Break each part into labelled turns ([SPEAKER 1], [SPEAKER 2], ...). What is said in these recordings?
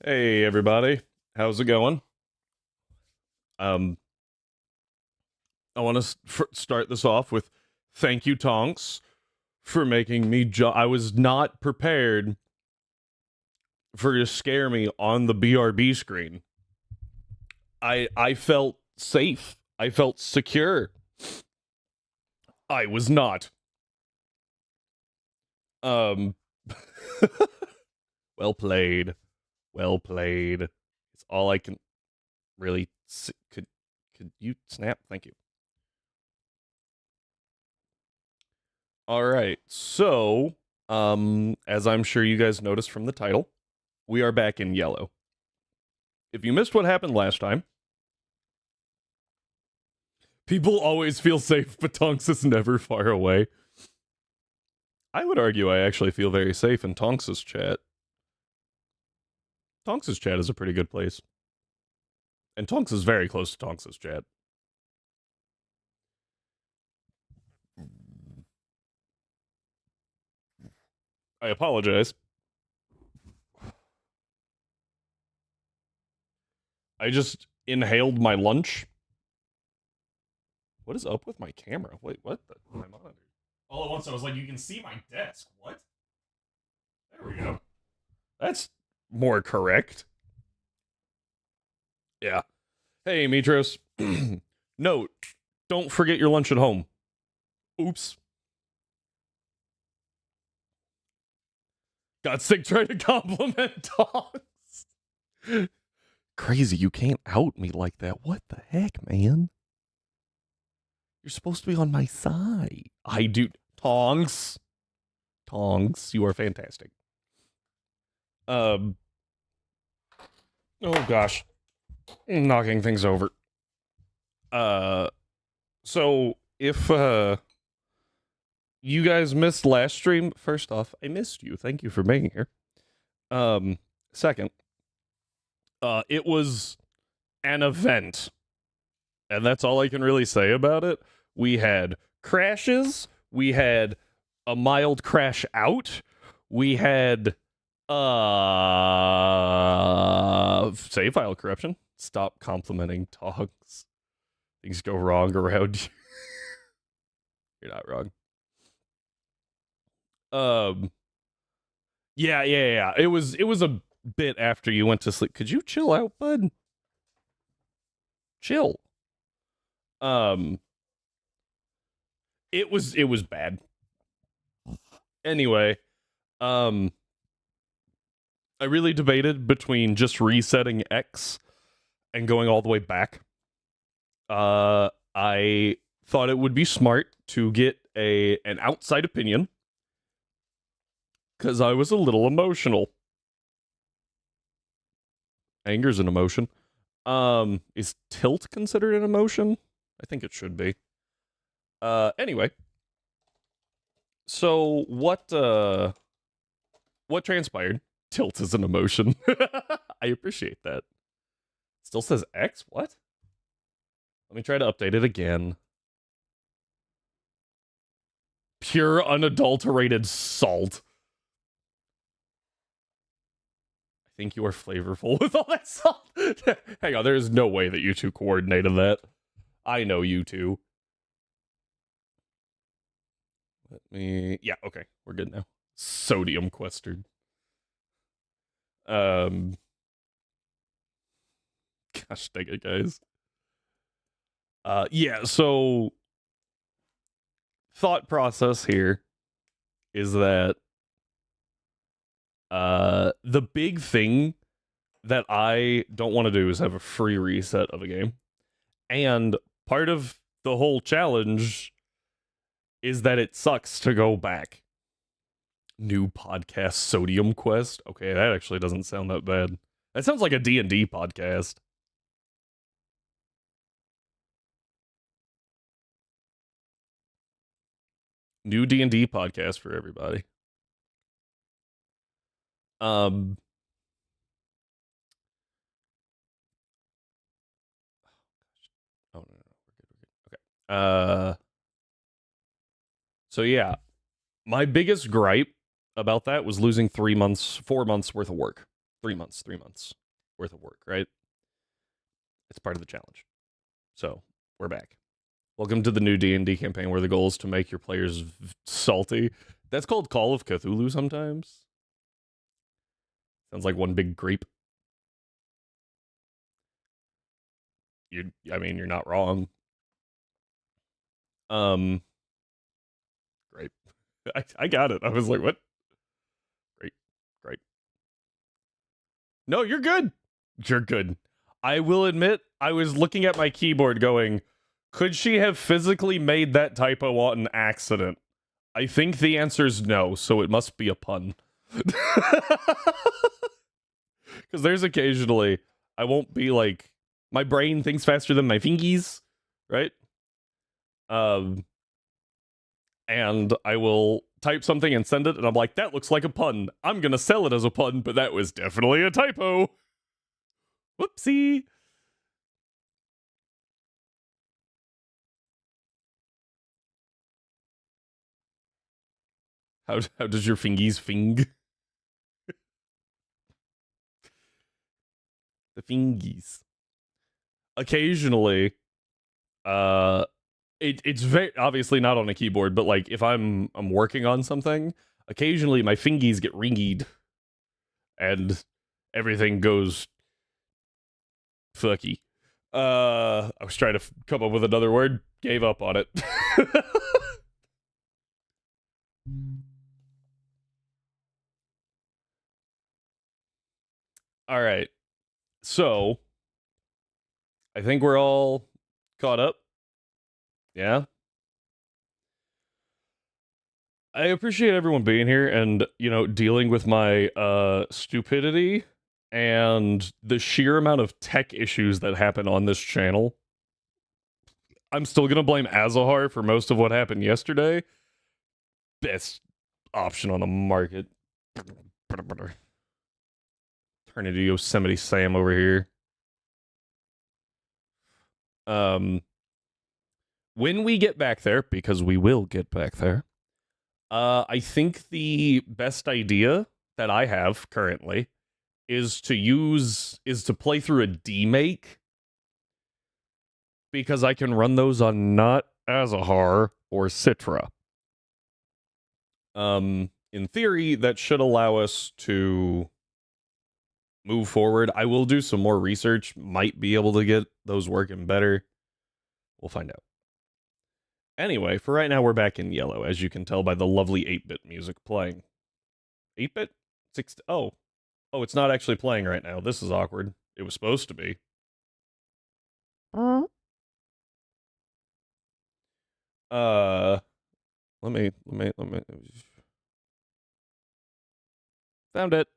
[SPEAKER 1] Hey everybody, how's it going? Um, I want to start this off with thank you, Tonks, for making me. I was not prepared for you to scare me on the BRB screen. I felt safe. I felt secure. I was not. Um, well played. Well played. It's all I can really. Could you snap? Thank you. All right. So, as I'm sure you guys noticed from the title, we are back in yellow. If you missed what happened last time, people always feel safe, but Tonks is never far away. I would argue I actually feel very safe in Tonks's chat. Tonks's chat is a pretty good place. And Tonks is very close to Tonks's chat. I apologize. I just inhaled my lunch. What is up with my camera? Wait, what? My monitor. All at once, I was like, you can see my desk. What? There we go. That's more correct. Yeah. Hey, Mitros. Note, don't forget your lunch at home. Oops. Got sick trying to compliment dogs. Crazy, you can't out me like that. What the heck, man? You're supposed to be on my side. I do. Tongs. Tongs, you are fantastic. Um. Oh gosh, knocking things over. Uh. So if you guys missed last stream, first off, I missed you. Thank you for being here. Second, it was an event, and that's all I can really say about it. We had crashes. We had a mild crash out. We had save file corruption. Stop complimenting dogs. Things go wrong around you. You're not wrong. Yeah. It was a bit after you went to sleep. Could you chill out, bud? Chill. It was bad. Anyway, I really debated between just resetting X and going all the way back. I thought it would be smart to get an outside opinion because I was a little emotional. Anger's an emotion. Is tilt considered an emotion? I think it should be. Anyway. So what transpired? Tilt is an emotion. I appreciate that. Still says X? What? Let me try to update it again. Pure unadulterated salt. I think you are flavorful with all that salt. Hang on, there is no way that you two coordinated that. I know you two. Let me... Yeah, okay. We're good now. Sodium quested. Gosh dang it, guys. Yeah, so... Thought process here is that the big thing that I don't want to do is have a free reset of a game. And part of the whole challenge is that it sucks to go back. New podcast, Sodium Quest. Okay, that actually doesn't sound that bad. That sounds like a D&D podcast. New D&D podcast for everybody. Oh no, we're good. Okay. So yeah, my biggest gripe about that was losing 4 months worth of work. 3 months worth of work, right? It's part of the challenge. So we're back. Welcome to the new D&D campaign where the goal is to make your players salty. That's called Call of Cthulhu sometimes. Sounds like one big creep. I mean, you're not wrong. Great. I got it. I was like, what? Great. No, you're good. You're good. I will admit, I was looking at my keyboard going, could she have physically made that typo on accident? I think the answer is no, so it must be a pun. Because there's occasionally, I won't be like, my brain thinks faster than my fingies, right? And I will type something and send it, and I'm like, that looks like a pun. I'm gonna sell it as a pun, but that was definitely a typo. Whoopsie. How does your fingies fing? The fingies. occasionally, uh, it's very obviously not on a keyboard, but like if I'm working on something, occasionally my fingies get ringied and everything goes fucky. I was trying to come up with another word, gave up on it. All right. So, I think we're all caught up. Yeah. I appreciate everyone being here and, dealing with my stupidity and the sheer amount of tech issues that happen on this channel. I'm still going to blame Azahar for most of what happened yesterday. Best option on the market. Turn into Yosemite Sam over here. When we get back there, because we will get back there, I think the best idea that I have currently is to play through a demake, because I can run those on not Azahar or Citra. In theory, that should allow us to move forward. I will do some more research, might be able to get those working better. We'll find out. Anyway, for right now, we're back in yellow, as you can tell by the lovely 8-bit music playing. 8-bit? Oh, it's not actually playing right now. This is awkward. It was supposed to be. Let me. Found it.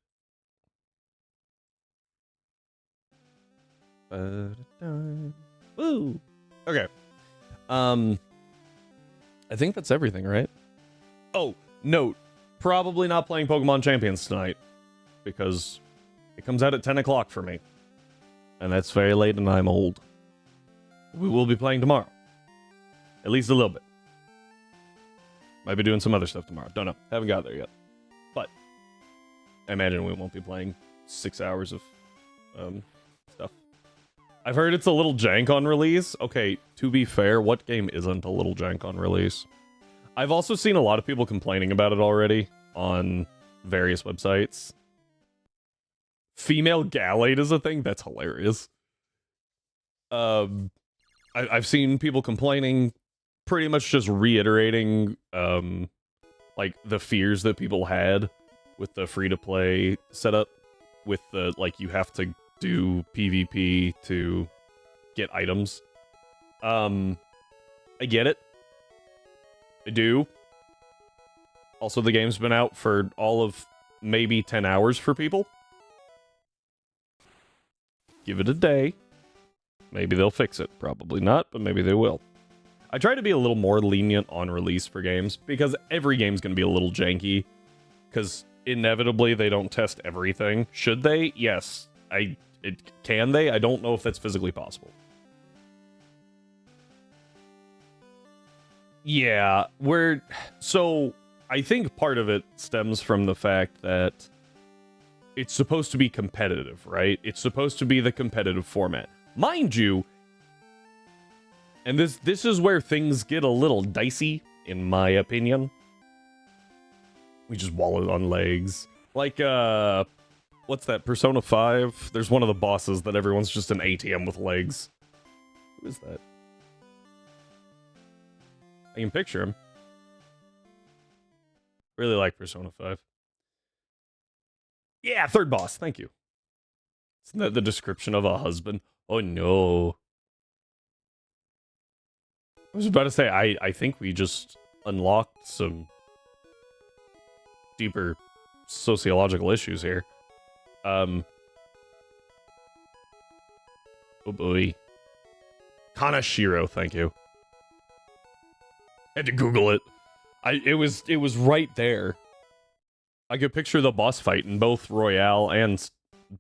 [SPEAKER 1] Woo! Okay. I think that's everything, right? Oh, note. Probably not playing Pokemon Champions tonight, because it comes out at 10 o'clock for me. And that's very late and I'm old. We will be playing tomorrow. At least a little bit. Might be doing some other stuff tomorrow. Don't know. Haven't got there yet. But I imagine we won't be playing 6 hours of stuff. I've heard it's a little jank on release. Okay, to be fair, what game isn't a little jank on release? I've also seen a lot of people complaining about it already on various websites. Female Gallade is a thing? That's hilarious. I've seen people complaining, pretty much just reiterating, like, the fears that people had with the free-to-play setup, with the, like, you have to do PvP to get items. I get it. I do. Also, the game's been out for all of maybe 10 hours for people. Give it a day. Maybe they'll fix it. Probably not, but maybe they will. I try to be a little more lenient on release for games, because every game's going to be a little janky, because inevitably they don't test everything. Should they? Yes. Can they? I don't know if that's physically possible. Yeah, so I think part of it stems from the fact that it's supposed to be competitive, right? It's supposed to be the competitive format. Mind you, and this is where things get a little dicey, in my opinion. We just wallowed on legs. Like, what's that, Persona 5? There's one of the bosses that everyone's just an ATM with legs. Who is that? I can picture him. Really like Persona 5. Yeah, third boss, thank you. Isn't that the description of a husband? Oh no. I was about to say, I think we just unlocked some deeper sociological issues here. Oh boy. Kanashiro, thank you. Had to Google it. It was right there. I could picture the boss fight in both Royale and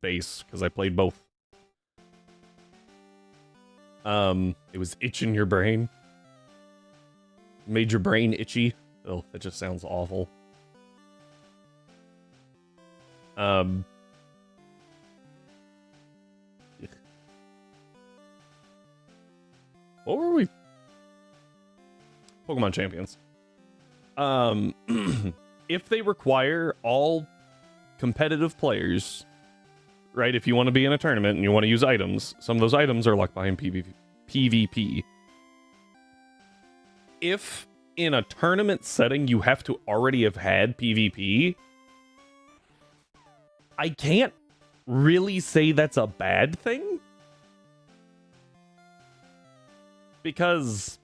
[SPEAKER 1] base, because I played both. It was itching your brain. Made your brain itchy. Oh, that just sounds awful. What were we? Pokemon Champions. If they require all competitive players, right? If you want to be in a tournament and you want to use items, some of those items are locked behind PvP. If in a tournament setting you have to already have had PvP, I can't really say that's a bad thing. Because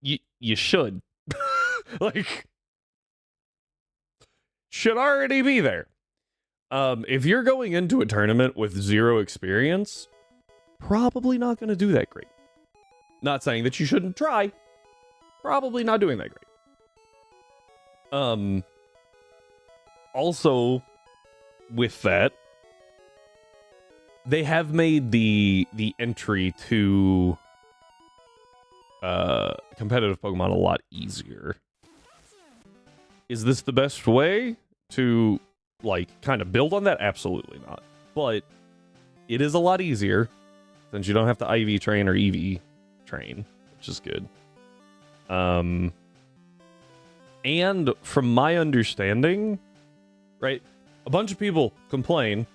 [SPEAKER 1] you should. Like, should already be there. If you're going into a tournament with zero experience, probably not going to do that great. Not saying that you shouldn't try. Probably not doing that great. Also, with that, they have made the entry to competitive Pokemon a lot easier. Is this the best way to, like, kind of build on that? Absolutely not. But it is a lot easier since you don't have to IV train or EV train, which is good. And from my understanding, right, a bunch of people complain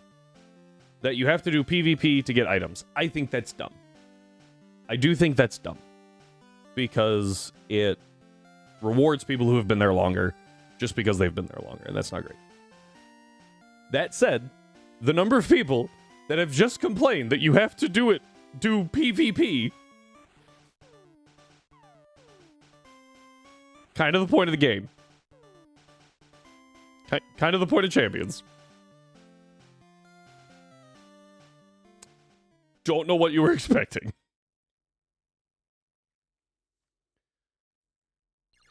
[SPEAKER 1] that you have to do PvP to get items. I think that's dumb. I do think that's dumb. Because it rewards people who have been there longer just because they've been there longer, and that's not great. That said, the number of people that have just complained that you have to do PvP, kind of the point of the game. Kind of the point of Champions. Don't know what you were expecting.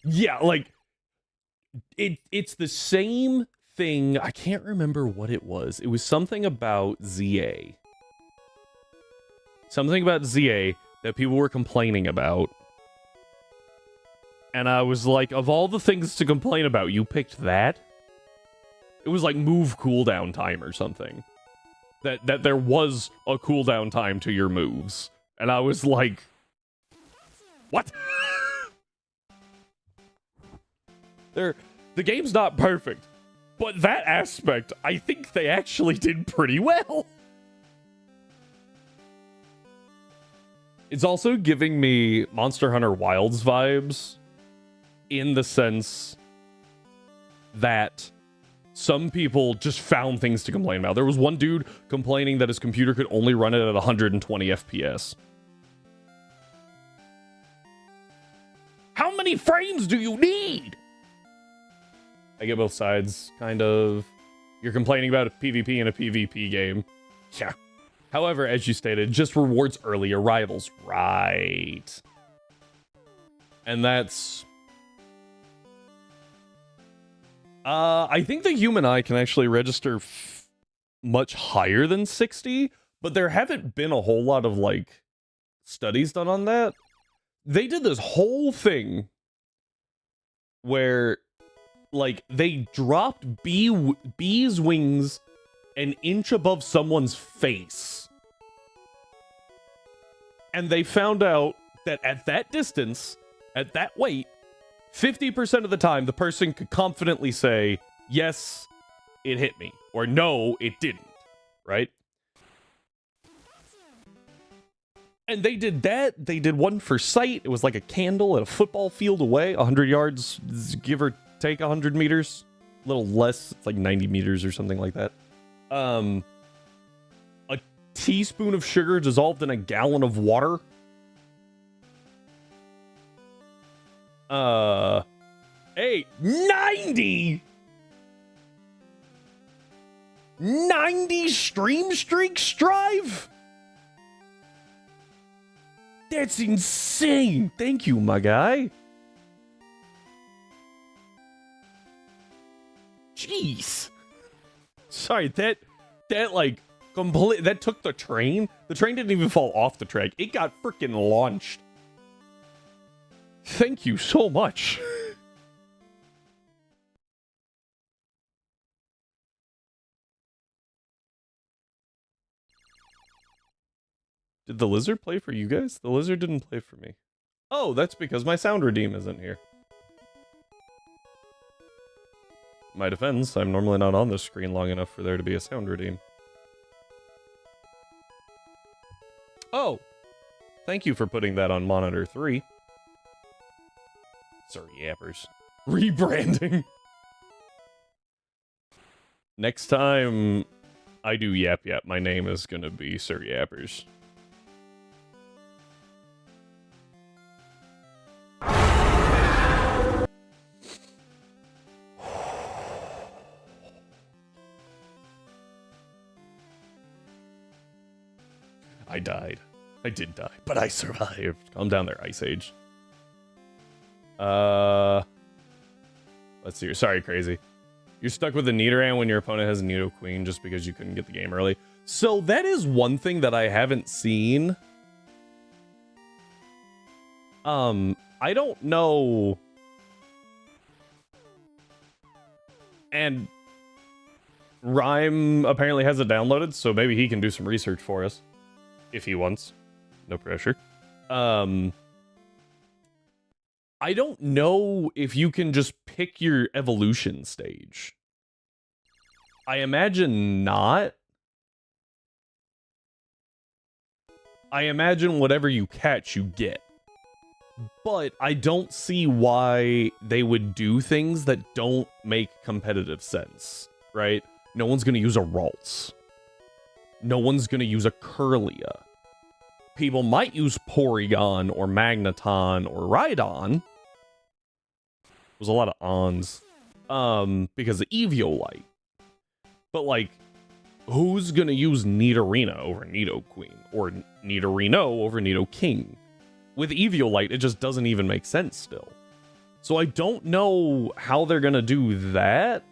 [SPEAKER 1] Yeah, like, it's the same thing. I can't remember what it was. It was something about ZA. Something about ZA that people were complaining about. And I was like, of all the things to complain about, you picked that? It was like move cooldown time or something. That there was a cooldown time to your moves. And I was like, what? The game's not perfect, but that aspect, I think they actually did pretty well. It's also giving me Monster Hunter Wilds vibes in the sense that some people just found things to complain about. There was one dude complaining that his computer could only run it at 120 FPS. How many frames do you need? I get both sides, kind of. You're complaining about a PvP in a PvP game. Yeah. However, as you stated, just rewards early arrivals. Right. And that's... I think the human eye can actually register much higher than 60, but there haven't been a whole lot of, like, studies done on that. They did this whole thing where... like, they dropped bees' wings an inch above someone's face. And they found out that at that distance, at that weight, 50% of the time, the person could confidently say, yes, it hit me. Or no, it didn't. Right? And they did that. They did one for sight. It was like a candle at a football field away, 100 yards, give or take 100 meters, a little less, it's like 90 meters or something like that. A teaspoon of sugar dissolved in a gallon of water. Hey, 90 stream streaks drive? That's insane. Thank you, my guy. Jeez. Sorry, that like that took the train. The train didn't even fall off the track. It got freaking launched. Thank you so much. Did the lizard play for you guys? The lizard didn't play for me. Oh, that's because my sound redeem isn't here. My defense, I'm normally not on this screen long enough for there to be a sound redeem. Oh! Thank you for putting that on monitor 3. Sorry, yappers. Rebranding! Next time I do Yap Yap, my name is gonna be Sir Yappers. I died. I did die, but I survived. Calm down there, Ice Age. Let's see. Sorry, Crazy. You're stuck with a Nidoran when your opponent has a Nido Queen just because you couldn't get the game early. So that is one thing that I haven't seen. I don't know. And Rhyme apparently has it downloaded, so maybe he can do some research for us. If he wants. No pressure. I don't know if you can just pick your evolution stage. I imagine not. I imagine whatever you catch, you get. But I don't see why they would do things that don't make competitive sense, right? No one's going to use a Ralts. No one's going to use a Kirlia. People might use Porygon or Magneton or Rhydon. There's a lot of ons. Because of Eviolite. But, like, who's going to use Nidorina over Nido Queen? Or Nidorino over Nido King? With Eviolite, it just doesn't even make sense still. So I don't know how they're going to do that.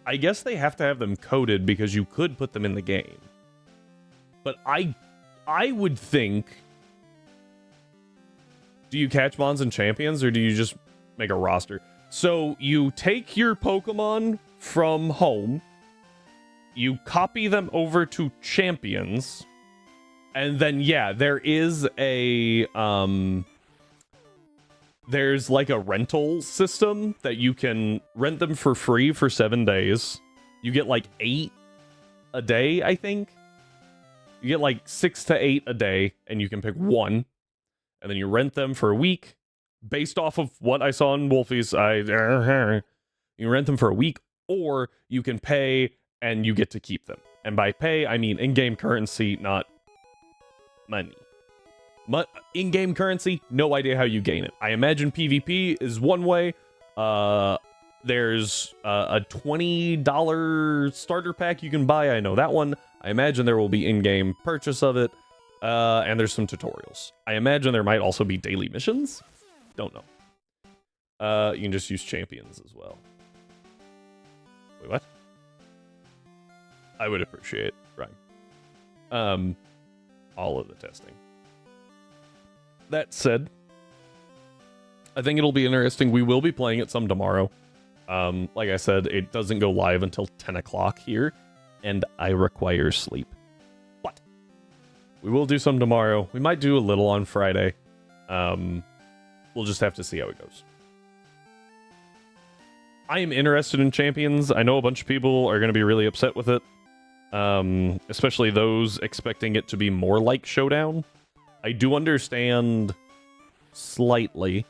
[SPEAKER 1] I guess they have to have them coded because you could put them in the game. But I would think... Do you catch Mons and Champions, or do you just make a roster? So you take your Pokemon from home, you copy them over to Champions, and then, yeah, there is a... There's like a rental system that you can rent them for free for 7 days. You get like 8 a day, I think. You get like 6 to 8 a day, and you can pick one. And then you rent them for a week. Based off of what I saw in Wolfie's, you rent them for a week, or you can pay and you get to keep them. And by pay, I mean in-game currency, not money. In-game currency, no idea how you gain it. I imagine PvP is one way. There's a $20 starter pack you can buy. I know that one. I imagine there will be in-game purchase of it. And there's some tutorials. I imagine there might also be daily missions. Don't know. You can just use champions as well. Wait, what? I would appreciate, right? All of the testing. That said, I think it'll be interesting. We will be playing it some tomorrow. Like I said, it doesn't go live until 10 o'clock here, and I require sleep. But we will do some tomorrow. We might do a little on Friday. We'll just have to see how it goes. I am interested in Champions. I know a bunch of people are going to be really upset with it. Especially those expecting it to be more like Showdown. I do understand slightly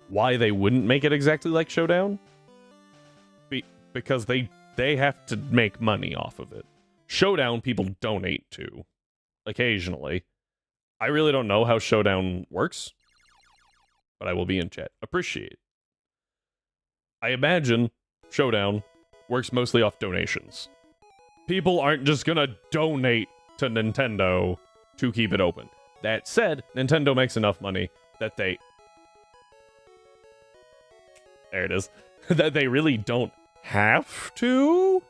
[SPEAKER 1] why they wouldn't make it exactly like Showdown. Because they have to make money off of it. Showdown people donate to occasionally. I really don't know how Showdown works, but I will be in chat. Appreciate. I imagine Showdown works mostly off donations. People aren't just gonna donate to Nintendo to keep it open. That said, Nintendo makes enough money that they... There it is. That they really don't have to?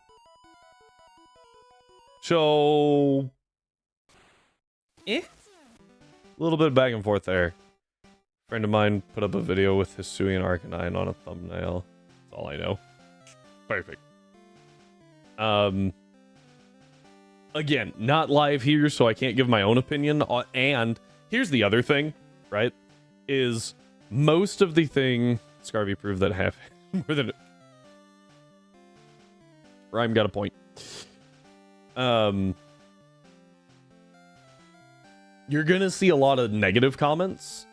[SPEAKER 1] So... A little bit back and forth there. A friend of mine put up a video with Hisuian Arcanine on a thumbnail. That's all I know. Perfect. again, not live here, so I can't give my own opinion. And here's the other thing, right? Is most of the thing... Scarvy proved that half... more than... Rhyme got a point. You're gonna see a lot of negative comments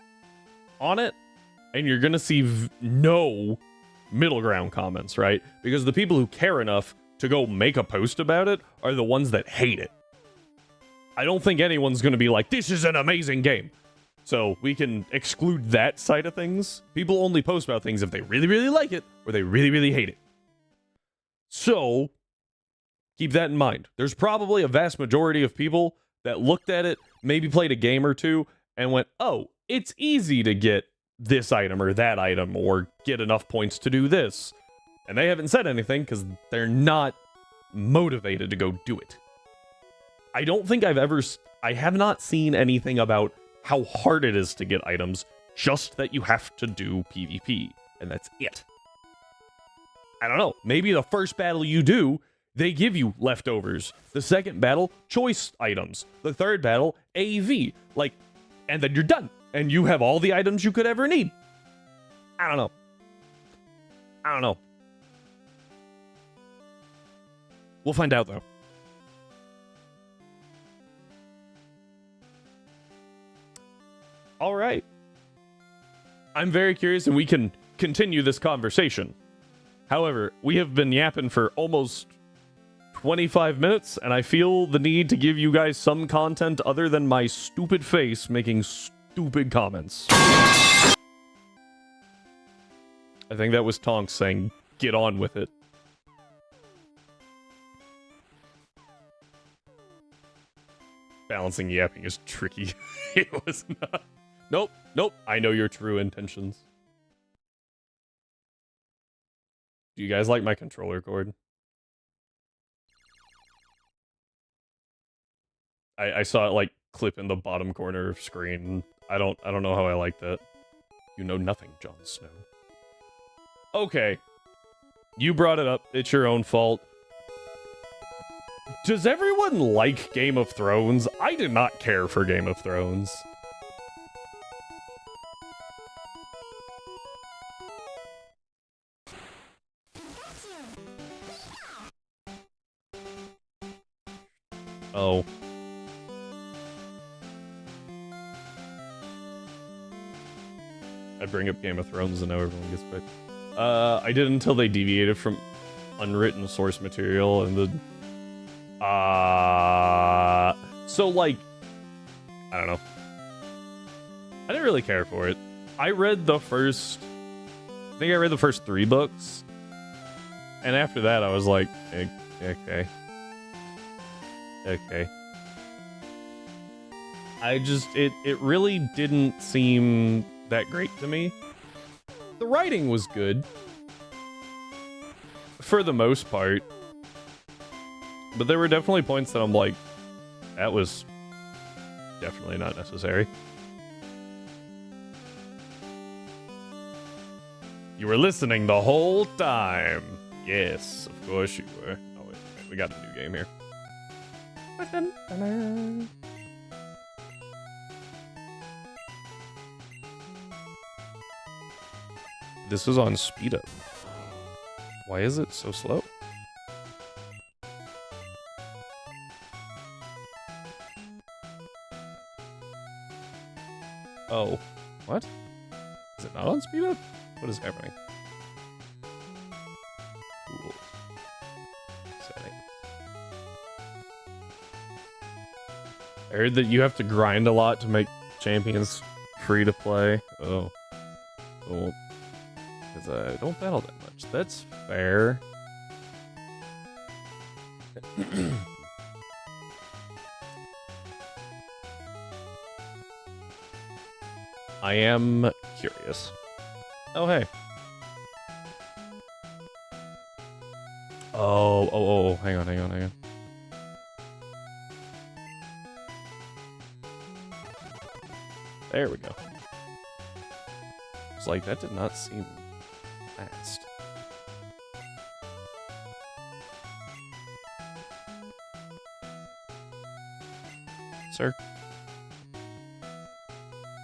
[SPEAKER 1] on it, and you're gonna see no middle ground comments, right? Because the people who care enough to go make a post about it are the ones that hate it. I don't think anyone's gonna be like, this is an amazing game. So we can exclude that side of things. People only post about things if they really, really like it or they really, really hate it. So keep that in mind. There's probably a vast majority of people that looked at it, maybe played a game or two, and went, oh, it's easy to get this item or that item, or get enough points to do this. And they haven't said anything because they're not motivated to go do it. I don't think I have not seen anything about how hard it is to get items, just that you have to do PvP, and that's it. I don't know, maybe the first battle you do, they give you leftovers. The second battle, choice items. The third battle, AV. Like, and then you're done. And you have all the items you could ever need. I don't know. We'll find out, though. All right. I'm very curious, and we can continue this conversation. However, we have been yapping for almost 25 minutes, and I feel the need to give you guys some content other than my stupid face making stupid comments. I think that was Tonks saying, get on with it. Balancing yapping is tricky. It was not. Nope. I know your true intentions. Do you guys like my controller cord? I saw it like clip in the bottom corner of screen. I don't know how I like that. You know nothing, Jon Snow. Okay. You brought it up. It's your own fault. Does everyone like Game of Thrones? I did not care for Game of Thrones. Oh. I bring up Game of Thrones and now everyone gets back. I did until they deviated from unwritten source material and the... So, like... I don't know. I didn't really care for it. I read the first... I think I read the first 3 books. And after that, I was like, okay. Okay. I just... It really didn't seem that great to me. The writing was good. For the most part. But there were definitely points that I'm like, that was definitely not necessary. You were listening the whole time. Yes, of course you were. Oh, wait, we got a new game here. This is on speed up. Why is it so slow? Oh, what? Is it not on speed up? What is happening? Cool. Setting. I heard that you have to grind a lot to make champions free to play. Oh. Oh. Because I don't battle that much. That's fair. I am curious. Oh, hey. Oh, hang on. There we go. It's like, that did not seem fast.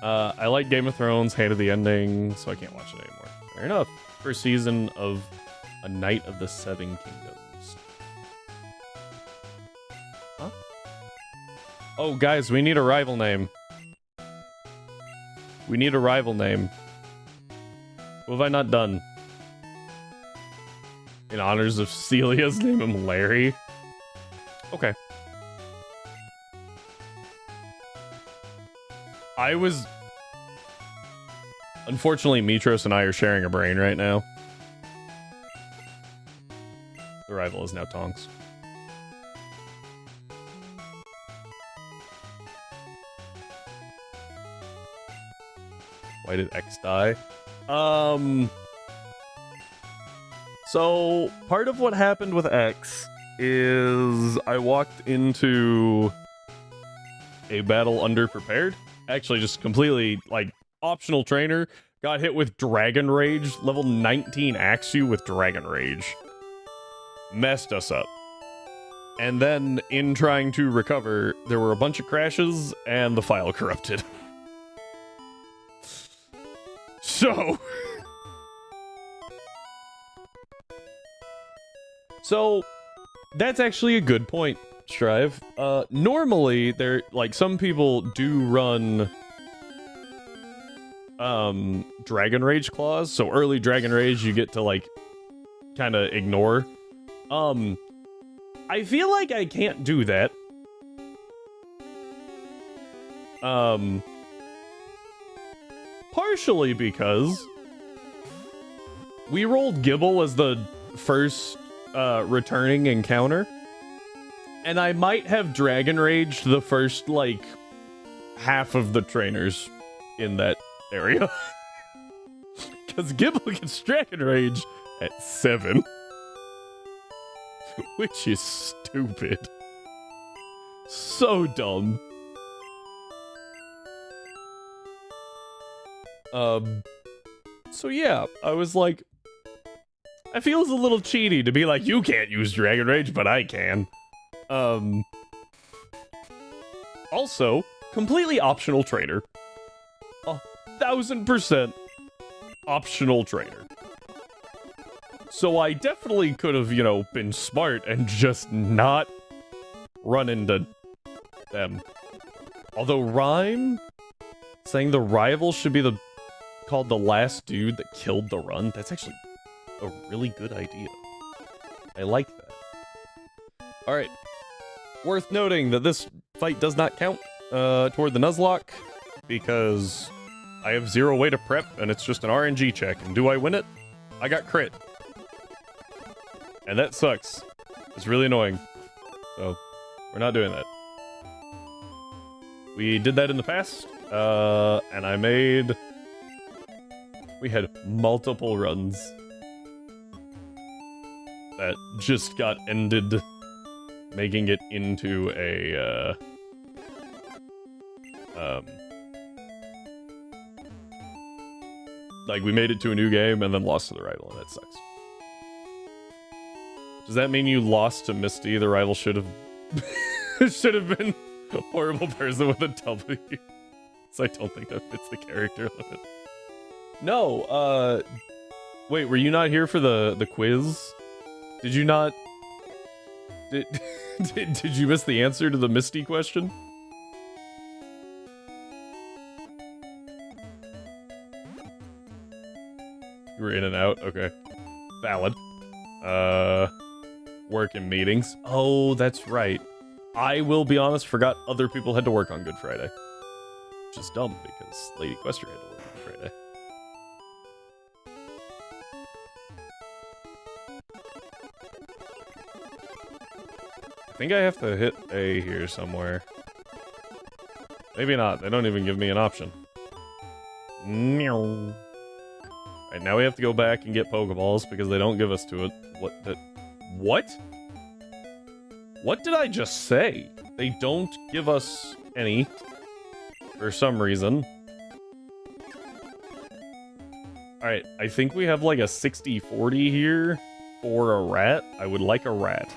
[SPEAKER 1] I like Game of Thrones, hated the ending, so I can't watch it anymore. Fair enough. First season of A Knight of the Seven Kingdoms. Huh? Oh, guys, we need a rival name. We need a rival name. What have I not done? In honors of Celia's, name him Larry. Okay. Unfortunately, Mitros and I are sharing a brain right now. The rival is now Tonks. Why did X die? So, part of what happened with X is I walked into a battle underprepared. Actually, just completely, like, optional trainer. Got hit with Dragon Rage. Level 19 Axu with Dragon Rage. Messed us up. And then, in trying to recover, there were a bunch of crashes, and the file corrupted. So... So, that's actually a good point, Strive. Normally, some people do run, Dragon Rage claws, so early Dragon Rage you get to, like, kind of ignore. I feel like I can't do that. Partially because we rolled Gibble as the first returning encounter, and I might have Dragon Raged the first, like, half of the trainers in that area. Because Gibble gets Dragon Rage at 7. Which is stupid. So dumb. So yeah, I was like, I feel it's a little cheaty to be like, you can't use Dragon Rage, but I can. Also, completely optional trainer. 1000% optional trainer. So I definitely could have, you know, been smart and just not run into them. Although Rhyme saying the rival should be called the last dude that killed the run, that's actually a really good idea. I like that. Alright. Worth noting that this fight does not count toward the Nuzlocke, because I have 0 way to prep, and it's just an RNG check. And do I win it? I got crit. And that sucks. It's really annoying. So, we're not doing that. We did that in the past, and we had multiple runs that just got ended, making it into a, like, we made it to a new game and then lost to the rival, and that sucks. Does that mean you lost to Misty? The rival should have been a horrible person with a W. So I don't think that fits the character limit. No, wait, were you not here for the quiz? Did you not... Did you miss the answer to the Misty question? You were in and out? Okay. Valid. Work and meetings. Oh, that's right. I will be honest, forgot other people had to work on Good Friday. Which is dumb, because Lady Quester had to work on Good Friday. I think I have to hit A here somewhere. Maybe not. They don't even give me an option. Alright, now we have to go back and get Pokeballs because they don't give us to it. What? What did I just say? They don't give us any. For some reason. Alright, I think we have like a 60-40 here for a rat. I would like a rat.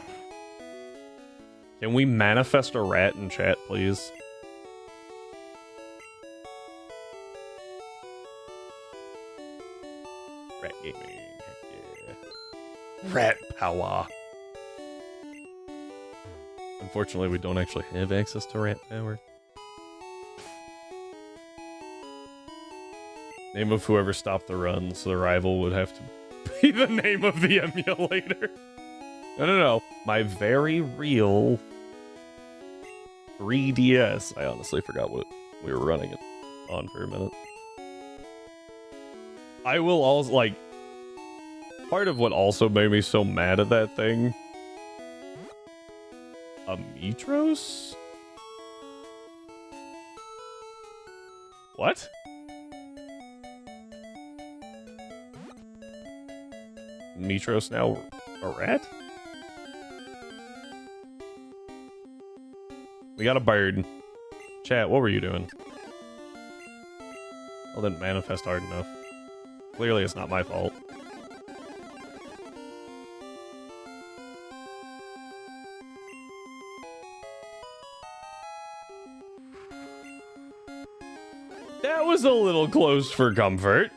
[SPEAKER 1] Can we manifest a rat in chat, please? gaming. Heck yeah. Rat power. Unfortunately, we don't actually have access to rat power. Name of whoever stopped the run, so the rival would have to be the name of the emulator. No. My very real 3DS. I honestly forgot what we were running it on for a minute. I will also, like, part of what also made me so mad at that thing. Amitros? What? Mitros now a rat? We got a bird. Chat, what were you doing? Well, didn't manifest hard enough. Clearly it's not my fault. That was a little close for comfort.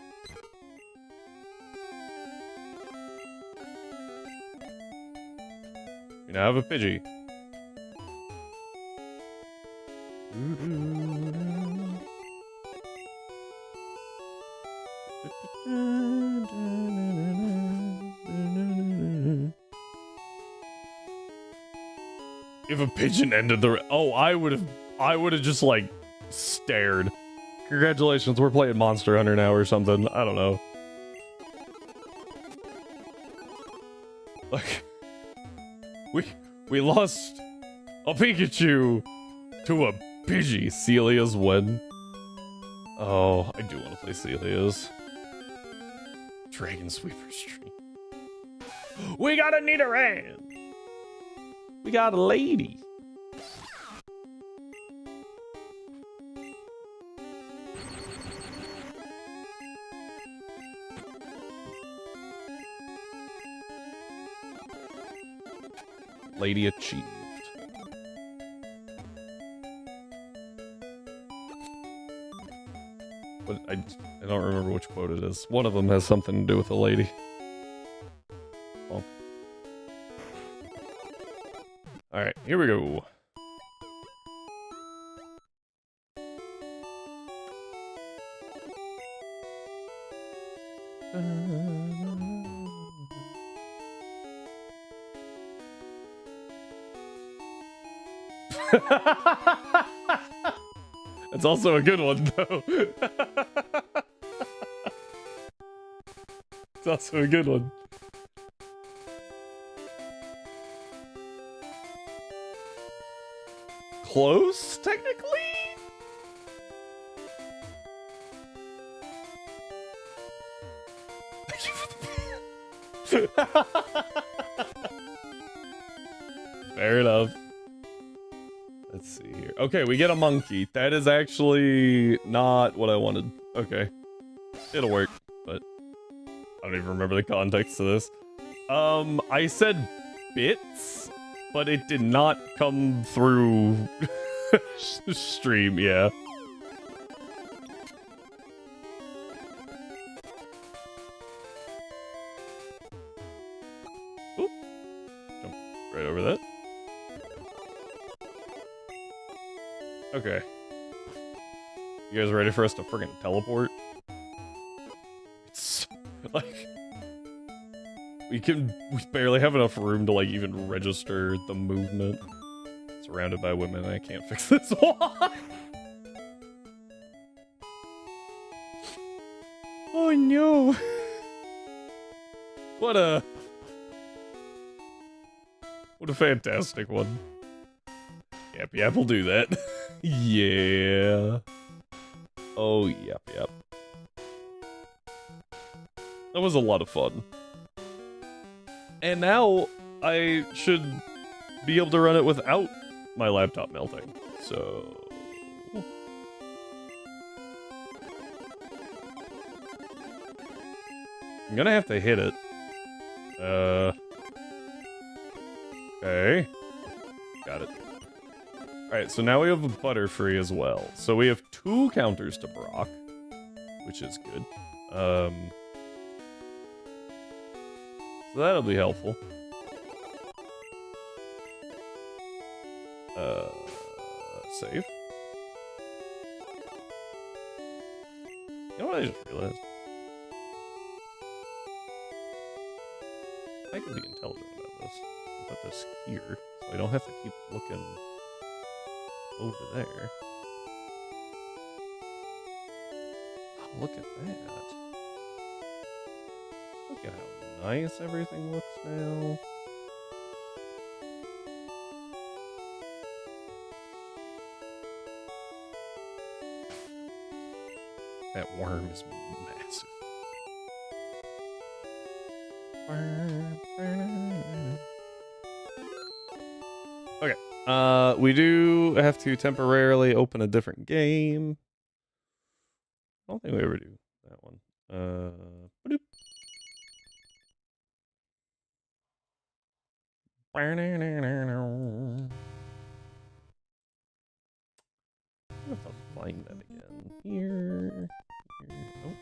[SPEAKER 1] You now have a Pidgey. If a pigeon ended the... Oh, I would have just, like, stared. Congratulations, we're playing Monster Hunter now or something. I don't know. Like... We lost a Pikachu to a Pidgey. Celia's win. Oh, I do want to play Celia's. Dragon Sweeper stream. We got a Nidoran! We got a lady. Lady achieved. But I don't remember which quote it is. One of them has something to do with a lady. Well. Alright, here we go. It's also a good one, though. It's also a good one. Close, technically? Fair enough. Let's see here. Okay, we get a monkey. That is actually not what I wanted. Okay. It'll work, but I don't even remember the context of this. I said bits, but it did not come through stream, yeah. Oop. Jump right over that. Okay. You guys ready for us to friggin' teleport? It's like we barely have enough room to like even register the movement. Surrounded by women, I can't fix this one. Oh no. What a fantastic one. Yep, we'll do that. Yeah. Oh, yep. That was a lot of fun. And now I should be able to run it without my laptop melting. So... I'm gonna have to hit it. Okay. Got it. Alright, so now we have a Butterfree as well. So we have 2 counters to Brock, which is good. So that'll be helpful. Save. You know what I just realized? I can be intelligent about this. Put this here, so I don't have to keep looking over there. Oh, look at that. Look at how nice everything looks now. That worm is massive. Okay. We do have to temporarily open a different game. I don't think we ever do that one. Ba-doop. I have to find that again. Here. Oh.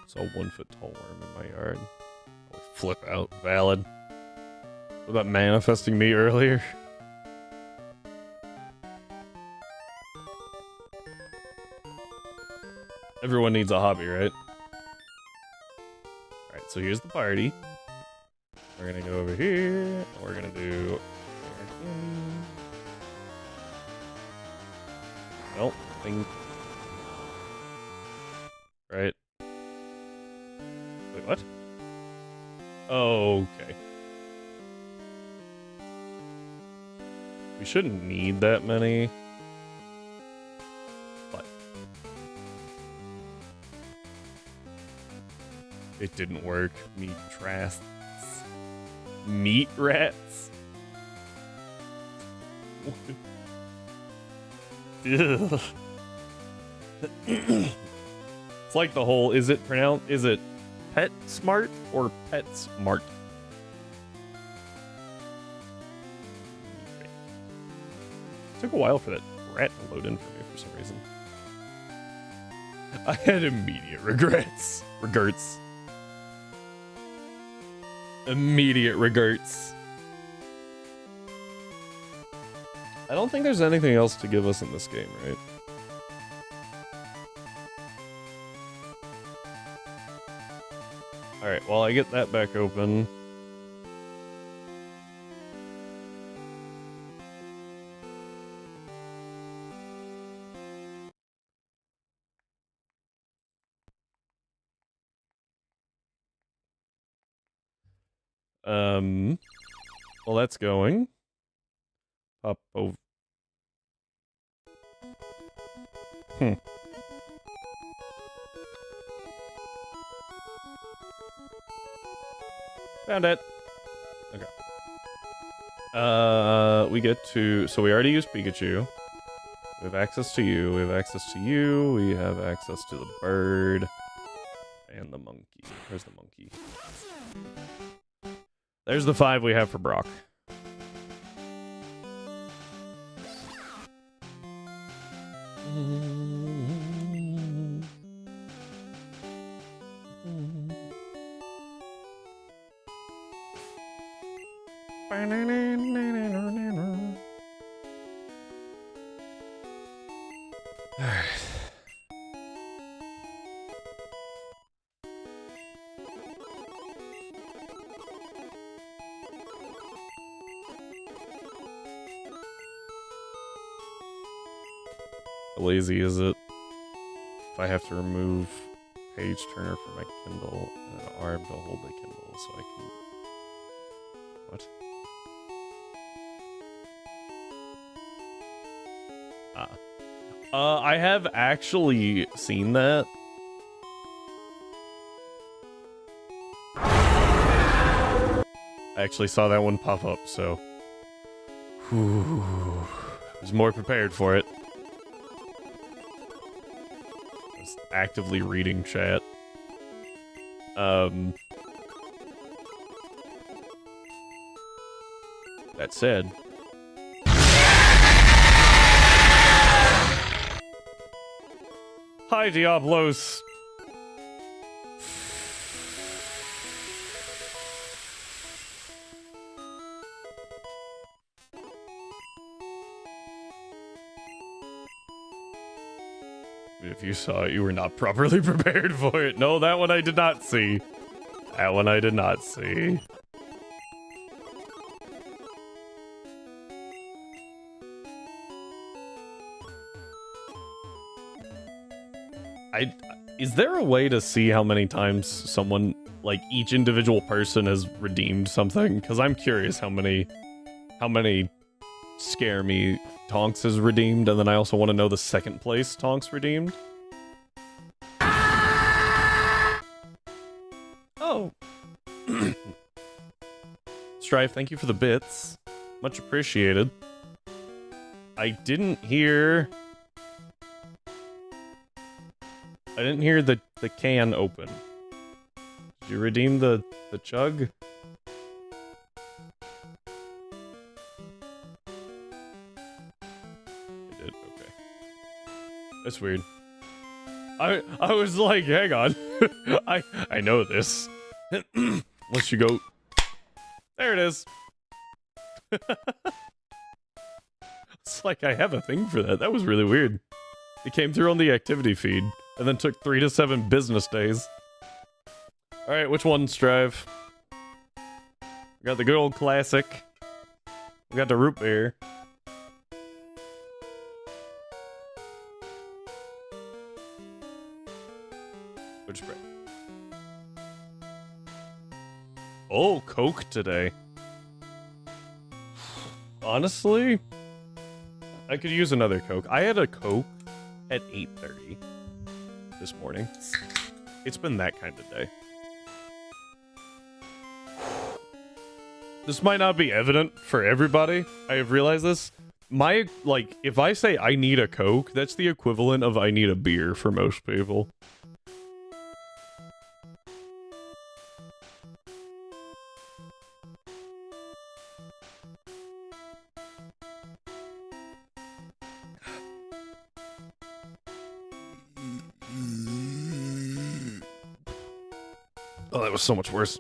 [SPEAKER 1] Saw a 1 foot tall worm in my yard. I'll flip out. Valid. What about manifesting me earlier? Everyone needs a hobby, right? Alright, so here's the party. We're gonna go over here, and we're gonna do... Nope, thing... Right. Wait, what? Okay. We shouldn't need that many. But... it didn't work. Meat trasts. Meat rats? Ugh. It's like the whole, is it pet smart or pet smart? It took a while for that rat to load in for me for some reason. I had immediate regrets. Immediate regrets. I don't think there's anything else to give us in this game, right? Alright, while I get that back open. Well, that's going. Pop over. Found it. Okay. We get to... so we already used Pikachu. We have access to you. We have access to you. We have access to the bird. And the monkey. Where's the monkey? There's the 5 we have for Brock. How lazy is it if I have to remove page turner from my Kindle and an arm to hold the Kindle so I can... what? I have actually seen that. I actually saw that one pop up, so... whew, I was more prepared for it. Actively reading chat. That said, Hi, Diablos. If you saw it, you were not properly prepared for it. No, that one I did not see. That one I did not see. Is there a way to see how many times someone, like, each individual person has redeemed something? Because I'm curious how many Scare Me Tonks has redeemed, and then I also want to know the second place Tonks redeemed. Oh. Strife, thank you for the bits. Much appreciated. I didn't hear the can open. Did you redeem the chug? I did, okay. That's weird. I was like, hang on. I know this. Unless you go. There it is. It's like I have a thing for that. That was really weird. It came through on the activity feed, and then took 3 to 7 business days. Alright, which one, Strive? We got the good old classic. We got the root beer. Which bread? Oh, Coke today. Honestly, I could use another Coke. I had a Coke at 8:30 this morning. It's been that kind of day. This might not be evident for everybody. I have realized this. If I say I need a Coke, that's the equivalent of I need a beer for most people. Oh, that was so much worse.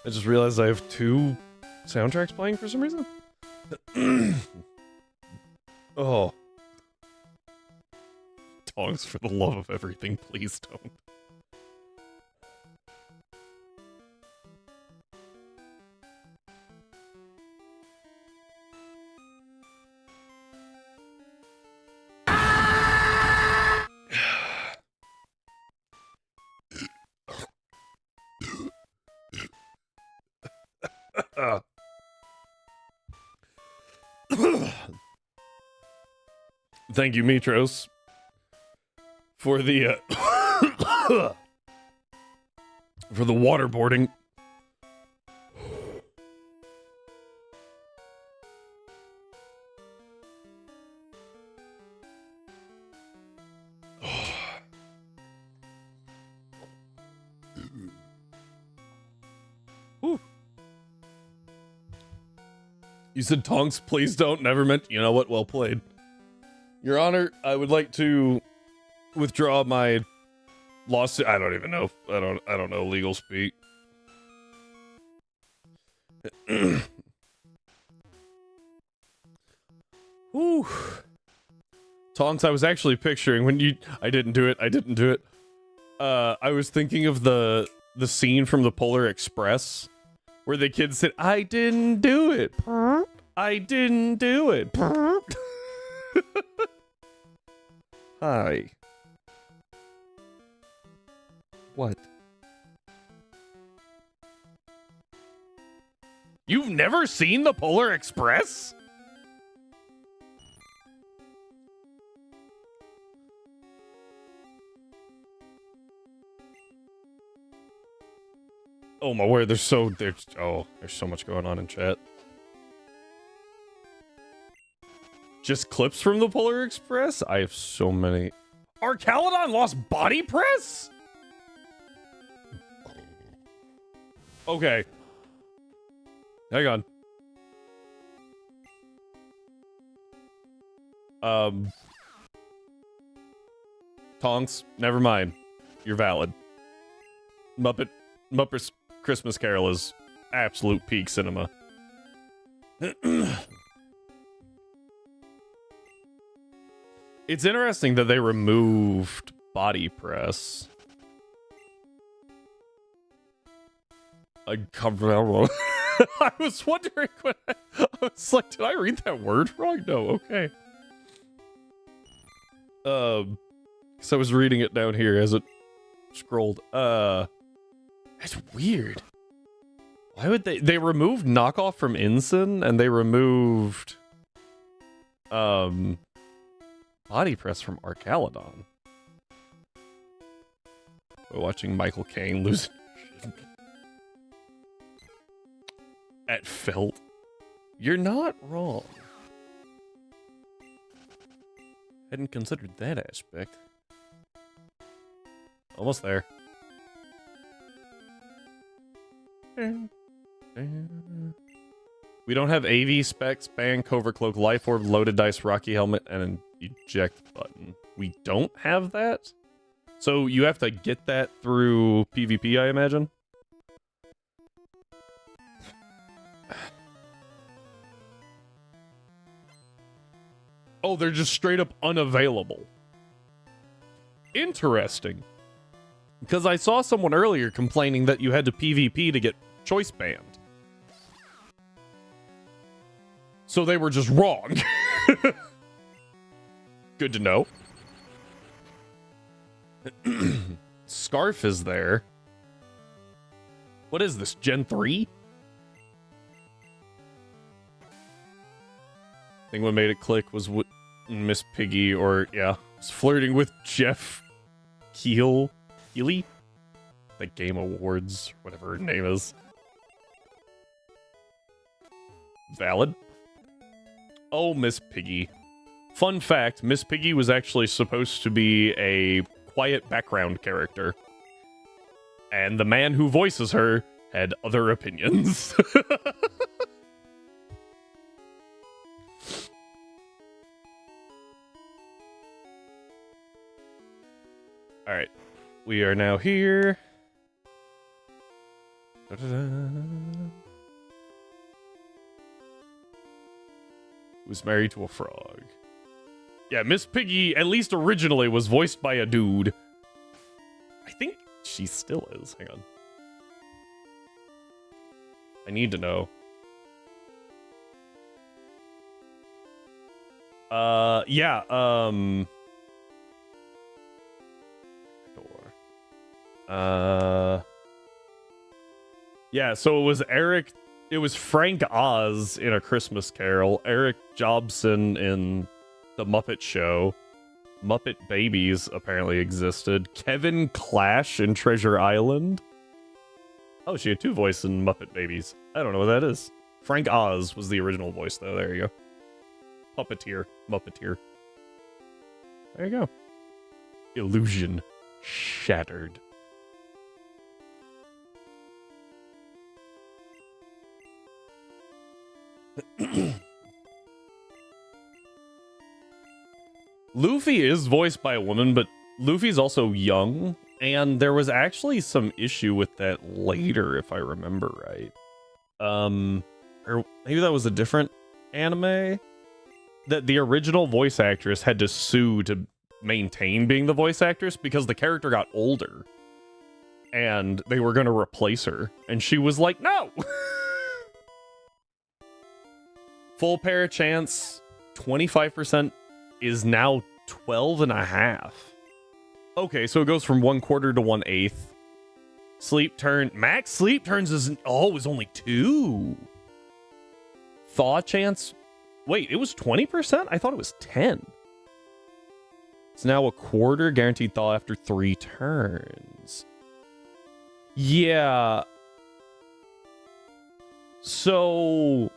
[SPEAKER 1] I just realized I have 2 soundtracks playing for some reason. Oh. Tongs, for the love of everything, please don't. Thank you, Mitros, for the for the waterboarding. Whew. You said Tonks, please don't. Never meant. You know what? Well played. Your Honor, I would like to withdraw my lawsuit. I don't even know. I don't know legal speak. Whew. Tonks, I was actually picturing when you. I didn't do it. I was thinking of the scene from the Polar Express where the kid said, "I didn't do it. I didn't do it." Hi. What? You've never seen the Polar Express? Oh my word, there's so much going on in chat. Just clips from the Polar Express? I have so many. Arcalodon lost body press? Okay. Hang on. Tonks, never mind. You're valid. Muppet's Christmas Carol is absolute peak cinema. It's interesting that they removed body press. Uncomfortable. I was wondering when I was like, did I read that word wrong? No, okay. Because I was reading it down here as it scrolled. That's weird. Why would they removed knockoff from Ensign and they removed body press from Arcalodon. We're watching Michael Caine lose at Felt. You're not wrong. Hadn't considered that aspect. Almost there. We don't have AV specs, band, covert cloak, life orb, loaded dice, rocky helmet, and an eject button. We don't have that? So you have to get that through PvP, I imagine? Oh, they're just straight up unavailable. Interesting. Because I saw someone earlier complaining that you had to PvP to get choice banned. So they were just wrong. Good to know. Scarf is there. What is this, Gen 3? I think what made it click was what Miss Piggy, or, yeah, was flirting with Jeff Keely? The Game Awards, whatever her name is. Valid. Oh, Miss Piggy. Fun fact, Miss Piggy was actually supposed to be a quiet background character. And the man who voices her had other opinions. Alright. We are now here. Who's married to a frog. Yeah, Miss Piggy, at least originally, was voiced by a dude. I think she still is. Hang on. I need to know. Yeah, so it was it was Frank Oz in A Christmas Carol, Eric Jobson in The Muppet Show, Muppet Babies apparently existed, Kevin Clash in Treasure Island. Oh, she had two voices in Muppet Babies. I don't know what that is. Frank Oz was the original voice, though. There you go. Puppeteer. Muppeteer. There you go. Illusion shattered. Luffy is voiced by a woman, but Luffy's also young, and there was actually some issue with that later, if I remember right. Or maybe that was a different anime? That the original voice actress had to sue to maintain being the voice actress because the character got older. And they were going to replace her. And she was like, no! Full pair chance, 25% is now 12.5. Okay, so it goes from 1/4 to 1/8. Sleep turn, max sleep turns is, is only 2. Thaw chance, wait, it was 20%? I thought it was 10. It's now 1/4 guaranteed thaw after 3 turns. Yeah. So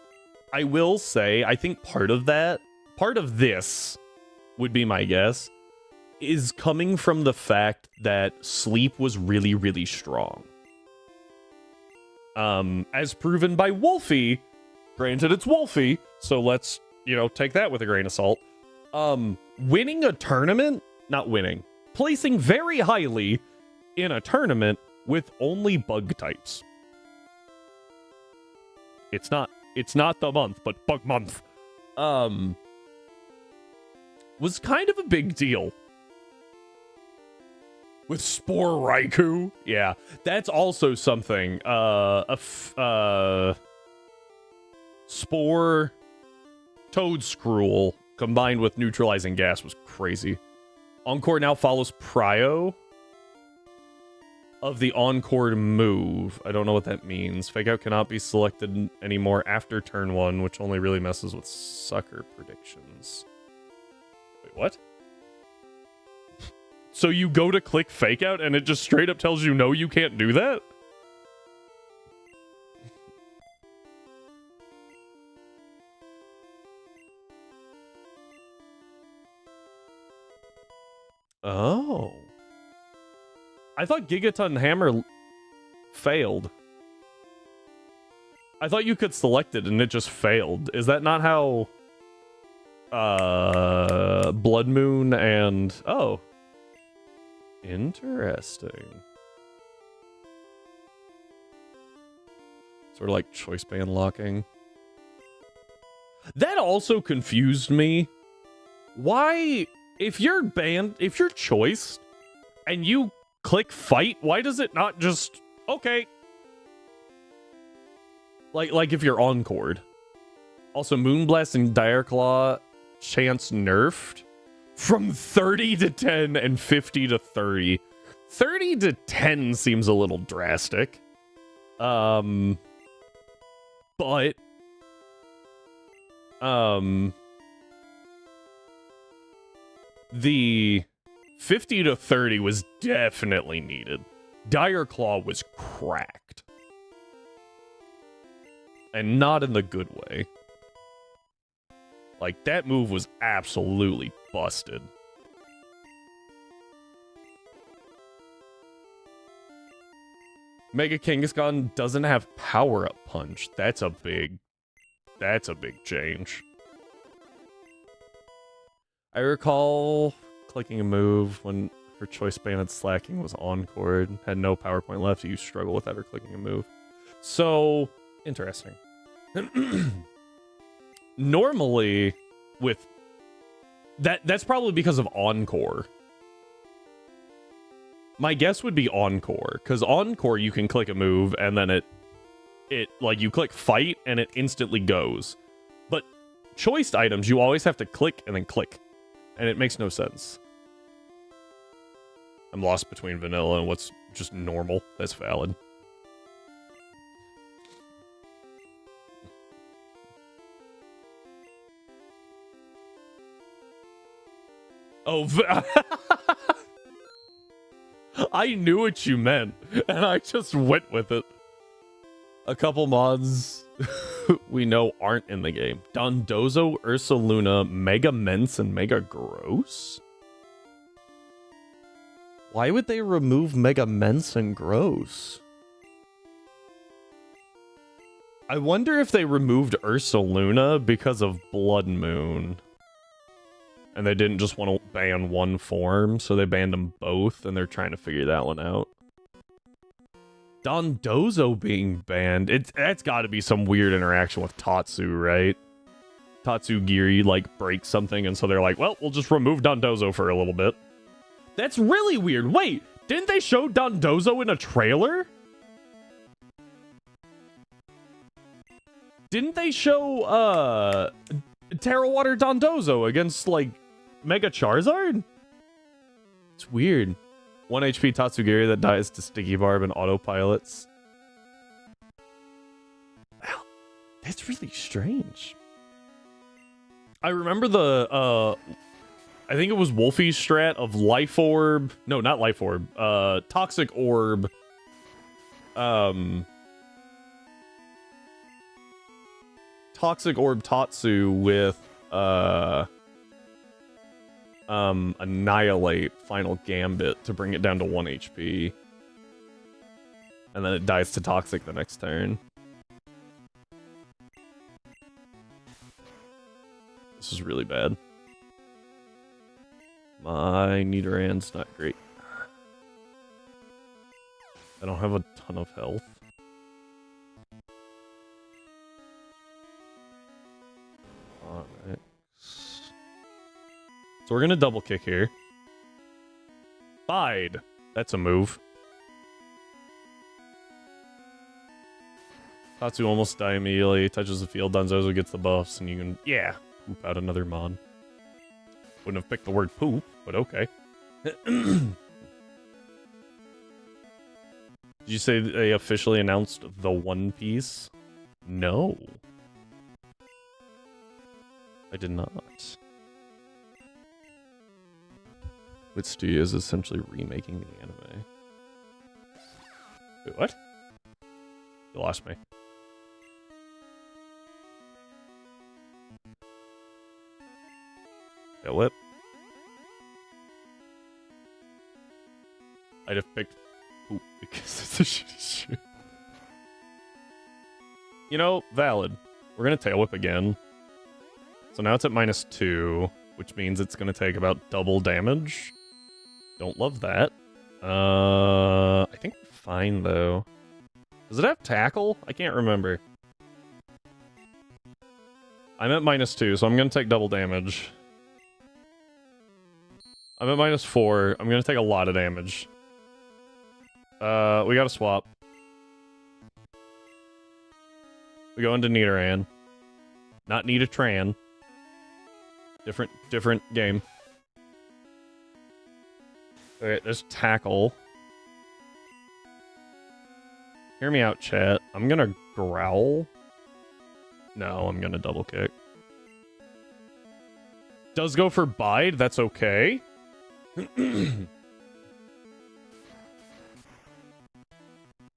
[SPEAKER 1] I will say, I think part of this would be my guess, is coming from the fact that sleep was really, really strong. As proven by Wolfie. Granted, it's Wolfie, so let's, take that with a grain of salt. Winning a tournament, not winning, placing very highly in a tournament with only bug types. It's not the month, but bug month. Was kind of a big deal. With Spore Raikou? Yeah, that's also something. Spore Toadscruel combined with neutralizing gas was crazy. Encore now follows Prio of the Encore move. I don't know what that means. Fake Out cannot be selected anymore after turn 1, which only really messes with sucker predictions. Wait, what? So you go to click Fake Out and it just straight up tells you no, you can't do that? Oh. I thought Gigaton Hammer failed. I thought you could select it and it just failed. Is that not how Blood Moon and... Oh. Interesting. Sort of like choice band locking. That also confused me. Why, if you're banned, if you're choiced, and you click fight, why does it not just, okay. Like if you're encored. Also, Moonblast and Dire Claw chance nerfed. From 30 to 10 and 50 to 30. 30 to 10 seems a little drastic. But the 50 to 30 was definitely needed. Dire Claw was cracked. And not in the good way. Like, that move was absolutely busted. Mega Kangaskhan doesn't have power-up punch. That's a big change. I recall clicking a move when her choice banded slacking was encored, had no power point left, you struggle with ever clicking a move. So, interesting. Normally, with that's probably because of Encore. My guess would be Encore, because Encore you can click a move and then it like you click fight and it instantly goes. But choiced items you always have to click and then click, and it makes no sense. I'm lost between vanilla and what's just normal. That's valid. Oh, I knew what you meant, and I just went with it. A couple mods we know aren't in the game. Dondozo, Ursaluna, Mega Mence, and Mega Gross? Why would they remove Mega Mence and Gross? I wonder if they removed Ursaluna because of Blood Moon. And they didn't just want to ban one form, so they banned them both, and they're trying to figure that one out. Dondozo being banned, that's got to be some weird interaction with Tatsu, right? Tatsugiri, like, breaks something, and so they're like, well, we'll just remove Dondozo for a little bit. That's really weird. Wait, didn't they show Dondozo in a trailer? Didn't they show, Terra Water Dondozo against, like, Mega Charizard? It's weird. 1 HP Tatsugiri that dies to Sticky Barb and autopilots. Wow, that's really strange. I remember the, I think it was Wolfie's strat of Life Orb. No, not Life Orb. Toxic Orb. Toxic Orb Tatsu with, Annihilate Final Gambit to bring it down to 1 HP. And then it dies to Toxic the next turn. This is really bad. My Nidoran's not great. I don't have a ton of health. Alright. So we're gonna double kick here. Bide. That's a move. Tatsu almost die immediately. Touches the field. Dunzozo gets the buffs, and you can, yeah, poop out another mon. Wouldn't have picked the word poop, but okay. Did you say they officially announced the One Piece? No. I did not. Which studio is essentially remaking the anime? Wait, what? You lost me. Yeah, what? I'd have picked poop because it's a shitty shit. You know, valid. We're gonna tail whip again. So now it's at -2, which means it's gonna take about double damage. Don't love that. I think we're fine though. Does it have tackle? I can't remember. I'm at -2, so I'm gonna take double damage. I'm at -4. I'm gonna take a lot of damage. We gotta swap. We go into Nidoran. Not Nidoran. Different game. Alright, there's tackle. Hear me out, chat. I'm gonna growl. No, I'm gonna double kick. Does go for bide, that's okay.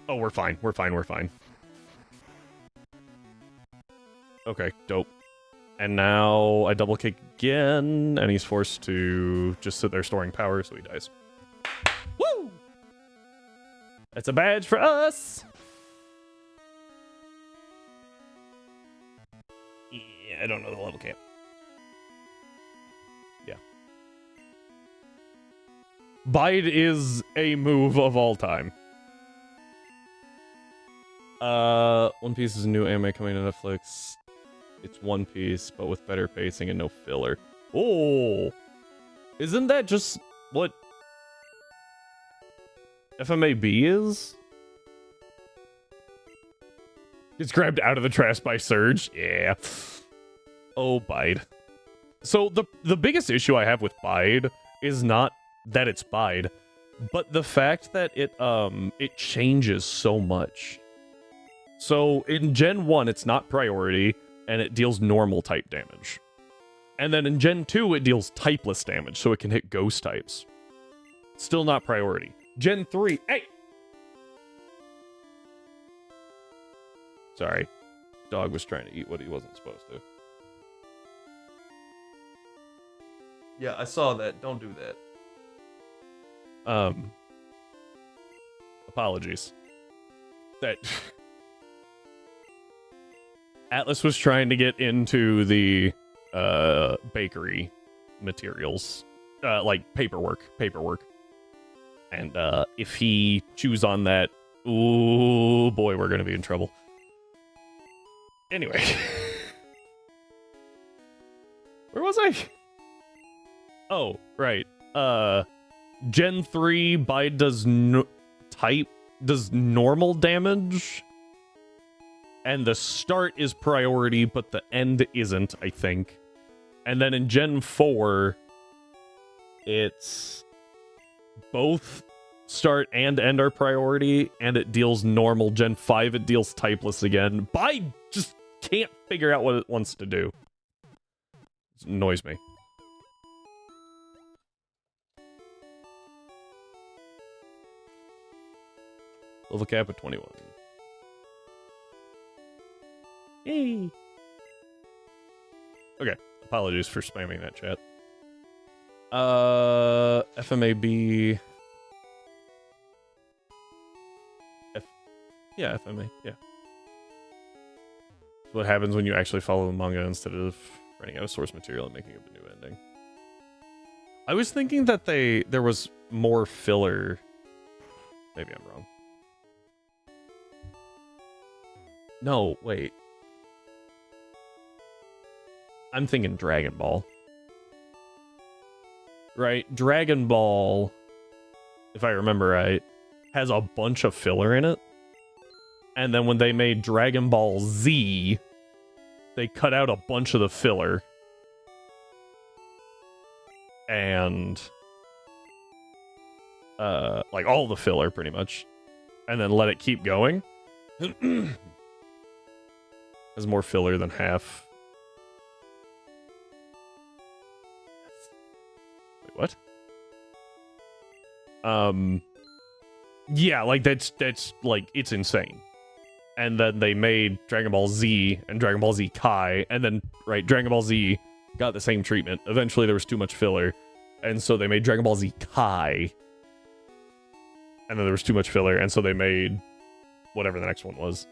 [SPEAKER 1] Oh, we're fine. We're fine. We're fine. Okay, dope. And now I double kick again, and he's forced to just sit there storing power, so he dies. Woo! That's a badge for us! Yeah, I don't know the level cap. Yeah. Bide is a move of all time. One Piece is a new anime coming to Netflix. It's One Piece, but with better pacing and no filler. Oh! Isn't that just what FMAB is? Gets grabbed out of the trash by Surge. Yeah. Oh, Bide. So the biggest issue I have with Bide is not that it's Bide, but the fact that it changes so much. So in Gen 1, it's not priority, and it deals normal type damage. And then in Gen 2, it deals typeless damage, so it can hit ghost types. Still not priority. Gen 3, hey! Sorry. Dog was trying to eat what he wasn't supposed to. Yeah, I saw that. Don't do that. Apologies. That... Atlas was trying to get into the bakery materials, like paperwork. And if he chews on that, ooh boy, we're gonna be in trouble. Anyway, where was I? Oh, right. Gen 3 Bide does does normal damage. And the start is priority, but the end isn't, I think. And then in Gen 4, it's both start and end are priority, and it deals normal. Gen 5, it deals typeless again. Bide just can't figure out what it wants to do. It annoys me. Level cap at 21. Yay! Okay, apologies for spamming that chat. FMAB... Yeah, FMA, yeah. That's what happens when you actually follow the manga instead of running out of source material and making up a new ending. I was thinking that there was more filler. Maybe I'm wrong. No, wait. I'm thinking Dragon Ball. Right? Dragon Ball, if I remember right, has a bunch of filler in it. And then when they made Dragon Ball Z, they cut out a bunch of the filler. And like all the filler pretty much. And then let it keep going. Has more filler than half. Wait, what? Yeah, like that's like it's insane. And then they made Dragon Ball Z and Dragon Ball Z Kai, and then right, Dragon Ball Z got the same treatment. Eventually there was too much filler, and so they made Dragon Ball Z Kai. And then there was too much filler, and so they made whatever the next one was.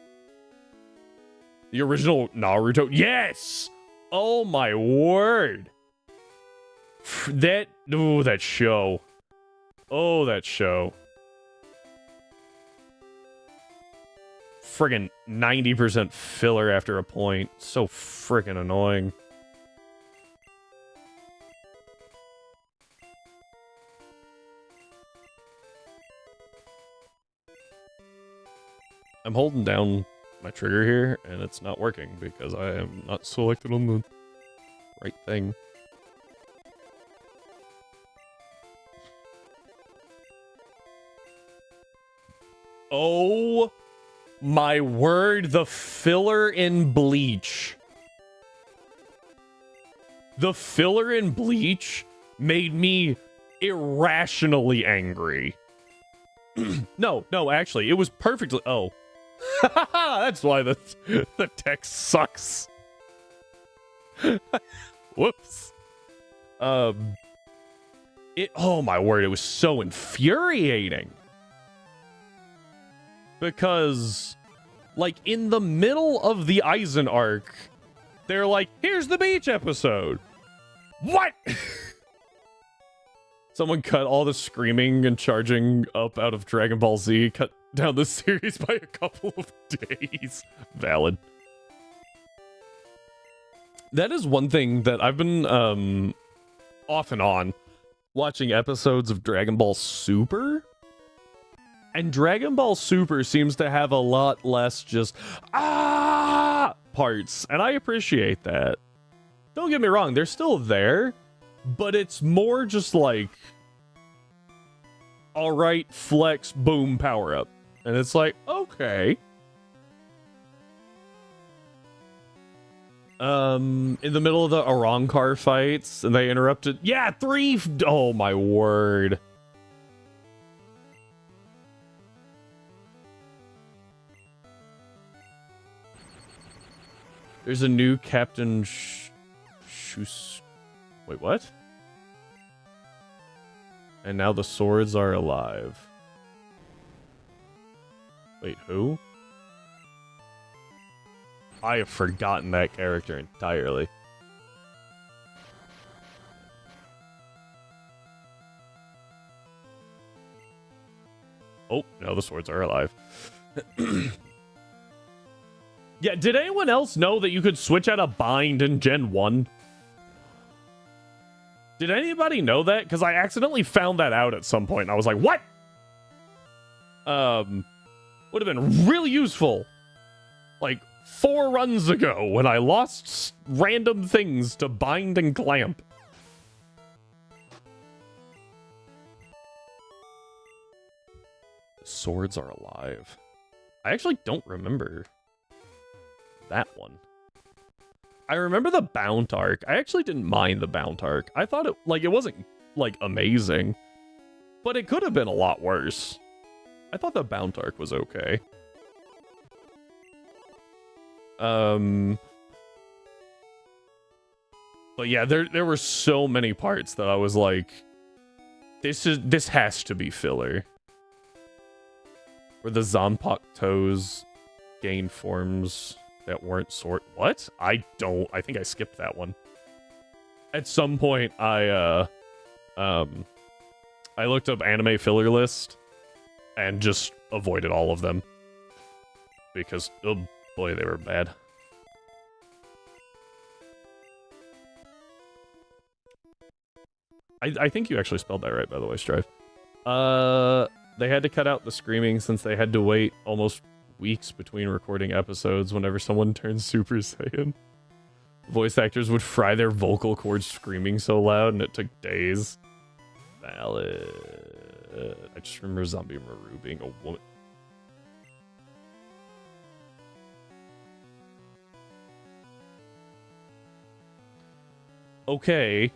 [SPEAKER 1] The original Naruto. Yes! Oh my word. That show. Oh, that show. Friggin' 90% filler after a point. So friggin' annoying. I'm holding down my trigger here, and it's not working because I am not selected on the right thing. Oh my word, the filler in Bleach. The filler in Bleach made me irrationally angry. No, actually, it was perfectly... Oh. That's why the text sucks. Whoops. Oh my word, it was so infuriating. Because, like, in the middle of the Aizen arc, they're like, here's the beach episode. What? Someone cut all the screaming and charging up out of Dragon Ball Z, cut down the series by a couple of days. Valid. That is one thing that I've been, off and on, watching episodes of Dragon Ball Super. And Dragon Ball Super seems to have a lot less just, parts. And I appreciate that. Don't get me wrong, they're still there. But it's more just like, alright, flex, boom, power up. And it's like, okay. In the middle of the Arrancar fights, and they interrupted. Yeah, oh my word. There's a new Captain Wait, what? And now the swords are alive. Wait, who? I have forgotten that character entirely. Oh, no, the swords are alive. Yeah, did anyone else know that you could switch out a bind in Gen 1? Did anybody know that? Because I accidentally found that out at some point, and I was like, what? Would have been really useful. Like, 4 runs ago, when I lost random things to bind and clamp. The swords are alive. I actually don't remember that one. I remember the Bount arc. I actually didn't mind the Bount arc. I thought it wasn't, like, amazing. But it could have been a lot worse. I thought the Bount arc was okay. But yeah, there were so many parts that I was like, this has to be filler. Where the Zanpakuto toes gain forms that weren't what? I think I skipped that one. At some point, I I looked up anime filler list and just avoided all of them because, oh boy, they were bad. I think you actually spelled that right, by the way, Strive. They had to cut out the screaming since they had to wait almost weeks between recording episodes whenever someone turned Super Saiyan. Voice actors would fry their vocal cords screaming so loud, and it took days. Valid. I just remember Zombie Maru being a woman. Okay.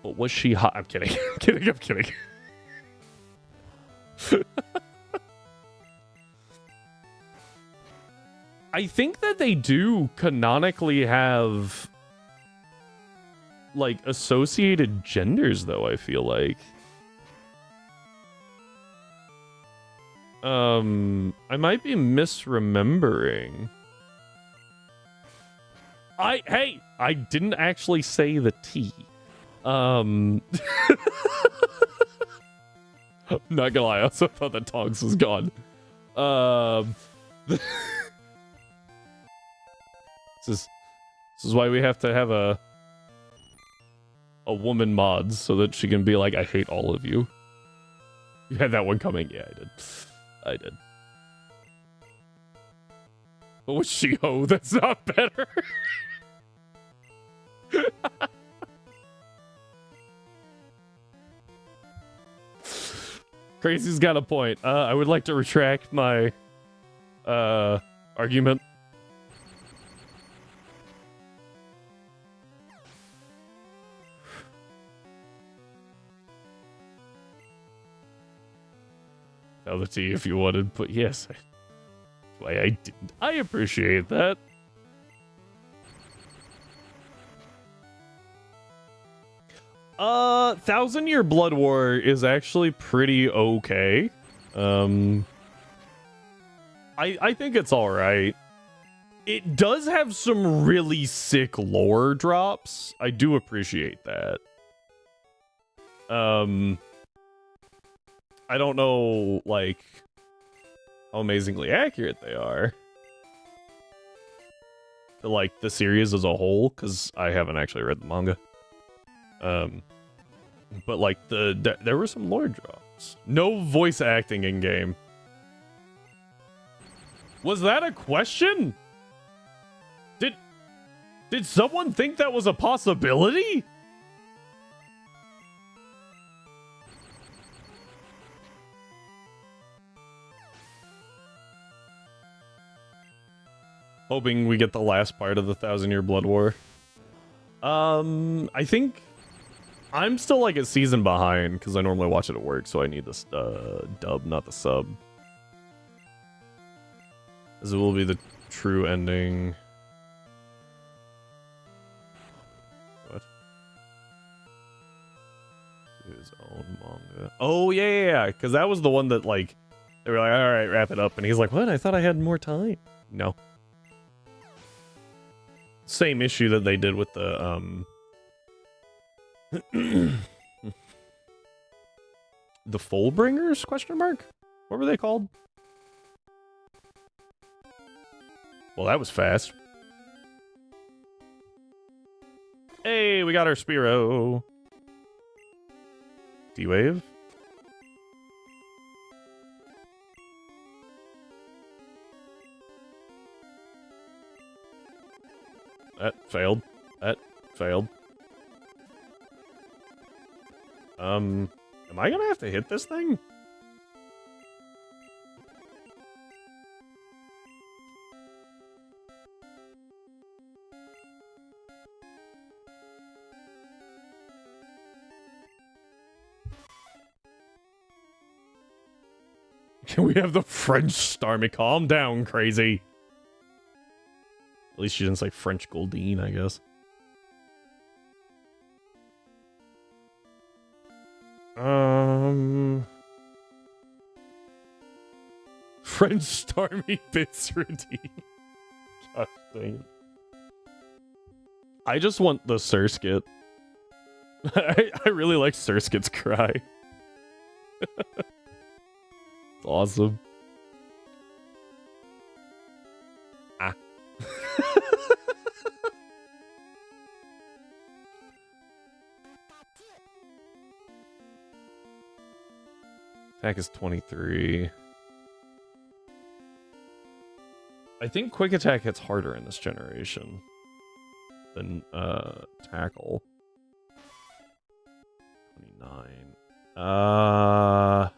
[SPEAKER 1] But was she hot? I'm kidding. I'm kidding. I'm kidding. I think that they do canonically have like associated genders, though. I feel like I might be misremembering. Hey, I didn't actually say the T. Not gonna lie, I also thought that Tongs was gone. This is why we have to have a woman mod so that she can be like, I hate all of you. You had that one coming? Yeah, I did. But was she ho? That's not better. Crazy's got a point. I would like to retract my argument. Tell the T if you wanted, but yes, why I didn't. I appreciate that. Thousand Year Blood War is actually pretty okay. I think it's all right. It does have some really sick lore drops. I do appreciate that. I don't know, like, how amazingly accurate they are to, like, the series as a whole, because I haven't actually read the manga. But, like, there were some lore drops. No voice acting in game. Was that a question? Did someone think that was a possibility? Hoping we get the last part of the 1,000-Year Blood War. I think I'm still like a season behind because I normally watch it at work, so I need this dub, not the sub. As it will be the true ending. What? His own manga. Oh yeah, because that was the one that like they were like, all right, wrap it up, and he's like, what? I thought I had more time. No. Same issue that they did with the the Fullbringers ? Question mark? What were they called? Well, that was fast. Hey, we got our Spearow. D-Wave. That failed. That failed. Am I gonna have to hit this thing? Can we have the French Starmie? Calm down, crazy. At least she didn't say French Goldine, I guess. French Starmie bits redeemed. Gosh dang it. I just want the Surskit. I really like Surskit's cry. It's awesome. Ah. Attack is 23. I think quick attack hits harder in this generation than tackle. 29.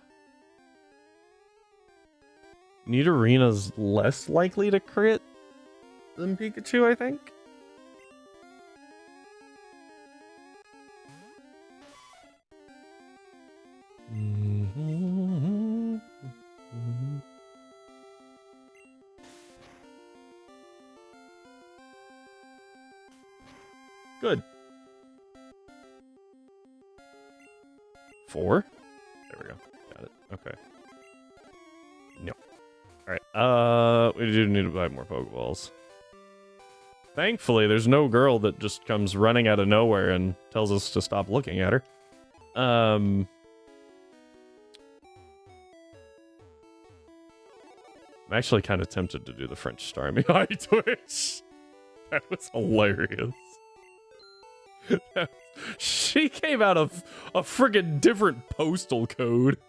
[SPEAKER 1] Nidorena's less likely to crit than Pikachu, I think. Good. 4? There we go. Got it. Okay. No. Alright, we do need to buy more Pokeballs. Thankfully, there's no girl that just comes running out of nowhere and tells us to stop looking at her. I'm actually kind of tempted to do the French Starmie eye twitch. That was hilarious. She came out of a friggin' different postal code.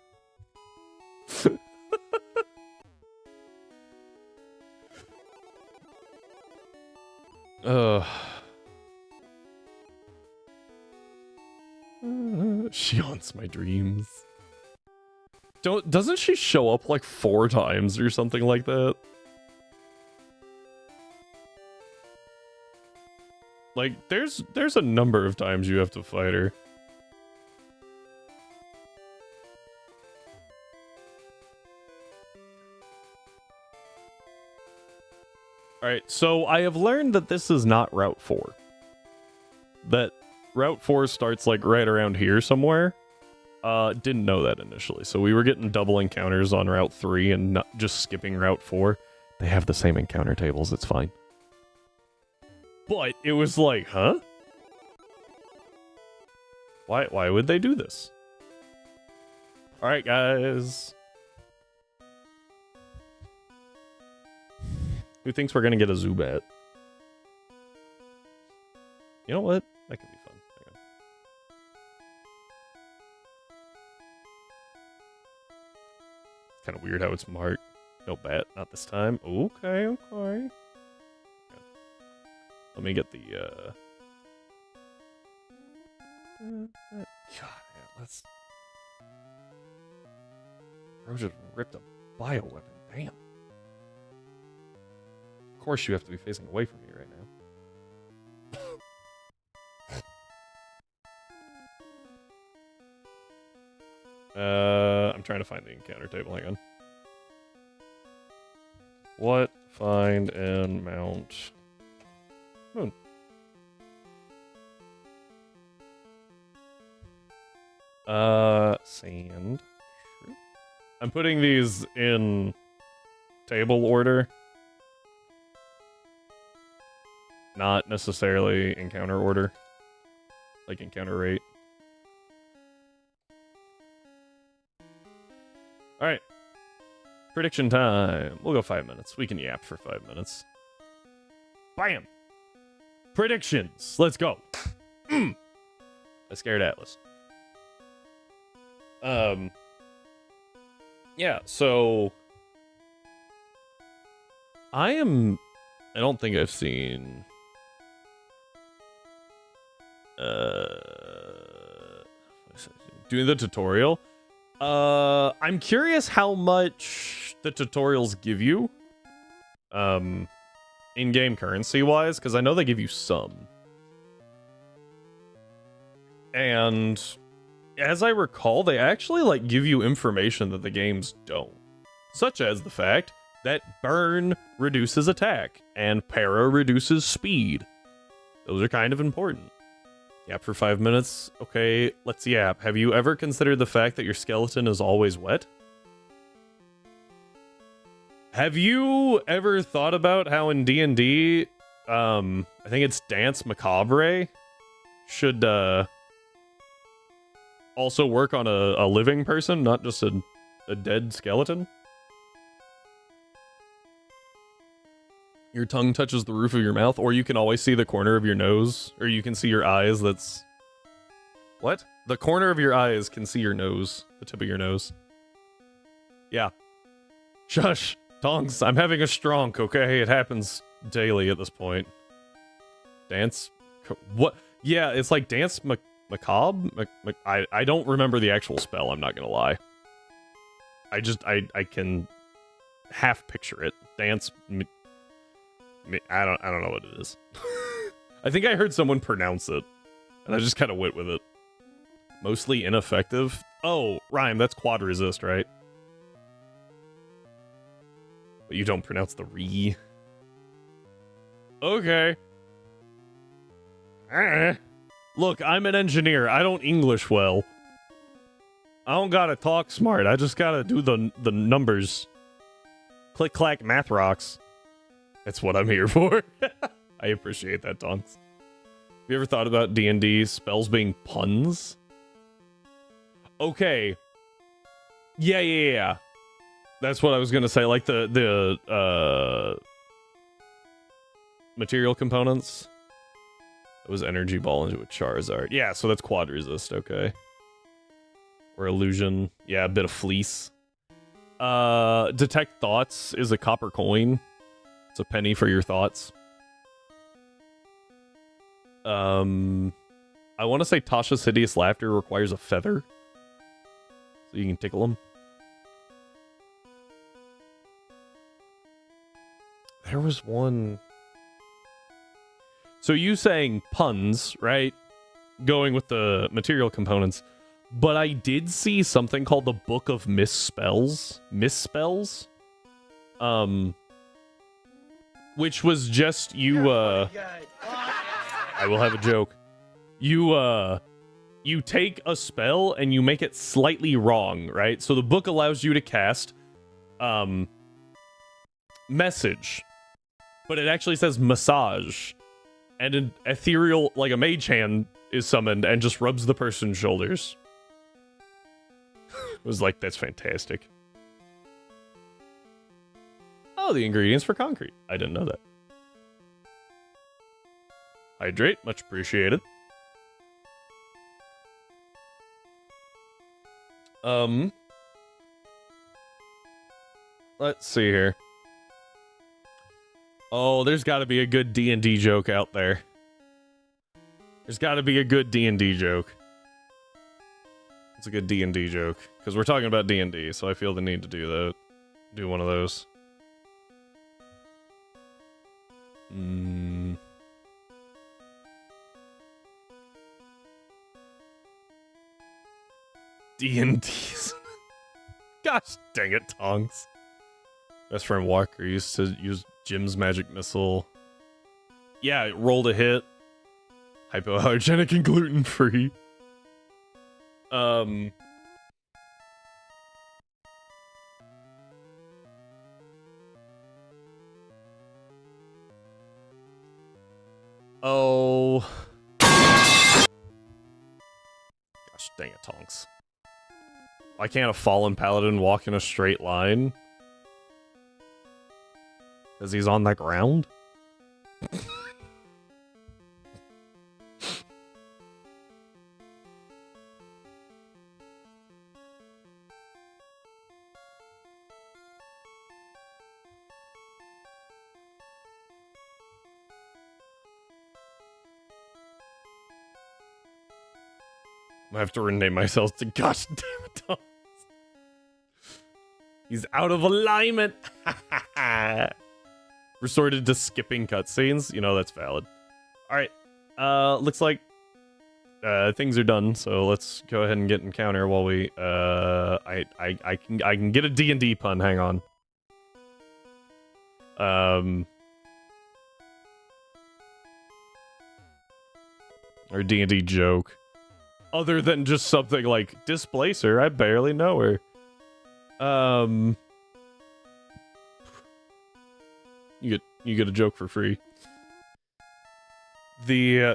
[SPEAKER 1] She haunts my dreams. Doesn't she show up like 4 times or something like that? Like, there's a number of times you have to fight her. Alright, so I have learned that this is not Route 4. That Route 4 starts, like, right around here somewhere. Didn't know that initially. So we were getting double encounters on Route 3 and not just skipping Route 4. They have the same encounter tables, it's fine. But it was like, huh? Why would they do this? Alright, guys. Who thinks we're gonna get a Zubat? You know what? That could be fun. Hang on. It's kind of weird how it's marked. No bat, not this time. Okay, okay. Let me get the, God, man, let's... Bro just ripped a bioweapon. Damn. Of course you have to be facing away from me right now. I'm trying to find the encounter table. Hang on. What? Find and mount... Moon. Sand. I'm putting these in table order. Not necessarily encounter order. Like encounter rate. Alright. Prediction time. We'll go 5 minutes. We can yap for 5 minutes. Bam! Predictions. Let's go. I scared Atlas. Yeah, so I don't think I've seen doing the tutorial. I'm curious how much the tutorials give you. In-game currency-wise, because I know they give you some. And as I recall, they actually, like, give you information that the games don't. Such as the fact that Burn reduces attack, and Para reduces speed. Those are kind of important. Yap for 5 minutes. Okay, let's yap. Have you ever considered the fact that your skeleton is always wet? Have you ever thought about how in D&D, I think it's Dance Macabre, should also work on a living person, not just a dead skeleton? Your tongue touches the roof of your mouth, or you can always see the corner of your nose, or you can see your eyes. That's... What? The corner of your eyes can see your nose, the tip of your nose. Yeah. Shush, Tonks, I'm having a stronk, okay? It happens daily at this point. Dance? What? Yeah, it's like dance macabre? I don't remember the actual spell, I'm not gonna lie. I can half picture it. Dance... I don't know what it is. I think I heard someone pronounce it, and I just kind of went with it. Mostly ineffective? Oh, rhyme, that's quad resist, right? But you don't pronounce the re. Okay. Look, I'm an engineer. I don't English well. I don't gotta talk smart. I just gotta do the numbers. Click, clack, math rocks. That's what I'm here for. I appreciate that, Tonks. Have you ever thought about D&D spells being puns? Okay. Yeah. That's what I was gonna say. Like the material components. It was energy ball into a Charizard. Yeah, so that's quad resist, okay. Or illusion. Yeah, a bit of fleece. Detect thoughts is a copper coin. It's a penny for your thoughts. I want to say Tasha's hideous laughter requires a feather. So you can tickle him. There was one... So you saying puns, right? Going with the material components. But I did see something called the Book of Misspells. Misspells? Which was just you, I will have a joke. You take a spell and you make it slightly wrong, right? So the book allows you to cast, message. But it actually says massage. And an ethereal, like a mage hand, is summoned and just rubs the person's shoulders. It was like, that's fantastic. Oh, the ingredients for concrete. I didn't know that. Hydrate, much appreciated. Let's see here. Oh, there's got to be a good D&D joke out there. There's got to be a good D&D joke. It's a good D&D joke. Because we're talking about D&D, so I feel the need to do one of those. D&D's. Gosh dang it, Tongs. Best friend Walker used to use Jim's magic missile. Yeah, it rolled a hit. Hypoallergenic and gluten-free. Oh. Gosh dang it, Tonks. Why can't a fallen paladin walk in a straight line? Because he's on the ground? I have to rename myself to gosh damn it, Tonks. He's out of alignment. Resorted to skipping cutscenes. You know, that's valid. Alright. Looks like things are done, so let's go ahead and get encounter while we I can get a D&D pun, hang on. Or D&D joke. Other than just something like Displacer, I barely know her. You get a joke for free. The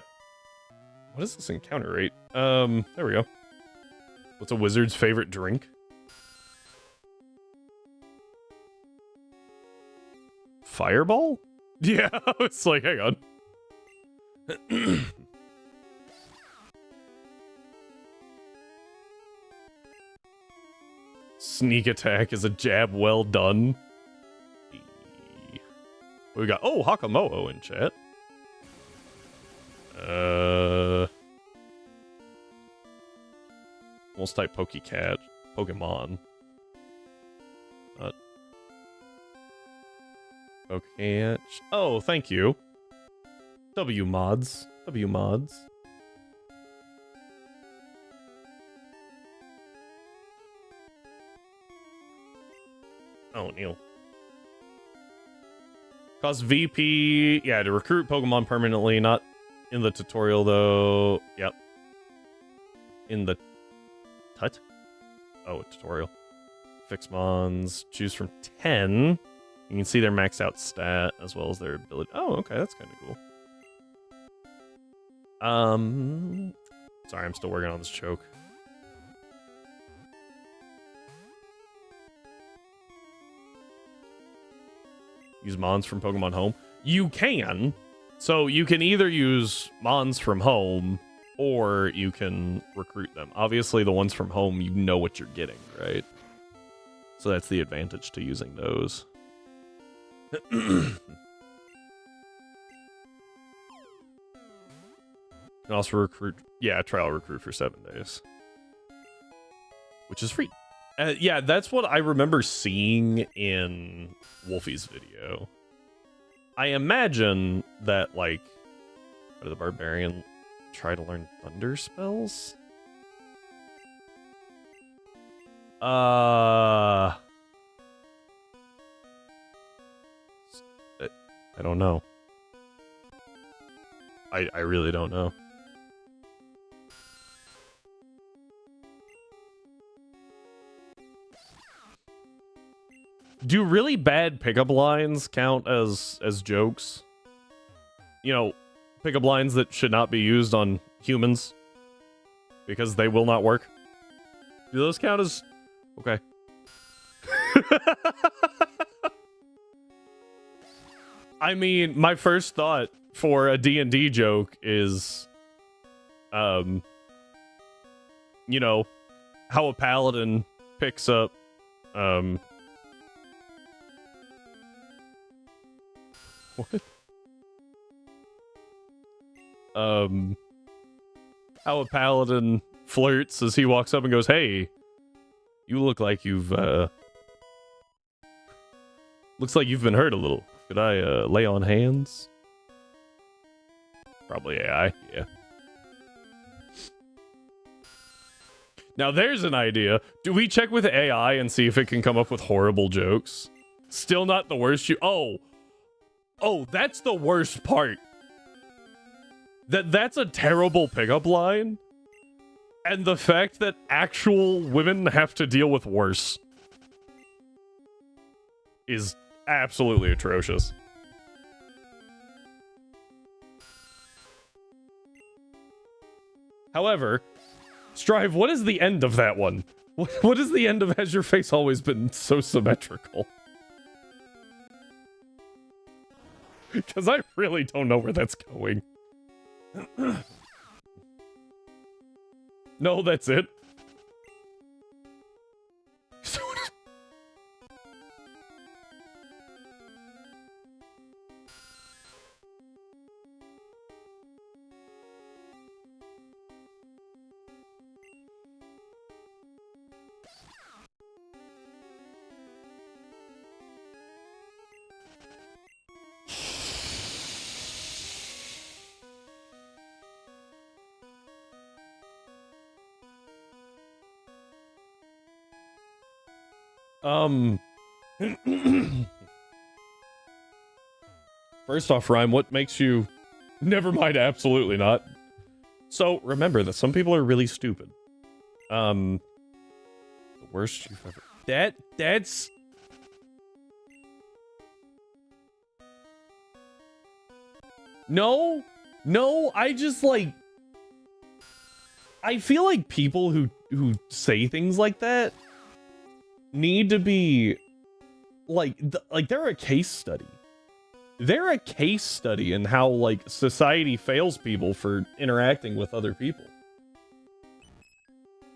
[SPEAKER 1] what is this encounter rate? There we go. What's a wizard's favorite drink? Fireball? Yeah, it's like, hang on. Sneak attack is a jab well done. We got, oh, Hakamo'o in chat. Almost type Pokecat. Pokemon. Pokecat. Oh, thank you. W mods. W mods. Oh, Neil. Cost VP, yeah, to recruit Pokemon permanently, not in the tutorial though. Yep. In the tut? Oh, tutorial. Fix mons, choose from 10. You can see their maxed out stat as well as their ability. Oh, okay, that's kind of cool. Sorry, I'm still working on this choke. Use mons from Pokemon Home. You can. So you can either use mons from home or you can recruit them. Obviously, the ones from home, you know what you're getting, right? So that's the advantage to using those. You can also recruit, yeah, trial recruit for 7 days, which is free. Yeah, that's what I remember seeing in Wolfie's video. I imagine that, like, what did the barbarian try to learn thunder spells? I don't know. I really don't know. Do really bad pickup lines count as jokes? You know, pickup lines that should not be used on humans because they will not work. Do those count as okay? I mean, my first thought for a D&D joke is, you know, how a paladin picks up, what? How a paladin flirts as he walks up and goes, "Hey, you look like you've, looks like you've been hurt a little. Could I, lay on hands?" Probably AI, yeah. Now there's an idea. Do we check with AI and see if it can come up with horrible jokes? Still not the worst Oh, that's the worst part. That's a terrible pickup line. And the fact that actual women have to deal with worse is absolutely atrocious. However, Strive, what is the end of that one? What is the end of Has Your Face Always Been So Symmetrical? Because I really don't know where that's going. No, that's it. First off, Rhyme, what makes you... Never mind, absolutely not. So, remember that some people are really stupid. The worst you've ever... That's... No, I just, like... I feel like people who who say things like that need to be like they're a case study. They're a case study in how like society fails people for interacting with other people.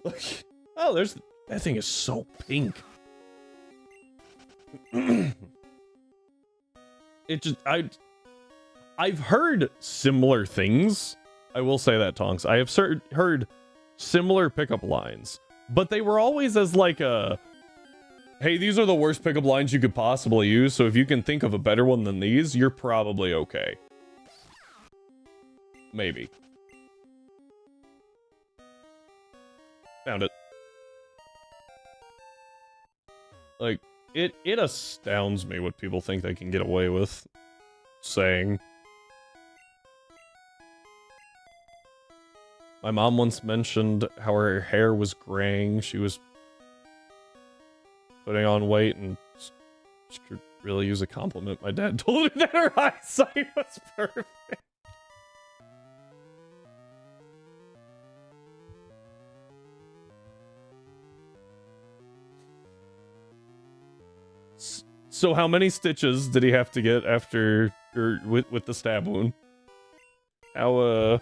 [SPEAKER 1] Like, oh, that thing is so pink. It just I've heard similar things. I will say that, Tonks. I have heard similar pickup lines, but they were always as like a, hey, these are the worst pickup lines you could possibly use, so if you can think of a better one than these, you're probably okay. Maybe. Found it. Like, it astounds me what people think they can get away with saying. My mom once mentioned how her hair was graying. She was putting on weight, and she could really use a compliment. My dad told her that her eyesight was perfect. So how many stitches did he have to get after, or with the stab wound? How,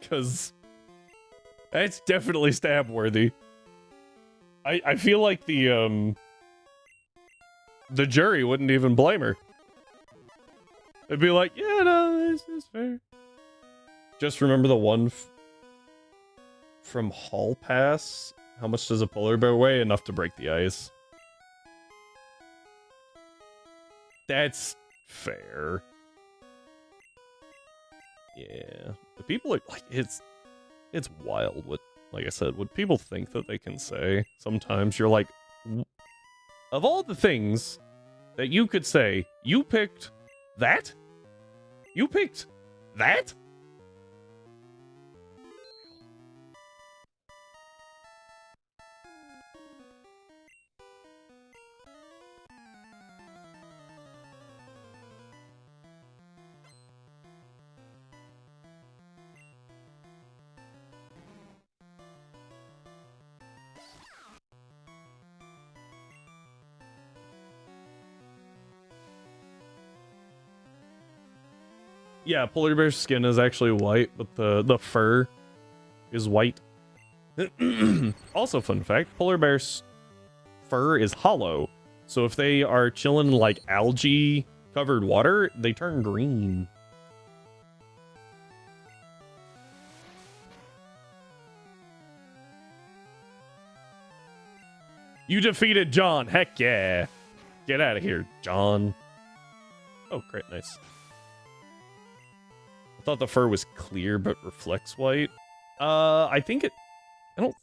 [SPEAKER 1] because it's definitely stab worthy. I feel like the jury wouldn't even blame her. They'd be like, yeah, no, this is fair. Just remember the one from Hall Pass. How much does a polar bear weigh? Enough to break the ice. That's fair. Yeah, the people are like, it's wild what, like I said, what people think that they can say. Sometimes you're like, of all the things that you could say, you picked that? You picked that? Yeah, polar bear's skin is actually white, but the fur is white. Also, fun fact, polar bear's fur is hollow. So if they are chilling in like algae covered water, they turn green. You defeated John. Heck yeah. Get out of here, John. Oh, great. Nice. I thought the fur was clear but reflects white. I think it... I don't...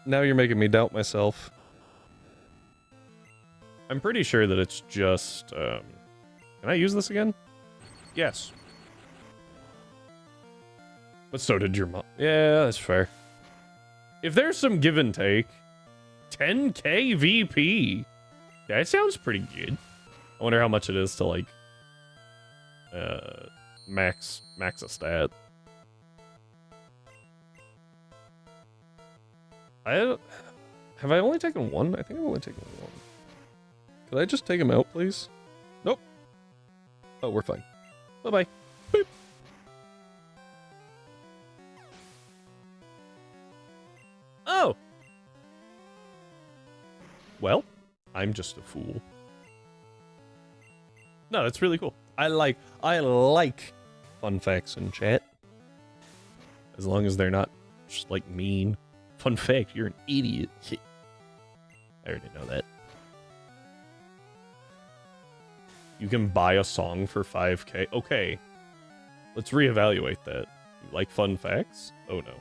[SPEAKER 1] Now you're making me doubt myself. I'm pretty sure that it's just... Can I use this again? Yes. But so did your mom. Yeah, that's fair. If there's some give and take... 10k VP. That sounds pretty good. I wonder how much it is to, like... max a stat. Have I only taken one? I think I've only taken one. Could I just take him out, please? Nope. Oh, we're fine. Bye-bye. Boop. Oh! Well, I'm just a fool. No, that's really cool. I like fun facts in chat. As long as they're not just like mean. Fun fact, you're an idiot. I already know that. You can buy a song for 5k. Okay. Let's reevaluate that. You like fun facts? Oh no.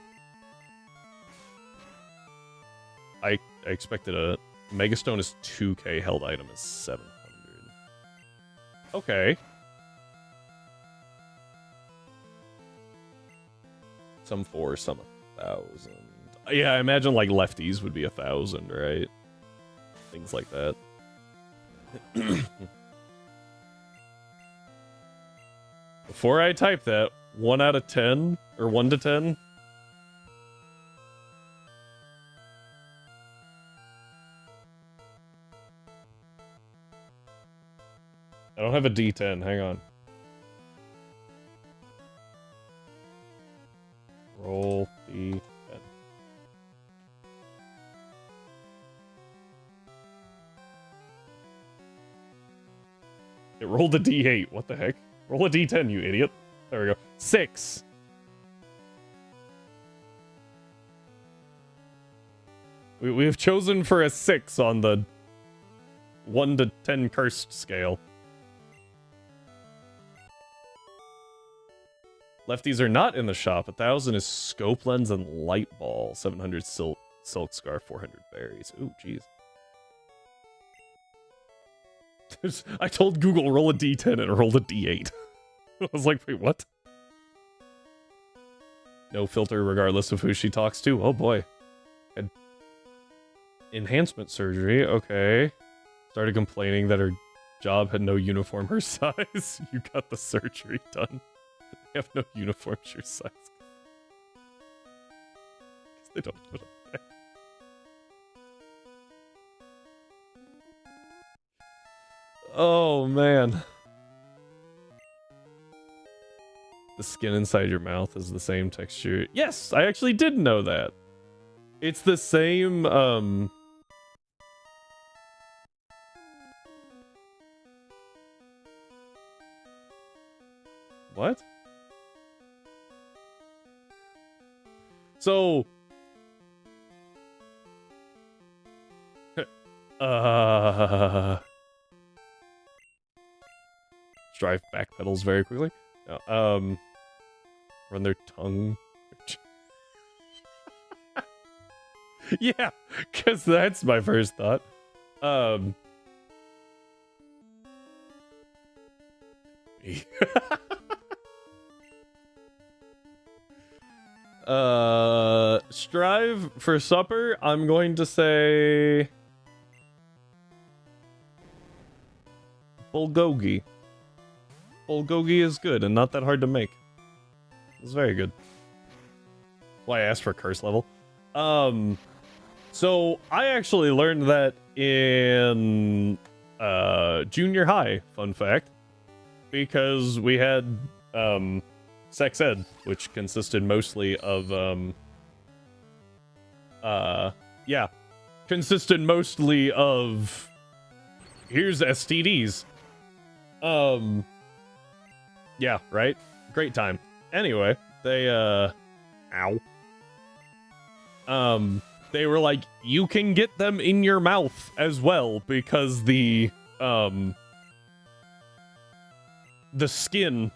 [SPEAKER 1] I expected a Megastone is 2k, held item is 700. Okay. Some 4, some 1,000. Yeah, I imagine like lefties would be 1,000, right? Things like that. before I type that, 1 out of 10 or 1 to 10. I don't have a D10. Hang on. Roll D10. It rolled a D8. What the heck? Roll a D10, you idiot. There we go. 6. We have chosen for a 6 on the 1 to 10 cursed scale. Lefties are not in the shop. 1,000 is scope lens and light ball. 700 silk scarf. 400 berries. Ooh, jeez. I told Google roll a D10 and it rolled a D8. I was like, wait, what? No filter regardless of who she talks to. Oh boy. Had enhancement surgery. Okay. Started complaining that her job had no uniform her size. You got the surgery done. They have no uniforms your size. They don't put them back. Oh, man. The skin inside your mouth is the same texture. Yes, I actually did know that. It's the same, What? So... Drive back pedals very quickly. No, run their tongue. Yeah, because that's my first thought. Strive for supper, I'm going to say... Bulgogi. Bulgogi is good and not that hard to make. It's very good. That's why I asked for curse level. So I actually learned that in junior high, fun fact, because we had sex ed, which consisted mostly of here's STDs. Yeah, right? Great time. Anyway, they they were like, you can get them in your mouth as well because the skin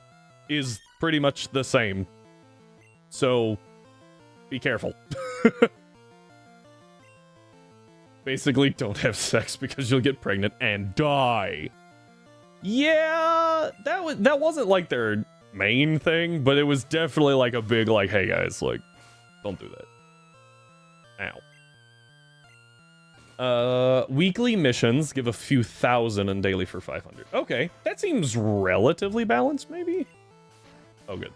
[SPEAKER 1] is pretty much the same. So be careful. Basically, don't have sex because you'll get pregnant and die. Yeah, that wasn't like their main thing, but it was definitely like a big like, hey guys, like, don't do that. Ow. Weekly missions give a few thousand and daily for 500. Okay, that seems relatively balanced, maybe? Oh, good.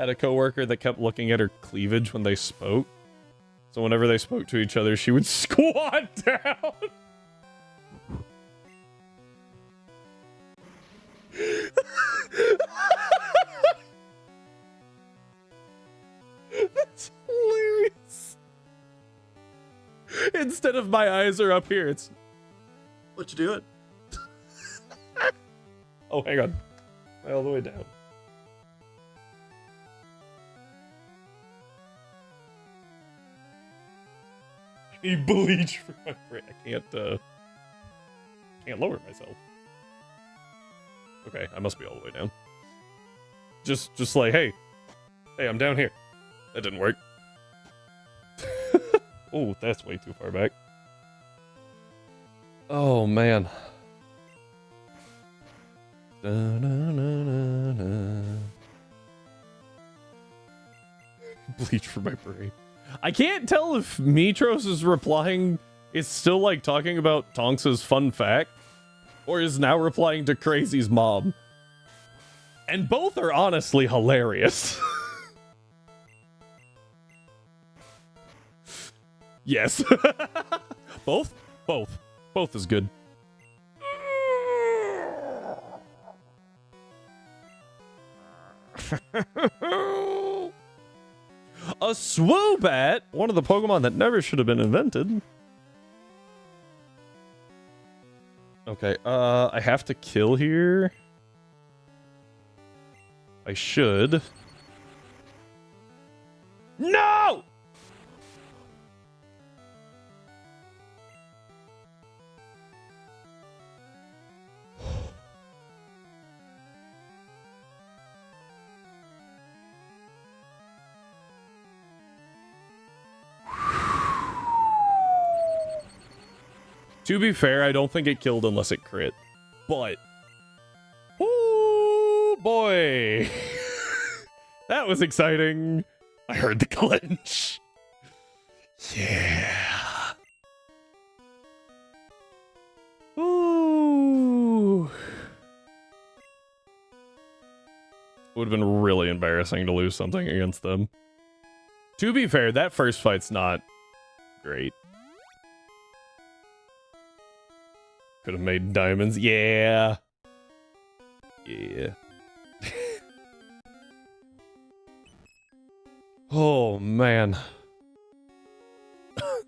[SPEAKER 1] Had a coworker that kept looking at her cleavage when they spoke. So whenever they spoke to each other, she would squat down. That's hilarious. Instead of my eyes are up here, it's... What you doing? Oh, hang on. All the way down. I need bleach for my brain. I can't lower myself. Okay, I must be all the way down. Just like, hey, I'm down here. That didn't work. Oh, that's way too far back. Oh, man. Bleach for my brain. I can't tell if Mitros is replying, is still like talking about Tonks's fun fact, or is now replying to Crazy's mom. And both are honestly hilarious. Yes. Both? Both. Both is good. A Swoobat? One of the Pokemon that never should have been invented. Okay, I have to kill here. I should. No! To be fair, I don't think it killed unless it crit. But... oh boy! That was exciting. I heard the clinch. Yeah. Ooh. Would have been really embarrassing to lose something against them. To be fair, that first fight's not great. Could have made diamonds. Yeah. Yeah. Oh, man.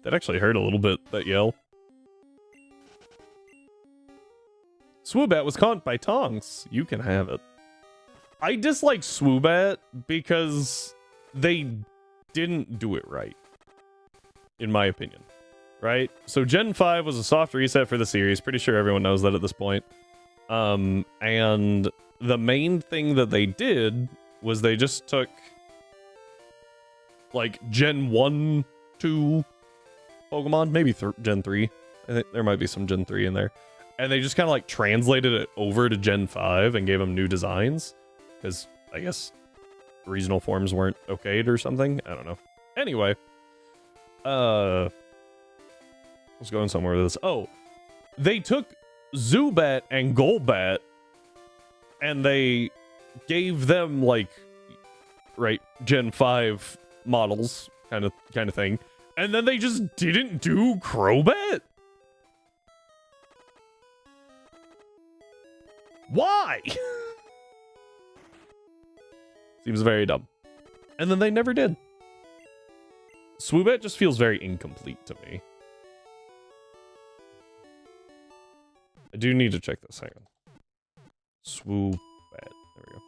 [SPEAKER 1] That actually hurt a little bit, that yell. Swoobat was caught by Tonks. You can have it. I dislike Swoobat because they didn't do it right. In my opinion. Right? So Gen 5 was a soft reset for the series. Pretty sure everyone knows that at this point. And the main thing that they did was they just took like Gen 1, 2 Pokemon, maybe Gen 3. I think there might be some Gen 3 in there. And they just kind of like translated it over to Gen 5 and gave them new designs. Because I guess regional forms weren't okayed or something. I don't know. Anyway. I was going somewhere with this. Oh. They took Zubat and Golbat and they gave them like Gen 5 models kind of thing. And then they just didn't do Crobat? Why? Seems very dumb. And then they never did. Swoobat just feels very incomplete to me. I do need to check this. Hang on. Swoobat. There we go.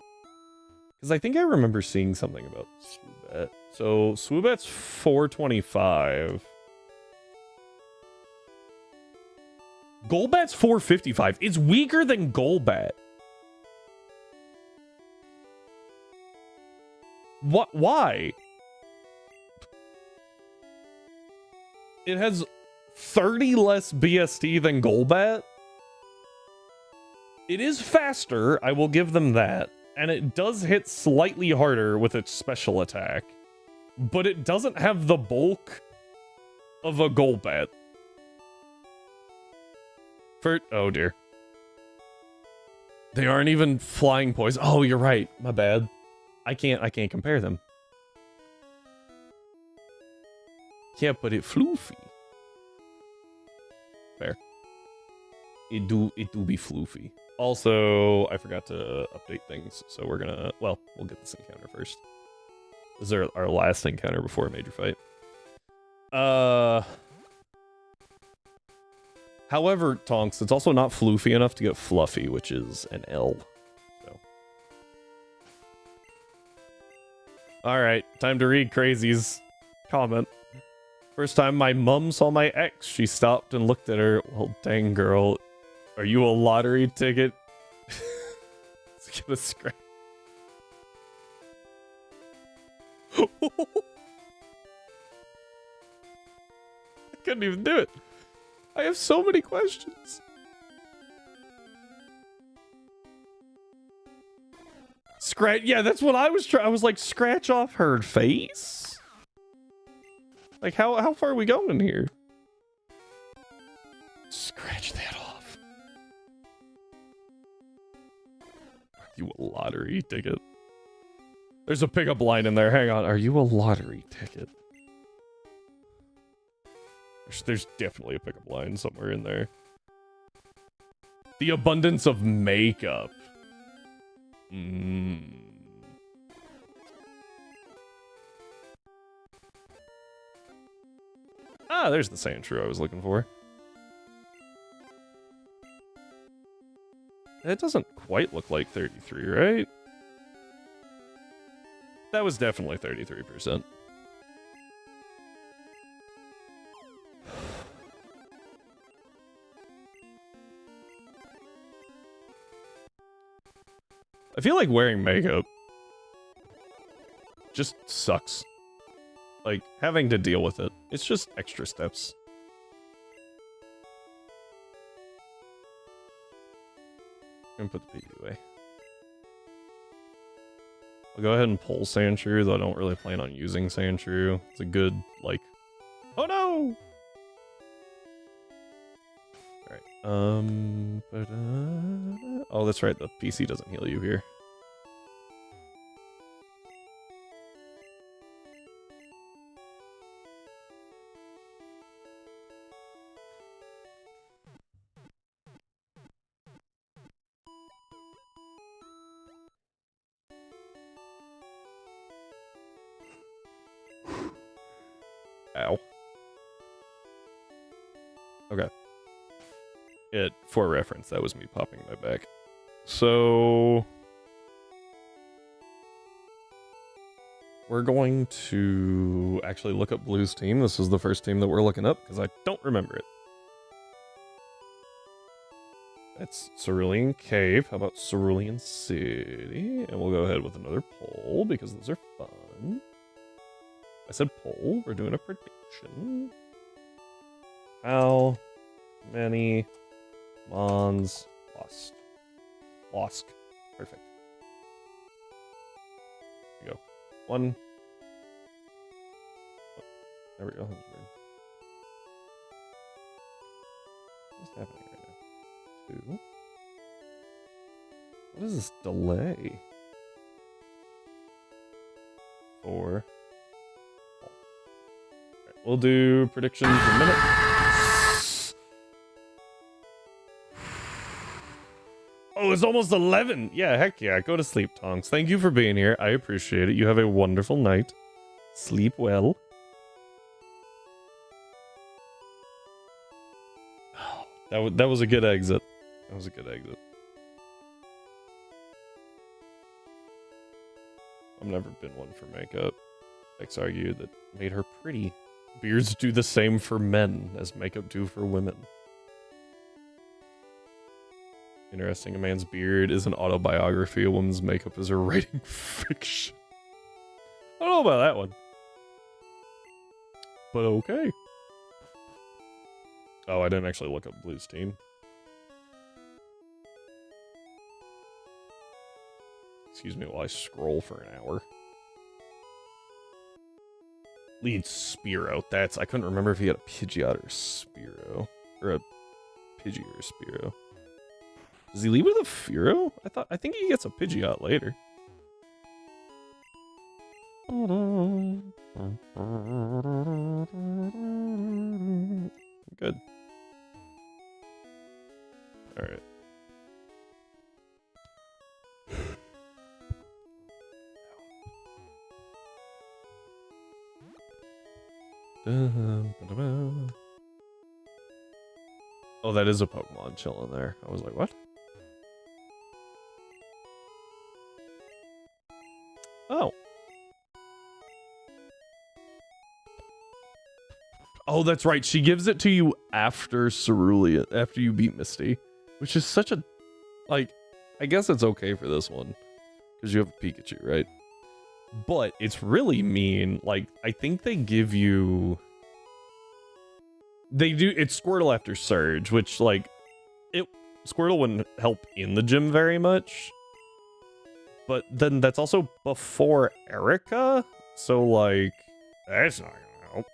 [SPEAKER 1] Because I think I remember seeing something about Swoobat. So, Swoobat's 425. Golbat's 455. It's weaker than Golbat. What? Why? It has 30 less BST than Golbat. It is faster, I will give them that. And it does hit slightly harder with its special attack. But it doesn't have the bulk of a Golbat. Oh dear. They aren't even flying poison. Oh, you're right. My bad. I can't compare them. Yeah, but it floofy. Fair. It do be floofy. Also, I forgot to update things, so we're gonna, well, we'll get this encounter first. This is our last encounter before a major fight. However, Tonks, it's also not floofy enough to get fluffy, which is an L. So. Alright, time to read Crazy's comment. First time my mum saw my ex, she stopped and looked at her. Well, dang girl, are you a lottery ticket? Let's get a scratch. I couldn't even do it. I have so many questions. Scratch. Yeah, that's what I was trying. I was like, scratch off her face? Like, how far are we going here? Scratch that off. You a lottery ticket. There's a pickup line in there. Hang on. Are you a lottery ticket? There's definitely a pickup line somewhere in there. The abundance of makeup. Ah, there's the Sandshrew I was looking for. It doesn't quite look like 33, right? That was definitely 33%. I feel like wearing makeup just sucks. Like, having to deal with it. It's just extra steps. I'm gonna put the PU away. I'll go ahead and pull Sandshrew, though I don't really plan on using Sandshrew. It's a good, like... Oh no! Alright, oh, that's right, the PC doesn't heal you here. Ow. Okay. For reference, that was me popping my back. So... we're going to actually look up Blue's team. This is the first team that we're looking up, because I don't remember it. That's Cerulean Cave. How about Cerulean City? And we'll go ahead with another poll, because those are fun. I said poll. We're doing a prediction. How many Mons lost? Lost. Perfect. There we go. 1. Oh, there we go. What's happening right now? 2. What is this delay? 4. We'll do predictions in a minute. Oh, it's almost 11. Yeah, heck yeah. Go to sleep, Tonks. Thank you for being here. I appreciate it. You have a wonderful night. Sleep well. That was a good exit. That was a good exit. I've never been one for makeup. X argued that made her pretty. Beards do the same for men as makeup do for women. Interesting, a man's beard is an autobiography, a woman's makeup is a writing fiction. I don't know about that one. But okay. Oh, I didn't actually look up Blue's team. Excuse me while I scroll for an hour. Lead Spearow. I couldn't remember if he had a Pidgeot or a Spearow. Or a Pidgey or a Spearow. Does he lead with a Fearow? I think he gets a Pidgeot later. Good. Alright. Oh, that is a Pokemon chilling there. I was like, what? Oh. Oh, that's right. She gives it to you after Cerulean, after you beat Misty. Which is such a... like, I guess it's okay for this one. Because you have a Pikachu, right? But it's really mean. Like, I think they give you... they do... it's Squirtle after Surge, which, like... Squirtle wouldn't help in the gym very much. But then that's also before Erica? So, like... that's not gonna help.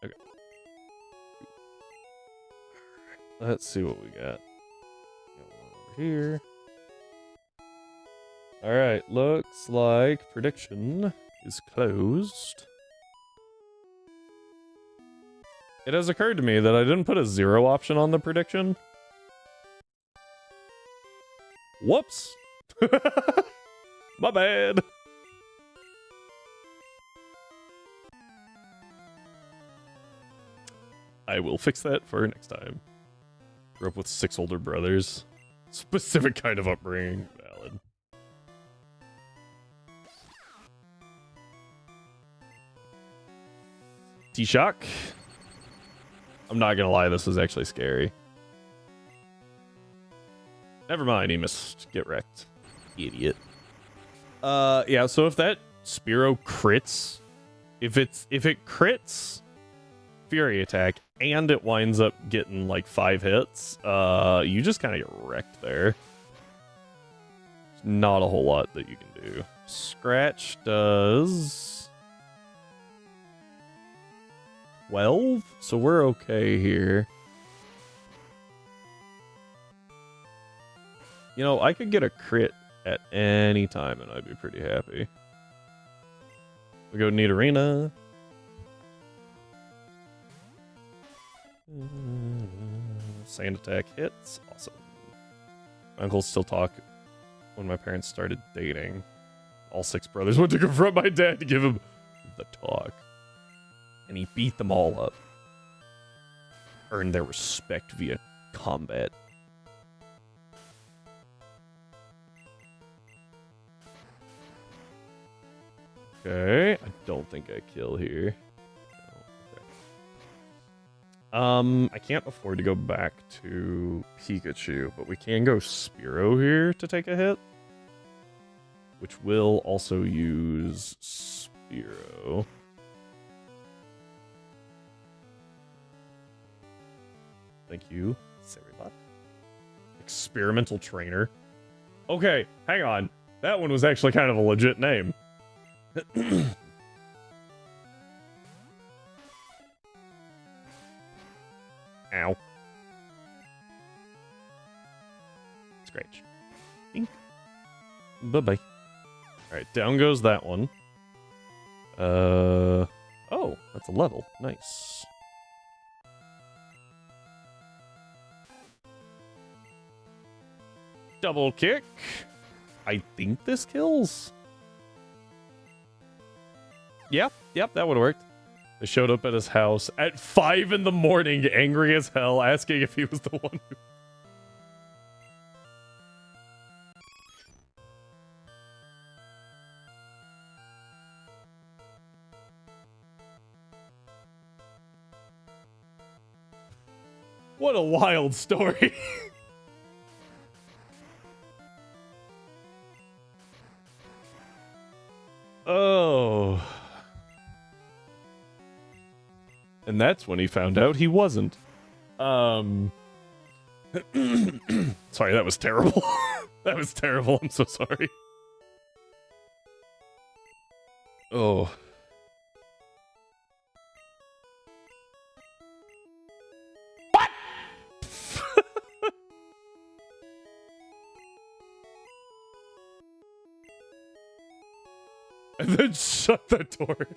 [SPEAKER 1] Okay. Let's see what we got. Got one over here. Alright, looks like prediction is closed. It has occurred to me that I didn't put a 0 option on the prediction. Whoops! My bad! I will fix that for next time. Grew up with 6 older brothers. Specific kind of upbringing. Valid. T-Shock. I'm not gonna lie, this is actually scary. Never mind, he missed. Get wrecked. Idiot. Yeah, so if that Spearow crits, if it crits Fury attack and it winds up getting like 5 hits, you just kind of get wrecked there. There's not a whole lot that you can do. Scratch does 12, so we're okay here. You know, I could get a crit at any time and I'd be pretty happy. We go Neat Arena. Sand attack hits. Awesome. My uncles still talk when my parents started dating. All 6 brothers went to confront my dad to give him the talk. And he beat them all up. Earned their respect via combat. Okay, I don't think I kill here. I can't afford to go back to Pikachu, but we can go Spearow here to take a hit. Which will also use Spearow. Thank you, Saribot. Experimental Trainer. Okay, hang on. That one was actually kind of a legit name. Ow. Scratch. Bink. Bye-bye. Alright, down goes that one. Oh, that's a level. Nice. Double kick. I think this kills. Yep, that would have worked. They showed up at his house at 5 in the morning, angry as hell, asking if he was the one who... What a wild story. Oh. And that's when he found out he wasn't. Sorry, that was terrible. That was terrible. I'm so sorry. Oh. What? And then shut the door.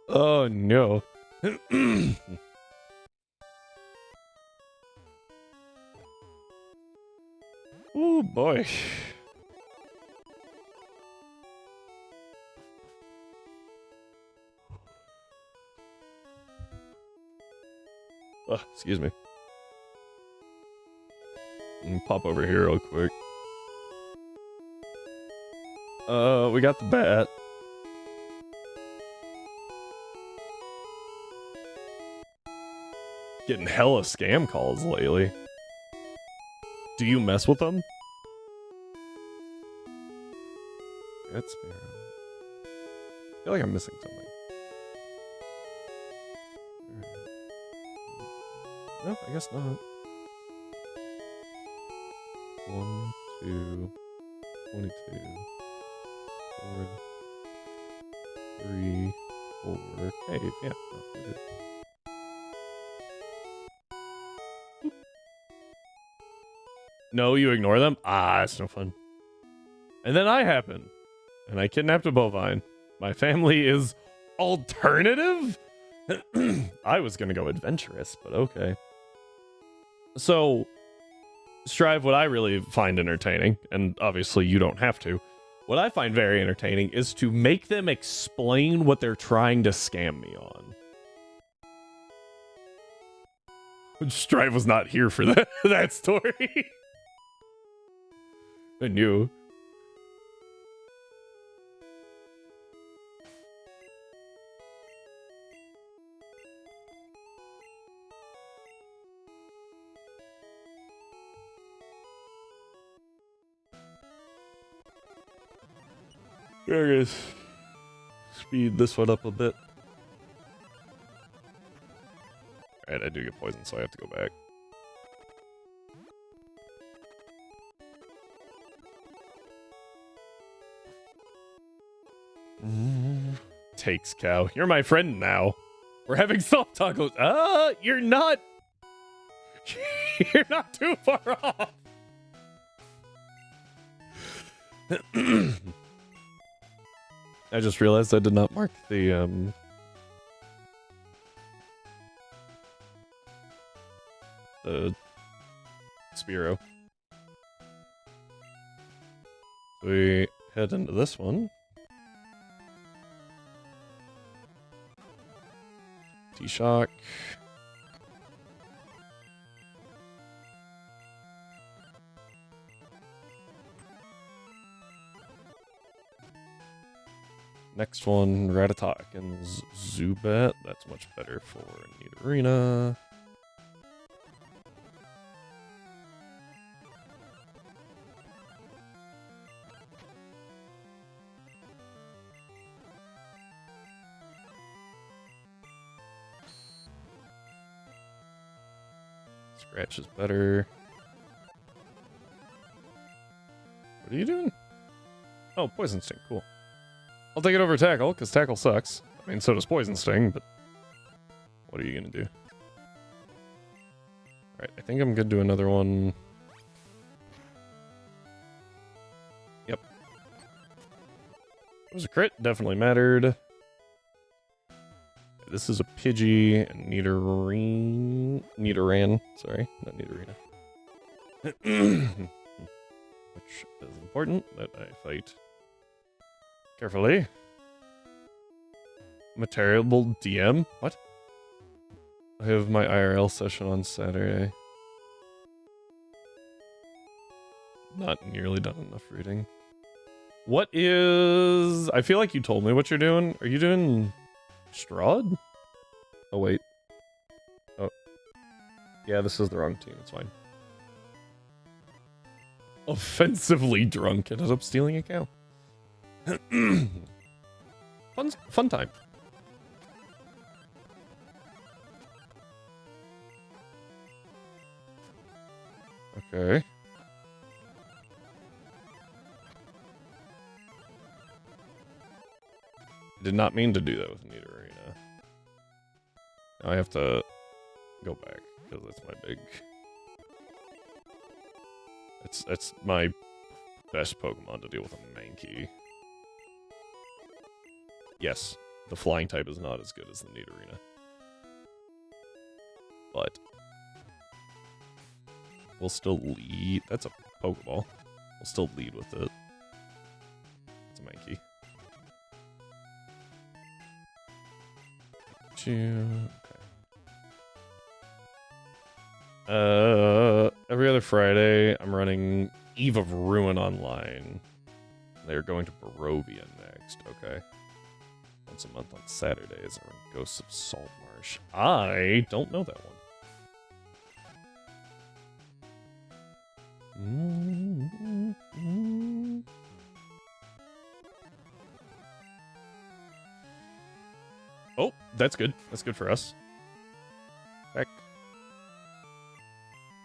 [SPEAKER 1] Oh no. Oh boy. Oh, excuse me. Pop over here real quick. We got the bat. Getting hella scam calls lately. Do you mess with them? That's fair. I feel like I'm missing something. No, I guess not. 1, 2, 22, 4, 3, 4. Cave, yeah. No, we're good. No, you ignore them? Ah, that's no fun. And then I happen, and I kidnapped a bovine. My family is alternative? I was gonna go adventurous, but okay. So, Strive, what I really find entertaining, and obviously you don't have to, what I find very entertaining is to make them explain what they're trying to scam me on. Strive was not here for that story. I knew. There it is. Speed this one up a bit. Alright, I do get poisoned, so I have to go back. Takes cow. You're my friend now. We're having soft tacos. You're not. You're not too far off. I just realized I did not mark the Spiro. So we head into this one. T-Shock. Next one, Ratatak and Zubat. That's much better for Nidorina. Scratch is better. What are you doing? Oh, Poison Sting, cool. I'll take it over Tackle, because Tackle sucks. I mean, so does Poison Sting, but what are you gonna do? Alright, I think I'm good to another one. Yep. It was a crit, definitely mattered. This is a Pidgey and Nidoran, sorry, not Nidorina. Which is important that I fight carefully. Material DM? What? I have my IRL session on Saturday. Not nearly done enough reading. What is... I feel like you told me what you're doing. Are you doing Strahd? Oh, wait. Oh. Yeah, this is the wrong team. It's fine. Offensively drunk. Ended up stealing a cow. Fun time. Okay. Did not mean to do that with Nidorina. Now I have to go back because that's my big. It's my best Pokemon to deal with a Mankey. Yes, the flying type is not as good as the Nidorina. But we'll still lead. That's a Pokeball. We'll still lead with it. It's a Mankey. Okay. Every other Friday, I'm running Eve of Ruin online. They're going to Barovia next. Okay. Once a month on Saturdays, I run Ghosts of Saltmarsh. I don't know that one. Oh, that's good. That's good for us. Back.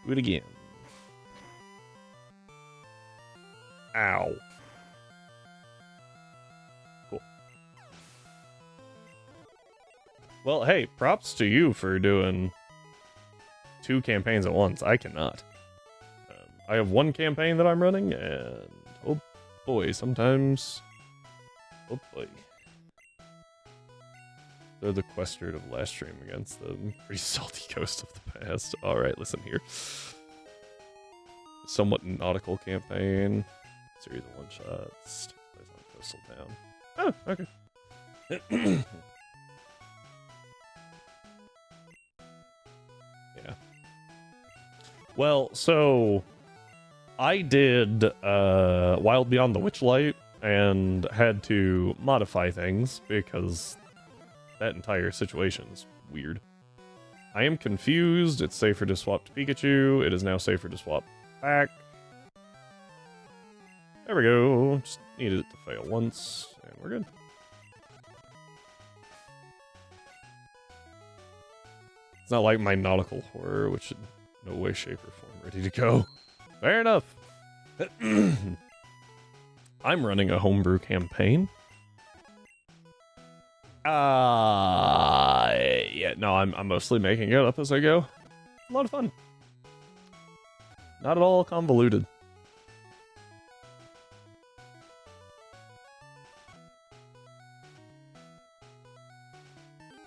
[SPEAKER 1] Do it again. Ow. Cool. Well, hey, props to you for doing 2 campaigns at once. I cannot. I have 1 campaign that I'm running, and oh boy, sometimes... Oh boy. They're the questard of last stream against the pretty salty ghost of the past. Alright, listen here. Somewhat nautical campaign. Series of one-shots. Takes place on a coastal town. Oh, okay. Yeah. Well, so... I did Wild Beyond the Witchlight and had to modify things because that entire situation is weird. I am confused. It's safer to swap to Pikachu. It is now safer to swap back. There we go. Just needed it to fail once, and we're good. It's not like my nautical horror, which in no way, shape, or form ready to go. Fair enough. I'm running a homebrew campaign. Yeah, no, I'm mostly making it up as I go. A lot of fun. Not at all convoluted.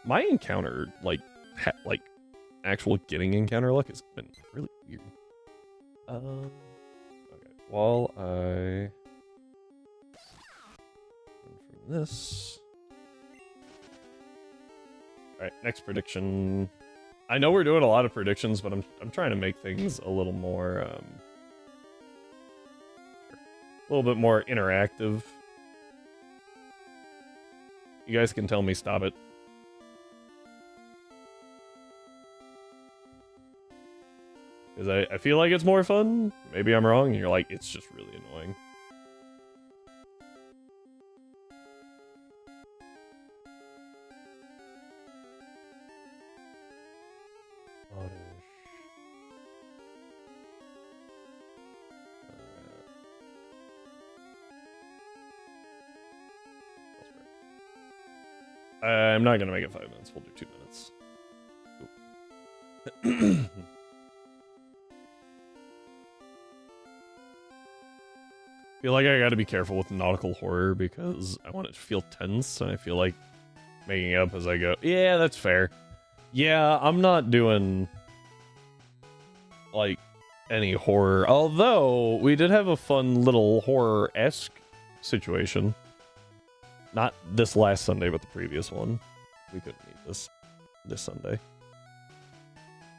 [SPEAKER 1] My encounter, like actual getting encounter luck has been really weird. Okay, while I... from this... Alright, next prediction. I know we're doing a lot of predictions, but I'm trying to make things a little more, a little bit more interactive. You guys can tell me stop it. Because I feel like it's more fun. Maybe I'm wrong, and you're like, it's just really annoying. I'm not gonna make it 5 minutes. We'll do 2 minutes. Feel like I gotta be careful with nautical horror because I want it to feel tense, and I feel like making it up as I go. Yeah, that's fair. Yeah, I'm not doing like any horror, although we did have a fun little horror-esque situation. Not this last Sunday, but the previous one. We couldn't meet this Sunday.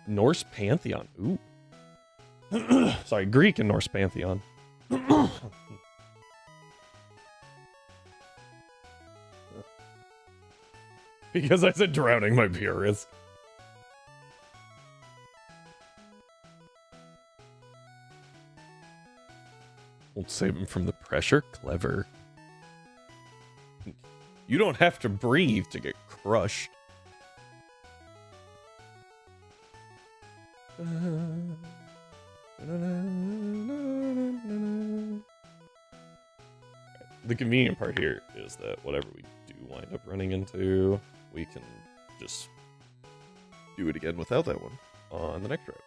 [SPEAKER 1] Norse Pantheon. Ooh. Sorry, Greek and Norse Pantheon. Because I said drowning might be a risk. Won't save him from the pressure. Clever. You don't have to breathe to get crushed. The convenient part here is that whatever we do wind up running into, we can just do it again without that one on the next route.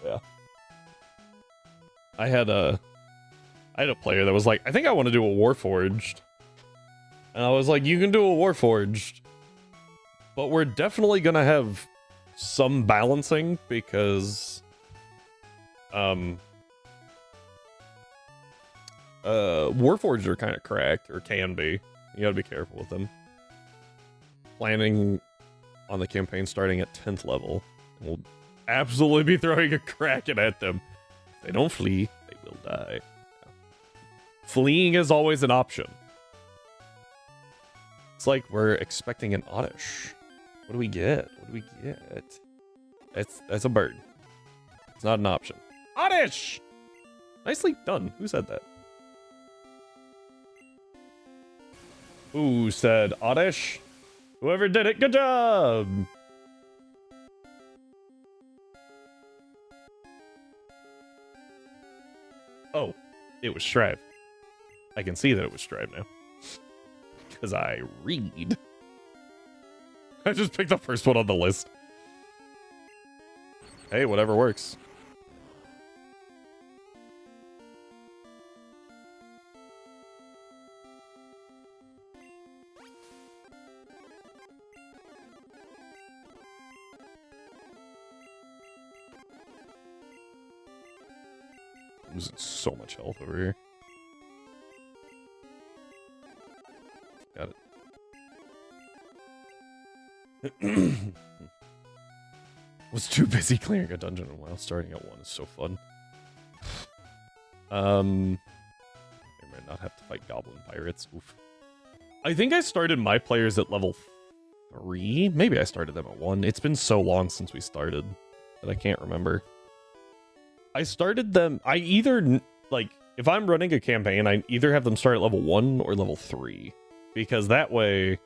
[SPEAKER 1] Yeah. I had a player that was like, I think I want to do a Warforged. And I was like, you can do a Warforged, but we're definitely gonna have some balancing because Warforged are kind of cracked, or can be. You gotta be careful with them. Planning on the campaign starting at 10th level, and we'll absolutely be throwing a Kraken at them. If they don't flee, they will die. Fleeing is always an option. It's like we're expecting an Oddish. What do we get? What do we get? That's a bird. It's not an option. Oddish! Nicely done. Who said that? Who said Oddish? Whoever did it, good job! it was Strive. I can see that it was Strive now. Because I read. I just picked the first one on the list. Hey, whatever works. I'm losing so much health over here. Got it. Was too busy clearing a dungeon while starting at 1 is so fun. I might not have to fight goblin pirates. Oof. I think I started my players at level 3. Maybe I started them at 1. It's been so long since we started that I can't remember. I started them... I either... Like, if I'm running a campaign, I either have them start at level 1 or level 3. Because that way,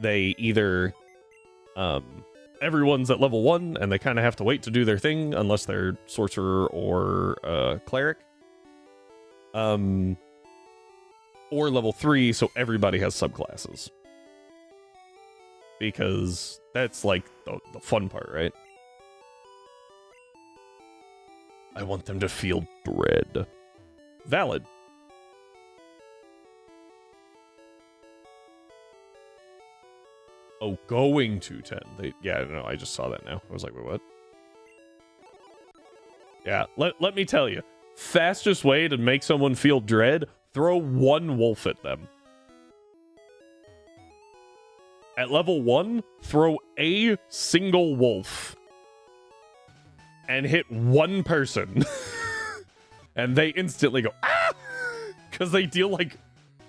[SPEAKER 1] they either... everyone's at level 1, and they kind of have to wait to do their thing, unless they're sorcerer or cleric. Or level 3, so everybody has subclasses. Because that's, like, the fun part, right? I want them to feel dread. Valid. Oh, going to 10. Yeah, no, I just saw that now. I was like, wait, what? Yeah, let me tell you. Fastest way to make someone feel dread, throw one wolf at them. At level 1, throw a single wolf. And hit one person. And they instantly go, ah! Because they deal like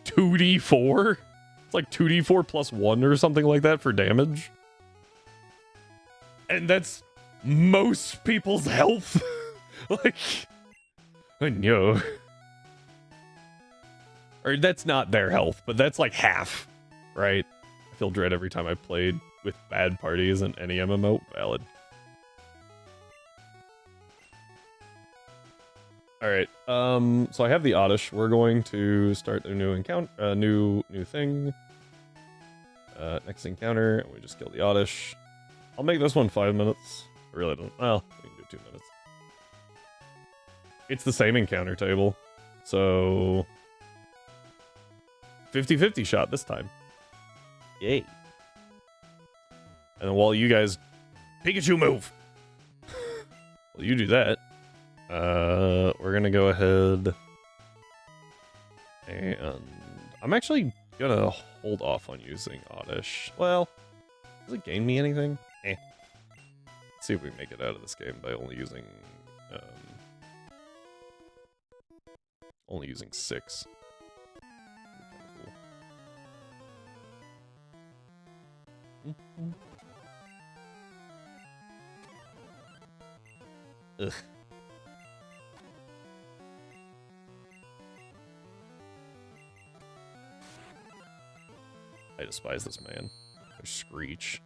[SPEAKER 1] 2d4. It's like 2d4 plus 1 or something like that for damage. And that's most people's health. Like, I know. Or that's not their health, but that's like half, right? I feel dread every time I played with bad parties in any MMO. Valid. Alright, so I have the Oddish. We're going to start a new encounter, new thing. Next encounter, and we just kill the Oddish. I'll make this one 5 minutes. I really don't, well, we can do 2 minutes. It's the same encounter table, so 50-50 shot this time. Yay. And then while you guys, Pikachu move! Well, you do that. We're gonna go ahead and I'm actually gonna hold off on using Oddish. Well, does it gain me anything? Eh. Let's see if we make it out of this game by only using 6. Ugh. I despise this man. Or Screech.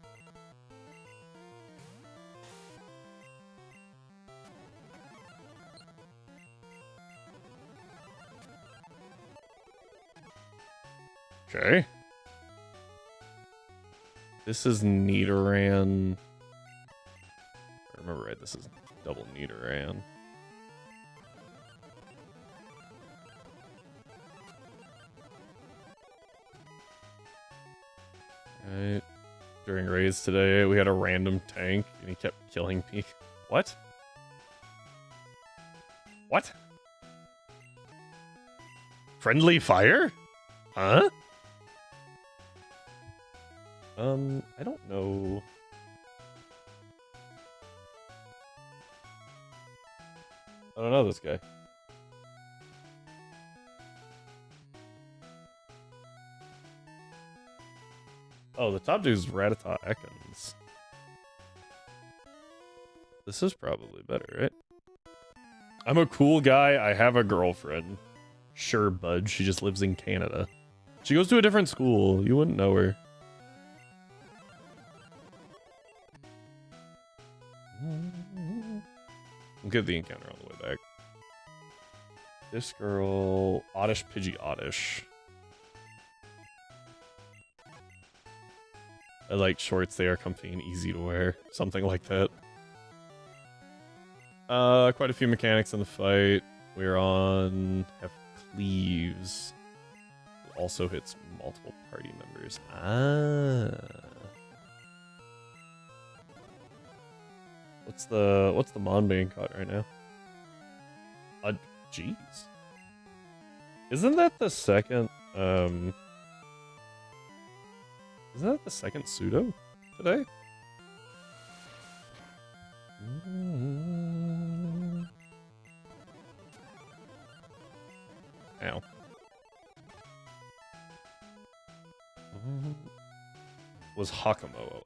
[SPEAKER 1] Okay. This is Nidoran. I remember right, this is double Nidoran. Right. During raids today, we had a random tank, and he kept killing me. What? What? Friendly fire? Huh? I don't know. I don't know this guy. Oh, the top dude's Rattata Ekans. This is probably better, right? I'm a cool guy. I have a girlfriend. Sure, bud. She just lives in Canada. She goes to a different school. You wouldn't know her. We'll get the encounter on the way back. This girl, Oddish Pidgey Oddish. I like shorts, they are comfy and easy to wear. Something like that. Quite a few mechanics in the fight. We're on... have cleaves. Also hits multiple party members. Ah. What's the Mon being caught right now? Jeez. Isn't that the second, isn't that the second pseudo today? Ow. Was Hakamoa.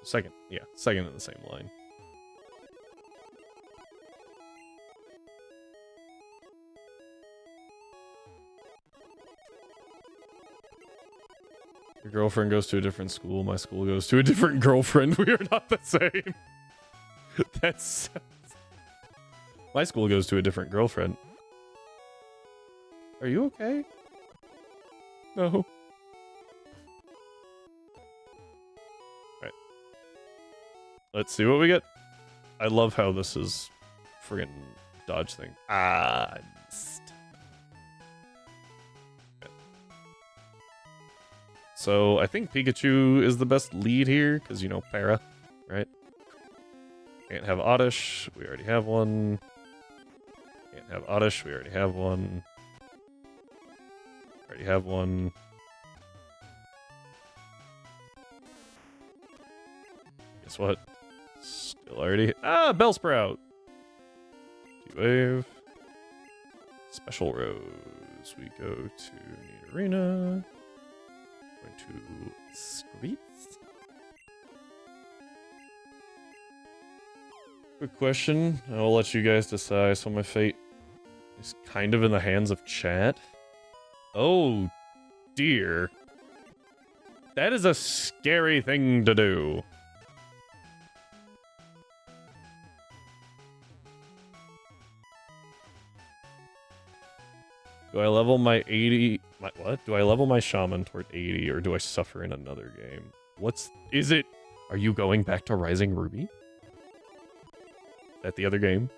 [SPEAKER 1] Second, yeah, second in the same line. Your girlfriend goes to a different school, my school goes to a different girlfriend. We are not the same. That's... My school goes to a different girlfriend. Are you okay? No. Right. Let's see what we get. I love how this is friggin' dodge thing. Ah, I missed. Okay. So I think Pikachu is the best lead here, because, you know, para, right? Can't have Oddish, we already have one. Can't have Oddish, we already have one. Already have one. Guess what? Still already... Ah, Bellsprout! T-Wave. Special Rose. We go to Need Arena. Going to Streets. Quick question. I'll let you guys decide. So my fate is kind of in the hands of chat. Oh, dear. That is a scary thing to do. Do I level my 80... what? Do I level my shaman toward 80, or do I suffer in another game? Is it... Are you going back to Rising Ruby? At the other game?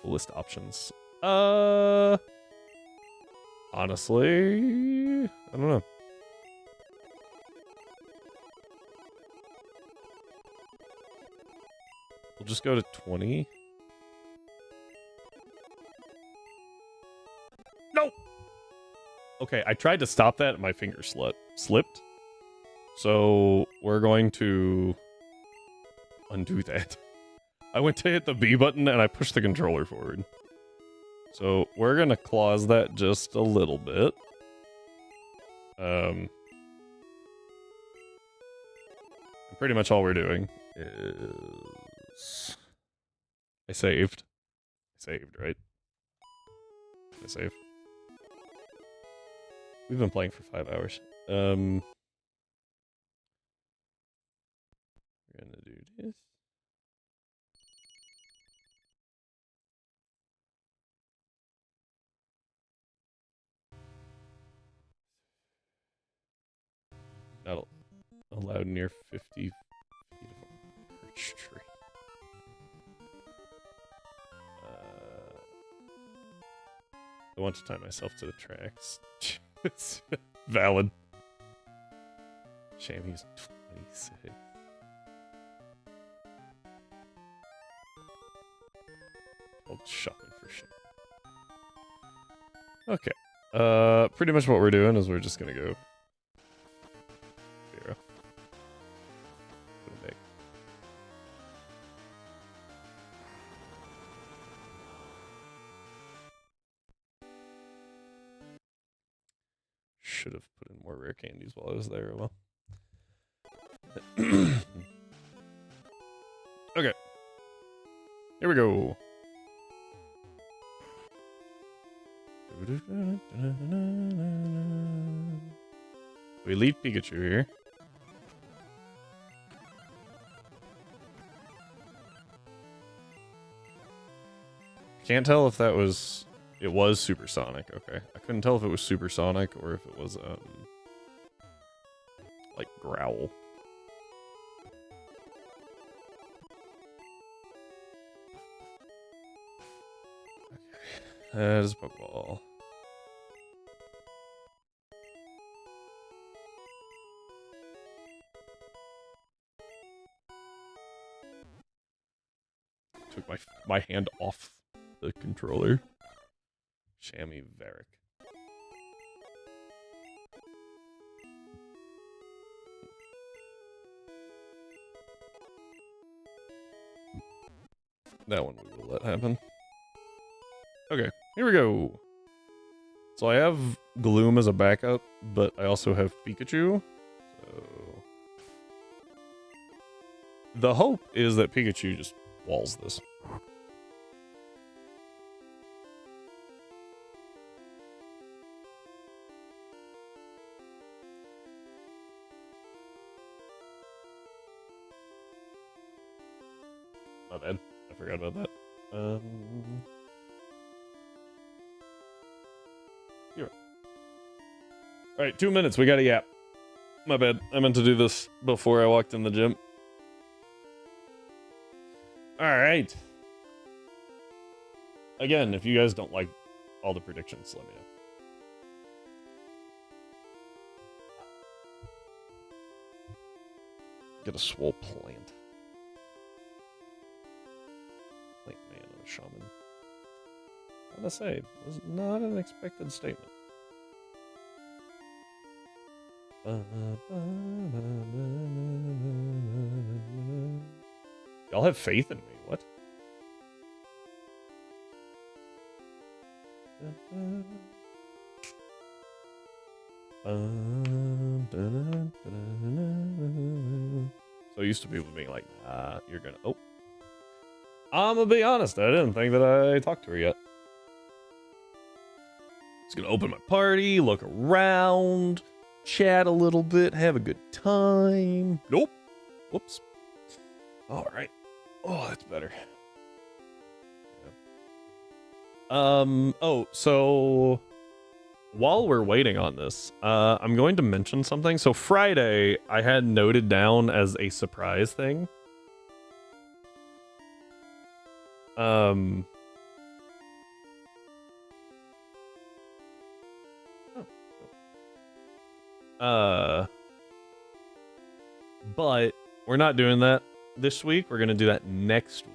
[SPEAKER 1] List options. Honestly... I don't know. We'll just go to 20. No! Okay, I tried to stop that and my finger slipped. So, we're going to undo that. I went to hit the B button and I pushed the controller forward. So, we're gonna clause that just a little bit. Pretty much all we're doing is... I saved. Right? I save. We've been playing for 5 hours. We're gonna do this. Not allowed near 50 feet of a birch tree. I want to tie myself to the tracks. It's valid. Shammy's 26. I'll shopping for shit. Okay. Pretty much what we're doing is we're just gonna go 0. Put it back. Should have put in more rare candies while I was there. Well. Okay. Here we go. We leave Pikachu here. Can't tell if that was... It was supersonic, okay. I couldn't tell if it was supersonic or if it was, like, growl. Okay. That is a Pokeball. Took my hand off the controller. Chamois Varric. That one we will let happen. Okay, here we go. So I have Gloom as a backup, but I also have Pikachu. So the hope is that Pikachu just walls this. My bad. I forgot about that. Here. Alright, 2 minutes. We got a yap. My bad. I meant to do this before I walked in the gym. Alright. Again, if you guys don't like all the predictions, let me know. Get a swole plant. Plant man or a shaman. I gotta say, it was not an expected statement. Y'all have faith in me, what? So used to people being like, nah, you're gonna... Oh. I'm gonna be honest, I didn't think that I talked to her yet. Just gonna open my party, look around, chat a little bit, have a good time. Nope. Whoops. Alright. Oh, that's better. Yeah. Oh, so... While we're waiting on this, I'm going to mention something. So Friday, I had noted down as a surprise thing. But we're not doing that this week. We're going to do that next week.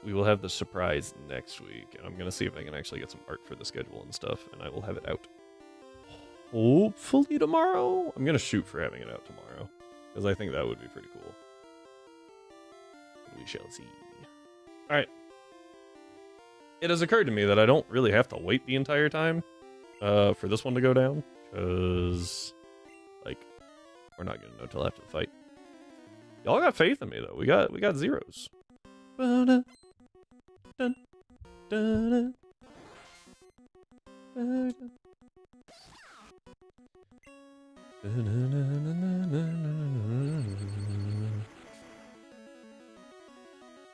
[SPEAKER 1] We will have the surprise next week. I'm going to see if I can actually get some art for the schedule and stuff, and I will have it out hopefully tomorrow. I'm going to shoot for having it out tomorrow, because I think that would be pretty cool. We shall see. Alright. It has occurred to me that I don't really have to wait the entire time for this one to go down, because, like, we're not going to know till after the fight. Y'all got faith in me, though. We got zeros. Dun, dun, dun, dun.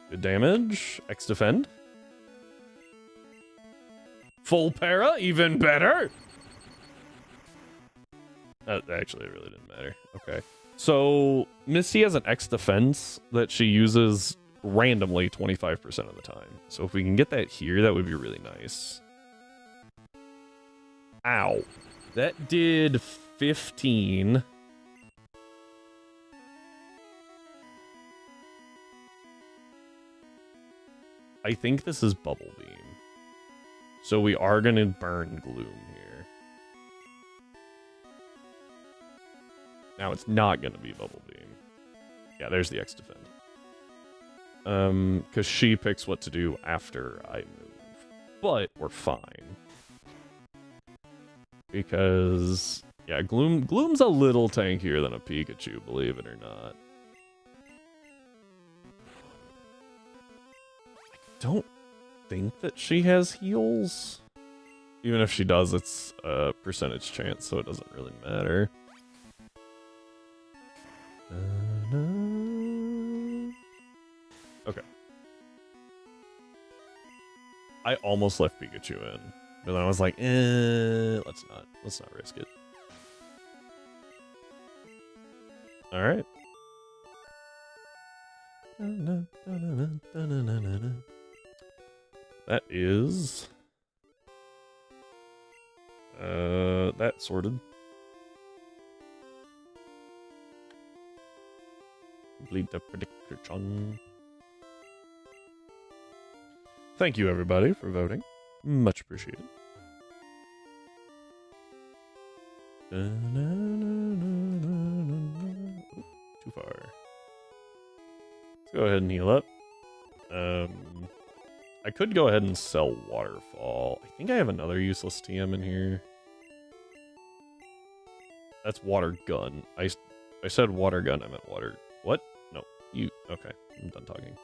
[SPEAKER 1] Good damage. X defend. Full para, even better. Actually, it really didn't matter. Okay. So, Misty has an X defense that she uses randomly 25% of the time. So if we can get that here, that would be really nice. Ow. That did 15. I think this is Bubble Beam. So we are going to burn Gloom here. Now it's not going to be Bubble Beam. Yeah, there's the X defend. Because she picks what to do after I move. But we're fine. Because, yeah, Gloom's a little tankier than a Pikachu, believe it or not. I don't think that she has heals. Even if she does, it's a percentage chance, so it doesn't really matter. Okay. I almost left Pikachu in, but then I was like, let's not risk it. All right. That is that sorted. Complete the prediction. Thank you everybody for voting. Much appreciated. Too far. Let's go ahead and heal up. I could go ahead and sell Waterfall. I think I have another useless TM in here. That's Water Gun. I said Water Gun, I meant Water... What? No. You... Okay. I'm done talking.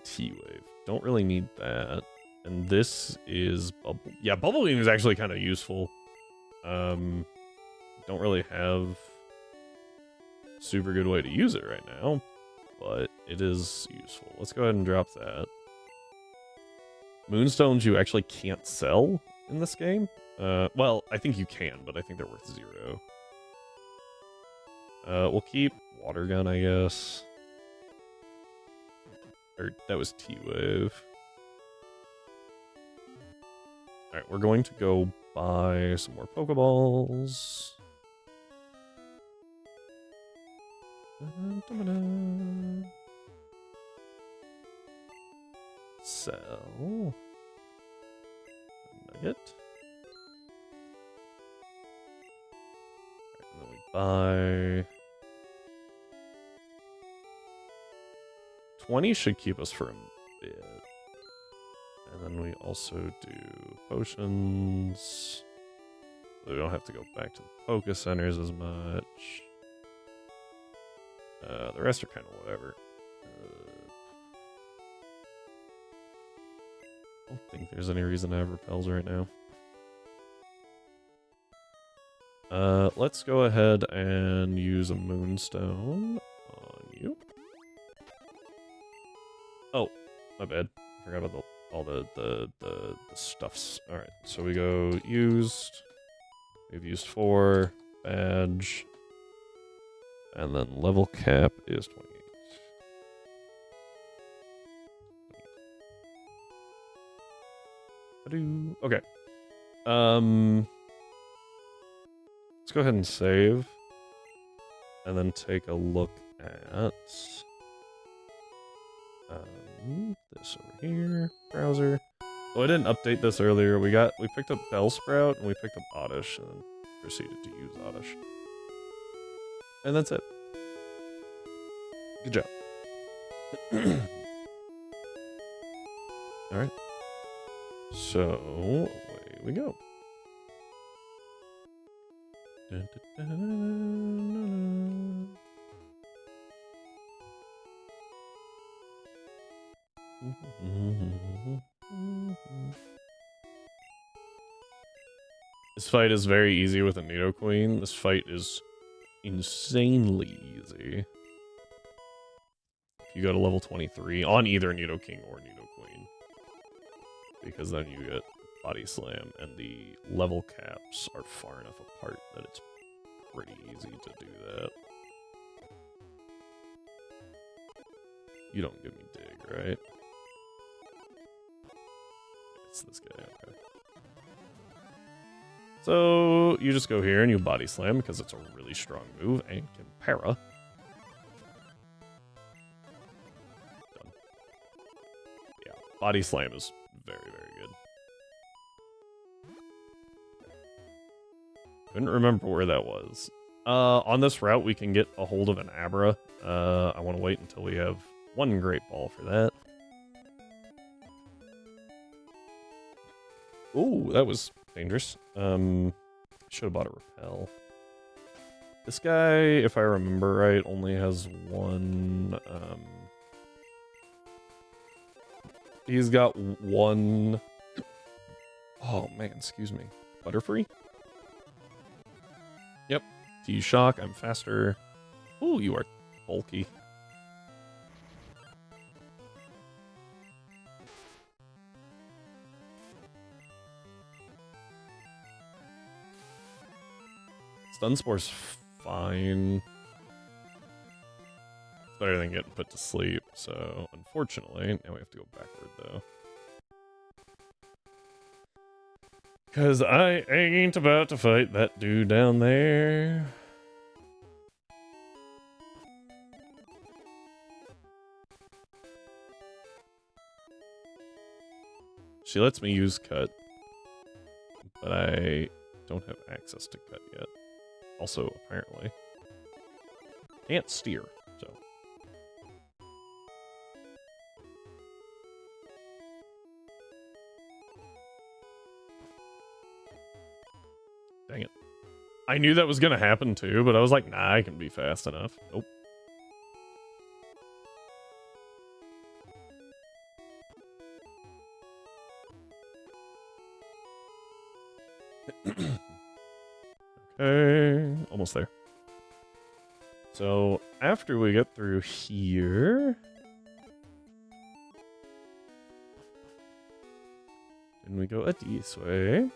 [SPEAKER 1] T-Wave. Don't really need that. And this is... Bubble... Yeah, Bubble Beam is actually kind of useful. Don't really have super good way to use it right now, but it is useful. Let's go ahead and drop that. Moonstones you actually can't sell in this game. Well, I think you can, but I think they're worth 0. We'll keep Water Gun, I guess. Or that was T-Wave. Alright, we're going to go buy some more Pokeballs. Sell. Nugget. Right, and then we buy 20 should keep us for a bit. And then we also do potions. So we don't have to go back to the Poké Centers as much. The rest are kind of whatever. I don't think there's any reason to have repels right now. Let's go ahead and use a Moonstone on you. Oh, my bad. I forgot about all the stuffs. All right, so we go used. We've used 4 badge, and then level cap is 28. Okay. Let's go ahead and save, and then take a look at this over here. Browser. Oh, I didn't update this earlier. We picked up Bellsprout and we picked up Oddish, and then proceeded to use Oddish. And that's it. Good job. All right. So away we go. Dun, dun, dun, This fight is very easy with a Nidoqueen. This fight is insanely easy. If you go to level 23 on either Nidoking or Nidoqueen, because then you get Body Slam, and the level caps are far enough apart that it's pretty easy to do that. You don't give me dig, right? It's this guy, okay. So you just go here and you Body Slam because it's a really strong move and can para. Done. Yeah, Body Slam is very, very good. Couldn't remember where that was. On this route, we can get a hold of an Abra. I want to wait until we have one Great Ball for that. Ooh, that was dangerous. Should have bought a Repel. This guy, if I remember right, only has one, he's got one... Oh, man, excuse me. Butterfree? Yep. T-Shock, I'm faster. Ooh, you are bulky. Stun Spore's fine. It's better than getting put to sleep, so unfortunately, now we have to go backward though. Cause I ain't about to fight that dude down there. She lets me use cut, but I don't have access to cut yet. Also, apparently, can't steer, so. Dang it. I knew that was gonna happen too, but I was like, nah, I can be fast enough. Nope. Okay, almost there. So after we get through here, then we go this way,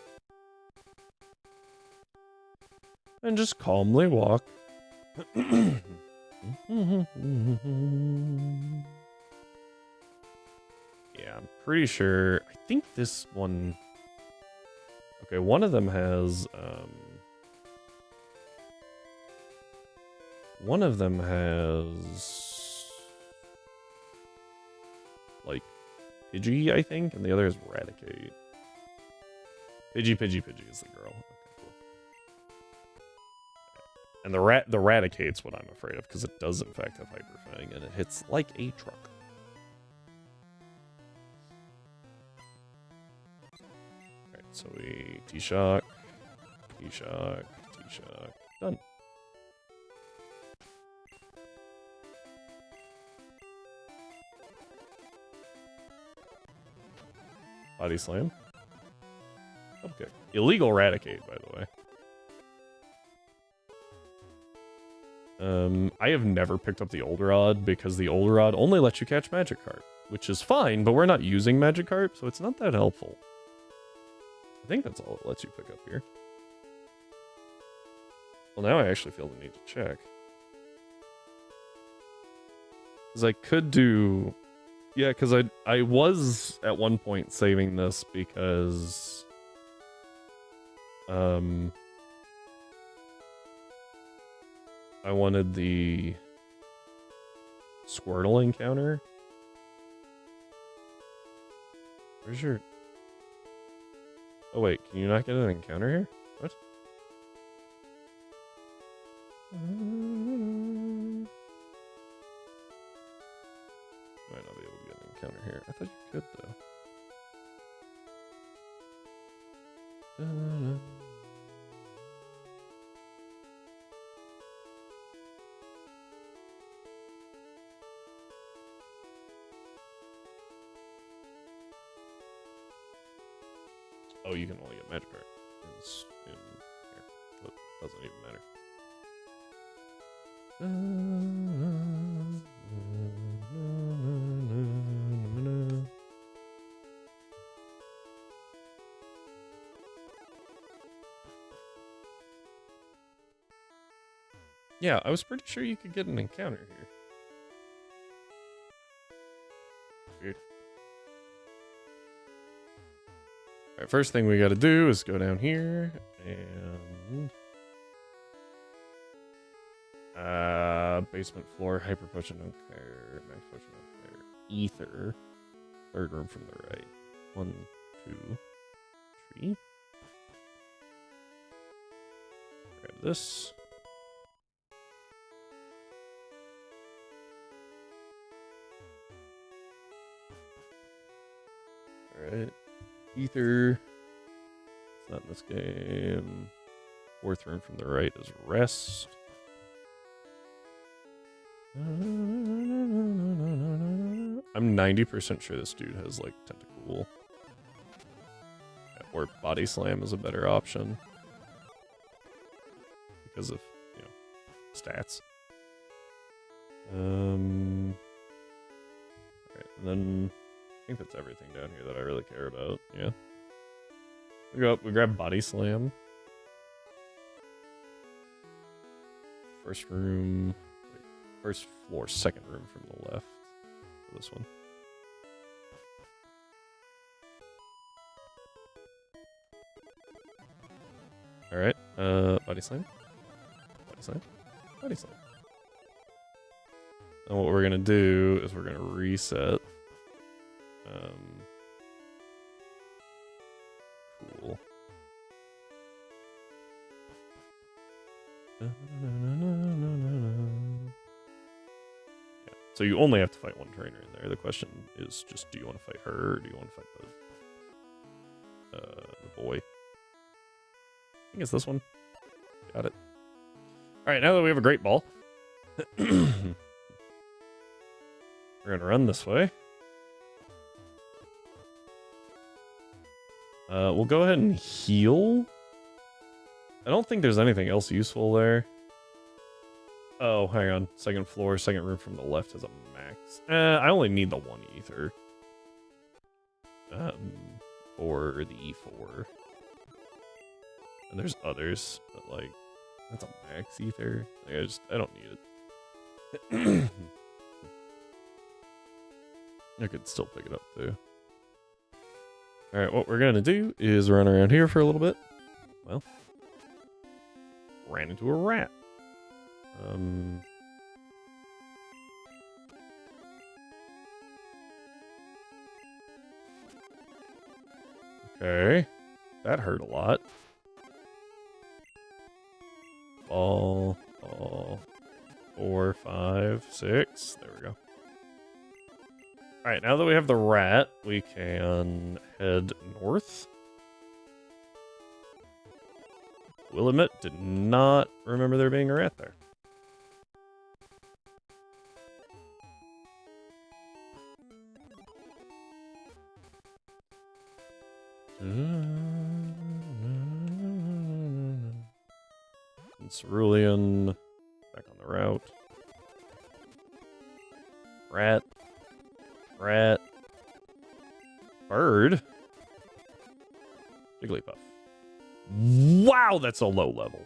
[SPEAKER 1] and just calmly walk. Yeah, I'm pretty sure. I think this one. Okay, one of them has. One of them has like Pidgey, I think, and the other is Raticate. Pidgey is the girl. Okay, cool. And the Raticate's what I'm afraid of, because it does in fact have Hyper Fang, and it hits like a truck. Alright, so we T-Shock, T-Shock, T-Shock, done. Body Slam. Okay. Illegal Raticate, by the way. I have never picked up the Old Rod because the Old Rod only lets you catch Magikarp, which is fine, but we're not using Magikarp, so it's not that helpful. I think that's all it lets you pick up here. Well, now I actually feel the need to check. Because I could do... Yeah, because I was at one point saving this because I wanted the Squirtle encounter. Where's your... Oh wait, can you not get an encounter here? What? Might not be able to get an encounter here. I thought you could, though. Oh, you can only get Magikarp in here. But it doesn't even matter. Yeah, I was pretty sure you could get an encounter here. Weird. Alright, first thing we gotta do is go down here and... basement floor, Hyper Potion, don't care. Max Potion, don't care. Ether. Third room from the right. 1, 2, 3. Grab this. Alright. Ether. It's not in this game. Fourth room from the right is Rest. I'm 90% sure this dude has, like, Tentacool. Yeah, or Body Slam is a better option. Because of, you know, stats. Alright, and then I think that's everything down here that I really care about, yeah. We go up, we grab Body Slam. First room, first floor, second room from the left. This one. All right. Body slam. Body slam. Body slam. And what we're gonna do is we're gonna reset. Cool. Yeah. So you only have to fight one trainer in there. The question is just, do you want to fight her, or do you want to fight the boy? I think it's this one. Got it. All right, now that we have a great ball, we're gonna run this way. We'll go ahead and heal. I don't think there's anything else useful there. Oh, hang on. Second floor, second room from the left has a max. I only need the one ether. For the E4. And there's others, but like, that's a max ether. Like, I don't need it. I could still pick it up too. Alright, what we're gonna do is run around here for a little bit. Well, ran into a rat. Okay. That hurt a lot. Ball, 4, 5, 6. There we go. Alright, now that we have the rat, we can head north. Will admit, did not remember there being a rat there. Cerulean, back on the route. Rat. Rat. Bird. Jigglypuff. Wow, that's a low level.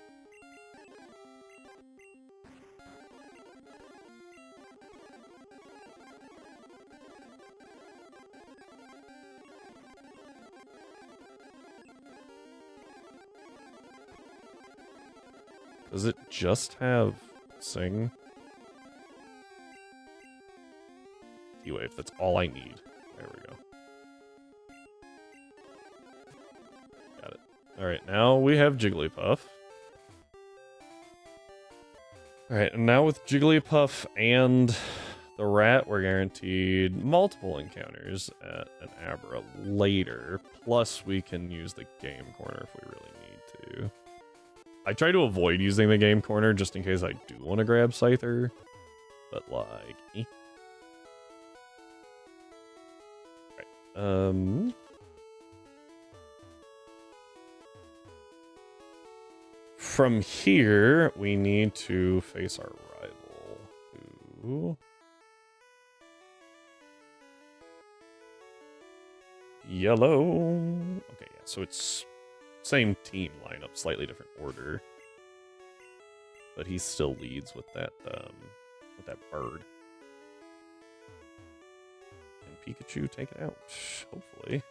[SPEAKER 1] Does it just have Sing? T-Wave, that's all I need. There we go. Got it. Alright, now we have Jigglypuff. Alright, and now with Jigglypuff and the rat, we're guaranteed multiple encounters at an Abra later. Plus, we can use the game corner if we really need to. I try to avoid using the game corner just in case I do want to grab Scyther. But, like, Right. From here, we need to face our rival. Who? Yellow. Okay, yeah, so it's same team lineup, slightly different order. But he still leads with that bird. Can Pikachu take it out? Hopefully.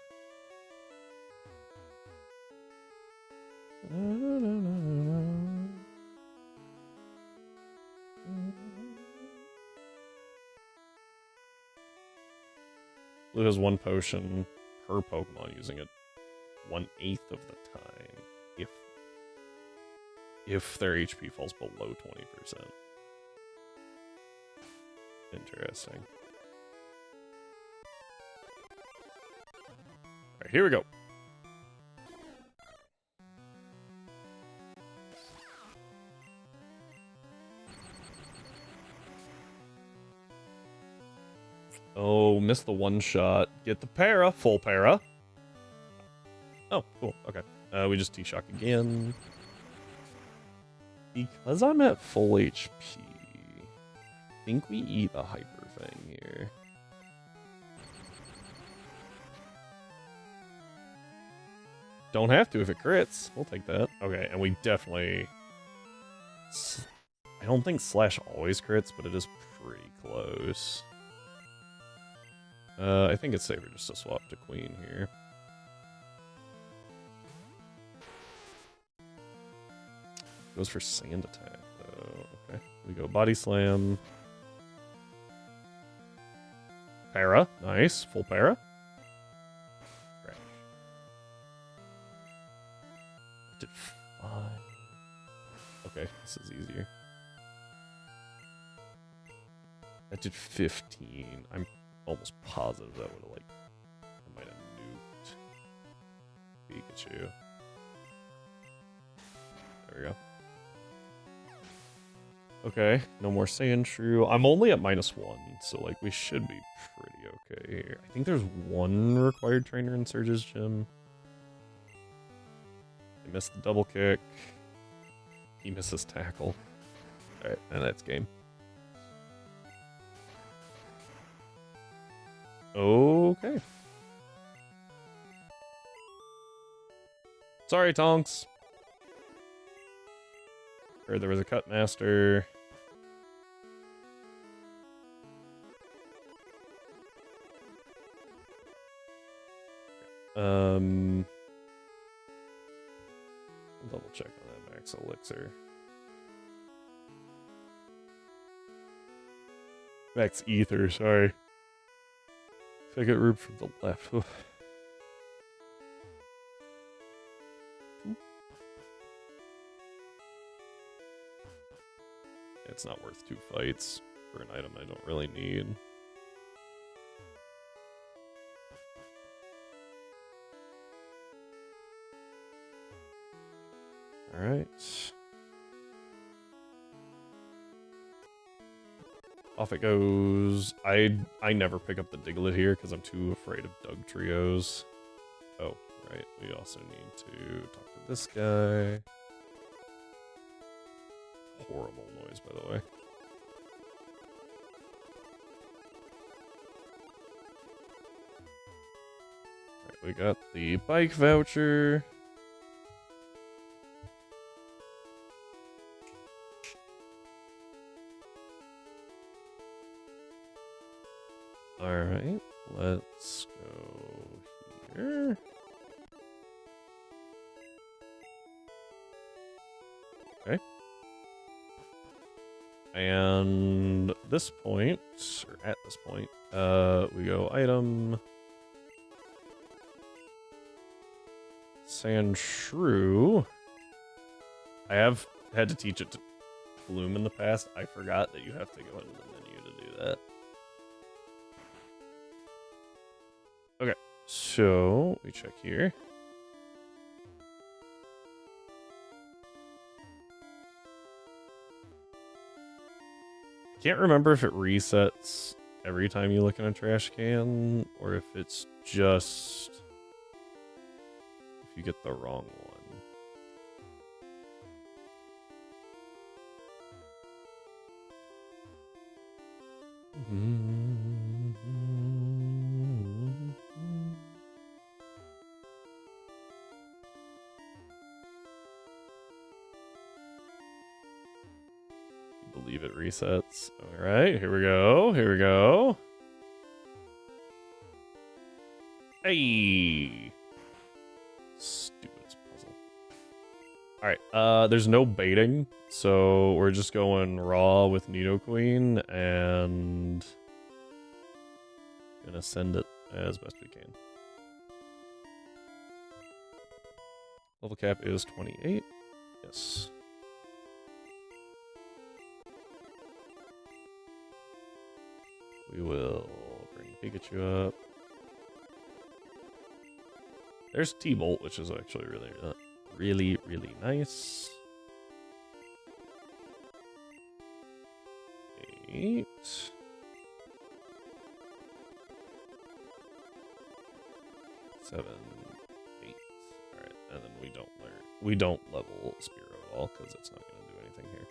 [SPEAKER 1] Blue has one potion per Pokemon, using it 1/8 of the time if their HP falls below 20%. Interesting. Alright, here we go. Oh, missed the one shot. Get the para. Full para. Oh, cool. Okay. We just T-Shock again. Because I'm at full HP, I think we eat a Hyper Fang here. Don't have to if it crits. We'll take that. Okay, and we definitely I don't think slash always crits, but it is pretty close. I think it's safer just to swap to queen here. Goes for sand attack, though. Okay, we go body slam. Para, nice, full para. Crash. Did 5. Okay, this is easier. That did 15. I'm almost positive that would have, like, I might have nuked Pikachu. There we go. Okay, no more Sandshrew. I'm only at -1, so, like, we should be pretty okay here. I think there's one required trainer in Surge's gym. I missed the double kick. He misses tackle. Alright, and that's game. Okay. Sorry, Tonks. Heard there was a cut master. I'll double check on that max elixir. Max ether, sorry. If I get root from the left. It's not worth 2 fights for an item I don't really need. Alright. Off it goes. I never pick up the Diglett here because I'm too afraid of Doug trios. Oh, right. We also need to talk to this guy. Horrible noise, by the way. Alright, we got the bike voucher. Alright, let's go here. Okay. And this point, or at this point, we go item. Sandshrew. I have had to teach it to Bloom in the past. I forgot that you have to go into the menu to do that. Okay, so we check here. Can't remember if it resets every time you look in a trash can, or if it's just if you get the wrong one. Believe it resets. All right, here we go. Here we go. Hey. Stupidest puzzle. All right, there's no baiting, so we're just going raw with Nidoqueen and gonna send it as best we can. Level cap is 28. Yes. We will bring Pikachu up. There's T-Bolt, which is actually really nice. 8. 7, 8. All right, and then we don't level Spearow at all because it's not going to do anything here.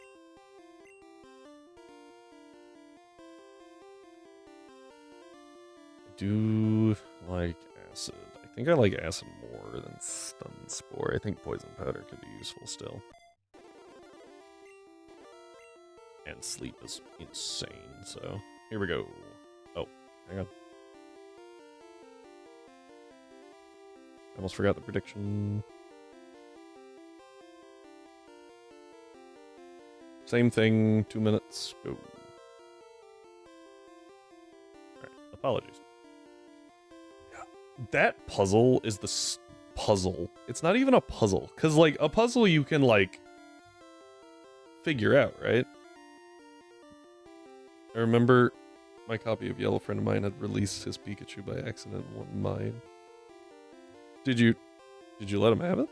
[SPEAKER 1] I do like acid. I think I like acid more than stun spore. I think poison powder could be useful still. And sleep is insane, so here we go. Oh, hang on. I almost forgot the prediction. Same thing, 2 minutes, go. Alright, apologies. That puzzle is the puzzle. It's not even a puzzle, because, like, a puzzle you can, like, figure out, right? I remember my copy of Yellow friend of mine had released his Pikachu by accident in one of mine. Did you let him have it?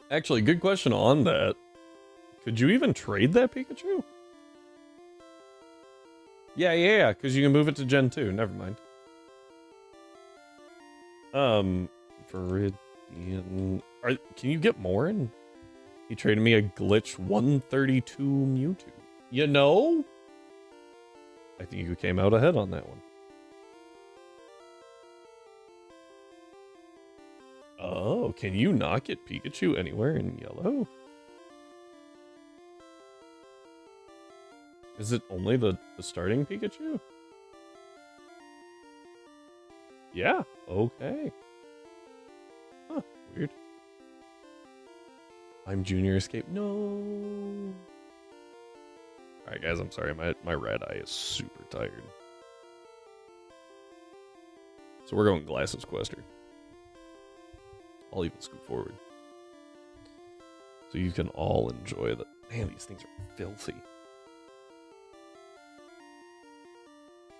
[SPEAKER 1] Actually, good question on that. Could you even trade that Pikachu? Yeah, because you can move it to Gen 2. Never mind. Viridian... Can you get more in? He traded me a glitch 132 Mewtwo. You know? I think you came out ahead on that one. Oh, can you not get Pikachu anywhere in yellow? Is it only the starting Pikachu? Yeah, okay. Huh, weird. I'm Junior Escape. No. Alright guys, I'm sorry, my red eye is super tired. So we're going Glasses Quester. I'll even scoot forward. So you can all enjoy the... Man, these things are filthy.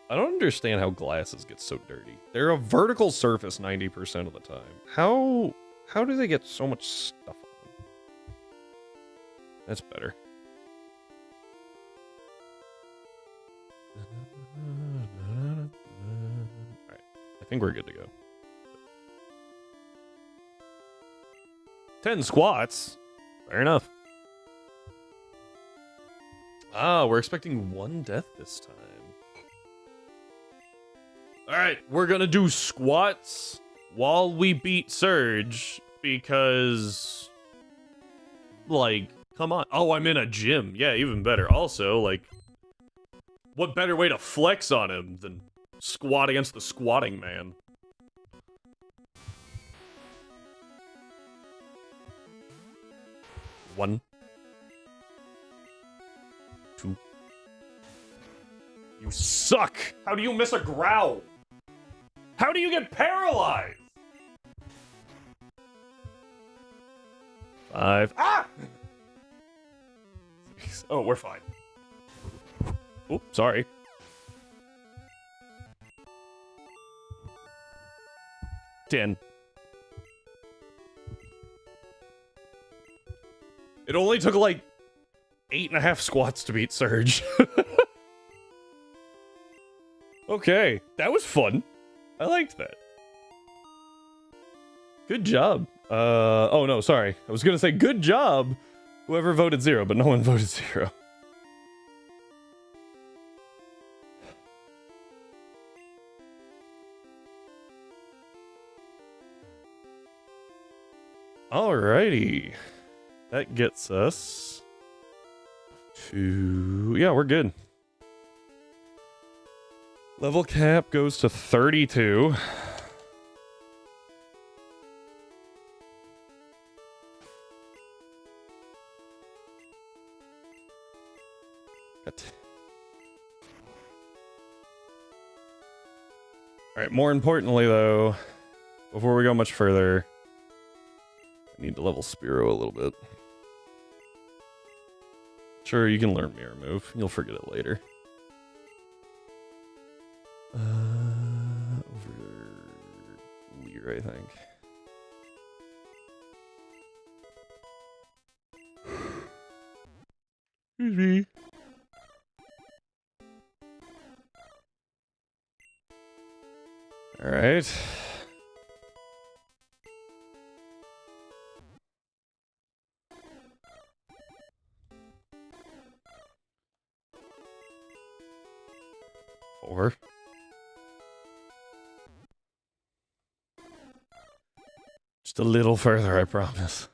[SPEAKER 1] I don't understand how glasses get so dirty. They're a vertical surface 90% of the time. How do they get so much stuff on them? That's better. Alright, I think we're good to go. 10 squats? Fair enough. Ah, we're expecting 1 death this time. Alright, we're gonna do squats while we beat Surge, because... Like, come on. Oh, I'm in a gym. Yeah, even better. Also, like... What better way to flex on him than squat against the squatting man? One. 2. You suck! How do you miss a growl? How do you get paralyzed? 5. Ah! 6. Oh, we're fine. Oh, sorry. 10. It only took like 8.5 squats to beat Surge. Okay, that was fun. I liked that. Good job. Oh no, sorry. I was gonna say good job, whoever voted 0, but no one voted 0. Alrighty. That gets us to... Yeah, we're good. Level cap goes to 32. Alright, more importantly though, before we go much further, I need to level Spearow a little bit. Sure, you can learn Mirror Move. You'll forget it later. Over Leer, I think. Excuse me. All right. Or Just a little further, I promise.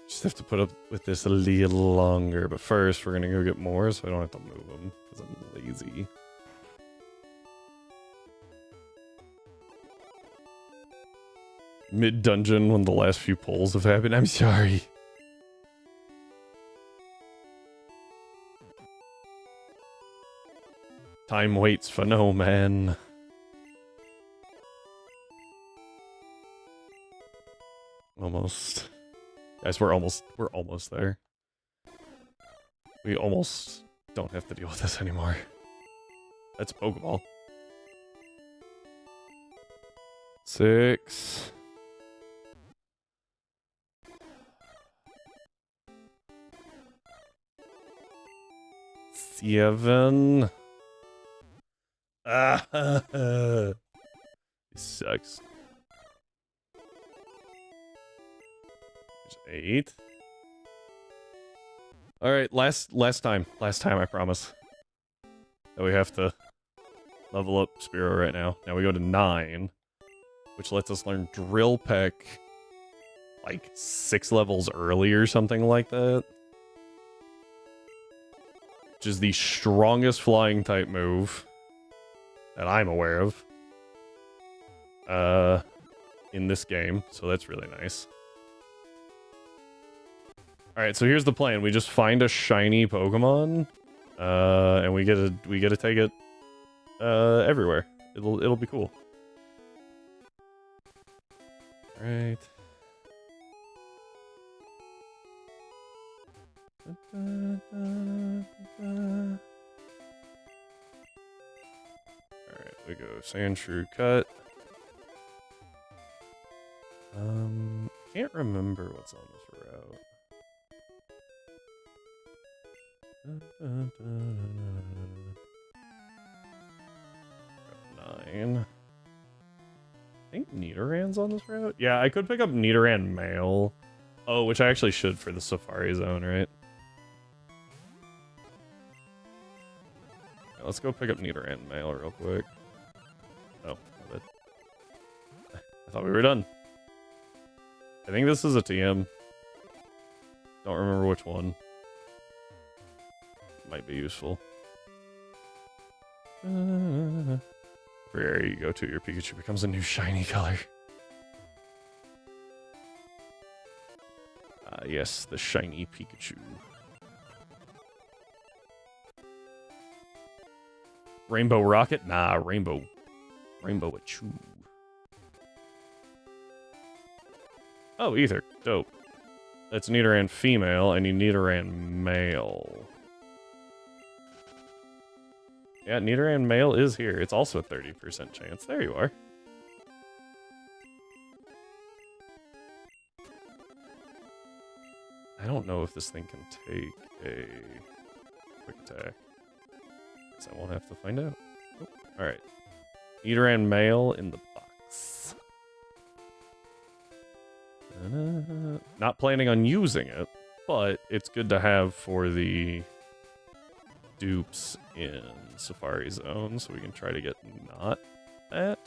[SPEAKER 1] Just have to put up with this a little longer, but first we're gonna go get more so I don't have to move them, because I'm lazy. Mid-dungeon when the last few pulls have happened, I'm sorry. Time waits for no man. Almost. Guys, we're almost there. We almost don't have to deal with this anymore. That's a Pokeball. 6. Seven. This sucks. There's 8. Alright, last time. Last time, I promise. That we have to level up Spearow right now. Now we go to 9, which lets us learn Drill Peck like 6 levels early or something like that. Which is the strongest flying type move that I'm aware of in this game, so that's really nice. Alright, so here's the plan. We just find a shiny Pokemon, and we get to take it everywhere. It'll be cool. Alright. Alright, we go Sandshrew Cut. Can't remember what's on this route. 9. I think Nidoran's on this route? Yeah, I could pick up Nidoran Male. Oh, which I actually should for the Safari Zone, right? Yeah, let's go pick up Nidoran Male real quick. Oh, I thought we were done. I think this is a TM. Don't remember which one. Might be useful. Wherever you go to, your Pikachu becomes a new shiny color. Yes, the shiny Pikachu. Rainbow Rocket? Nah, Rainbow Achu. Oh, Ether. Dope. That's Nidoran female. I need Nidoran male. Yeah, Nidoran male is here. It's also a 30% chance. There you are. I don't know if this thing can take a quick attack. Guess I won't have to find out. Oh, alright. Nidoran male in the box. Not planning on using it, but it's good to have for the dupes in Safari Zone, so we can try to get not that.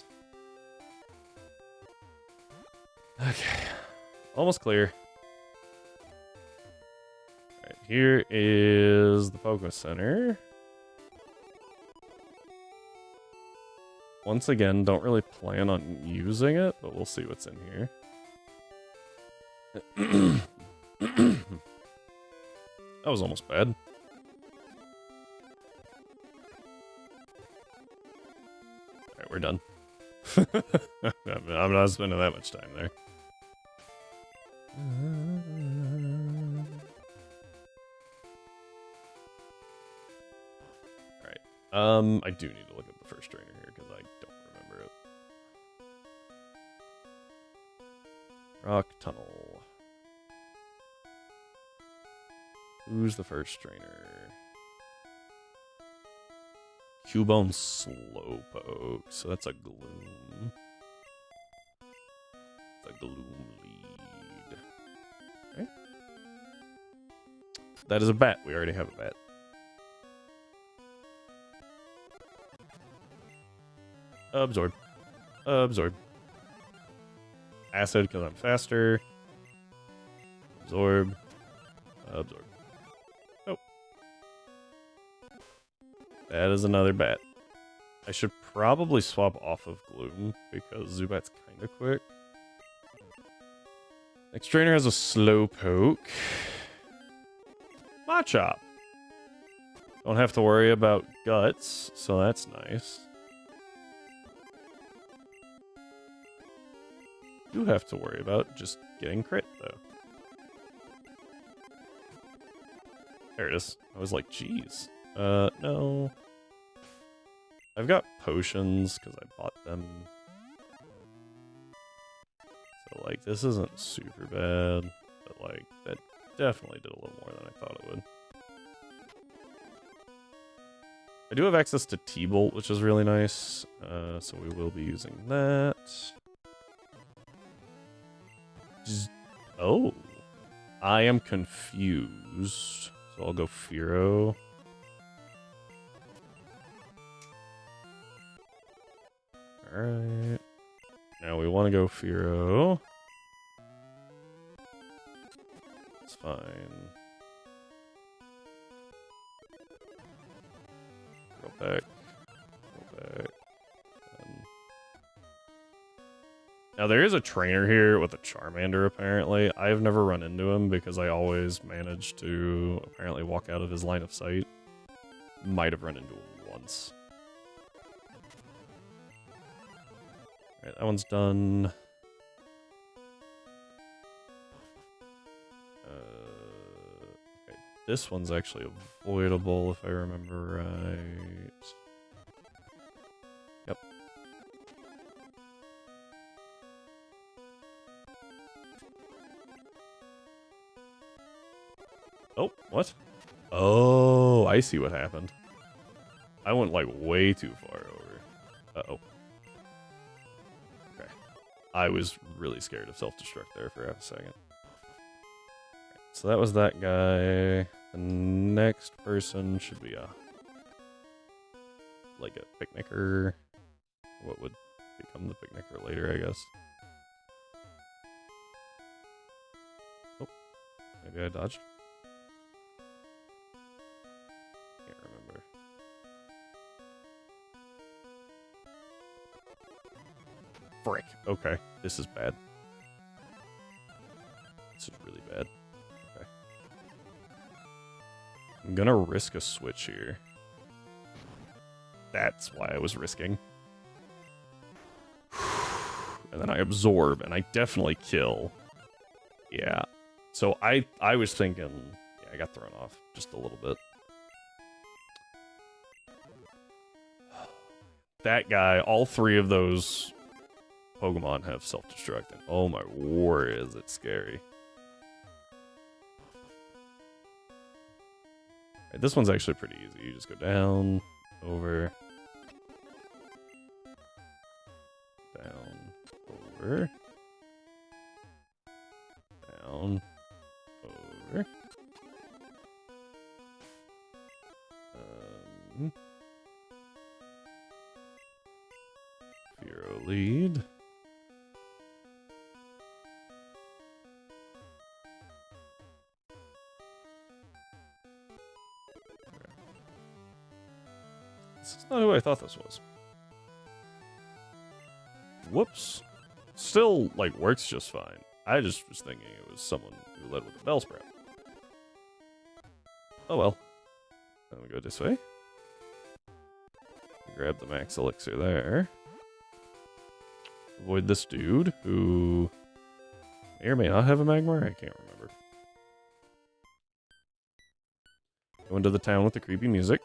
[SPEAKER 1] Okay. Almost clear. Alright, here is the Poké Center. Once again, don't really plan on using it, but we'll see what's in here. That was almost bad. Alright, we're done. I'm not spending that much time there. Alright. I do need to look at the first trainer here because I don't remember it. Rock Tunnel. Who's the first trainer? Cubone Slowpoke. So that's a Gloom. It's a Gloom lead. Okay. That is a bat. We already have a bat. Absorb. Absorb. Acid because I'm faster. Absorb. Absorb. Oh. That is another bat. I should probably swap off of Gloom because Zubat's kind of quick. Next trainer has a slow poke. Machop. Don't have to worry about guts, so that's nice. Do have to worry about just getting crit, though. There it is. I was like, geez. No. I've got potions, because I bought them. So, like, this isn't super bad. But, like, that definitely did a little more than I thought it would. I do have access to T-Bolt, which is really nice. So we will be using that. Oh. I am confused. So I'll go Fearow. Alright. Now we want to go Fearow. It's fine. Go back. Go back. Now there is a trainer here with a Charmander apparently. I've never run into him because I always manage to apparently walk out of his line of sight. Might have run into him once. Alright, that one's done. Okay, this one's actually avoidable if I remember right. Yep. Oh, what? Oh, I see what happened. I went like way too far over. Uh-oh. Okay. I was really scared of self-destruct there for half a second. So that was that guy. The next person should be like a picnicker. What would become the picnicker later, I guess. Oh, maybe I dodged. Can't remember. Frick. Okay, this is bad. This is really bad. Okay. I'm gonna risk a switch here. That's why I was risking. And then I absorb, and I definitely kill. Yeah. So I was thinking... Yeah, I got thrown off just a little bit. That guy, all three of those Pokemon have self-destruct. And oh my word, is it scary. Right, this one's actually pretty easy. You just go down, over... Down, over, down, over. Fearow lead. Okay. This is not who I thought this was. Whoops. Still, like, works just fine. I just was thinking it was someone who led with a Bellsprout. Oh well. Then we go this way. Grab the max elixir there. Avoid this dude, who may or may not have a Magmar. I can't remember. Go into the town with the creepy music.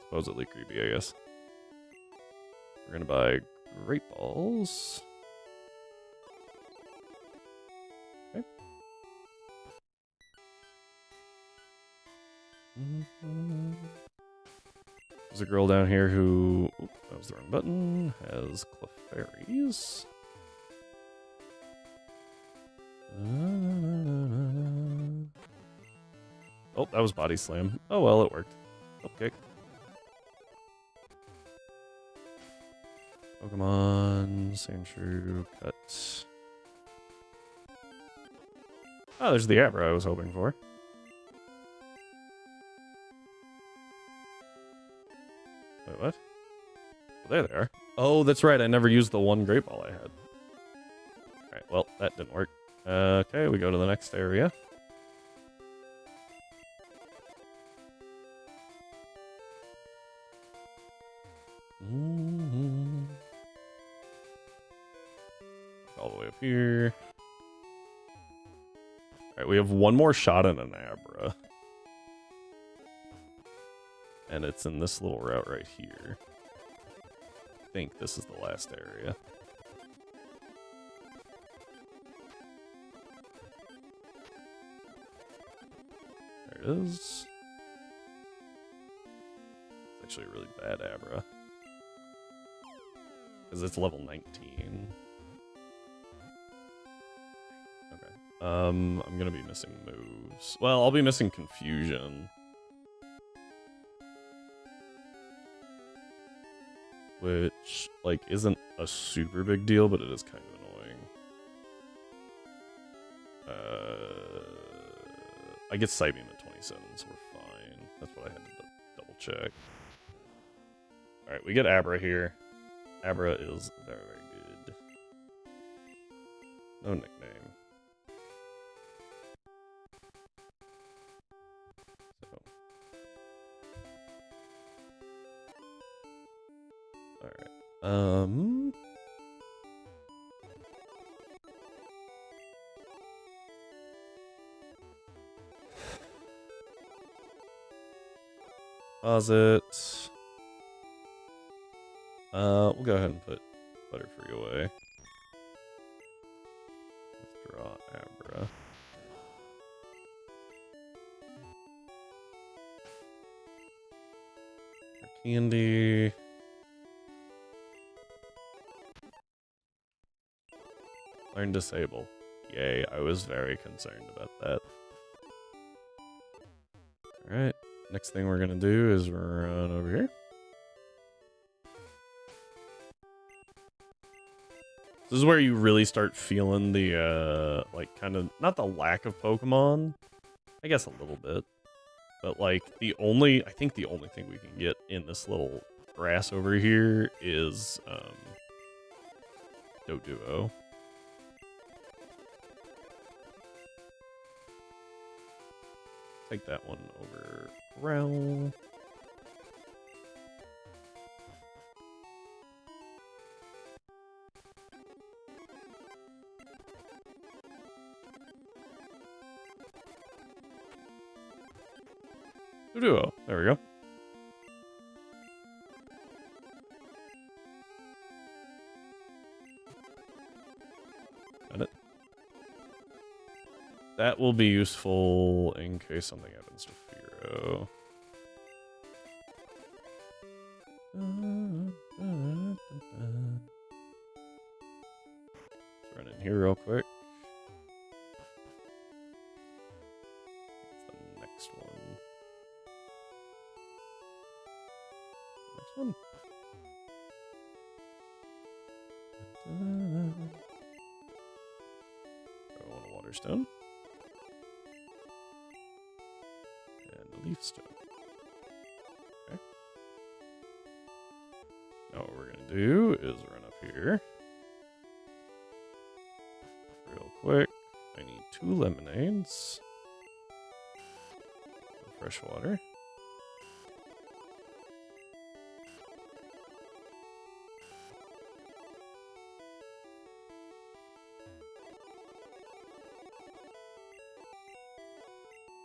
[SPEAKER 1] Supposedly creepy, I guess. We're gonna buy Great Balls. Okay. There's a girl down here who... Oop, that was the wrong button. Has Clefairies. Oh, that was Body Slam. Oh well, it worked. Okay. Pokemon, Sandshrew, cut. Oh, there's the Abra I was hoping for. Wait, what? Oh, there they are. Oh, that's right. I never used the one Great Ball I had. Alright, well, that didn't work. Okay, we go to the next area. All the way up here. Alright, we have one more shot at an Abra. And it's in this little route right here. I think this is the last area. There it is. It's actually a really bad Abra. Because it's level 19. Okay. I'm gonna be missing moves. Well, I'll be missing Confusion. Which, like, isn't a super big deal, but it is kind of annoying. I get Psybeam at 27, so we're fine. That's what I had to double check. Alright, we get Abra here. Abra is very, very good. No nickname. So. Alright. Pause it. We'll go ahead and put Butterfree away. Withdraw Abra. Candy. Learn Disable. Yay, I was very concerned about that. Alright, next thing we're gonna do is run over here. This is where you really start feeling the, like, kind of, not the lack of Pokemon. I guess a little bit. But, like, I think the only thing we can get in this little grass over here is, Doduo. Take that one over Rel. Doduo. There we go. Got it. That will be useful in case something happens to Firo. Let's run in here real quick. What's the next one? Next one? I want a Water Stone. Leaf Stone. Okay. Now what we're gonna do is run up here. Real quick. I need 2 lemonades. Some fresh water.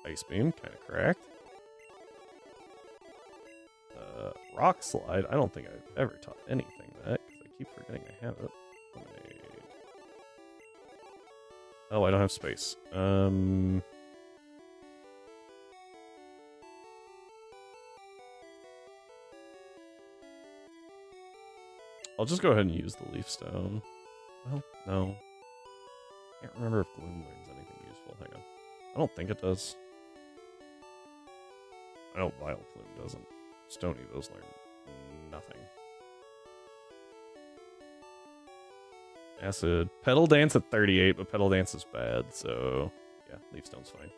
[SPEAKER 1] Ice Beam, kind of cracked. Rock Slide. I don't think I've ever taught anything that, because I keep forgetting I have it. Lemonade. Oh, I don't have space. I'll just go ahead and use the Leaf Stone. Well, no. Can't remember if Gloom learns anything useful. Hang on. I don't think it does. I know Vileplume doesn't. Stony, those learn nothing. Acid. Petal Dance at 38, but Petal Dance is bad, so yeah, Leaf Stone's fine.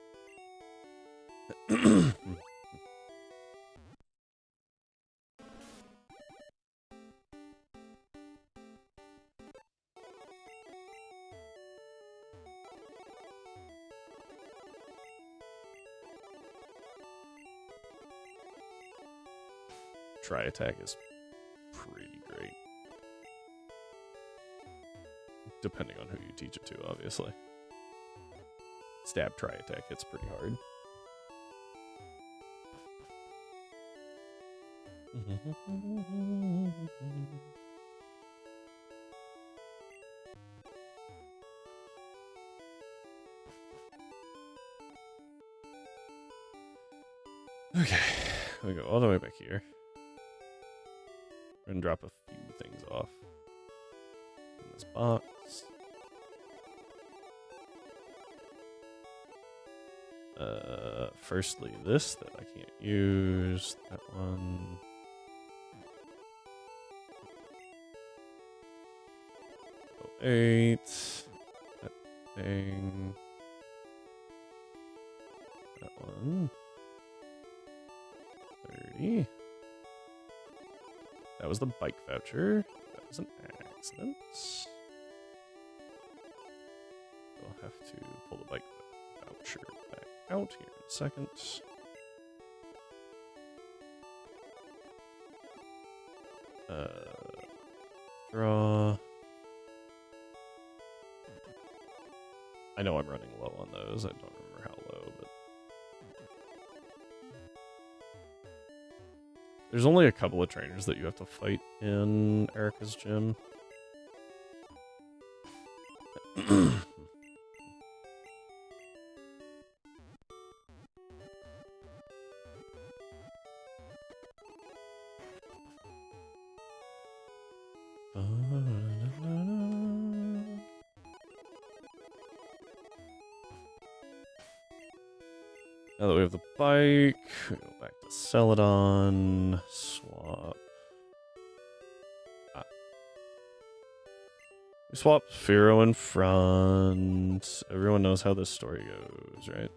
[SPEAKER 1] Try attack is pretty great. Depending on who you teach it to, obviously. Stab try attack hits pretty hard. Okay, we go all the way back here. We're gonna drop a few things off in this box. Firstly, this that I can't use. That one. Oh, 8. That thing. That one. 30. That was the bike voucher. That was an accident. We'll have to pull the bike voucher back out here in a second. Draw. I know I'm running low on those. I don't remember how low, but there's only a couple of trainers that you have to fight in Erica's gym. Now that we have the bike, we go back to Celadon, swap. We swap Firo in front. Everyone knows how this story goes, right?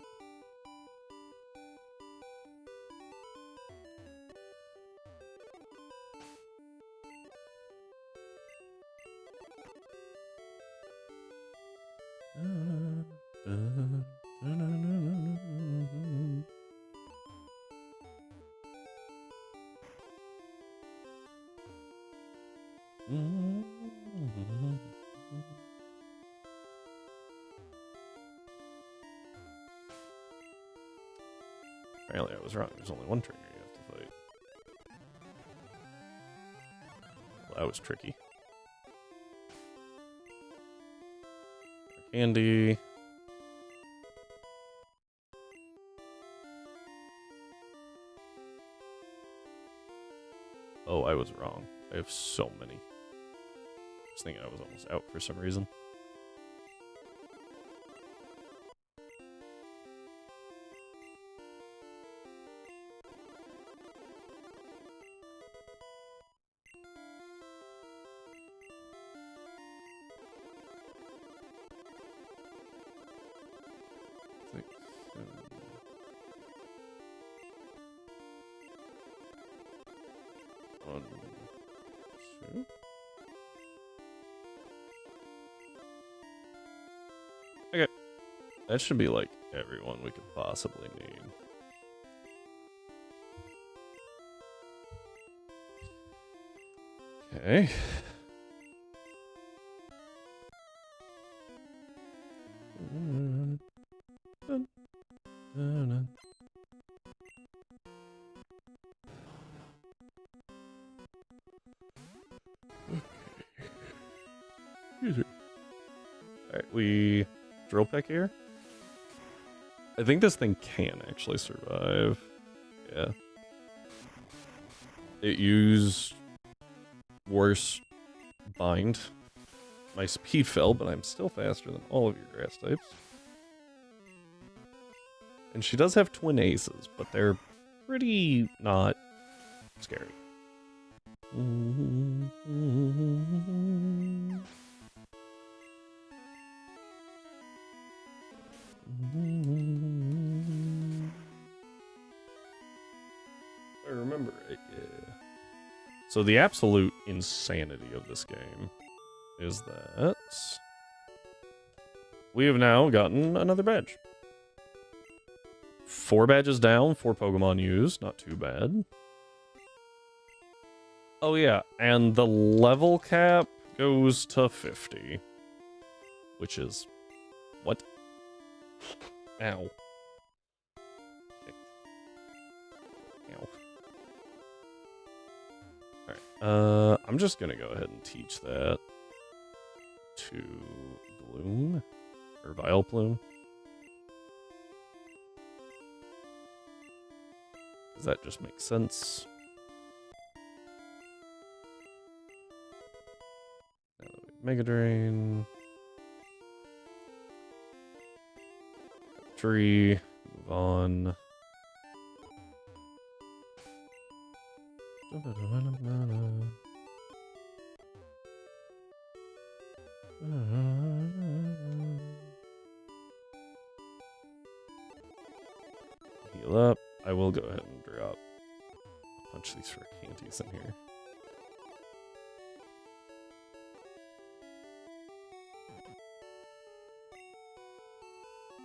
[SPEAKER 1] Apparently I was wrong. There's only one trainer you have to fight. Well, that was tricky. Candy. Oh, I was wrong. I have so many. I was thinking I was almost out for some reason. One, two. Okay. That should be like everyone we could possibly need. Okay. Alright, we drill peck here. I think this thing can actually survive. Yeah. It used worse bind. My speed fell, but I'm still faster than all of your grass types. And she does have twin aces, but they're pretty not scary. So the absolute insanity of this game is that we have now gotten another badge. 4 badges down, 4 Pokemon used, not too bad. Oh yeah, and the level cap goes to 50. Which is... what? Ow. Ow. Alright, I'm just gonna go ahead and teach that to Bloom, or Vileplume. Does that just make sense? Mega Drain. 3, move on. Heal up. I will go ahead and drop a bunch of these for candies in here.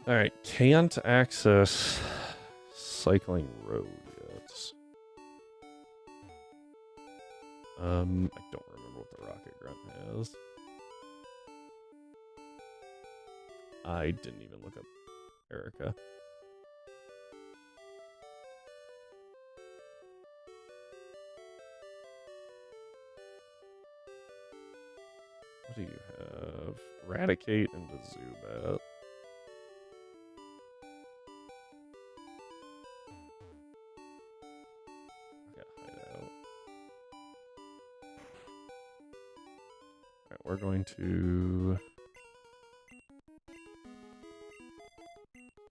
[SPEAKER 1] Alright, can't access Cycling Road yet. I don't remember what the Rocket Grunt has. I didn't even look up Erica. What do you have? Raticate and the Zubat. We're going to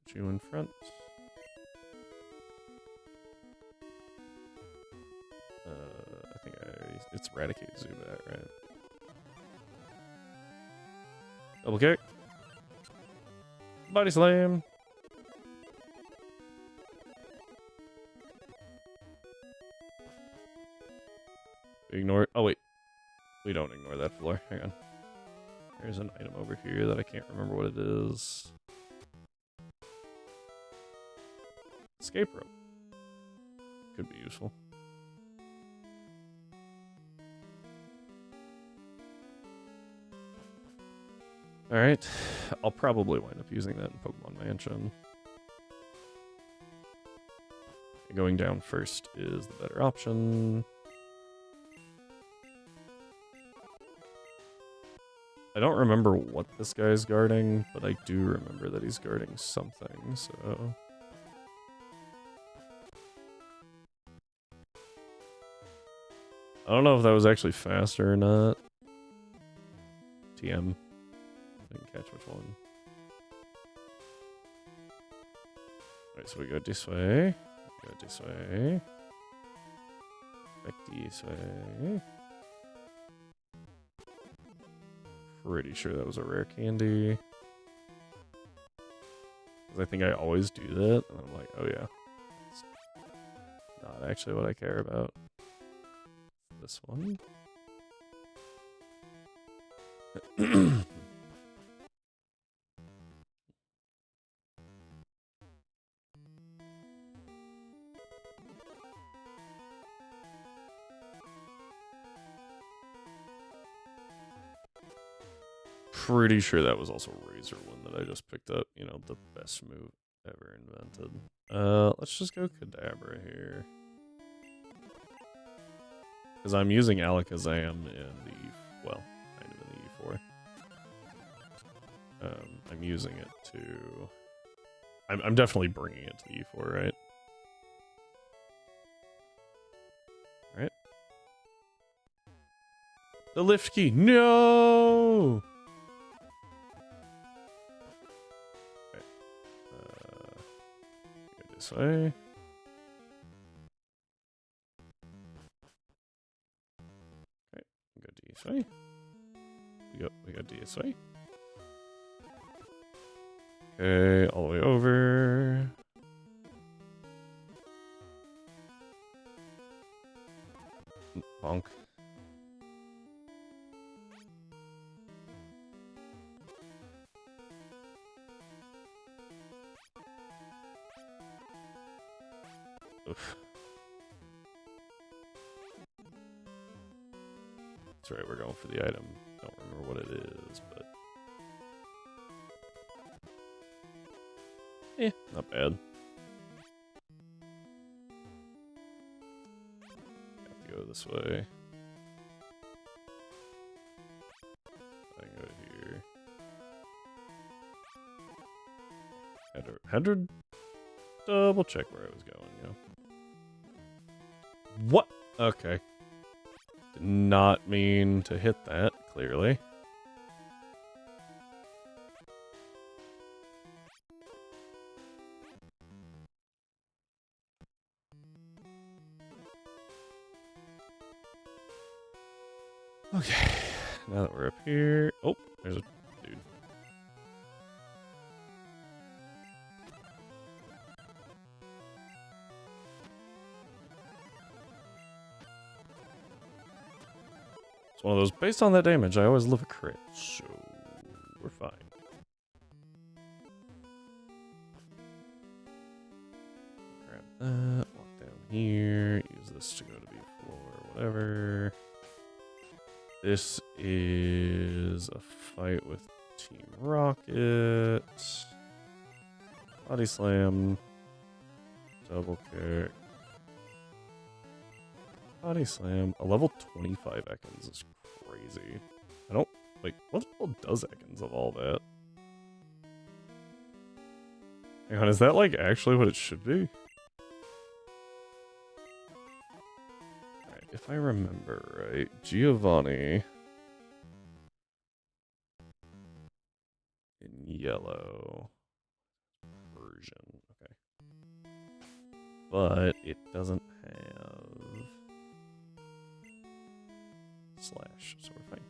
[SPEAKER 1] put you in front. I think it's Eradicate Zubat, right? Double kick. Body slam. Ignore it. Oh, wait. We don't ignore that floor. Hang on. There's an item over here that I can't remember what it is. Escape rope. Could be useful. Alright. I'll probably wind up using that in Pokemon Mansion. Going down first is the better option. I don't remember what this guy's guarding, but I do remember that he's guarding something, so... I don't know if that was actually faster or not. TM. Didn't catch which one. Alright, so we go this way. Go this way. Back this way. Pretty sure that was a rare candy. Because I think I always do that, and I'm like, oh yeah. It's not actually what I care about. This one. Pretty sure that was also Razor one that I just picked up. You know, the best move ever invented. Let's just go Kadabra here. Because I'm using Alakazam in the, well, kind of in the E4. I'm using it to... I'm definitely bringing it to the E4, right? Right? The lift key! No! Okay. Go this way. DSA. We got DSA. Okay, all the way over. bonk. Oof. That's right, we're going for the item. Don't remember what it is, but... not bad. Have to go this way. I can go here. Had to double check where I was going, you know. What? Okay. Did not mean to hit that, clearly. Okay, now that we're up here... Oh, there's a dude. It's one of those, based on that damage, I always love a crit, so we're fine. Grab that, walk down here, use this to go to B4, whatever. This is a fight with Team Rocket. Body slam. Double kick. Body slam. A level 25 Ekans is crazy. I don't... Like, what level does Ekans of all that? Hang on, is that, like, actually what it should be? If I remember right, Giovanni in yellow version. Okay. But it doesn't have slash, so we're fine.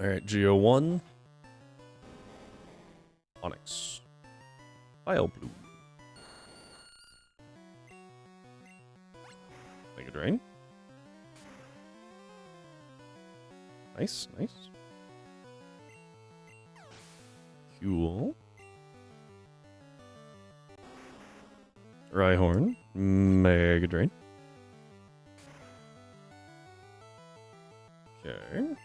[SPEAKER 1] Alright, Geo 1. Onyx. File blue. Mega Drain. Nice, nice. Cool. Rhyhorn. Mega Drain. Okay.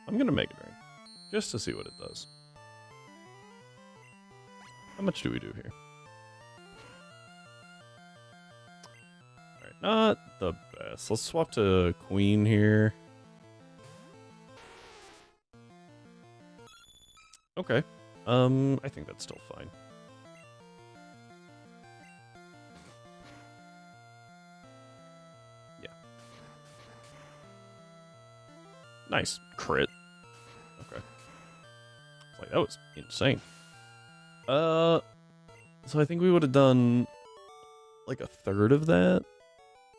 [SPEAKER 1] I'm gonna Mega Drain, just to see what it does. How much do we do here? Alright, not the best. Let's swap to Queen here. Okay. I think that's still fine. Yeah. Nice. Crit. Okay. Like, that was insane. So I think we would have done like a third of that.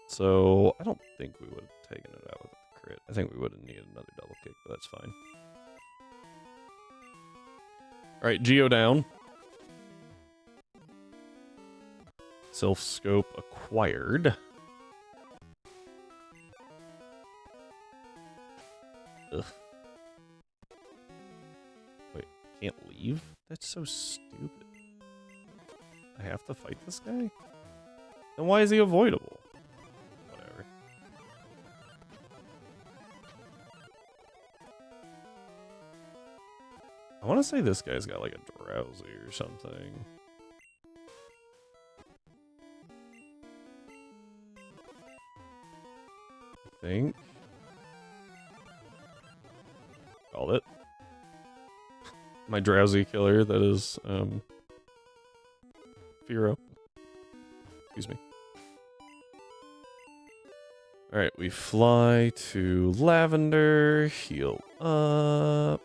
[SPEAKER 1] So I don't think we would have taken it out with the crit. I think we would have needed another double kick, but that's fine. Alright, Geo down. Self scope acquired. Ugh. Wait, can't leave? That's so stupid. I have to fight this guy? Then why is he avoidable? Whatever. I want to say this guy's got like a drowsy or something. I think. Called it. My drowsy killer, that is, Firo. Excuse me. Alright, we fly to Lavender, heal up.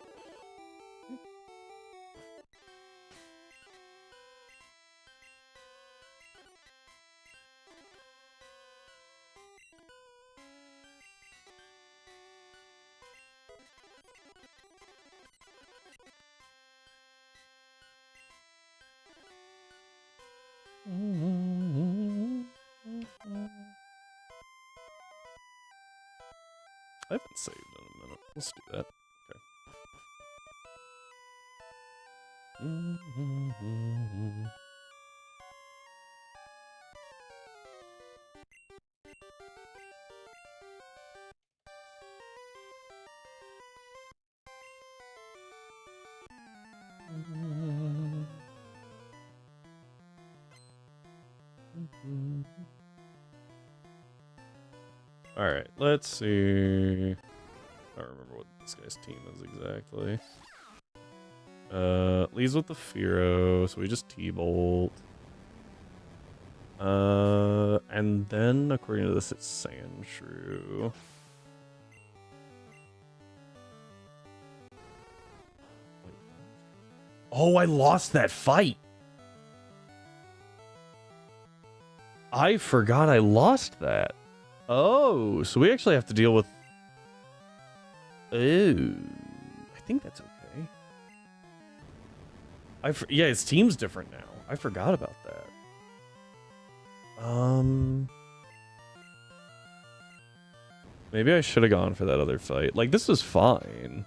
[SPEAKER 1] I haven't saved in a minute. Let's do that. Okay. Alright, let's see. I don't remember what this guy's team is exactly. Leads with the Firo, so we just T-Bolt. And then, according to this, it's Sandshrew. Oh, I lost that fight! I forgot I lost that. Oh, so we actually have to deal with... Oh, I think that's okay. Yeah, his team's different now. I forgot about that. Maybe I should have gone for that other fight. Like, this was fine.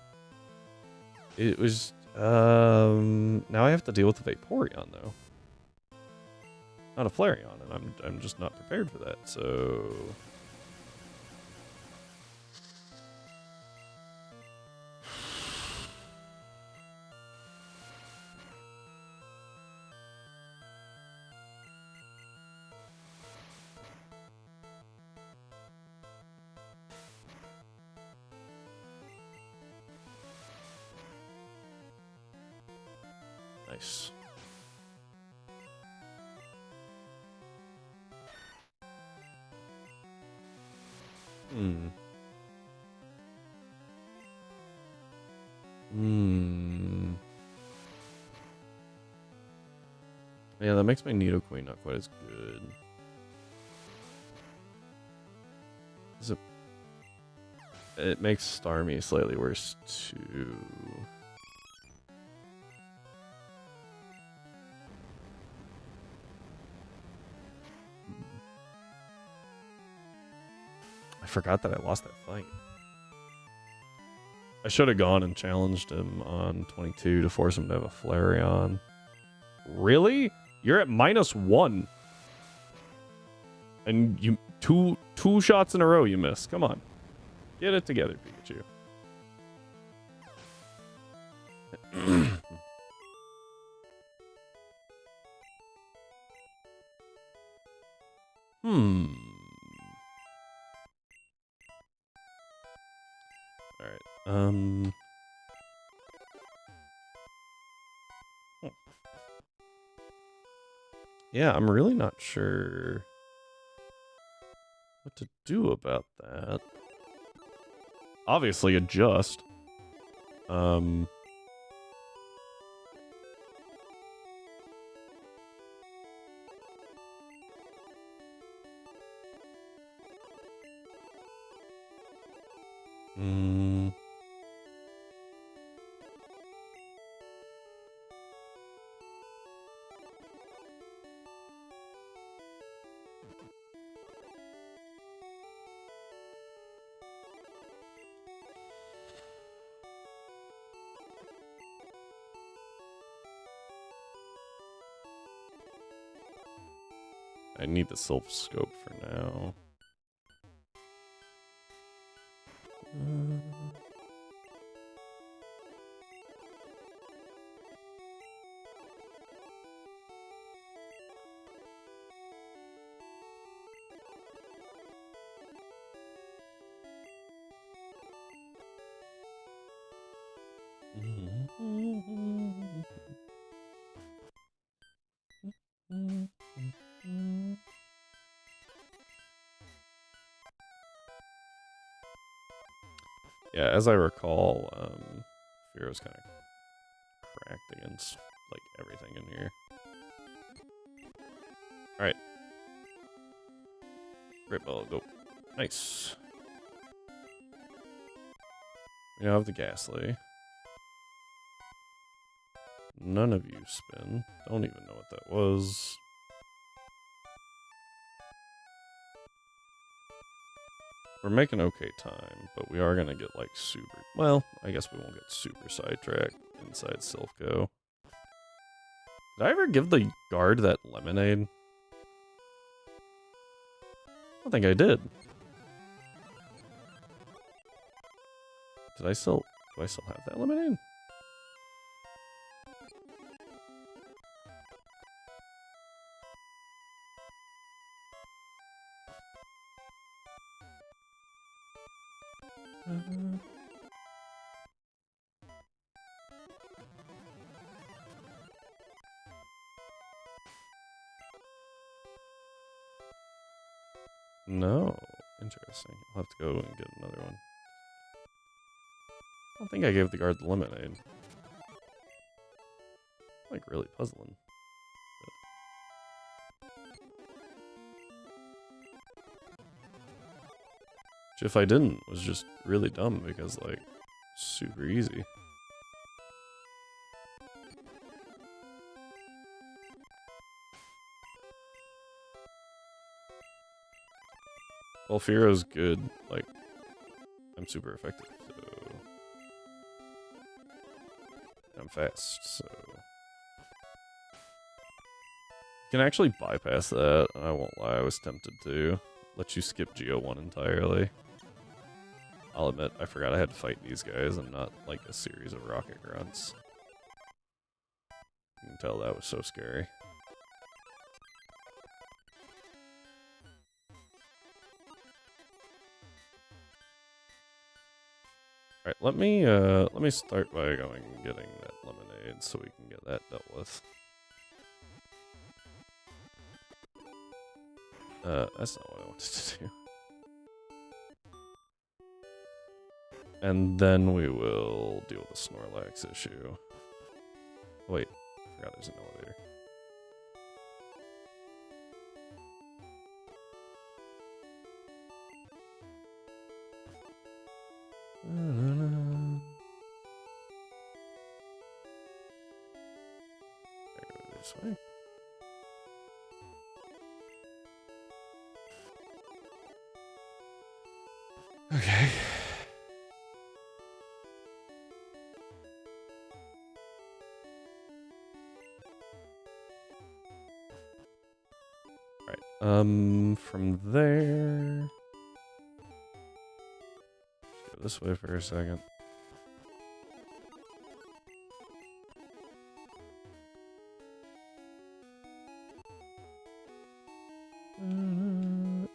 [SPEAKER 1] It was, now I have to deal with the Vaporeon, though. Not a Flareon, and I'm just not prepared for that, so... Nice. Yeah, that makes my Nidoqueen not quite as good. It makes Starmie slightly worse, too. I forgot that I lost that fight. I should have gone and challenged him on 22 to force him to have a Flareon. Really? You're at -1. And you two shots in a row you miss. Come on. Get it together, Pikachu. Alright, yeah, I'm really not sure what to do about that. Obviously, adjust. I need the Silph Scope for now. Yeah, as I recall, Fearo's kind of cracked against, like, everything in here. Alright. Great ball, go. Nice. We now have the Ghastly. None of you spin. Don't even know what that was. we're making okay time, but we are gonna get like super. Well, I guess we won't get super sidetracked inside Silpho. Did I ever give the guard that lemonade? I don't think I did. Do I still have that lemonade? No. Interesting. I'll have to go and get another one. I don't think I gave the guard the lemonade. Like, really puzzling. Which, if I didn't, was just really dumb because, like, super easy. Well, Firo's good. Like, I'm super effective, so... I'm fast, so... You can actually bypass that. I won't lie, I was tempted to. Let you skip Geo 1 entirely. I'll admit, I forgot I had to fight these guys and not, like, a series of rocket grunts. You can tell that was so scary. Alright, let me start by going and getting that lemonade so we can get that dealt with. That's not what I wanted to do. And then we will deal with the Snorlax issue. Wait, I forgot there's an elevator. I go this way. Okay. Alright, from there... Let's go this way for a second.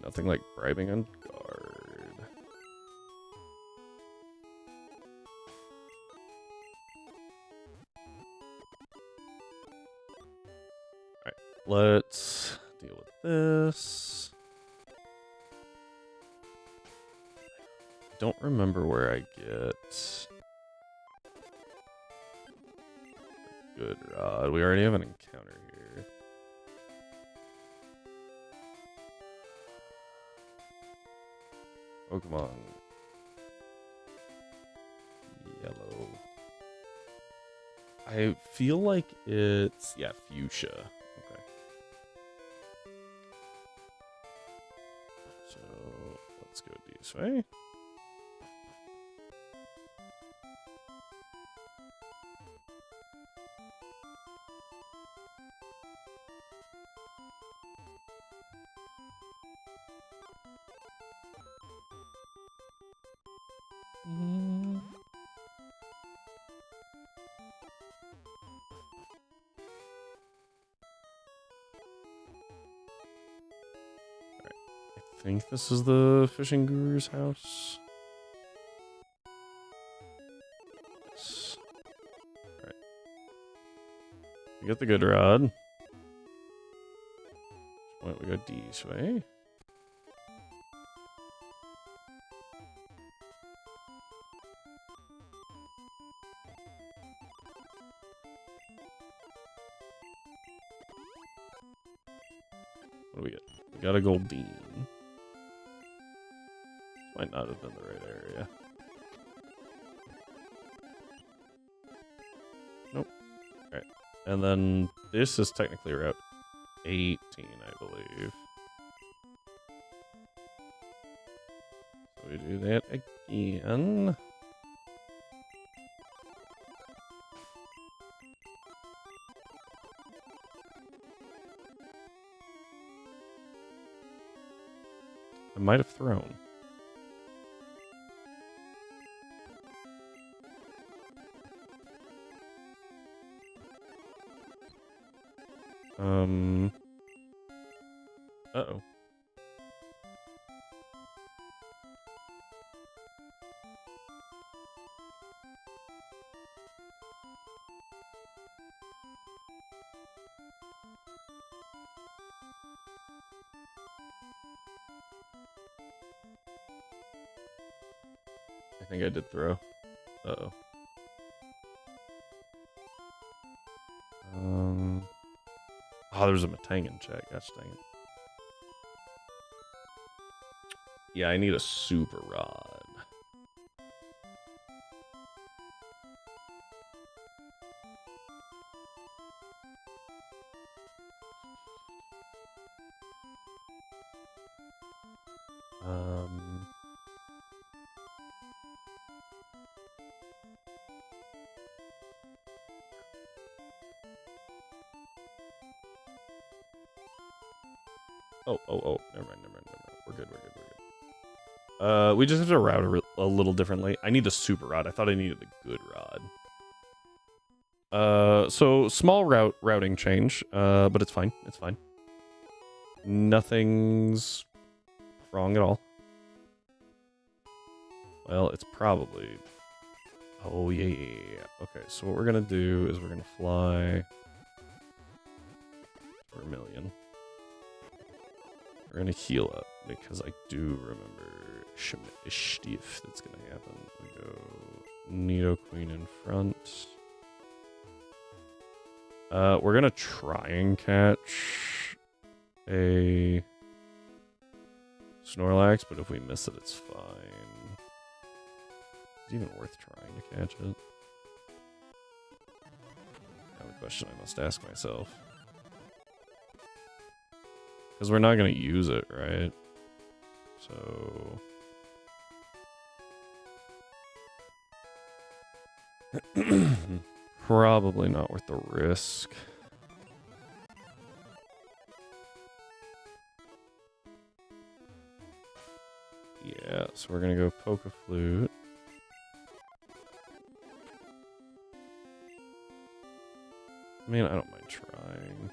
[SPEAKER 1] Nothing like bribing on guard. Alright, let's deal with this. I don't remember where I get good rod. We already have an encounter here. Pokemon. Yellow. I feel like it's... yeah, fuchsia. Okay. So, let's go this way. I think this is the fishing guru's house. Yes. Alright. We get the good rod. Why don't we go this way? What do we get? We got a Goldeen. Might not have been the right area. Nope. Alright. And then this is technically Route 18, I believe. we do that again. I might have thrown. Uh-oh. I think I did throw. Uh-oh. Oh, there's a Matang in chat. Gosh dang it. Yeah, I need a super rod. Oh, never mind. We're good. We just have to route a little differently. I need the super rod. I thought I needed the good rod. So small routing change, but it's fine. It's fine. Nothing's wrong at all. Well, it's probably... Oh, yeah. Okay, so what we're gonna do is we're gonna fly... for a million. We're gonna heal up, because I do remember Stief that's gonna happen. We go Nido Queen in front. We're gonna try and catch a Snorlax, but if we miss it, it's fine. Is it even worth trying to catch it? Now the question I must ask myself. Because we're not going to use it, right? So... probably not worth the risk. Yeah, so we're going to go Poke-a-Flute. I mean, I don't mind trying.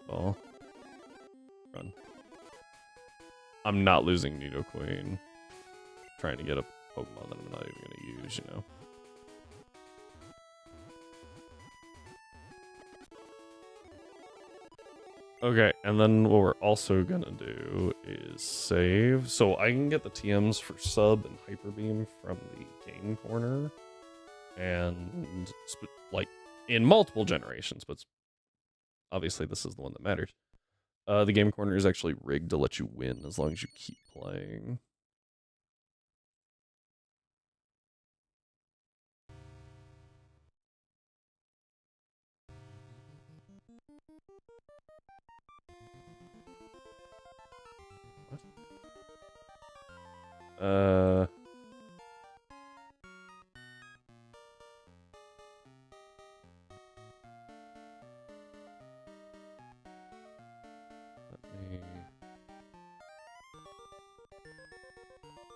[SPEAKER 1] Ball. Run. I'm not losing Nidoqueen. Trying to get a Pokemon that I'm not even going to use, you know. Okay, and then what we're also going to do is save. So I can get the TMs for Sub and Hyper Beam from the game corner. And, like, in multiple generations, but obviously, this is the one that matters. The game corner is actually rigged to let you win as long as you keep playing. What?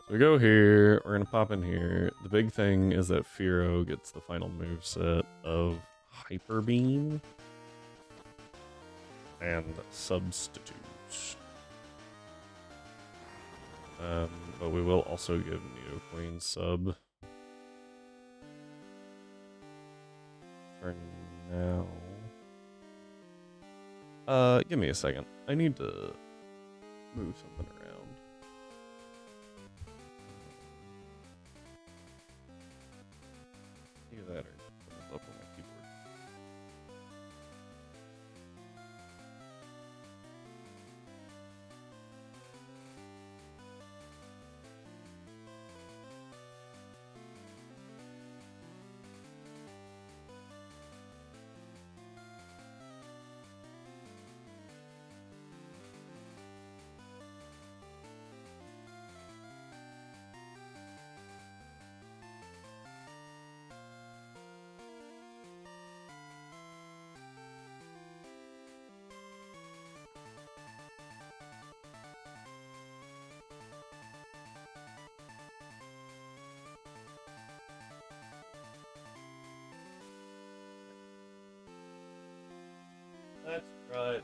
[SPEAKER 1] So we go here, we're gonna pop in here. The big thing is that Fearow gets the final moveset of Hyper Beam and Substitute. But we will also give Nidoqueen Sub for now. Give me a second. I need to move something around. Either that or put this up on my keyboard. That's right.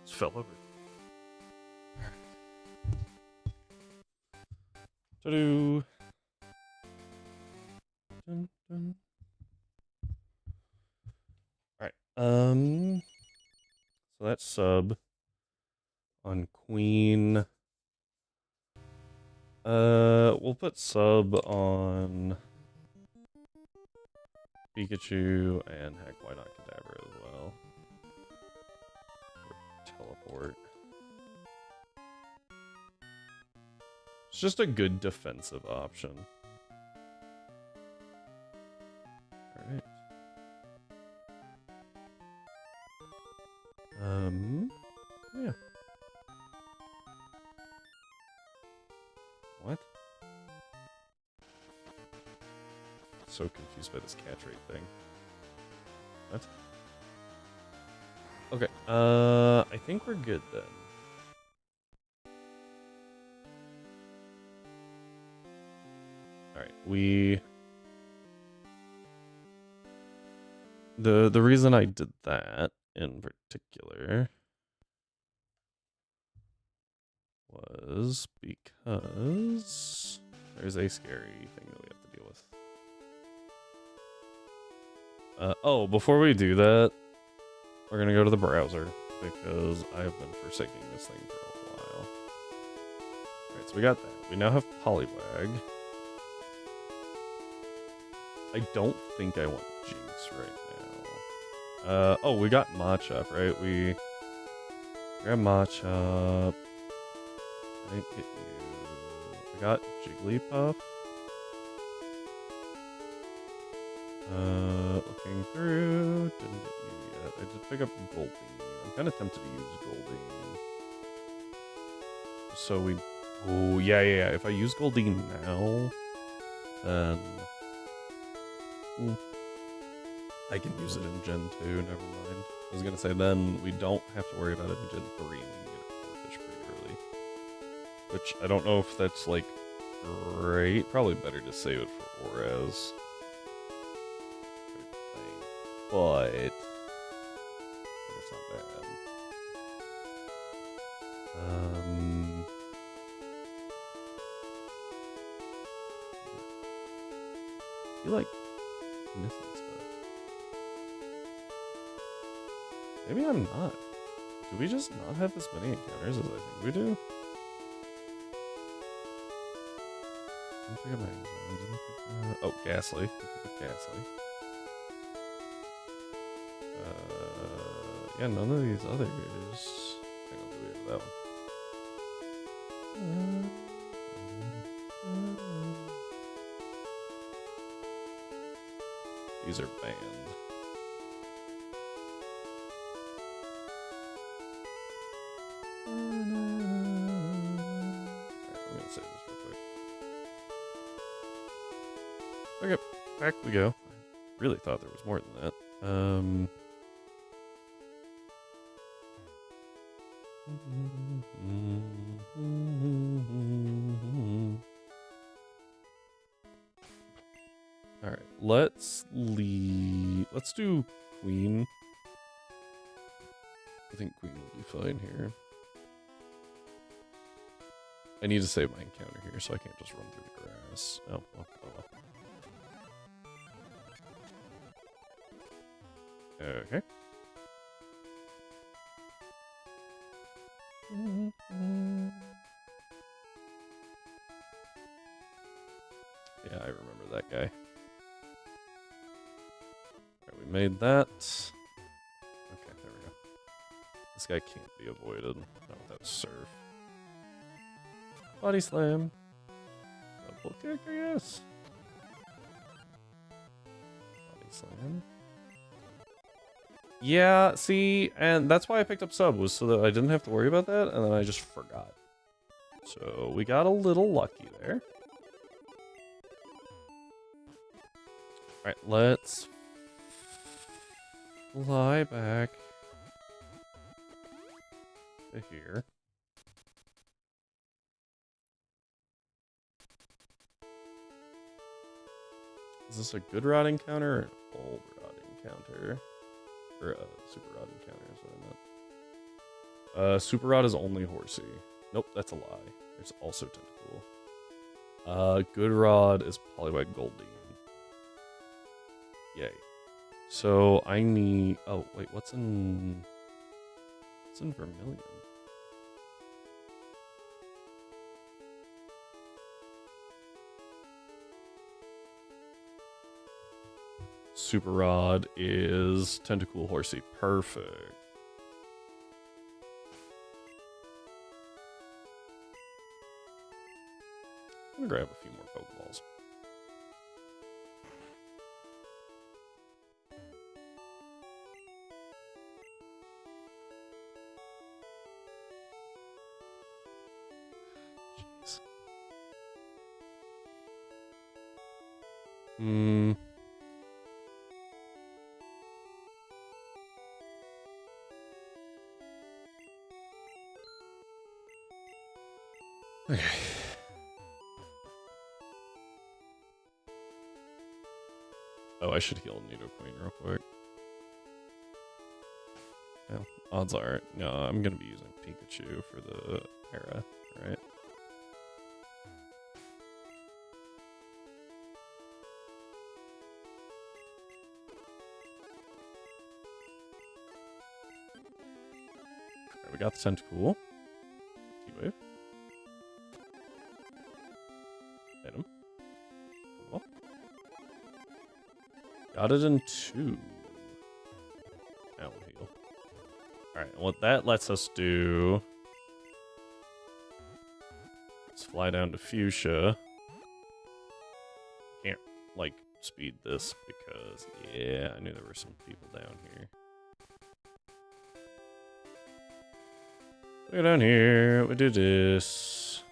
[SPEAKER 1] Just fell over. Ta-doo. Dun, dun. Alright, so that's sub on Queen. We'll put sub on Pikachu and heck, why not Kadabra as well? Teleport. It's just a good defensive option. Alright. Yeah. What? So confused by this catch rate thing. What? Okay, I think we're good then. Alright, the reason I did that in particular was because there's a scary thing that we have to deal with. Oh, before we do that, we're gonna go to the browser because I've been forsaking this thing for a while. Alright, so we got that. We now have Poliwag. I don't think I want Jinx right now. Oh, we got Machop, right? We grab Machop. I didn't get you. I got Jigglypuff. Looking through, didn't get you yet. I did pick up Goldeen. I'm kind of tempted to use Goldeen. So we... Oh, yeah. If I use Goldeen now, then... I can use it in Gen 2, never mind. I was gonna say, then we don't have to worry about it in Gen 3, and we can get it for fish pretty early. Which, I don't know if that's, like, great. Probably better to save it for Oraz. But it's not bad. I feel like missing stuff. Maybe I'm not. Do we just not have as many encounters as I think we do? Didn't pick up my oh, Ghastly. Ghastly. Yeah, none of these others. I think I'll delete that one. These are banned. Alright, I'm gonna save this real quick. Okay, back we go. I really thought there was more than that. Alright, let's do Queen. I think Queen will be fine here. I need to save my encounter here, so I can't just run through the grass. Oh, well, oh well. Okay. Yeah, I remember that guy. Alright, we made that. Okay, there we go. This guy can't be avoided. Not without Surf. Body Slam. Double kick, I guess. Body Slam. Yeah, see, and that's why I picked up Sub, was so that I didn't have to worry about that, and then I just forgot. So, we got a little lucky there. Alright, let's fly back to here. Is this a good rod encounter or an old rod encounter? Or a super rod encounter is what I meant. Super rod is only horsey. Nope, that's a lie. There's also tentacle. Good rod is polywag goldine. Yay. So I need. Oh wait, what's in vermilion? Super rod is tentacle horsey. Perfect. I'm gonna grab a few more Pokeballs. Jeez. Okay. Oh, I should heal Nidoqueen real quick. Well, odds are, no, I'm gonna be using Pikachu for the era, right? Alright, we got the Tentacool. T-Wave. Hit him. Cool. Got it in 2. Now we'll heal. Alright, what that lets us do is fly down to Fuchsia. Can't, like, speed this because, yeah, I knew there were some people down here. Go down here, we do this.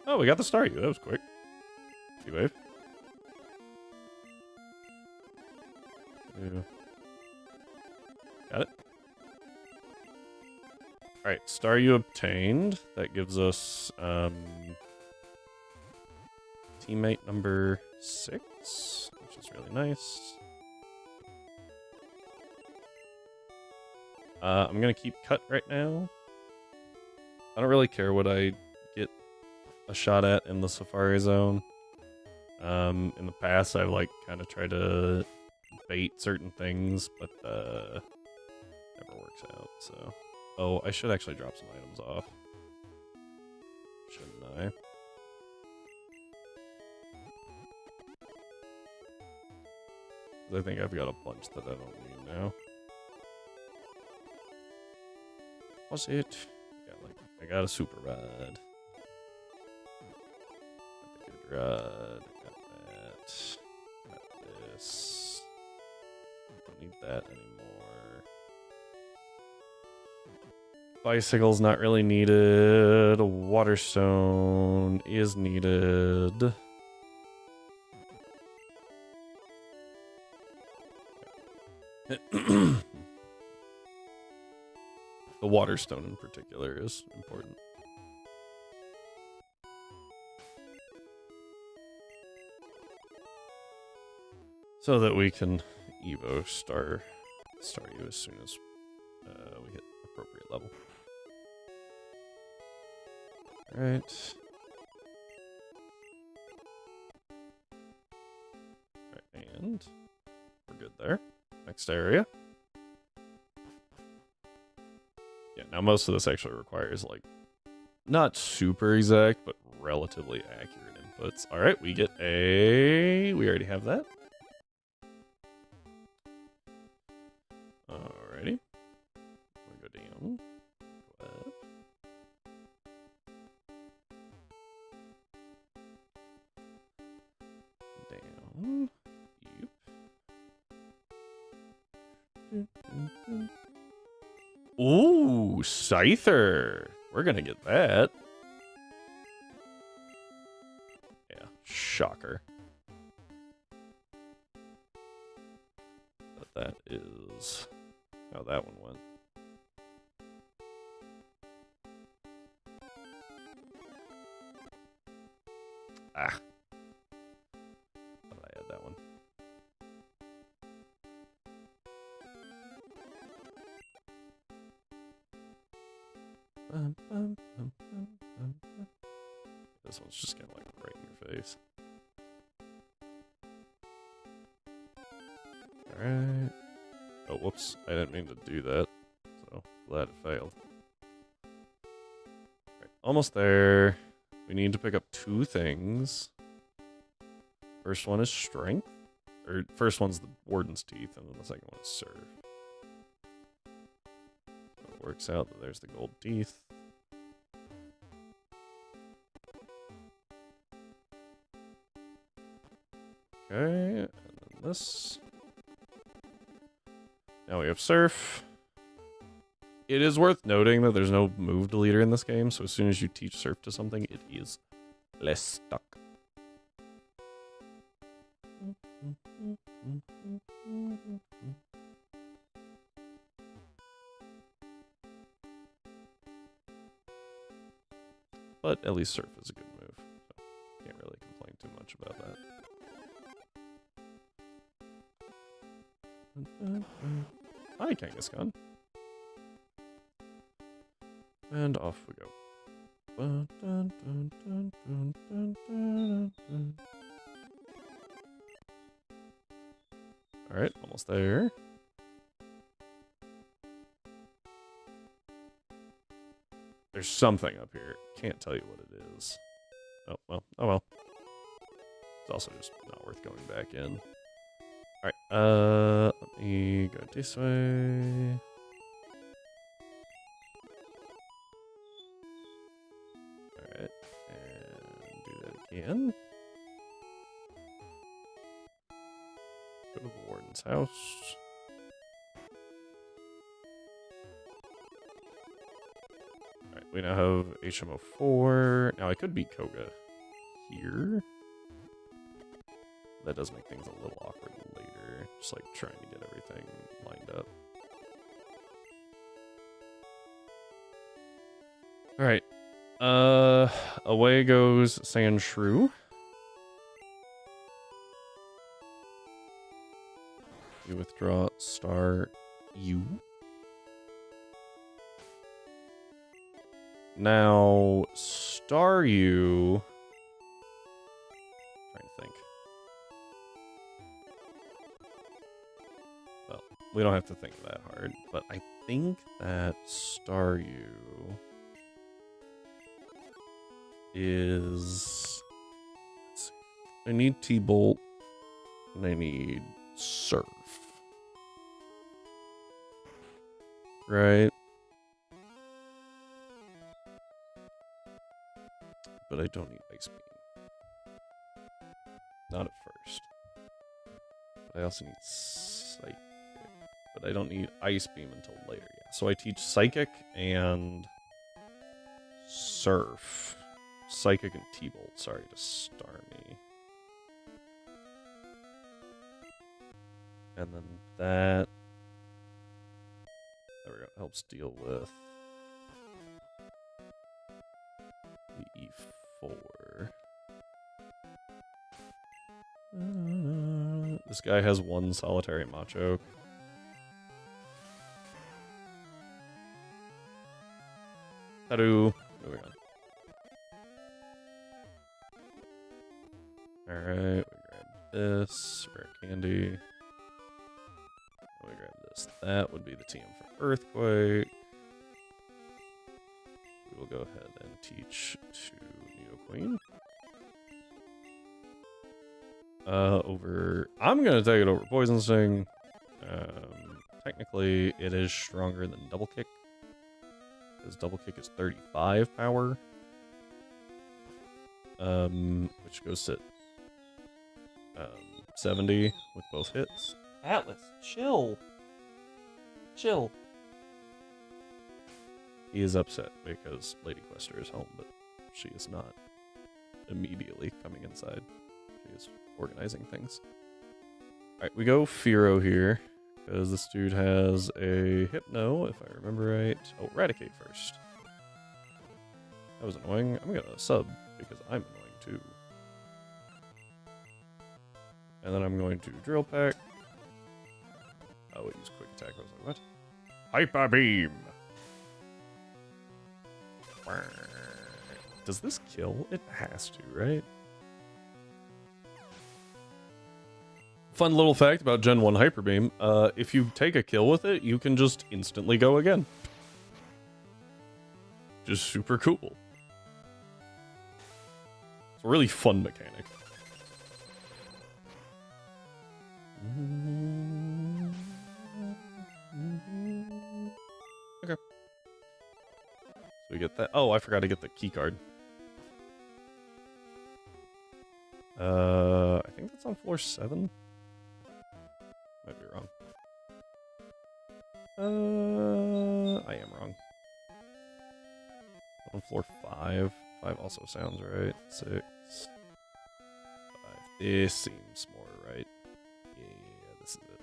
[SPEAKER 1] Oh, we got the Staryu. That was quick. T-Wave. Got it. Alright, Staryu obtained. That gives us teammate number 6, which is really nice. I'm gonna keep Cut right now. I don't really care what I get a shot at in the Safari Zone. In the past, I've like kind of tried to bait certain things, but never works out. So, oh, I should actually drop some items off, shouldn't I? I think I've got a bunch that I don't need now. What's it? Yeah, like I got a super rod. Got the good rod. Got that. Got this. Don't need that anymore. Bicycle's not really needed. A water stone is needed. The water stone in particular is important. So that we can Evo Staryu as soon as we hit appropriate level. Alright. Alright, and we're good there. Next area. Yeah, now most of this actually requires, like, not super exact, but relatively accurate inputs. Alright, we get a... We already have that. Alrighty. We go down. Go up. Down. Yep. Ooh, Scyther. We're gonna get that. Yeah, shocker. But that is how that one went. Ah. Thought I had that one. This one's just gonna like right in your face. Alright. Oh, whoops. I didn't mean to do that. So, glad it failed. Alright, almost there. We need to pick up 2 things. First one is strength. Or, first one's the warden's teeth, and then the second one is serve. So it works out that there's the gold teeth. Okay, and then this. Now we have surf. It is worth noting that there's no move deleter in this game, so as soon as you teach surf to something, it is less stuck. But at least surf is a good move, so can't really complain too much about that. Hi, Kangaskhan. And off we go. Alright, almost there. There's something up here. Can't tell you what it is. Oh, well. Oh, well. It's also just not worth going back in. Alright, let me go this way. Alright, and do that again. Go to the warden's house. Alright, we now have HMO4. Now I could be Koga here. That does make things a little awkward later. Just like trying to get everything lined up. Alright. Away goes Sandshrew. You withdraw star U. Now, star U. Trying to think. Well, we don't have to think that hard, but I think that star U is. Let's see. I need T-Bolt, and I need Surf. Right? But I don't need Ice Beam. Not at first. But I also need Psychic. But I don't need Ice Beam until later, yeah. So I teach Psychic and Surf. Psychic and T-Bolt, sorry to star me. And then that... There we go, helps deal with the E4. This guy has one solitary Machoke. Haru. Moving on. Alright, we grab this. Rare candy. We grab this. That would be the TM for Earthquake. We will go ahead and teach to Nidoqueen. I'm gonna take it over Poison Sting. Technically, it is stronger than Double Kick. Because Double Kick is 35 power. Which goes to 70 with both hits.
[SPEAKER 2] Atlas, chill. Chill.
[SPEAKER 1] He is upset because Lady Quester is home, but she is not immediately coming inside. She is organizing things. Alright, we go Fearow here, because this dude has a Hypno, if I remember right. Oh, Eradicate first. That was annoying. I'm gonna sub, because I'm annoying too. And then I'm going to drill peck. Oh, it use quick attack. I was like, what? Hyper beam. Does this kill? It has to, right? Fun little fact about Gen 1 Hyper Beam. If you take a kill with it, you can just instantly go again. Just super cool. It's a really fun mechanic. Okay. So we get that. Oh, I forgot to get the key card. I think that's on floor 7. Might be wrong. I am wrong. On floor 5. 5 also sounds right. 6. 5. This seems more right. Yeah, this is it.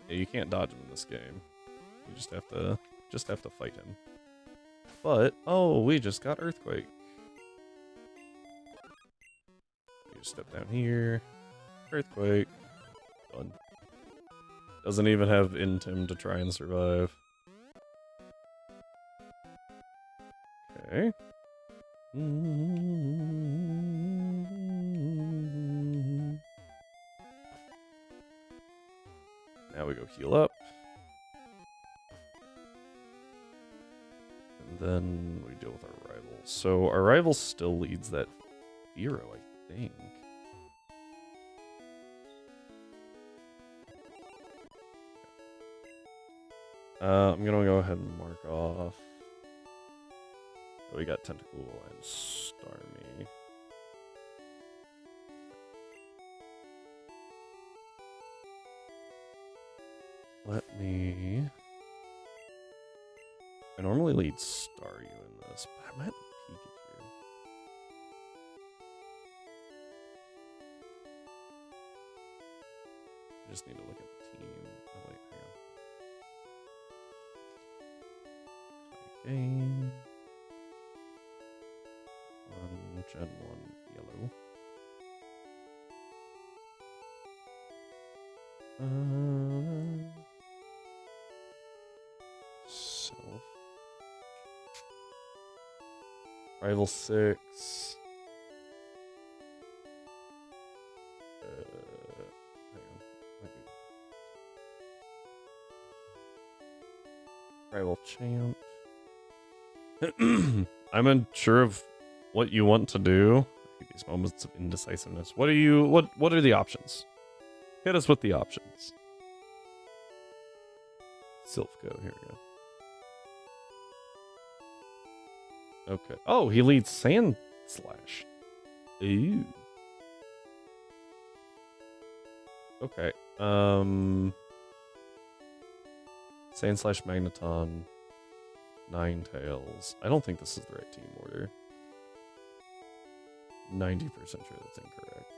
[SPEAKER 1] Yeah, you can't dodge him in this game. You just have to fight him. But oh, we just got earthquake. You just step down here. Earthquake. Done. Doesn't even have Intim to try and survive. Okay. Now we go heal up. And then we deal with our rival. So our rival still leads that Hero, I think. I'm gonna go ahead and mark off. So we got Tentacle and Starmie. Let me... I normally lead Staryu in this, but I might lead Pikachu. I just need to look at the team. Oh wait, hang on. Game. Gen 1 yellow. Self. Rival 6. Hang on. Rival champ. I'm unsure of what you want to do. These moments of indecisiveness. What are the options? Hit us with the options. Silphco, here we go. Okay. Oh, he leads Sand Slash. Ooh. Okay. Sand Slash Magneton. Ninetales. I don't think this is the right team order. 90% sure that's incorrect.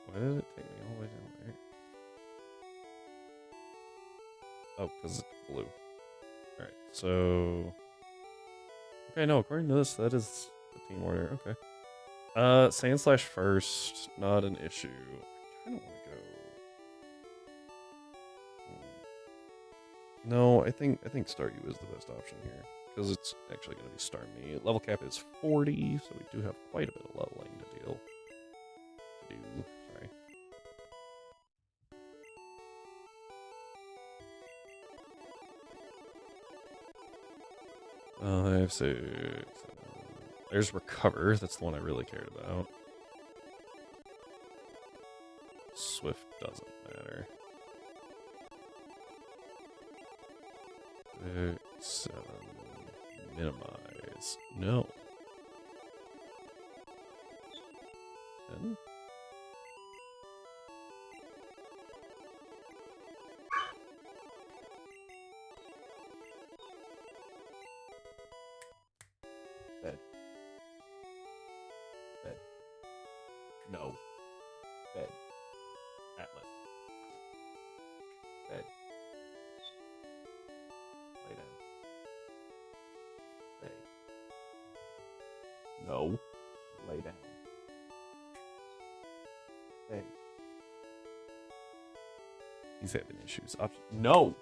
[SPEAKER 1] Why did it take me all the way down there? Oh, because it's blue. Alright, so... Okay, no, according to this, that is the team order. Okay. Sand Slash first, not an issue. I kind of want to go... No, I think Staryu is the best option here. Because it's actually going to be Starmie. Level cap is 40, so we do have quite a bit of leveling to do. Sorry. 5, 6, 7. There's Recover. That's the one I really cared about. Swift doesn't matter. 6, 7. Minimize. No. 10.
[SPEAKER 2] No. Bed. Atlas. Bed. Lay down. Stay. No. Lay down. Stay. He's having issues. No!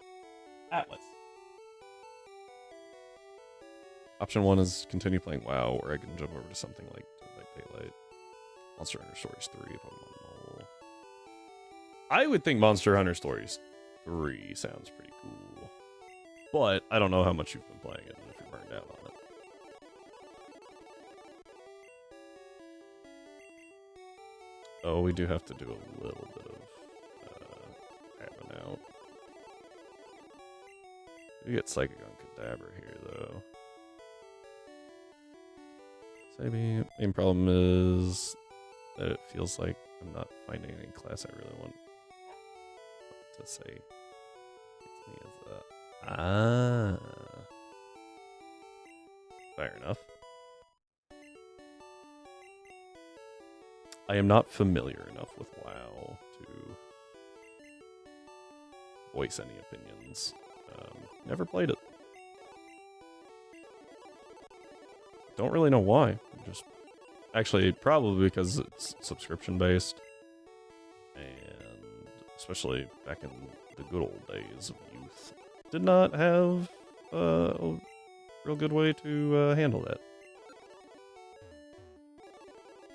[SPEAKER 2] Atlas.
[SPEAKER 1] Option 1 is continue playing WoW, or I can jump over to something like Dead by Daylight. Monster Hunter Stories 3, Pokemon Null. I would think Monster Hunter Stories 3 sounds pretty cool. But I don't know how much you've been playing it and if you're burned out on it. Oh, we do have to do a little bit of tapping out. We get Psychic on Kadabra here, though. So maybe main problem is that it feels like I'm not finding any class I really want to say. It's me as a fair enough. I am not familiar enough with WoW to voice any opinions. Never played it. Don't really know why. Just actually probably because it's subscription based, and especially back in the good old days of youth, did not have a real good way to handle that.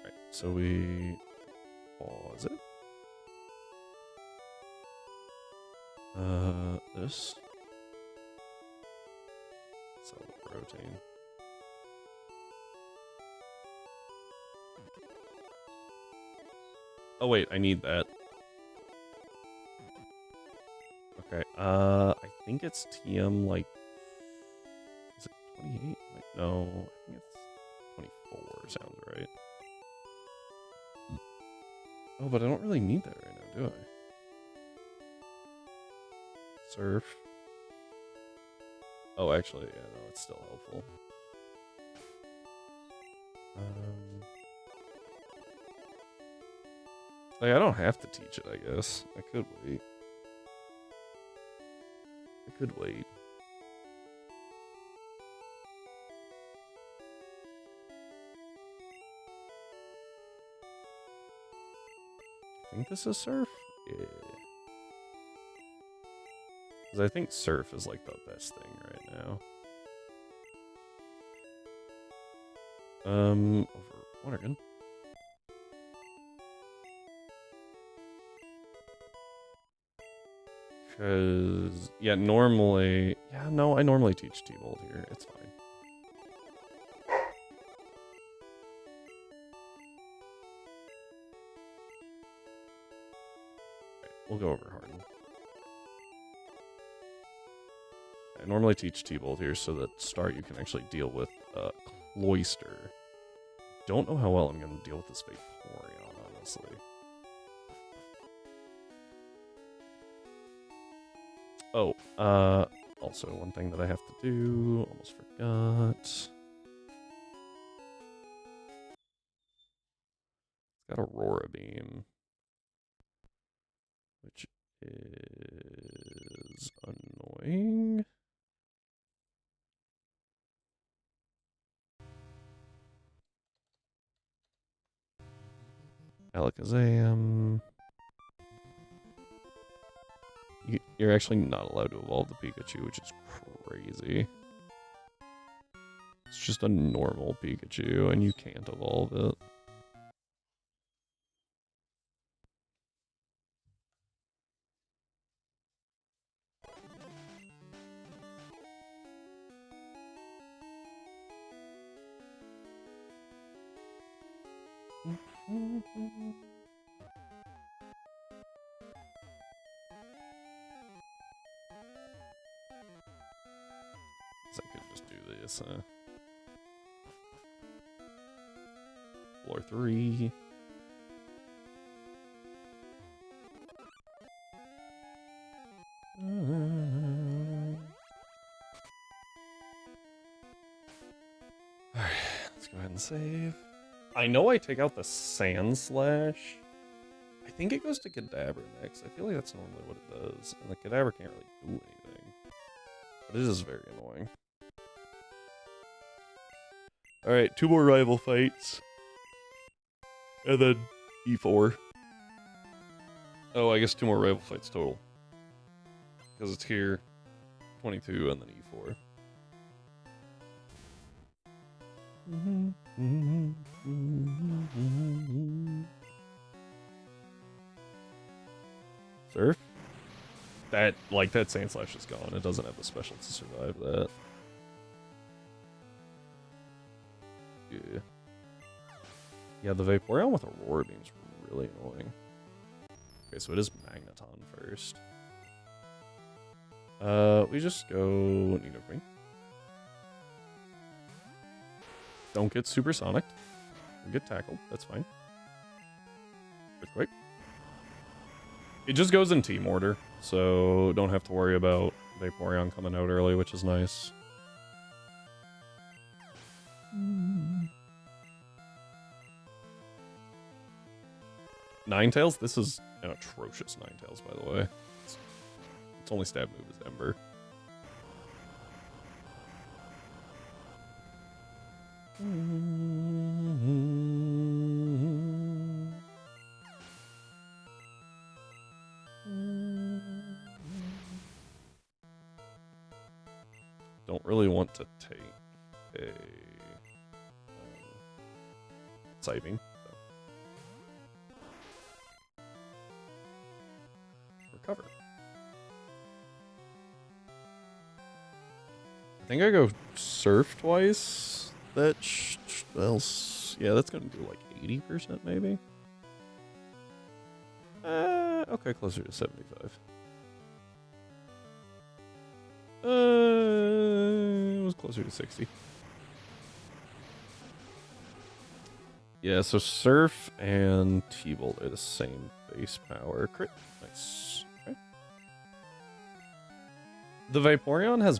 [SPEAKER 1] Right, so we pause it. This. Sell the protein. Oh wait, I need that. Okay, I think it's TM like, is it 28? Wait, no, I think it's 24, sounds right. Oh, but I don't really need that right now, do I? Surf. Oh, actually, yeah, no, it's still helpful. Like, I don't have to teach it, I guess. I could wait. I think this is Surf? Yeah. Because I think Surf is like the best thing right now. Over Watergun. Because, yeah, normally... Yeah, no, I normally teach T-Bolt here. It's fine. Right, we'll go over Harden. I normally teach T-Bolt here so that start you can actually deal with Cloister. Don't know how well I'm going to deal with this Vaporeon, honestly. Oh, also one thing that I have to do, almost forgot. It's got Aurora Beam, which is annoying. Alakazam. You're actually not allowed to evolve the Pikachu, which is crazy. It's just a normal Pikachu, and you can't evolve it. I could just do this, Floor 3. Alright, let's go ahead and save. I know I take out the Sand Slash. I think it goes to Kadabra next. I feel like that's normally what it does. And the Kadabra can't really do anything. But it is very annoying. Alright, 2 more rival fights. And then E4. Oh, I guess 2 more rival fights total. Because it's here, 22, and then E4. Surf? That Sand Slash is gone. It doesn't have the special to survive that. Yeah. Yeah, the Vaporeon with Aurora Beam is really annoying. Okay, so it is Magneton first. We just go Nidoqueen. Don't get supersonic. We get tackled. That's fine. Earthquake. It just goes in team order, so don't have to worry about Vaporeon coming out early, which is nice. Ninetales? This is an atrocious Ninetales, by the way. Its only stab move is Ember. Don't really want to take a Psybeam. So. Recover. I think I go Surf twice. Well, yeah, that's gonna do like 80% maybe. Okay, closer to 75. It was closer to 60. Yeah, so Surf and T-Bolt are the same base power. Crit. Nice. Okay. The Vaporeon has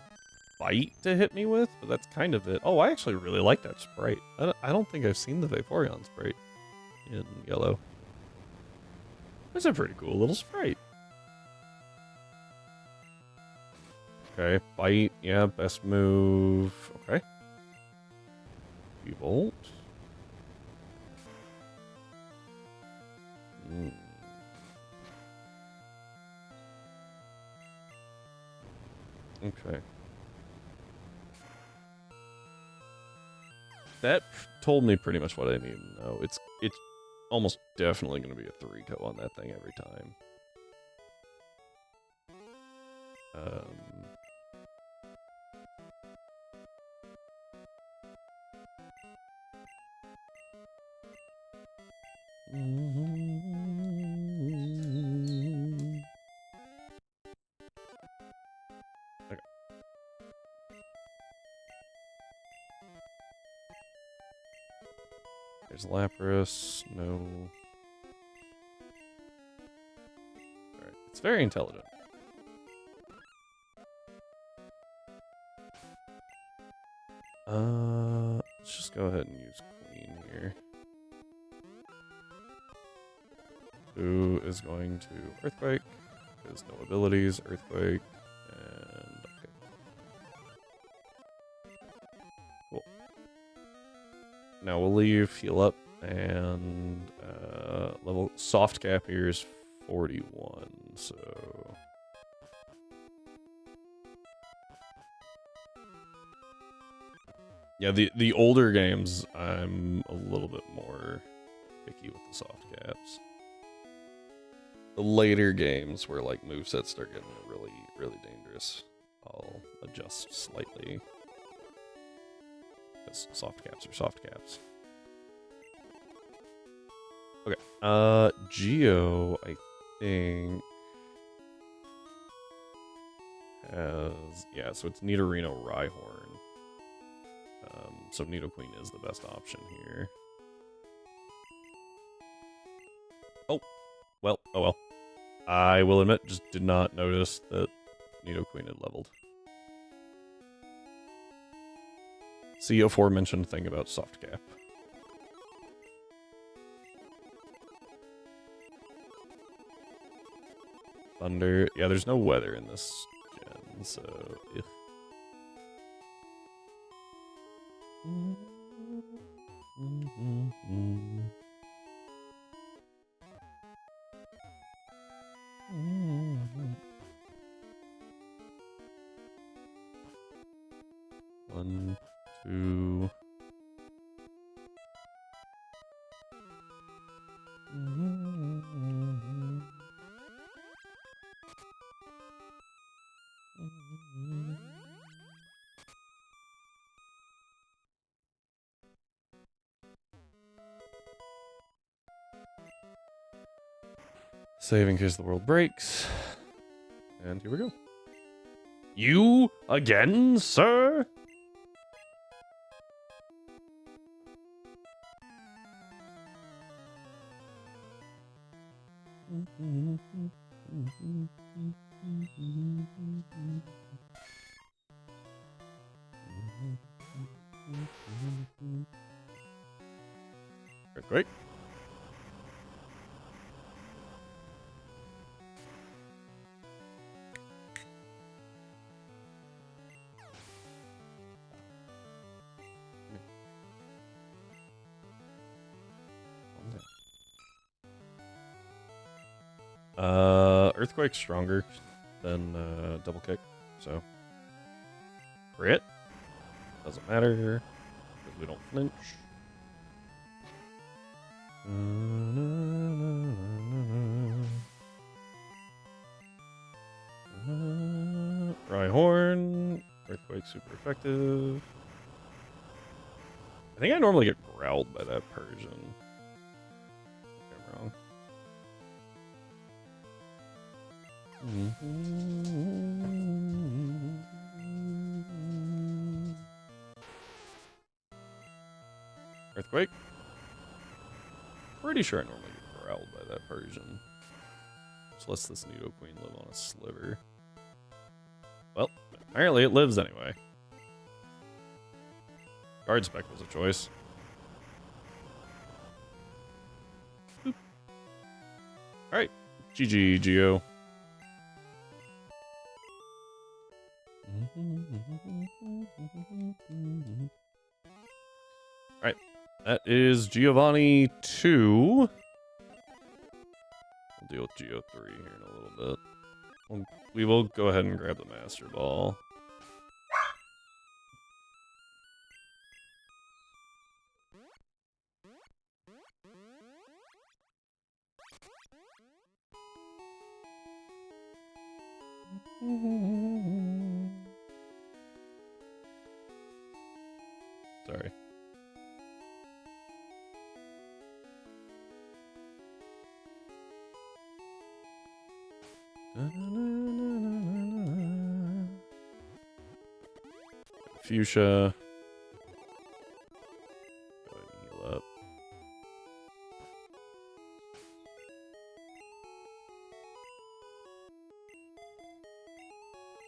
[SPEAKER 1] Bite to hit me with, but that's kind of it. Oh, I actually really like that sprite. I don't think I've seen the Vaporeon sprite in yellow. That's a pretty cool little sprite. Okay, Bite, yeah, best move. Okay. T-Bolt. Okay. That told me pretty much what I needed to know. It's almost definitely going to be a 3-co on that thing every time. Okay. There's Lapras. No. Alright. It's very intelligent. Let's just go ahead and use Queen here. Who is going to Earthquake? There's no abilities. Earthquake. And okay. Cool. Now we'll leave, heal up, and level soft cap here is 41, so yeah, the older games I'm a little bit more picky with the soft caps. The later games where like movesets start getting really, really dangerous, I'll adjust slightly. Because soft caps are soft caps. Okay. Geo, I think has, yeah, so it's Nidorino Rhyhorn. So Nidoqueen is the best option here. Oh, well, oh well. I will admit, just did not notice that Nidoqueen had leveled. See aforementioned thing about soft cap. Thunder. Yeah, there's no weather in this gen, so. Ugh. One, two. Save in case the world breaks. And here we go. You again, sir? Earthquake. Earthquake's stronger than double kick, so crit doesn't matter because we don't flinch. Rhyhorn, earthquake super effective. I think I normally get growled by that Persian. I'm wrong. Earthquake. Pretty sure I normally get growled by that Persian. Just lets this Nidoqueen live on a sliver. Well, apparently it lives anyway. Guard spec was a choice. Alright. GG, Geo. Alright. That is Giovanni 2. We'll deal with Geo 3 here in a little bit. We will go ahead and grab the Master Ball. Sorry. Fuchsia. Go ahead and heal up.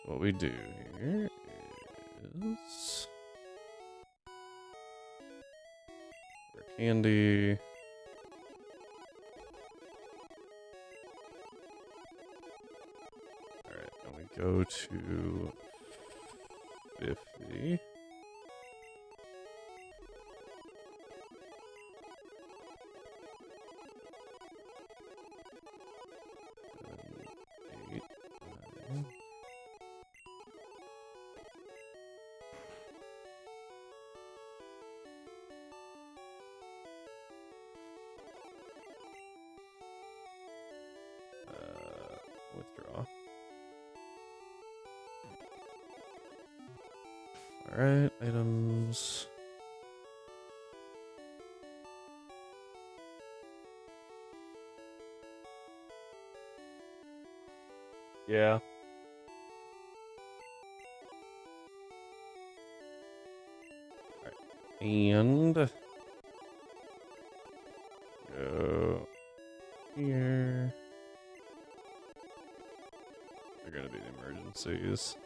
[SPEAKER 1] So what we do here is candy. Alright, and we go to 50. And 8, 9. Withdraw. Alright, items. Yeah. Alright. And go here. They're gonna be the emergencies.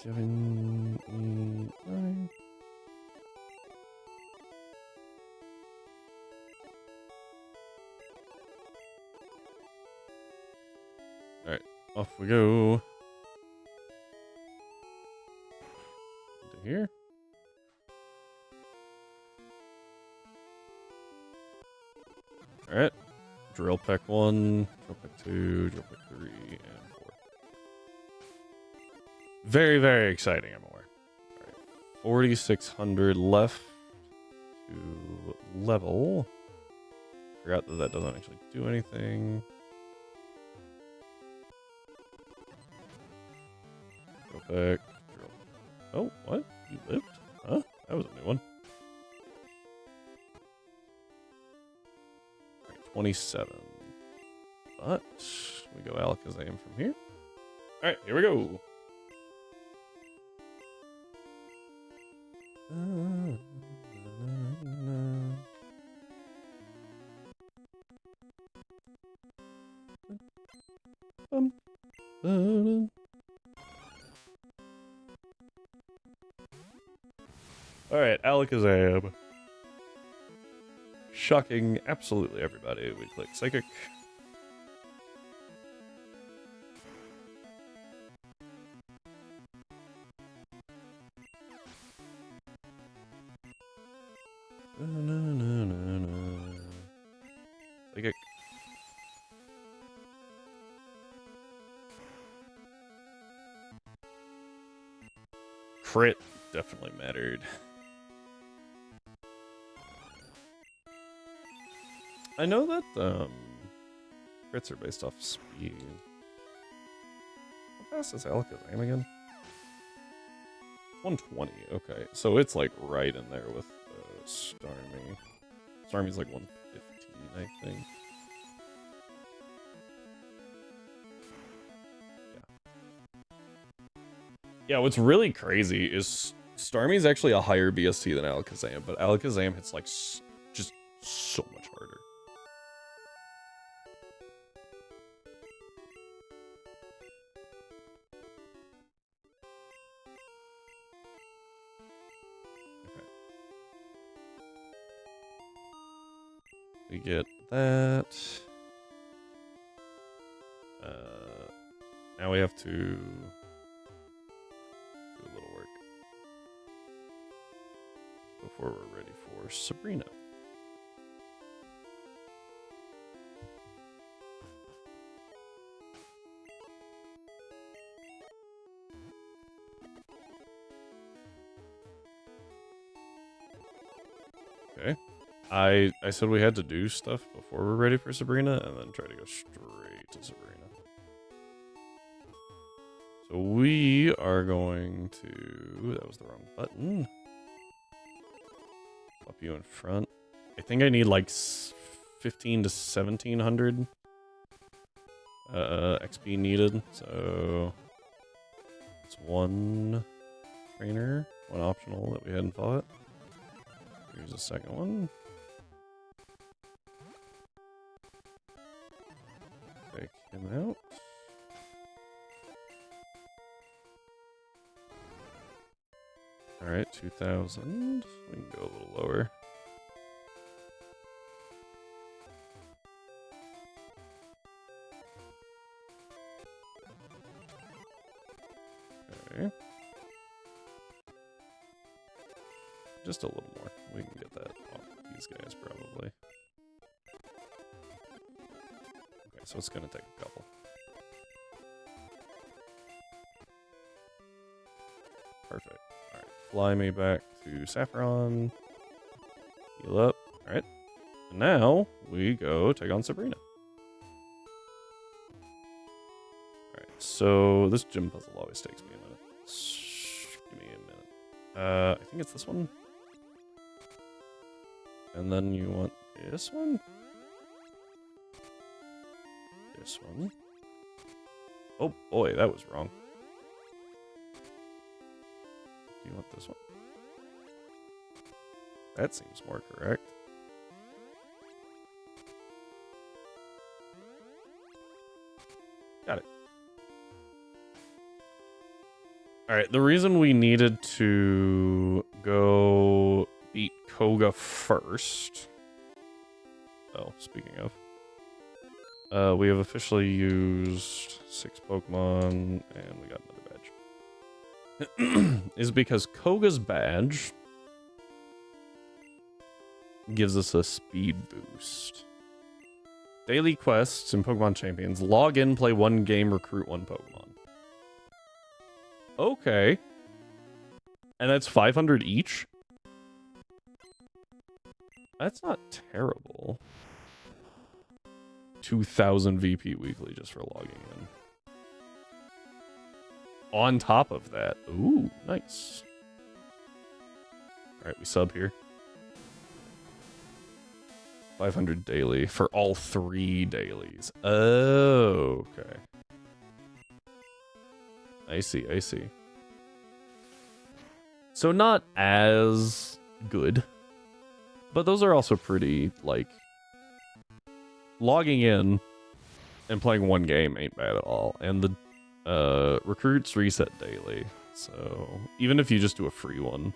[SPEAKER 1] 7, 8, 9. Alright, off we go. Into here. Alright. Drill peck 1, drill peck 2, drill peck 3, and 4. Very, very exciting, I'm aware. Alright. 4,600 left to level. Forgot that that doesn't actually do anything. Drill peck. Drill. Oh, what? You lived? Huh? That was a new one. 27. But we go Alakazam from here. Alright, here we go. Alright, Alakazam. Shocking absolutely everybody. We click Psychic. Psychic. Crit definitely mattered. I know that crits are based off speed. How fast is Alakazam again? 120. Okay, so it's like right in there with Starmie. Starmie's like 115, I think. Yeah, what's really crazy is Starmie's actually a higher BST than Alakazam, but Alakazam hits like just so much harder. Okay. We get that. Now we have to do a little work before we're ready for Sabrina. Okay. I said we had to do stuff before we're ready for Sabrina, and then try to go straight to Sabrina. So we are going to... That was the wrong button. Flip you in front. I think I need like 15 to 1700 XP needed. So it's one trainer, one optional that we hadn't fought. Here's the second one. Take him out. Alright, 2,000. We can go a little lower. Okay. Just a little more. We can get that off these guys, probably. Okay, so it's gonna take a couple. Perfect. Alright, fly me back to Saffron. Heal up. Alright. And now, we go take on Sabrina. Alright, so this gym puzzle always takes me a minute. Give me a minute. I think it's this one. And then you want this one? This one. Oh boy, that was wrong. Do you want this one? That seems more correct. Got it. Alright, the reason we needed to go beat Koga first... Oh, speaking of... we have officially used 6 Pokemon, and we got another badge. Is because Koga's badge gives us a speed boost. Daily quests in Pokemon Champions. Log in, play 1 game, recruit 1 Pokemon. Okay. And that's 500 each? That's not terrible. 2,000 VP weekly just for logging in. On top of that. Ooh, nice. Alright, we sub here. 500 daily for all 3 dailies. Oh, okay. I see, I see. So not as good. But those are also pretty, like... Logging in and playing 1 game ain't bad at all. And the recruits reset daily. So even if you just do a free one.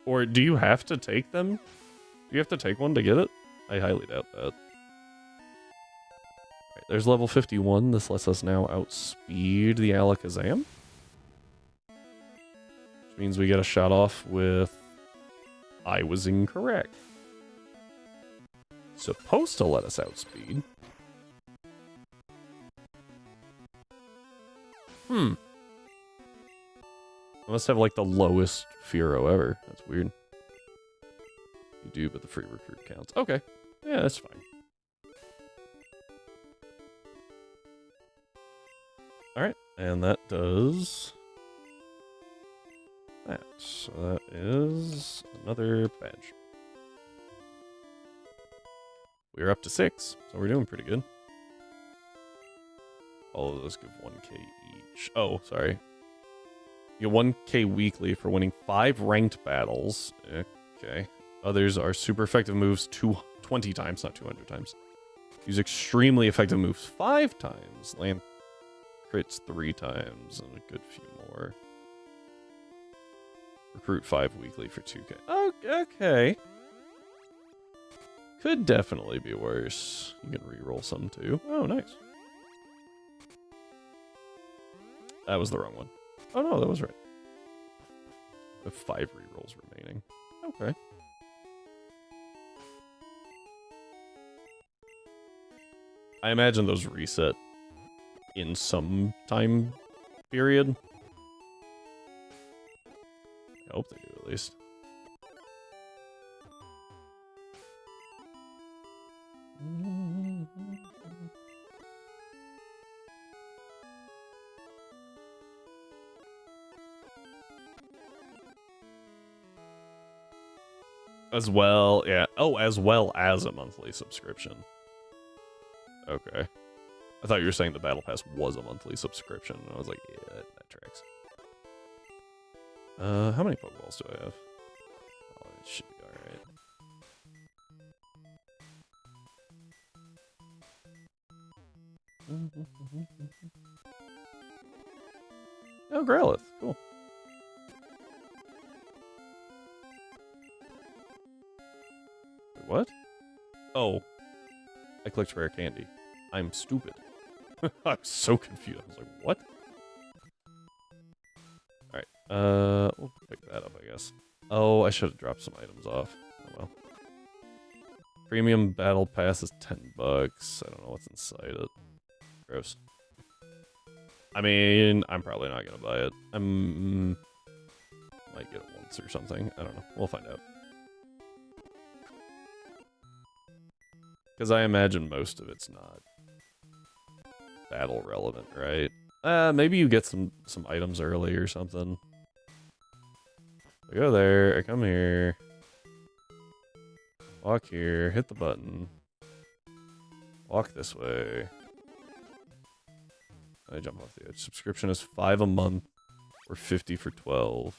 [SPEAKER 1] Or do you have to take them? Do you have to take one to get it? I highly doubt that. Right, there's level 51. This lets us now outspeed the Alakazam. Which means we get a shot off with... I was incorrect. Supposed to let us outspeed. I must have like the lowest Fearow ever. That's weird. You do, but the free recruit counts. Okay. Yeah, that's fine. Alright, and that does... that. So that is another badge. We're up to 6, so we're doing pretty good. All of those give 1k each. Oh, sorry. You get 1k weekly for winning 5 ranked battles. Okay. Others are super effective moves 20 times, not 200 times. Use extremely effective moves 5 times. Land crits 3 times, and a good few more. Recruit 5 weekly for 2k. Oh, okay. Could definitely be worse. You can reroll some too. Oh, nice. That was the wrong one. Oh no, that was right. I have 5 rerolls remaining. Okay. I imagine those reset in some time period. I hope they do at least. As well, yeah. Oh, as well as a monthly subscription. Okay. I thought you were saying the Battle Pass was a monthly subscription. And I was like, yeah, that tracks. How many Pokeballs do I have? Oh, it should be alright. Oh, Growlithe. Cool. Wait, what? Oh. I clicked Rare Candy. I'm stupid. I'm so confused. I was like, what? Alright. We'll pick that up, I guess. Oh, I should have dropped some items off. Oh well. Premium Battle Pass is $10. I don't know what's inside it. Gross. I mean, I'm probably not gonna buy it. Might get it once or something. I don't know. We'll find out. Because I imagine most of it's not battle relevant, right? Maybe you get some items early or something. I go there, I come here. Walk here, hit the button. Walk this way. I jump off the edge. Subscription is $5 a month or 50 for 12.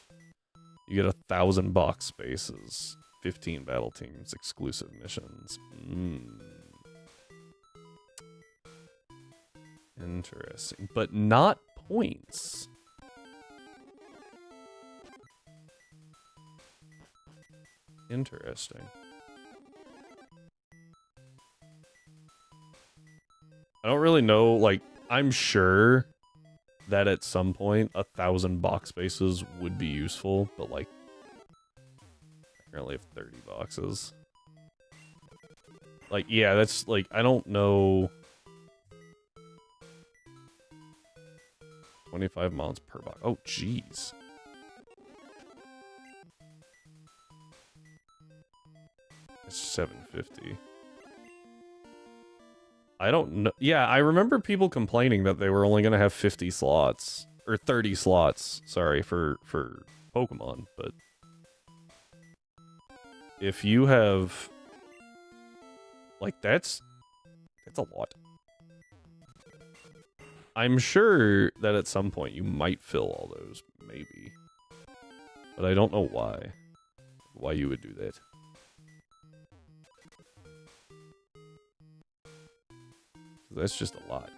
[SPEAKER 1] You get 1,000 box spaces, 15 battle teams, exclusive missions. Interesting, but not points. Interesting. I don't really know, like, I'm sure that at some point 1,000 box spaces would be useful, but like, I currently have 30 boxes. Like, yeah, that's like, I don't know. 25 mods per box. Oh, jeez. It's 750. I don't know. Yeah, I remember people complaining that they were only going to have 50 slots. Or 30 slots, sorry, for Pokemon. But if you have... Like, that's a lot. I'm sure that at some point you might fill all those, maybe. But I don't know why. Why you would do that. That's just a lot,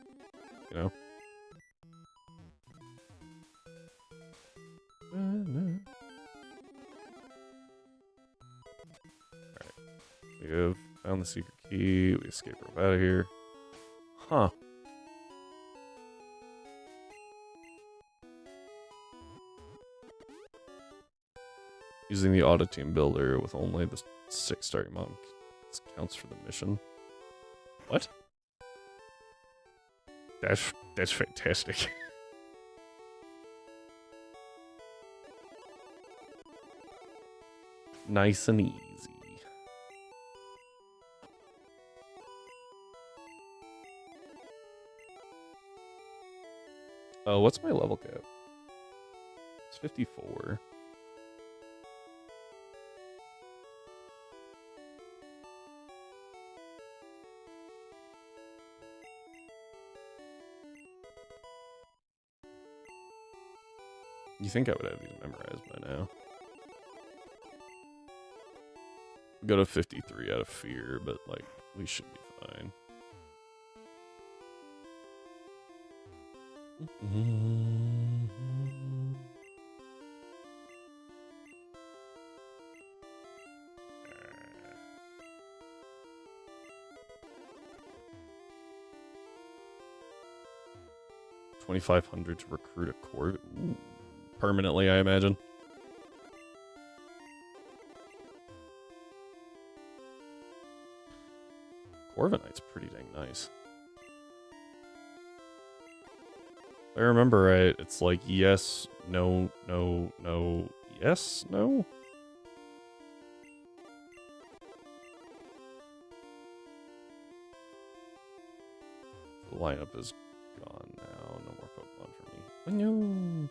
[SPEAKER 1] you know? Alright. We have found the secret key. We escape rope out of here. Huh. Using the auto team builder with only the 6 starting monk. This counts for the mission. What? That's fantastic. Nice and easy. Oh, what's my level cap? It's 54. You think I would have these memorized by now? Go to 53 out of fear, but like, we should be fine. $2,500 to recruit a Corvette. Ooh. Permanently, I imagine. Corviknight's pretty dang nice. If I remember right, it's like yes, no, no, no, yes, no? The lineup is gone now. No more Pokemon for me. Oh, no.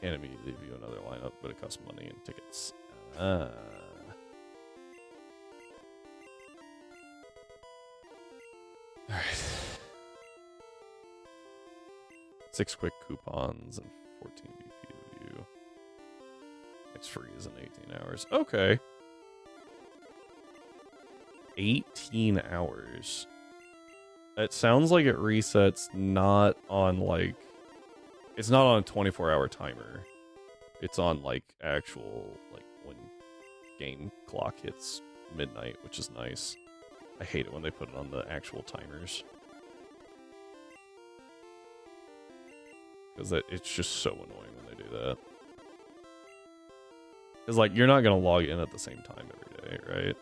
[SPEAKER 1] Can't immediately view another lineup, but it costs money and tickets. Alright. 6 quick coupons and 14 BP view. Next free is in 18 hours. Okay. 18 hours. It sounds like it resets not on like... It's not on a 24-hour timer. It's on like actual, like when game clock hits midnight, which is nice. I hate it when they put it on the actual timers. Because it's just so annoying when they do that. Because like, you're not going to log in at the same time every day, right?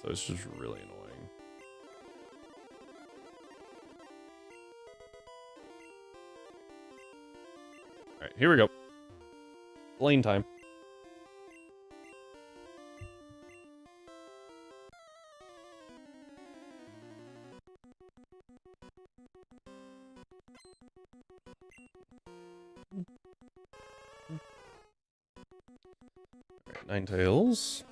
[SPEAKER 1] So it's just really annoying. Alright, here we go. Lane time. Alright, Ninetales.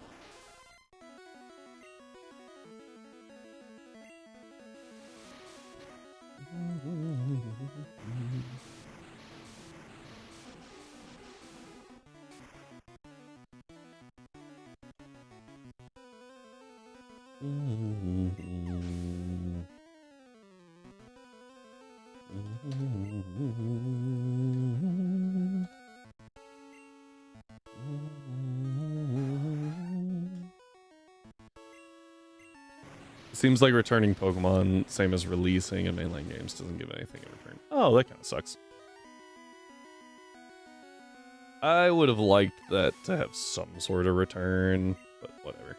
[SPEAKER 1] Seems like returning Pokemon, same as releasing in mainline games, doesn't give anything in return. Oh, that kind of sucks. I would have liked that to have some sort of return, but whatever.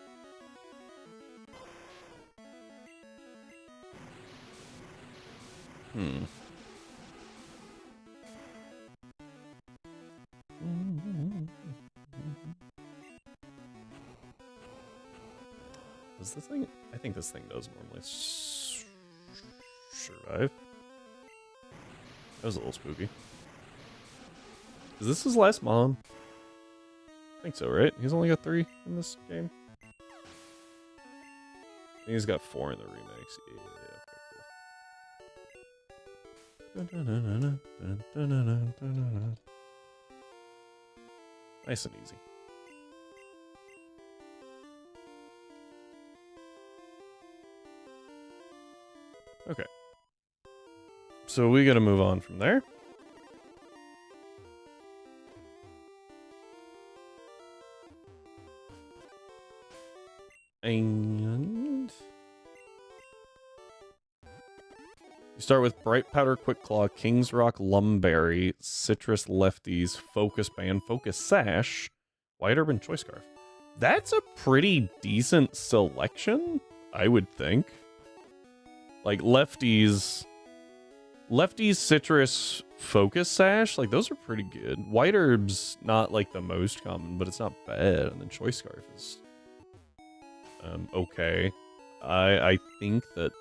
[SPEAKER 1] Does this thing... I think this thing does normally survive. That was a little spooky. Is this his last mom? I think so, right? He's only got 3 in this game. I think he's got 4 in the remakes. Yeah, okay, cool. Nice and easy. Okay. So we gotta move on from there. And you start with Bright Powder, Quick Claw, King's Rock, Lumberry, Citrus, Lefties, Focus Band, Focus Sash, White Urban Choice Scarf. That's a pretty decent selection, I would think. Like Lefties, Citrus, Focus Sash, like those are pretty good. White Herb's not like the most common, but it's not bad. And then Choice Scarf is okay. I think that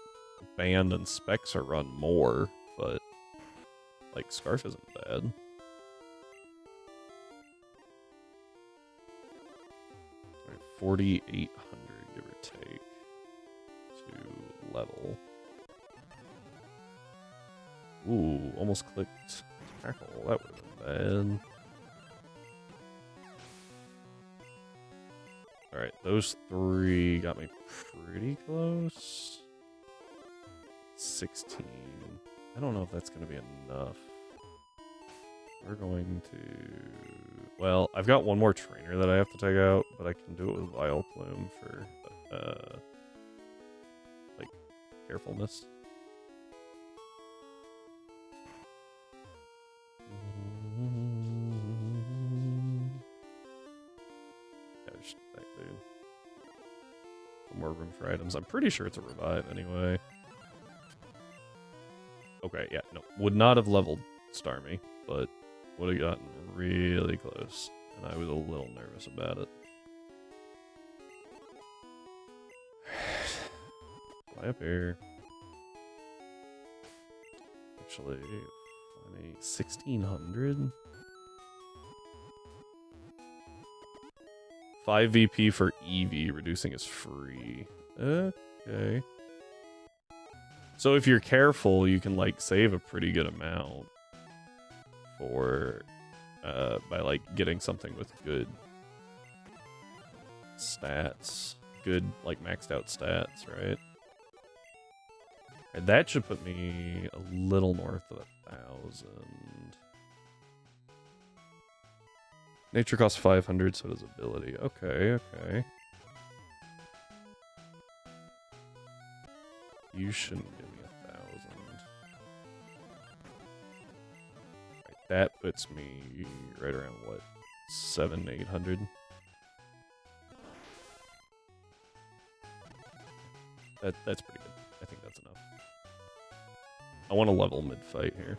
[SPEAKER 1] Band and Specs are run more, but like Scarf isn't bad. Right, 4,800 give or take to level. Ooh, almost clicked tackle. That would have been bad. Alright, those 3 got me pretty close. 16. I don't know if that's going to be enough. We're going to... Well, I've got one more trainer that I have to take out, but I can do it with Vileplume for, like, carefulness. More room for items. I'm pretty sure it's a revive anyway. Okay, yeah, no. Would not have leveled Starmie, but would have gotten really close. And I was a little nervous about it. Fly up here. Actually, 1,600. 5 VP for Eevee, reducing is free. Okay. So if you're careful, you can like save a pretty good amount for by like getting something with good stats, good like maxed out stats, right? And that should put me a little north of 1,000. Nature costs 500, so does ability. Okay, okay. You shouldn't give me 1,000. Right, that puts me right around, what, 700, 800? That's pretty good. I think that's enough. I want to level mid-fight here.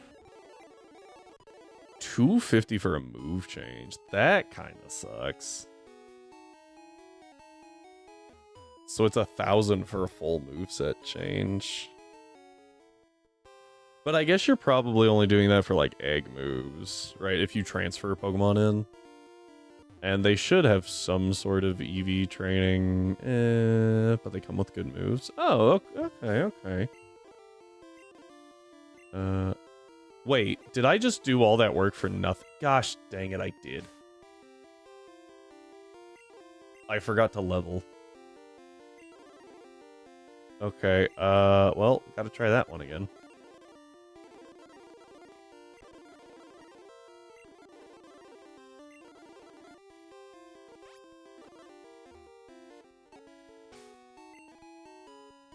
[SPEAKER 1] 250 for a move change. That kind of sucks. So it's 1,000 for a full moveset change. But I guess you're probably only doing that for like egg moves, right? If you transfer Pokemon in. And they should have some sort of EV training, but they come with good moves. Oh, okay, okay. Wait, did I just do all that work for nothing? Gosh dang it, I did. I forgot to level. Okay, well, gotta try that one again.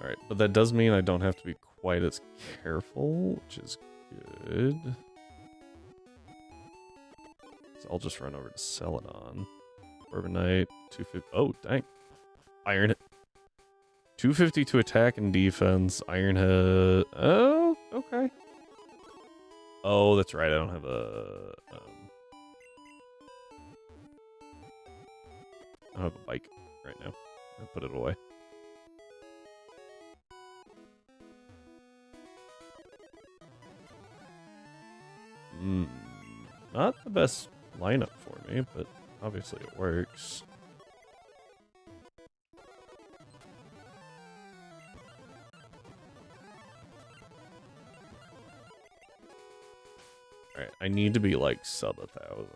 [SPEAKER 1] Alright, but that does mean I don't have to be quite as careful, which is good. So I'll just run over to Celadon. Urbanite, 250. Oh, dang. Iron. 250 to attack and defense. Iron Head. Oh, okay. Oh, that's right. I don't have a. I don't have a bike right now. I'll put it away. Not the best lineup for me, but obviously it works. Alright, I need to be like sub 1,000.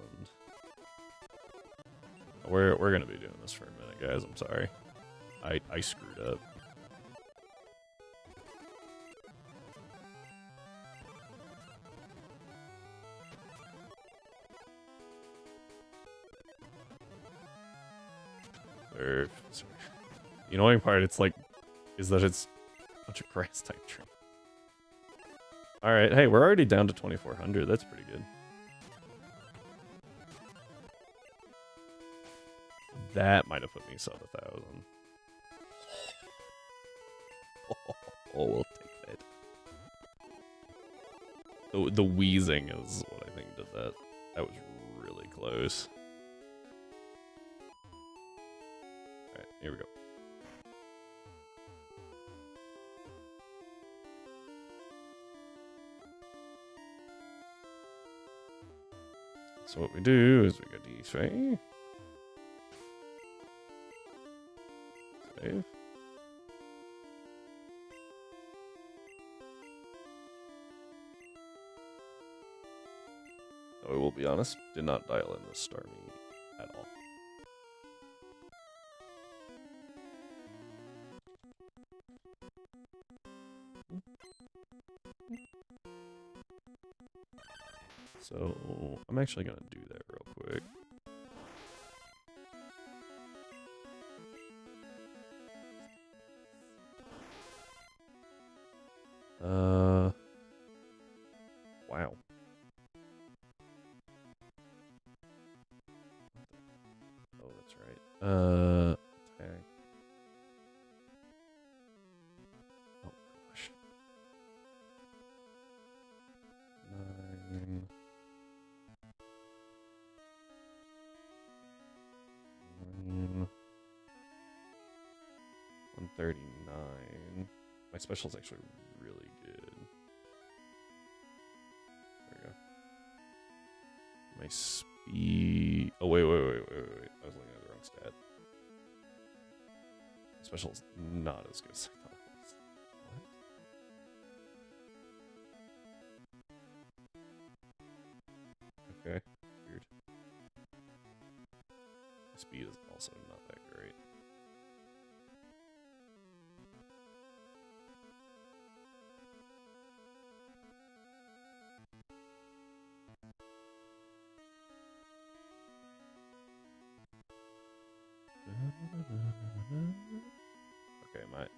[SPEAKER 1] We're gonna be doing this for a minute, guys. I'm sorry. I screwed up. Sorry. The annoying part, is that it's a bunch of grass type tree. Alright, hey, we're already down to 2,400. That's pretty good. That might have put me sub 1,000. Oh, we'll take that. The wheezing is what I think did that. That was really close. Alright, here we go. So what we do is we go D3. Save. I will be honest, did not dial in this Starmie at all. So I'm actually gonna do that real quick. Wow. Oh, that's right. Tag. Oh gosh. 9. 139. My special's actually really good. There we go. My speed. Oh, wait. I was looking at the wrong stat. My special's not as good as I thought it was. What? Okay. Weird. My speed is also not that great.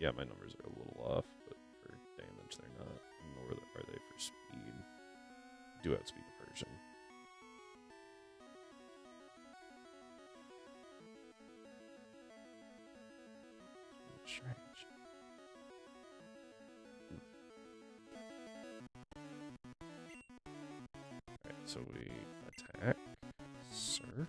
[SPEAKER 1] Okay, my numbers are a little off, but for damage they're not. Nor are they for speed. I do outspeed the Persian. It's strange. Alright, so we attack. Surf.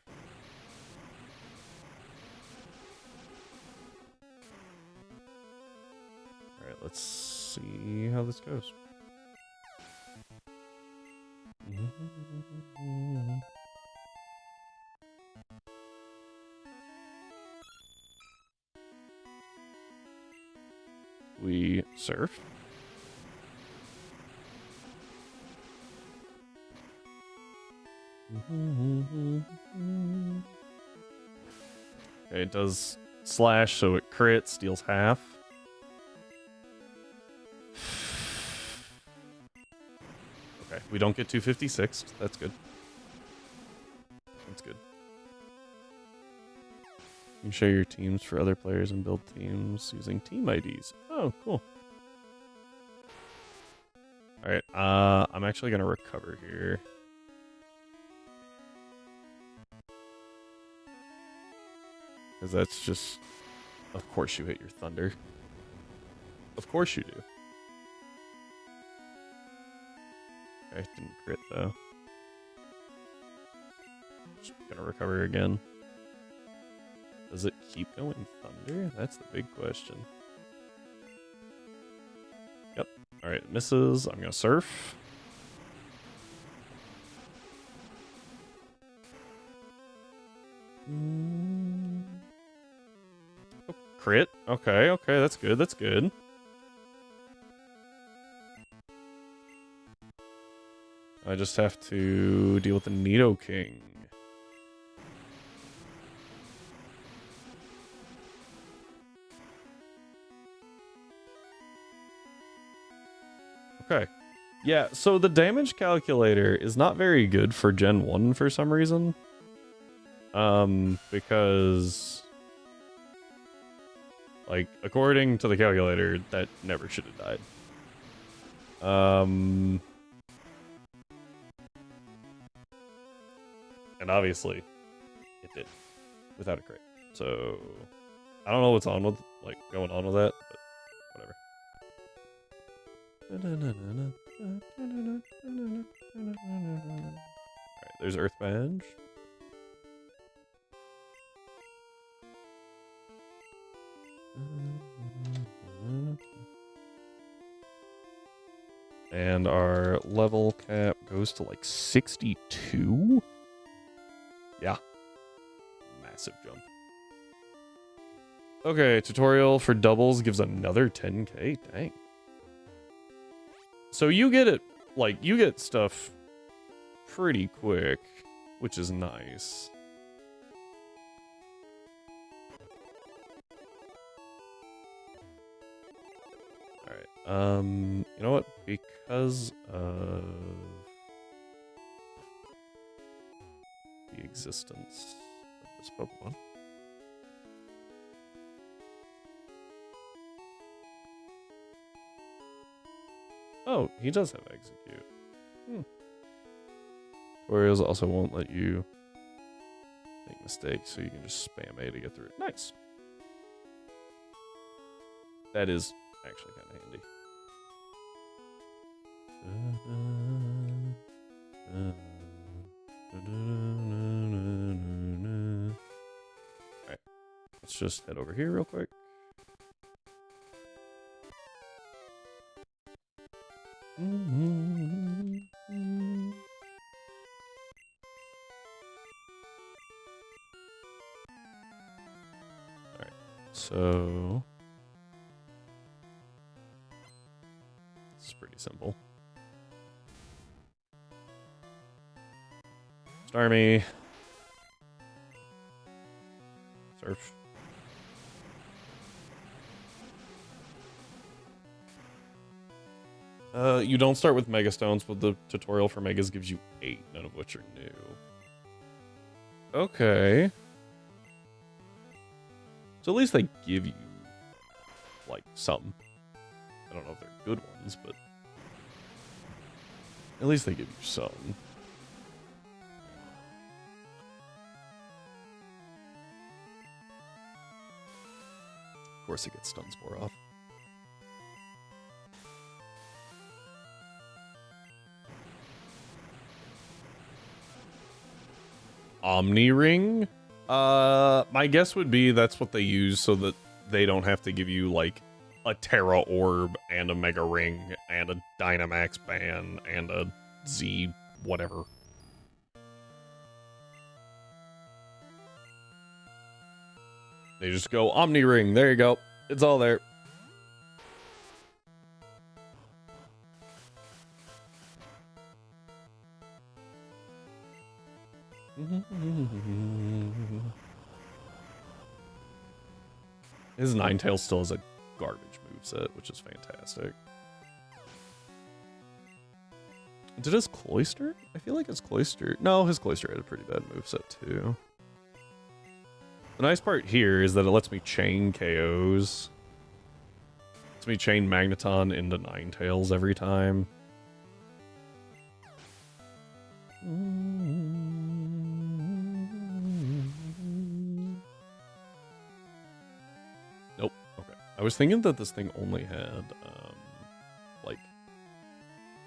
[SPEAKER 1] Alright, let's see how this goes. We surf. Okay, it does slash, so it crits, deals half. Okay, we don't get 256. That's good. That's good. You can share your teams for other players and build teams using team IDs. Oh, cool. Alright, I'm actually gonna recover here. Because that's just... Of course you hit your thunder. Of course you do. Okay, didn't crit though. Just gonna recover again. Does it keep going thunder? That's the big question. Yep. Alright, misses. I'm gonna surf. Oh, crit. Okay, okay, that's good, that's good. I just have to deal with the Nidoking. Okay. Yeah, so the damage calculator is not very good for Gen 1 for some reason. Because... Like, according to the calculator, that never should have died. And obviously, it did. Without a crit. So, I don't know what's on with, like, going on with that, but whatever. Alright, there's Earth Badge. And our level cap goes to like 62? Yeah. Massive jump. Okay, tutorial for doubles gives another 10k. Dang. So you get it, like, you get stuff pretty quick, which is nice. Alright, you know what? Because of the existence of this Pokemon. Oh, he does have Execute. Tutorials also won't let you make mistakes, so you can just spam A to get through it. Nice. That is actually kind of handy. Alright, let's just head over here real quick. Alright, so it's pretty simple. Starmie. Surf. You don't start with Mega Stones, but the tutorial for Megas gives you 8, none of which are new. Okay. So at least they give you, like, some. I don't know if they're good ones, but at least they give you some. Of course it gets Stun Spore off. Omni Ring? My guess would be that's what they use so that they don't have to give you, like, a Terra Orb and a Mega Ring and a Dynamax Ban and a Z whatever. They just go Omni Ring. There you go. It's all there. His Ninetales still has a garbage moveset, which is fantastic. Did his Cloister? I feel like his Cloister... No, his Cloister had a pretty bad moveset too. The nice part here is that it lets me chain KOs. Lets me chain Magneton into Ninetales every time. Nope. Okay. I was thinking that this thing only had, like,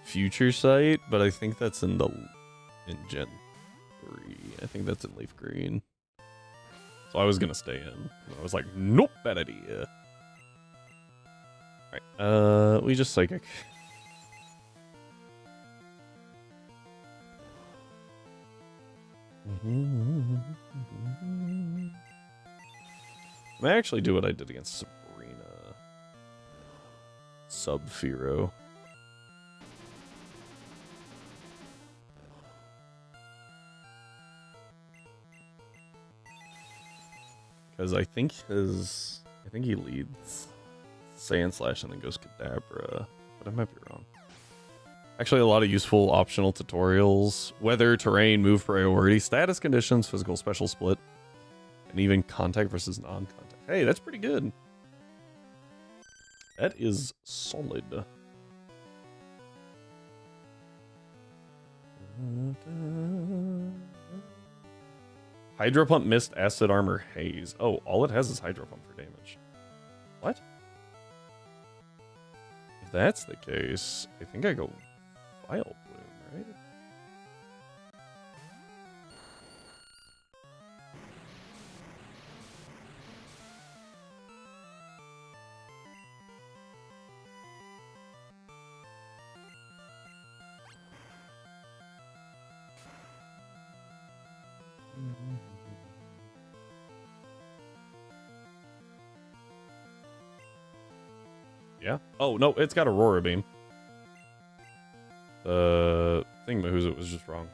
[SPEAKER 1] Future Sight, but I think that's in Gen 3. I think that's in Leaf Green. So I was gonna stay in. I was like, nope, bad idea. Alright, we just Psychic. I may actually do what I did against Sabrina. Sub-Firo. Because I think he leads Sand Slash and then goes Kadabra, but I might be wrong. Actually, a lot of useful optional tutorials. Weather, terrain, move priority, status conditions, physical special split, and even contact versus non-contact. Hey, that's pretty good. That is solid. Hydro Pump, Mist, Acid Armor, Haze. Oh, all it has is Hydro Pump for damage. What? If that's the case, I think I go Vile Bloom, right? Yeah. Oh, no, it's got Aurora Beam. The thing Mahuza was just wrong.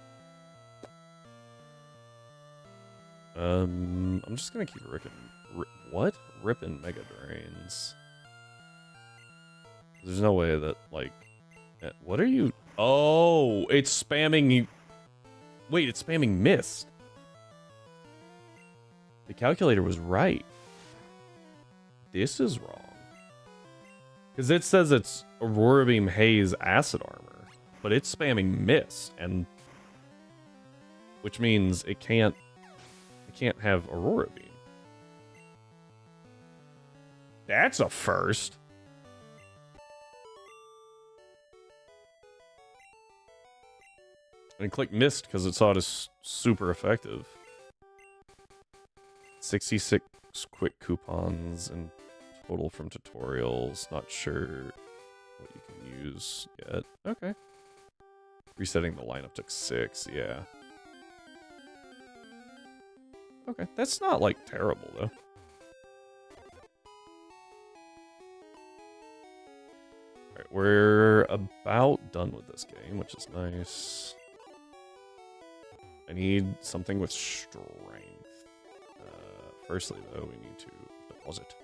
[SPEAKER 1] I'm just gonna keep ripping Mega Drains. There's no way that, like... What are you... Oh, it's spamming you... Wait, it's spamming Mist. The calculator was right. This is wrong. Because it says it's Aurora Beam, Haze, Acid Armor, but it's spamming Mist, and which means it can't have Aurora Beam. That's a first. And click Mist because it saw it as super effective. 66 quick coupons and total from tutorials. Not sure what you can use yet. Okay. Resetting the lineup took 6, yeah. Okay, that's not, like, terrible, though. Alright, we're about done with this game, which is nice. I need something with strength. Firstly, though, we need to deposit.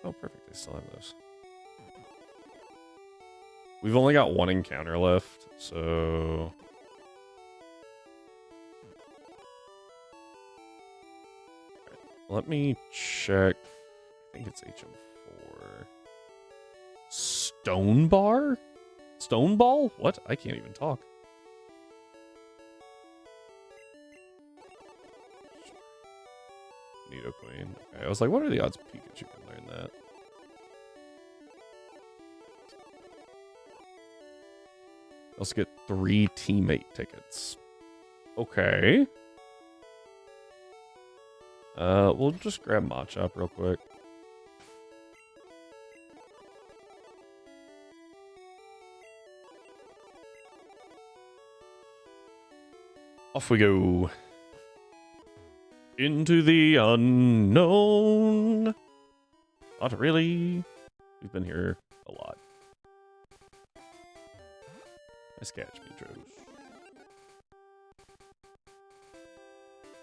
[SPEAKER 1] Oh, perfect. They still have those. We've only got one encounter left, so... Let me check. I think it's HM4. Stone Bar? Stone Ball? What? I can't even talk. Nidoqueen. Okay, I was like, what are the odds Pikachu can learn that? Also get 3 teammate tickets. Okay. We'll just grab Machop real quick. Off we go. Into the unknown. Not really. We've been here a lot. Nice catch, Mitros.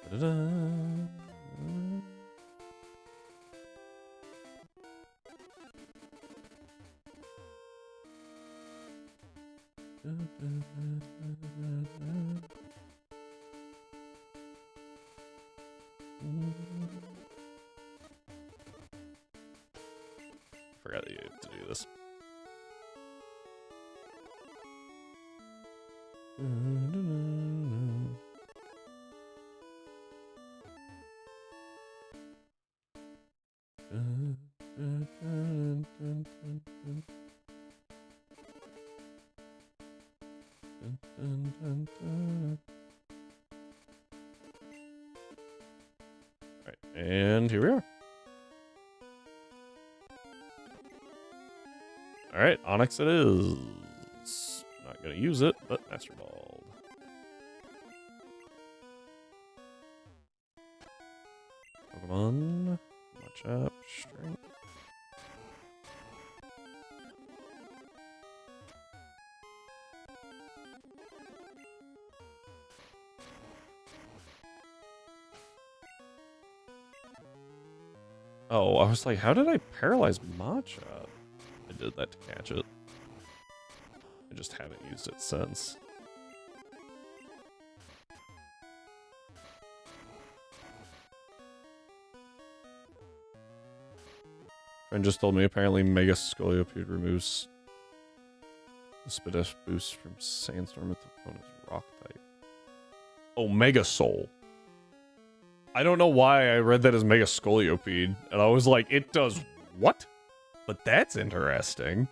[SPEAKER 1] Da-da-da. Forgot that you have to do this. Alright, and here we are. Alright, Onyx it is. Not gonna use it, but Master Ball. Pokemon. Watch up. Strength. Oh, I was like, how did I paralyze Machop? I did that to catch it. I just haven't used it since. Friend just told me apparently Mega Scoliopeed removes the Spidesh boost from Sandstorm with the opponent's rock type. Oh, Mega Soul. I don't know why I read that as Mega Scoliopeed, and I was like, it does what? But that's interesting.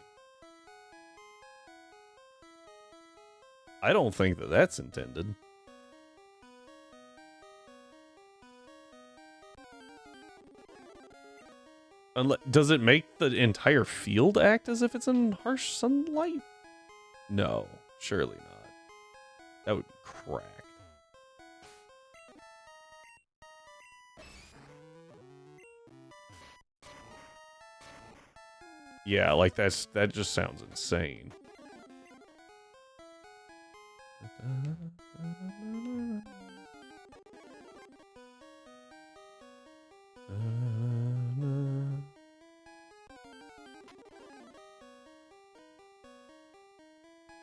[SPEAKER 1] I don't think that that's intended. Does it make the entire field act as if it's in harsh sunlight? No, surely not. That would crack. Yeah, like that just sounds insane.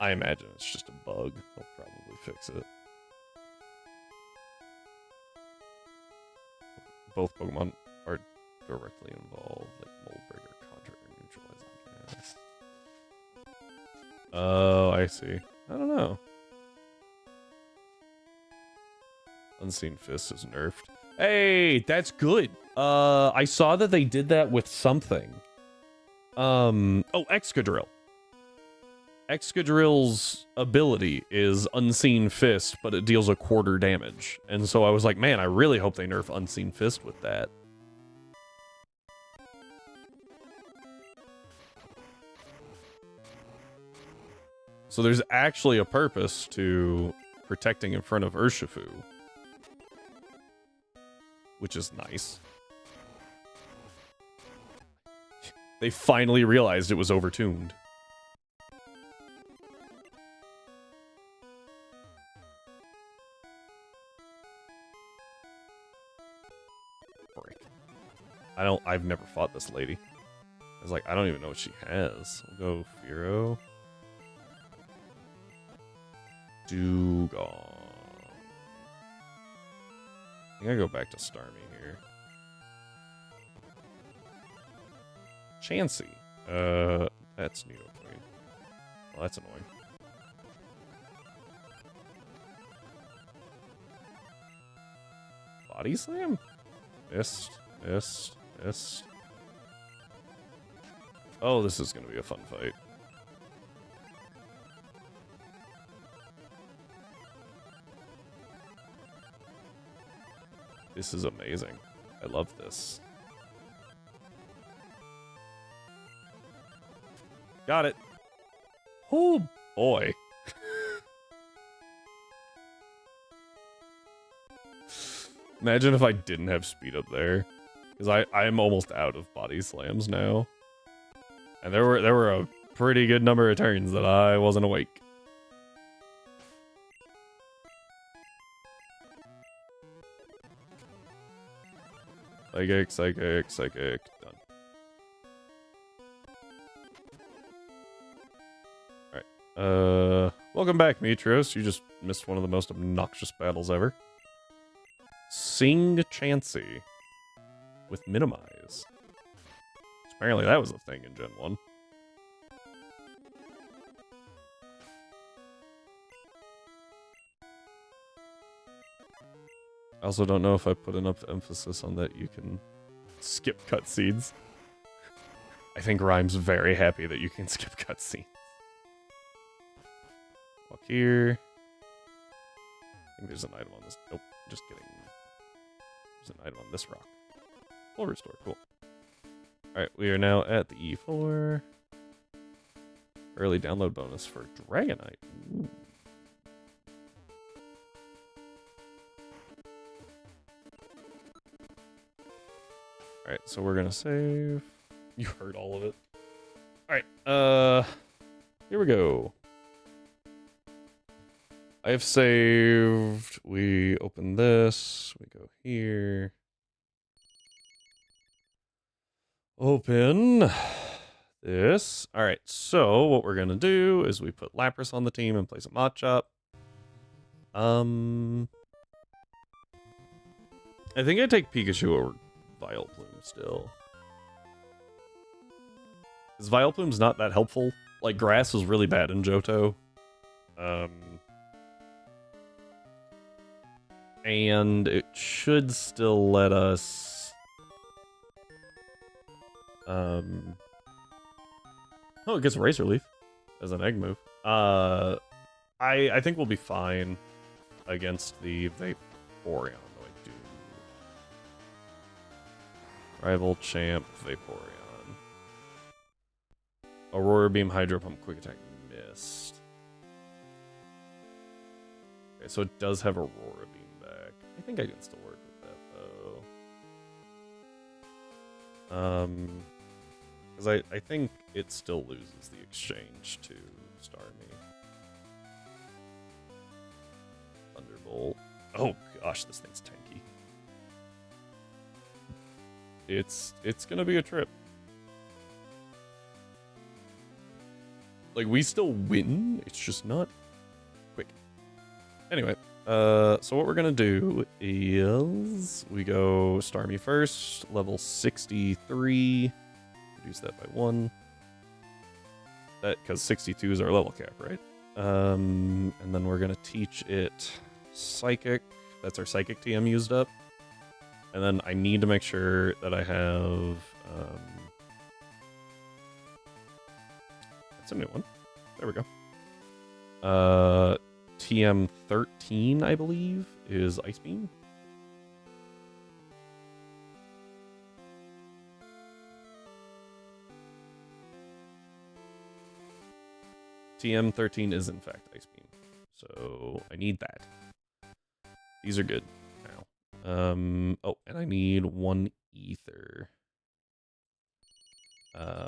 [SPEAKER 1] I imagine it's just a bug. They'll probably fix it. Both Pokemon are directly involved, like Mold Breaker, Conjure, Neutralizing. Yes. Oh, I see. I don't know. Unseen Fist is nerfed. Hey, that's good. I saw that they did that with something. Oh, Excadrill. Excadrill's ability is Unseen Fist, but it deals a quarter damage. And so I was like, man, I really hope they nerf Unseen Fist with that. So there's actually a purpose to protecting in front of Urshifu, which is nice. They finally realized it was overtuned. I've never fought this lady. I was like, I don't even know what she has. We'll go Fearow. Dewgong. I think I go back to Starmie here. Chansey. That's Nidoqueen. Well, that's annoying. Body Slam? Missed. Missed. Missed. Oh, this is going to be a fun fight. This is amazing. I love this. Got it. Oh, boy. Imagine if I didn't have speed up there. Because I'm almost out of body slams now. And there were a pretty good number of turns that I wasn't awake. Psychic, psychic, psychic. Done. Alright. Welcome back, Mitros. You just missed one of the most obnoxious battles ever. Sing Chansey with Minimize. Apparently that was a thing in Gen 1. I also don't know if I put enough emphasis on that you can skip cutscenes. I think Rhyme's very happy that you can skip cutscenes. Walk here. I think there's an item on this. Nope, just kidding. There's an item on this rock. Full restore, cool. Alright, we are now at the E4. Early download bonus for Dragonite. Ooh. Alright, so we're gonna save. You heard all of it. Alright, here we go. I have saved. We open this. We go here. Open this. Alright, so what we're gonna do is we put Lapras on the team and play some Machop. I think I take Pikachu over Vileplume still. Because Vileplume's not that helpful. Like, Grass was really bad in Johto. And it should still let us... Oh, it gets Razor Leaf as an egg move. I think we'll be fine against the Vaporeon. Rival Champ, Vaporeon. Aurora Beam, Hydro Pump, Quick Attack, missed. Okay, so it does have Aurora Beam back. I think I can still work with that, though. Because I think it still loses the exchange to Starmie. Thunderbolt. Oh gosh, this thing's tanky. It's gonna be a trip. Like, we still win, it's just not quick. Anyway, so what we're gonna do is we go Starmie first, level 63, reduce that by 1. That, because 62 is our level cap, right? And then we're gonna teach it Psychic. That's our Psychic TM used up. And then I need to make sure that I have, that's a new one. There we go. TM 13, I believe, is Ice Beam. TM 13 is in fact Ice Beam. So I need that. These are good. Oh, and I need 1 ether.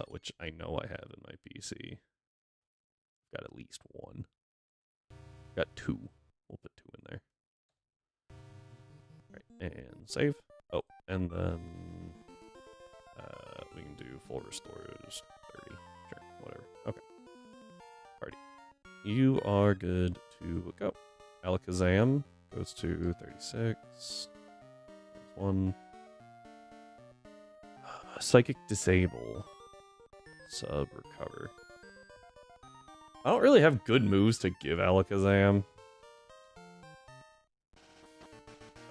[SPEAKER 1] Which I know I have in my PC. Got at least 1. Got 2. We'll put 2 in there. Alright, and save. Oh, and then we can do full restore, just 30. Sure, whatever. Okay. Party. You are good to go. Alakazam goes to 36. 1. Psychic Disable. Sub Recover. I don't really have good moves to give Alakazam.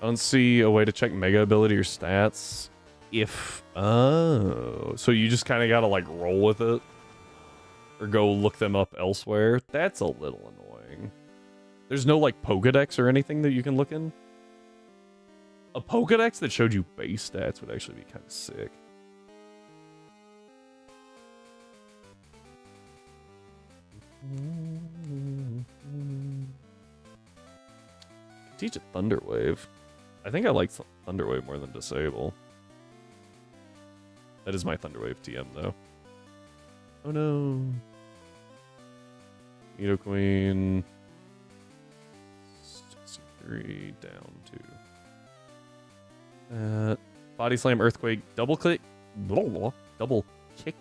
[SPEAKER 1] I don't see a way to check Mega Ability or stats. If... Oh. So you just kind of gotta, like, roll with it? Or go look them up elsewhere? That's a little annoying. There's no, like, Pokedex or anything that you can look in? A Pokedex that showed you base stats would actually be kind of sick. Teach a Thunder Wave. I think I like Thunder Wave more than Disable. That is my Thunder Wave TM, though. Oh no. Nidoqueen. 63 down to that.
[SPEAKER 2] Body slam, earthquake, double click, double kick.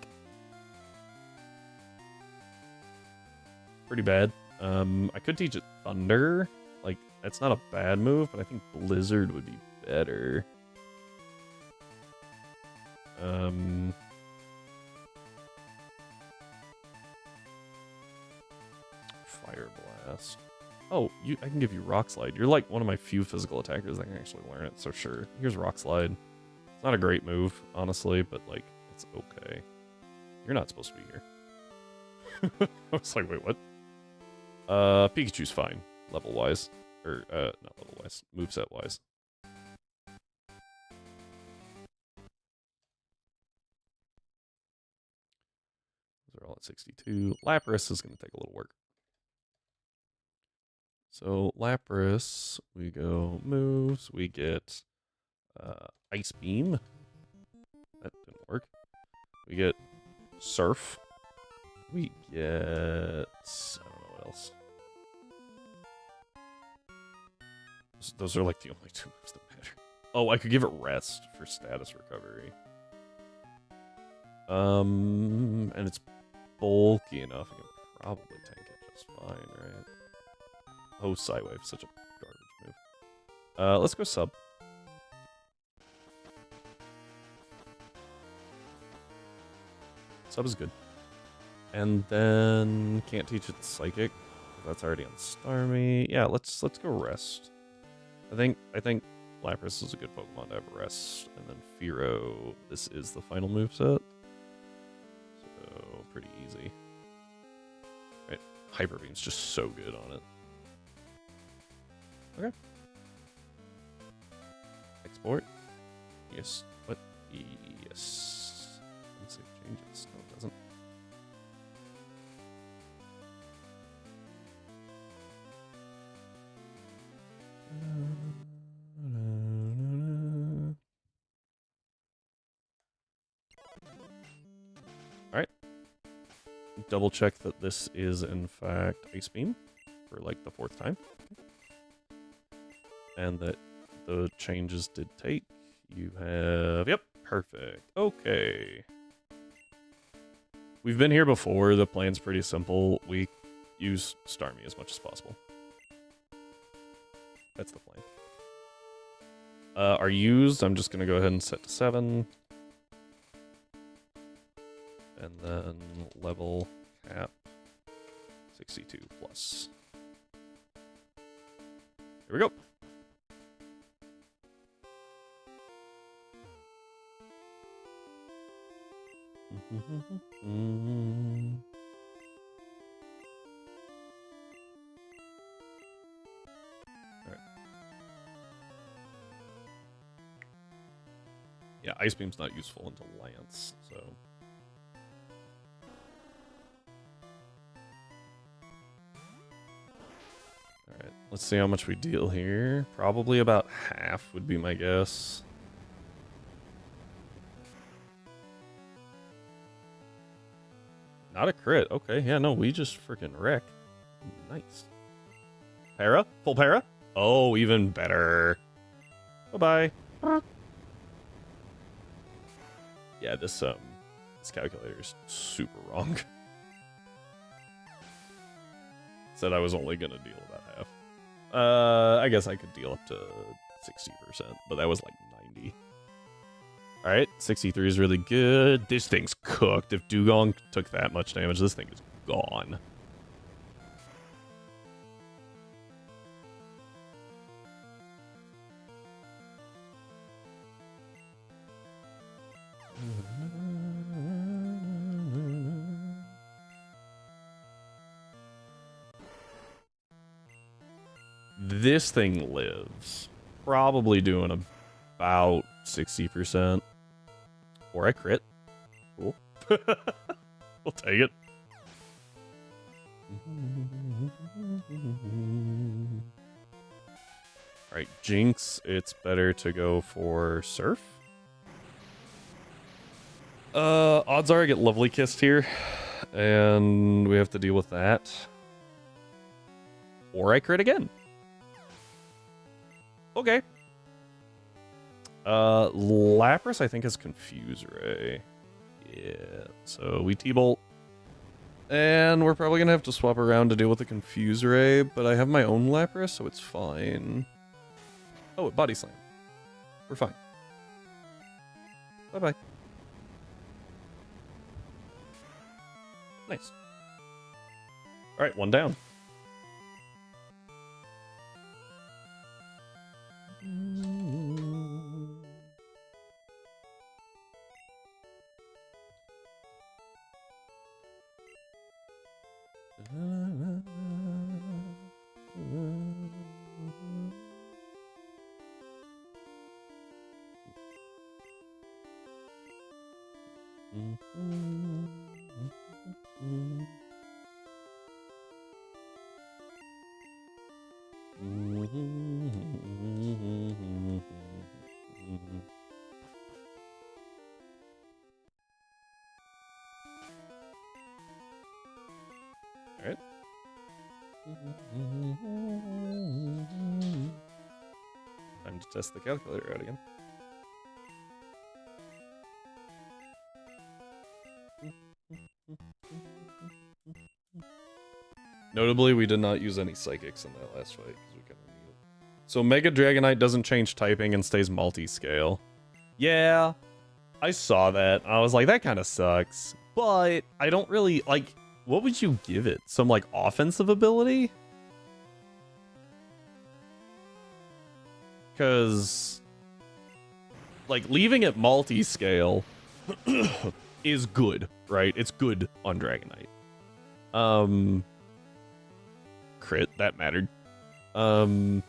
[SPEAKER 2] Pretty bad. I could teach it thunder. Like, that's not a bad move, but I think blizzard would be better. Fire blast. Oh, I can give you rock slide. You're like one of my few physical attackers that can actually learn it, so sure. Here's rock slide. It's not a great move, honestly, but like, it's okay. You're not supposed to be here. I was like, wait, what? Pikachu's fine, level-wise. Or, not level-wise, moveset-wise. Those are all at 62. Lapras is going to take a little work. So, Lapras, we go moves, we get Ice Beam. That didn't work. We get Surf. We get... I don't know what else. Those are like the only two moves that matter. Oh, I could give it Rest for status recovery. And it's bulky enough, I can probably tank it just fine, right? Oh, Psywave, such a garbage move. Let's go sub. Sub is good. And then can't teach it Psychic. That's already on Starmie. Yeah, let's go Rest. I think Lapras is a good Pokemon to have Rest, and then Fearow. This is the final moveset, so pretty easy. Right, Hyper Beam's just so good on it. Okay. Export. Yes. What? Yes. Let's see if it changes. No, it doesn't. Alright. Double check that this is in fact Ice Beam for like the 4th time. And that the changes did take. You have... Yep, perfect. Okay. We've been here before. The plan's pretty simple. We use Starmie as much as possible. That's the plan. Our used, I'm just going to go ahead and set to 7. And then level cap 62 plus. Here we go. Alright. Yeah, Ice Beam's not useful until Lance, so... Alright, let's see how much we deal here. Probably about half would be my guess. Not a crit. Okay, yeah, no, we just freaking wreck. Nice. Para? Full para? Oh, even better. Bye-bye. Yeah, this calculator is super wrong. Said I was only gonna deal about half. I guess I could deal up to 60%, but that was like 90. Alright, 63 is really good. This thing's cooked. If Dugong took that much damage, this thing is gone. This thing lives. Probably doing about 60%. Or I crit. Cool. We'll take it. Alright, Jinx, it's better to go for Surf. Odds are I get Lovely Kissed here. And we have to deal with that. Or I crit again. Okay. Lapras, I think, is Confuse Ray. Yeah, so we T-Bolt. And we're probably gonna have to swap around to deal with the Confuse Ray, but I have my own Lapras, so it's fine. Oh, it Body Slam. We're fine. Bye-bye. Nice. Alright, one down. Alright. Time to test the calculator out again. Notably, we did not use any psychics in that last fight because we couldn't need it. So Mega Dragonite doesn't change typing and stays multi-scale. Yeah, I saw that. I was like, that kind of sucks. But I don't really like. What would you give it? Some like offensive ability? Because like leaving it multi-scale is good, right? It's good on Dragonite. Crit, that mattered. But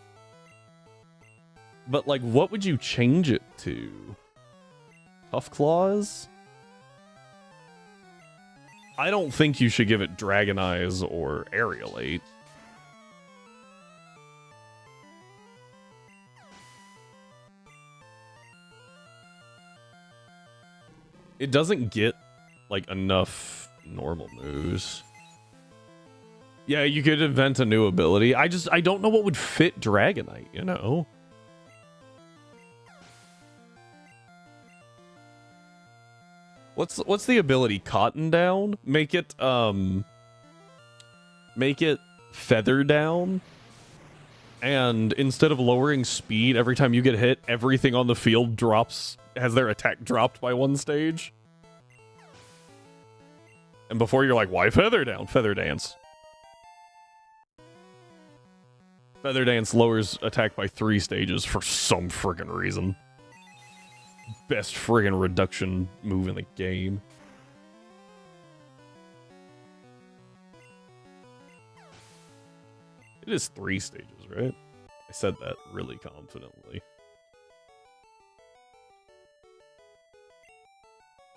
[SPEAKER 2] like, what would you change it to? Tough Claws? I don't think you should give it Dragonize or Aerialate. It doesn't get like enough normal moves. Yeah, you could invent a new ability. I don't know what would fit Dragonite, you know? What's the ability? Cotton Down? Make it Feather Down. And instead of lowering speed every time you get hit, everything on the field has their attack dropped by one stage. And before you're like, why Feather Down? Feather Dance. Feather Dance lowers attack by 3 stages for some friggin' reason. Best friggin' reduction move in the game. It is 3 stages, right? I said that really confidently.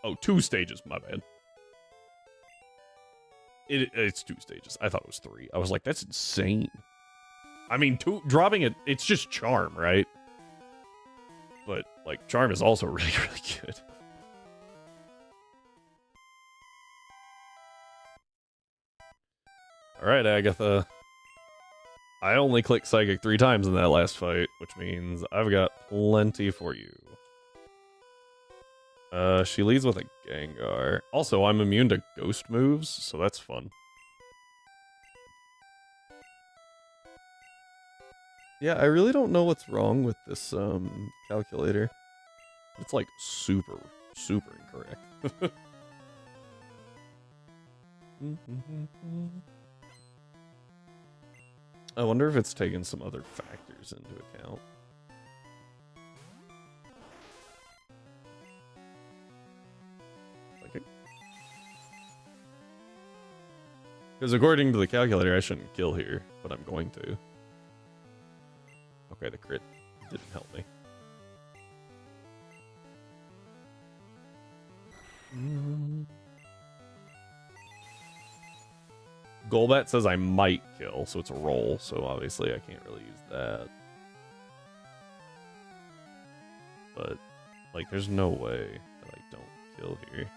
[SPEAKER 2] Oh, 2 stages, my bad. It's 2 stages. I thought it was 3. I was like, that's insane. I mean, dropping it, it's just Charm, right? But, like, Charm is also really, really good. Alright, Agatha. I only clicked Psychic 3 times in that last fight, which means I've got plenty for you. She leads with a Gengar. Also, I'm immune to ghost moves, so that's fun. Yeah, I really don't know what's wrong with this calculator. It's like super, super incorrect. I wonder if it's taken some other factors into account. Because according to the calculator, I shouldn't kill here, but I'm going to. Okay, the crit didn't help me. Golbat says I might kill, so it's a roll, so obviously I can't really use that. But, like, there's no way that I don't kill here.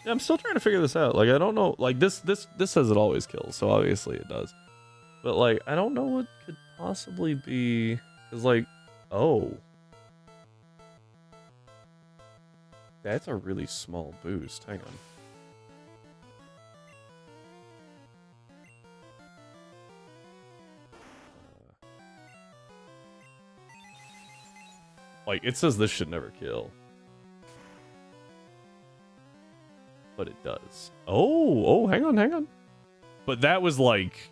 [SPEAKER 2] Yeah, I'm still trying to figure this out. Like, I don't know. Like, this says it always kills, so obviously it does. But, like, I don't know what could possibly be... Because, like, oh. That's a really small boost. Hang on. Like, it says this should never kill. But it does. Oh, hang on. But that was like,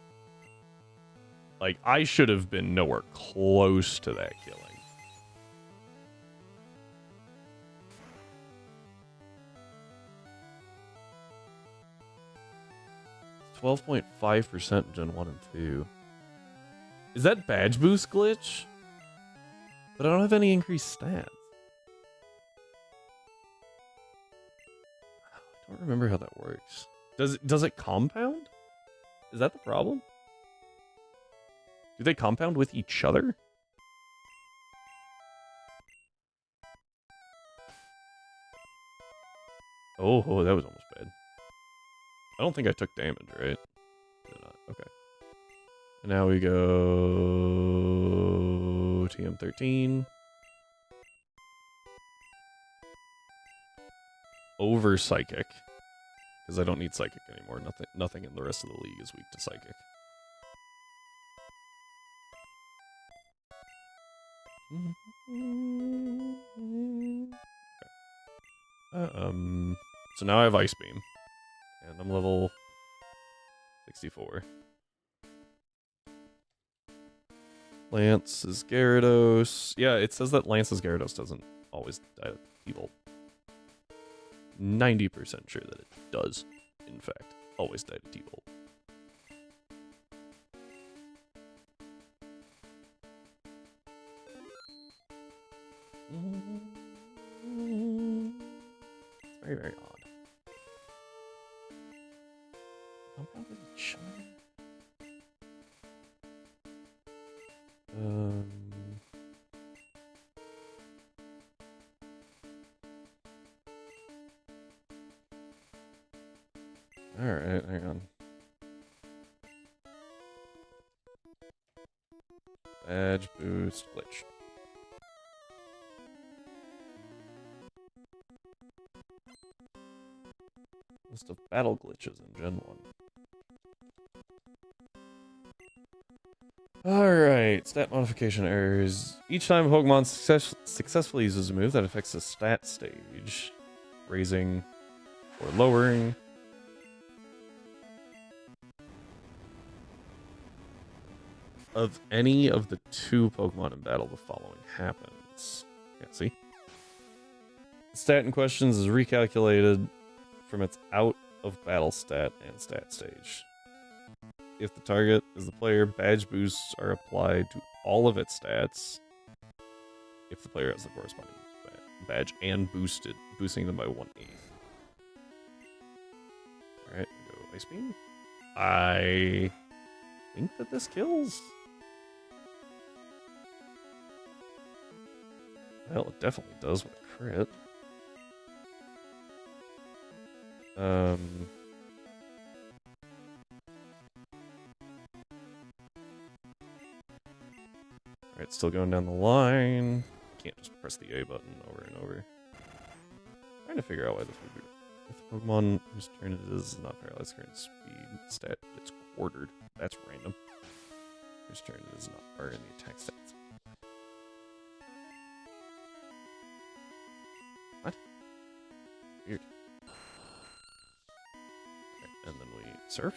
[SPEAKER 2] I should have been nowhere close to that killing. 12.5% Gen 1 and 2. Is that badge boost glitch? But I don't have any increased stats. I don't remember how that works. Does it compound? Is that the problem? Do they compound with each other? Oh, that was almost bad. I don't think I took damage, right? Did not. Okay. And now we go TM13. Over Psychic. Because I don't need Psychic anymore. Nothing in the rest of the league is weak to Psychic. Okay. So now I have Ice Beam. And I'm level 64. Lance is Gyarados. Yeah, it says that Lance's Gyarados doesn't always die to T-Bolt. 90% sure that it does, in fact, always die to T-Bolt. It's very, very odd. Compound with each other? Alright, hang on. Badge boost glitch. List of battle glitches in Gen 1. Alright, stat modification errors. Each time a Pokemon successfully uses a move that affects a stat stage, raising or lowering of any of the two Pokemon in battle, the following happens. Yeah, see? The stat in questions is recalculated from its out of battle stat and stat stage. If the target is the player, badge boosts are applied to all of its stats. If the player has the corresponding badge and boosting them by 1/8. Alright, we go Ice Beam. I think that this kills. Well, it definitely does with a crit. Alright, still going down the line. Can't just press the A button over and over. Trying to figure out why this would be. If the Pokemon whose turn it is not paralyzed current speed stat, it's quartered. That's random. Whose turn it is not are in the attack stats. What? Weird. Right, and then we surf.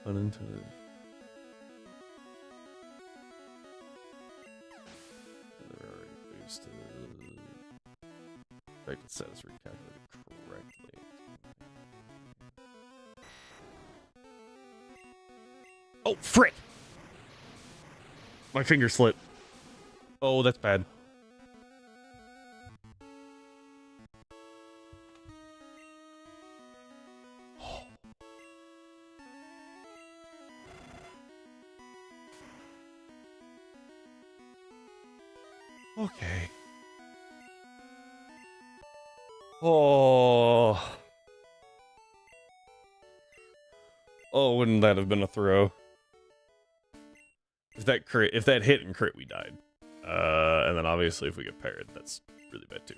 [SPEAKER 2] Unintended. They're already boosted. Expected status recalculated correctly. Oh, frick! My finger slipped. Oh, that's bad. Okay. Oh. Oh, wouldn't that have been a throw? If that hit and crit, we died. And then obviously if we get parried, that's really bad too.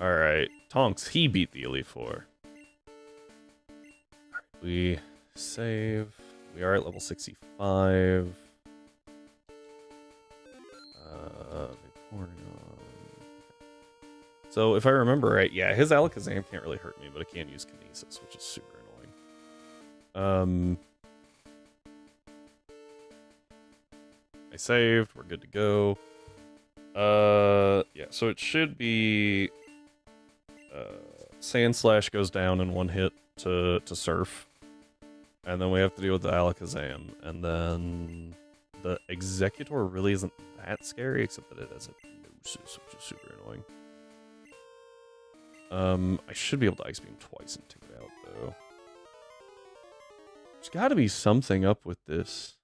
[SPEAKER 2] Alright, Tonks, he beat the Elite Four. Alright, we save. We are at level 65. Vaporeon. So if I remember right, yeah, his Alakazam can't really hurt me, but it can use Kinesis, which is super annoying. I saved, we're good to go. Yeah, so it should be Sand Slash goes down in one hit to Surf. And then we have to deal with the Alakazam. And then the Executor really isn't that scary, except that it has a Gnosis, which is super annoying. I should be able to Ice Beam twice and take it out, though. There's gotta be something up with this.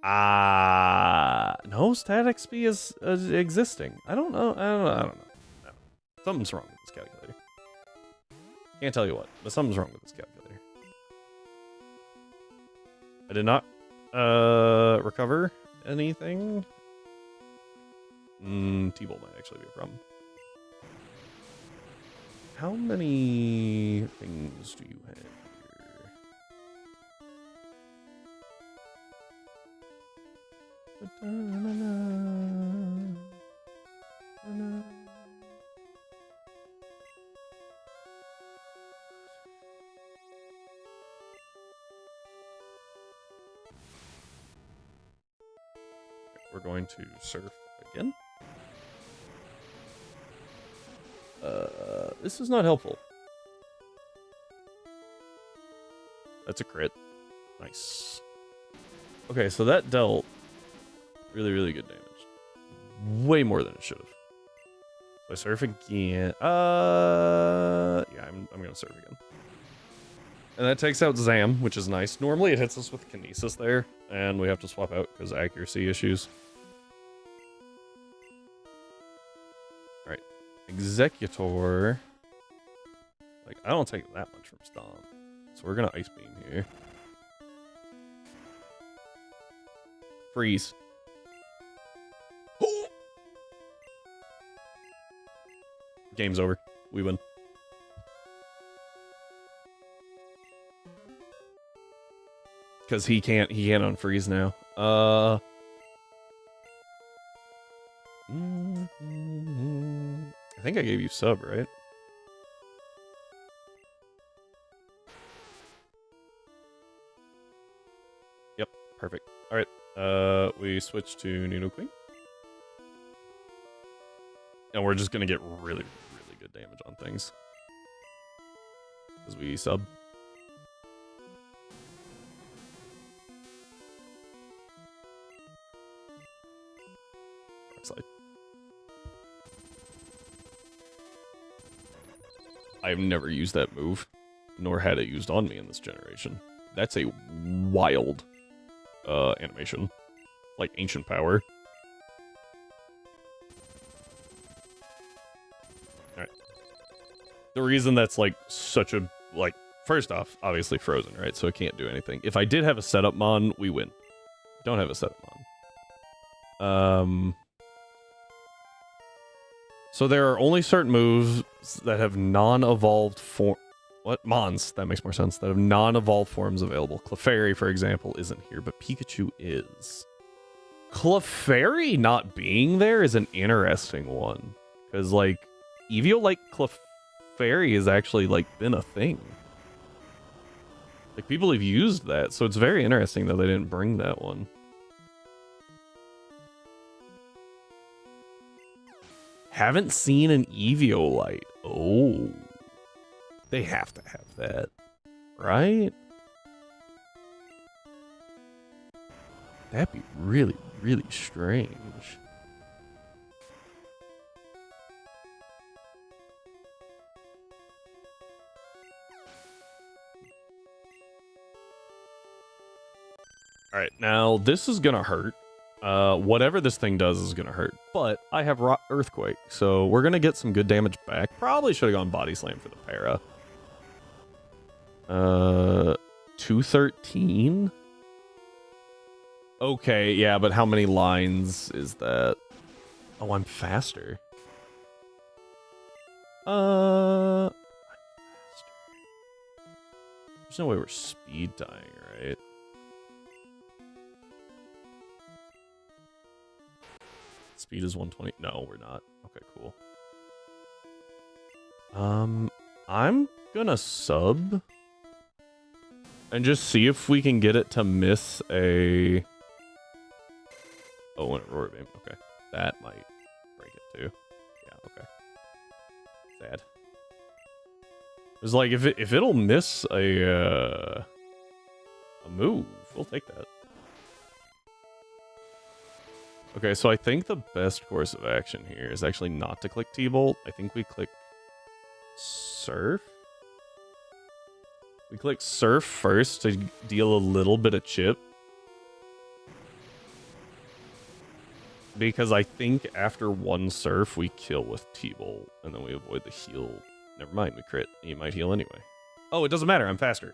[SPEAKER 2] No, Stat XP is existing. I don't know. No. Something's wrong with this calculator. Can't tell you what, but something's wrong with this calculator. I did not recover anything. T-Bolt might actually be a problem. How many things do you have here? We're going to surf again. This is not helpful. That's a crit. Nice. Okay, so that dealt really, really good damage. Way more than it should have. So I surf again. Yeah, I'm gonna surf again. And that takes out Zam, which is nice. Normally it hits us with Kinesis there, and we have to swap out because of accuracy issues. Alright. Executor. Like, I don't take that much from Stomp. So we're gonna Ice Beam here. Freeze. Game's over. We win. Because he can't unfreeze now. I think I gave you sub, right? Yep, perfect. Alright. We switch to Nidoqueen. And we're just gonna get really, really good damage on things. Because we sub. Slide. I've never used that move, nor had it used on me in this generation. That's a wild animation. Like Ancient Power. Alright. The reason that's like such a, like, first off, obviously frozen, right? So it can't do anything. If I did have a setup mon, we win. Don't have a setup mon. So there are only certain moves that have non-evolved form. What? Mons. That makes more sense. That have non-evolved forms available. Clefairy, for example, isn't here, but Pikachu is. Clefairy not being there is an interesting one. Because, like, Eevee-like Clefairy has actually, like, been a thing. Like, people have used that, so it's very interesting that they didn't bring that one. Haven't seen an Eviolite. Oh. They have to have that. Right? That'd be really, really strange. Alright, now this is gonna hurt. Whatever this thing does is gonna hurt. But I have Earthquake, so we're gonna get some good damage back. Probably should have gone Body Slam for the para. 213? Okay, yeah, but how many lines is that? Oh, I'm faster. I'm faster. There's no way we're speed dying, right? Speed is 120. No, we're not. Okay, cool. I'm gonna sub and just see if we can get it to miss a. Oh, an Aurora Beam. Okay, that might break it too. Yeah. Okay. Sad. It's like if it'll miss a move, we'll take that. Okay, so I think the best course of action here is actually not to click T-Bolt. I think we click Surf. We click Surf first to deal a little bit of chip. Because I think after one Surf, we kill with T-Bolt, and then we avoid the heal. Never mind, we crit. You might heal anyway. Oh, it doesn't matter. I'm faster.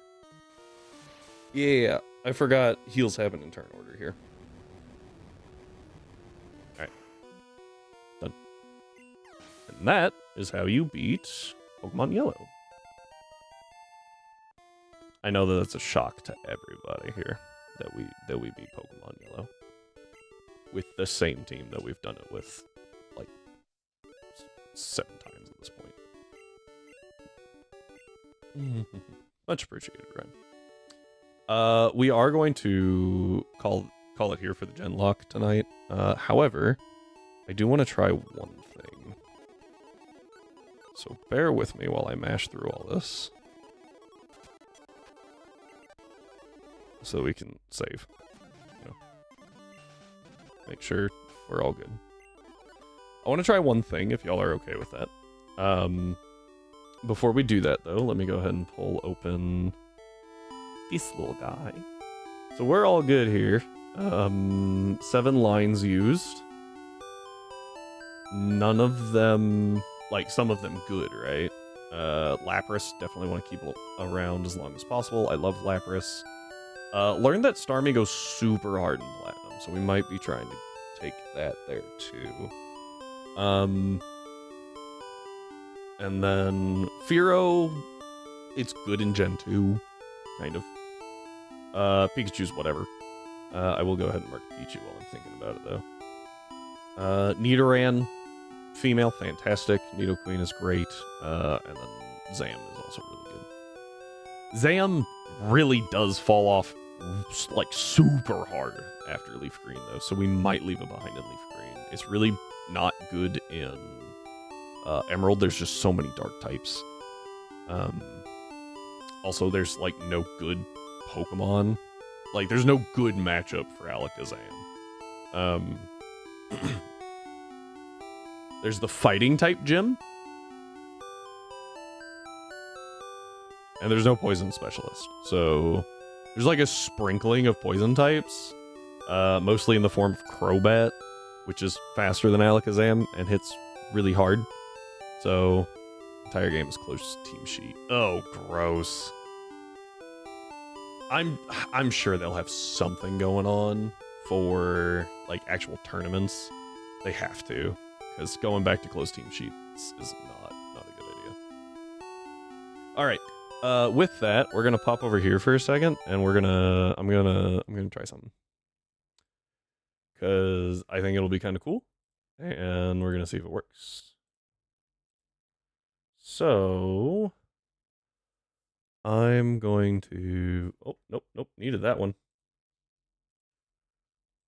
[SPEAKER 2] Yeah, I forgot heals happen in turn order here. Alright. Done. And that is how you beat Pokemon Yellow. I know that that's a shock to everybody here that we beat Pokemon Yellow with the same team that we've done it with like 7 times at this point. Much appreciated, Ren. We are going to call it here for the Genlocke tonight. However, I do want to try one thing. So bear with me while I mash through all this. So we can save. You know, make sure we're all good. I want to try one thing, if y'all are okay with that. Before we do that, though, let me go ahead and pull open this little guy. So we're all good here. 7 lines used. None of them, like, some of them good, right? Lapras, definitely want to keep around as long as possible. I love Lapras. Learned that Starmie goes super hard in Platinum, so we might be trying to take that there, too. And then Fearow, it's good in Gen 2, kind of. Pikachu's whatever. I will go ahead and mark Pichu while I'm thinking about it, though. Nidoran, female, fantastic. Nidoqueen is great. And then Zam is also really good. Zam really does fall off, like, super hard after Leaf Green, though, so we might leave it behind in Leaf Green. It's really not good in Emerald. There's just so many dark types. Also, there's, like, no good Pokemon. Like, there's no good matchup for Alakazam. There's the fighting type gym. And there's no poison specialist. So there's like a sprinkling of poison types. Mostly in the form of Crobat, which is faster than Alakazam and hits really hard. So entire game is close team sheet. Oh, gross. I'm sure they'll have something going on for like actual tournaments. They have to, because going back to closed team sheets is not a good idea. All right. With that, we're gonna pop over here for a second, and I'm gonna try something, because I think it'll be kind of cool, and we're gonna see if it works. So I'm going to. Oh, nope, needed that one.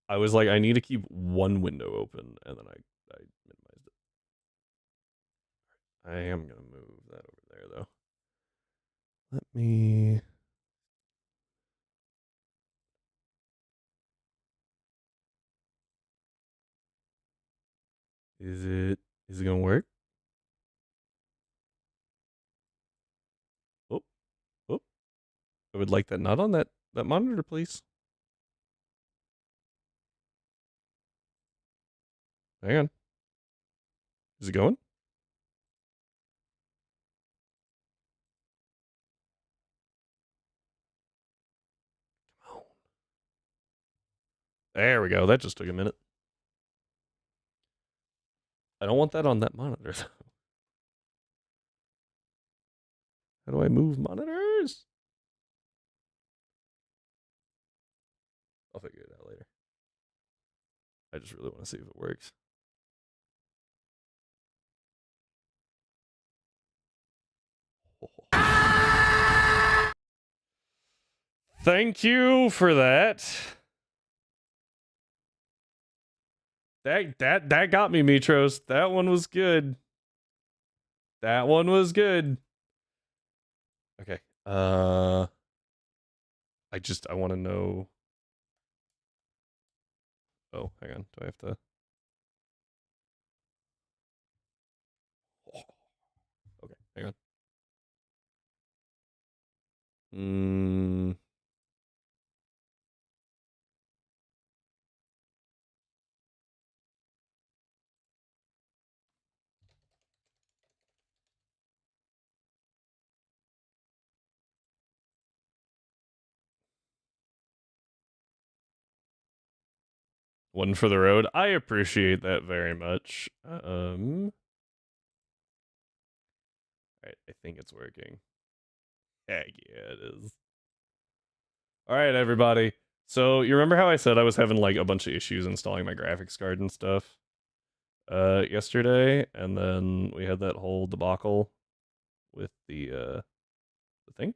[SPEAKER 2] I was like, I need to keep one window open, and then I minimized it. I am gonna move that over there, though. Let me. Is it gonna work? Oh, oh. I would like that not on that monitor, please. Hang on. Is it going? Oh. There we go. That just took a minute. I don't want that on that monitor. How do I move monitors? I'll figure it out later. I just really want to see if it works. Thank you for that. That got me, Mitros. That one was good. That one was good. Okay. I want to know. Oh, hang on. Do I have to? Oh. Okay, hang on. One for the road. I appreciate that very much. Alright, I think it's working. Heck yeah, it is. Alright, everybody. So, you remember how I said I was having, like, a bunch of issues installing my graphics card and stuff? Yesterday, and then we had that whole debacle with the thing.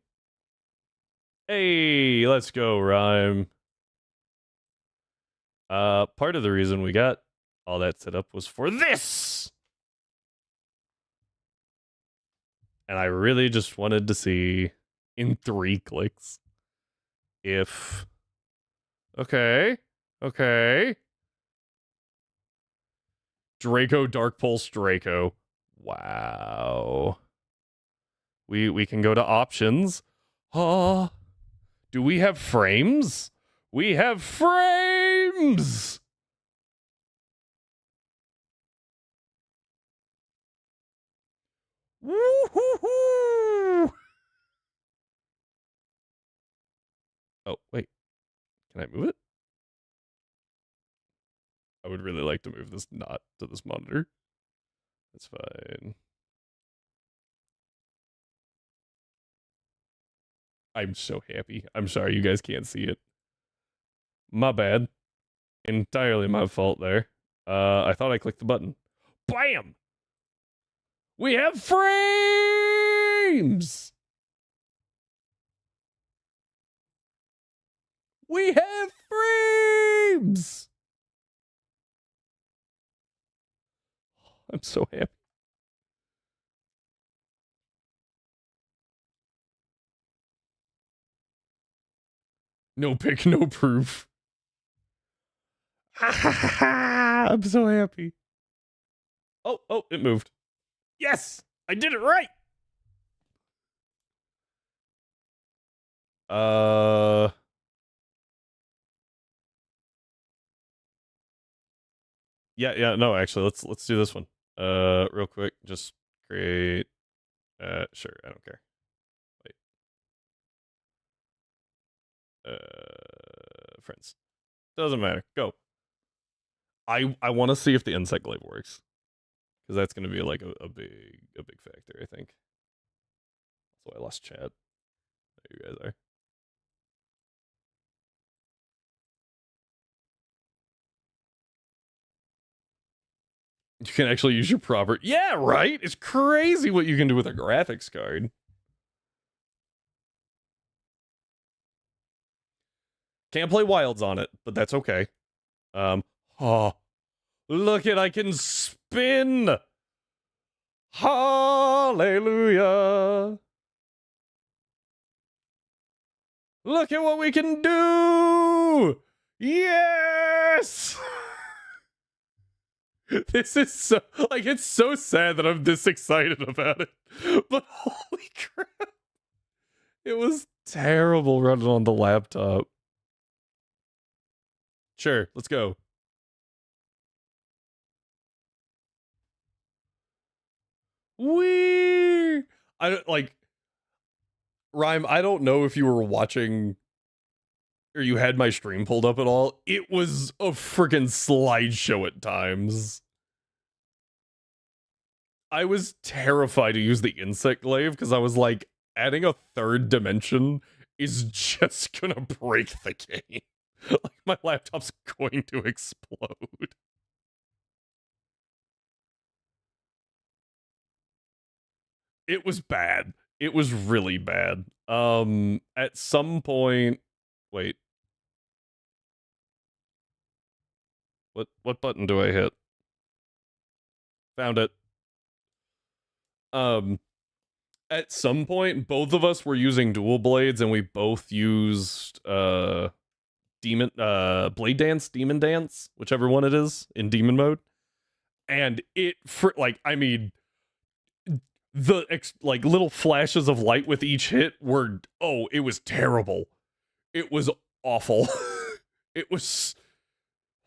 [SPEAKER 2] Hey, let's go, Rhyme. Part of the reason we got all that set up was for this! And I really just wanted to see, in 3 clicks, if... Okay. Draco, Dark Pulse, Draco. Wow. We can go to options. Oh, do we have frames? We have frames! Woo-hoo-hoo! Oh, wait. Can I move it? I would really like to move this not to this monitor. That's fine. I'm so happy. I'm sorry you guys can't see it. My bad. Entirely my fault there. I thought I clicked the button. Bam! We have frames! We have frames! I'm so happy. No pick, no proof. I'm so happy. Oh, it moved. Yes! I did it right! Yeah, no, actually, let's do this one. Real quick, just create sure, I don't care. Wait. Friends. Doesn't matter. Go. I want to see if the insect glaive works. Because that's gonna be like a big factor, I think. Also, I lost chat. There you guys are. You can actually use your proper. Yeah, right? It's crazy what you can do with a graphics card. Can't play wilds on it, but that's okay. Oh, look it, I can spin. Hallelujah. Look at what we can do. Yes. This is so, like, it's so sad that I'm this excited about it. But holy crap. It was terrible running on the laptop. Sure, let's go.
[SPEAKER 1] Weird. I don't like Rhyme. I don't know if you were watching or you had my stream pulled up at all. It was a freaking slideshow at times. I was terrified to use the insect glaive because I was like, adding a third dimension is just gonna break the game. Like my laptop's going to explode. It was bad. It was really bad. At some point, wait. What button do I hit? Found it. At some point, both of us were using dual blades, and we both used demon blade dance, demon dance, whichever one it is in demon mode, and it for like I mean the like little flashes of light with each hit were it was terrible. It was awful. It was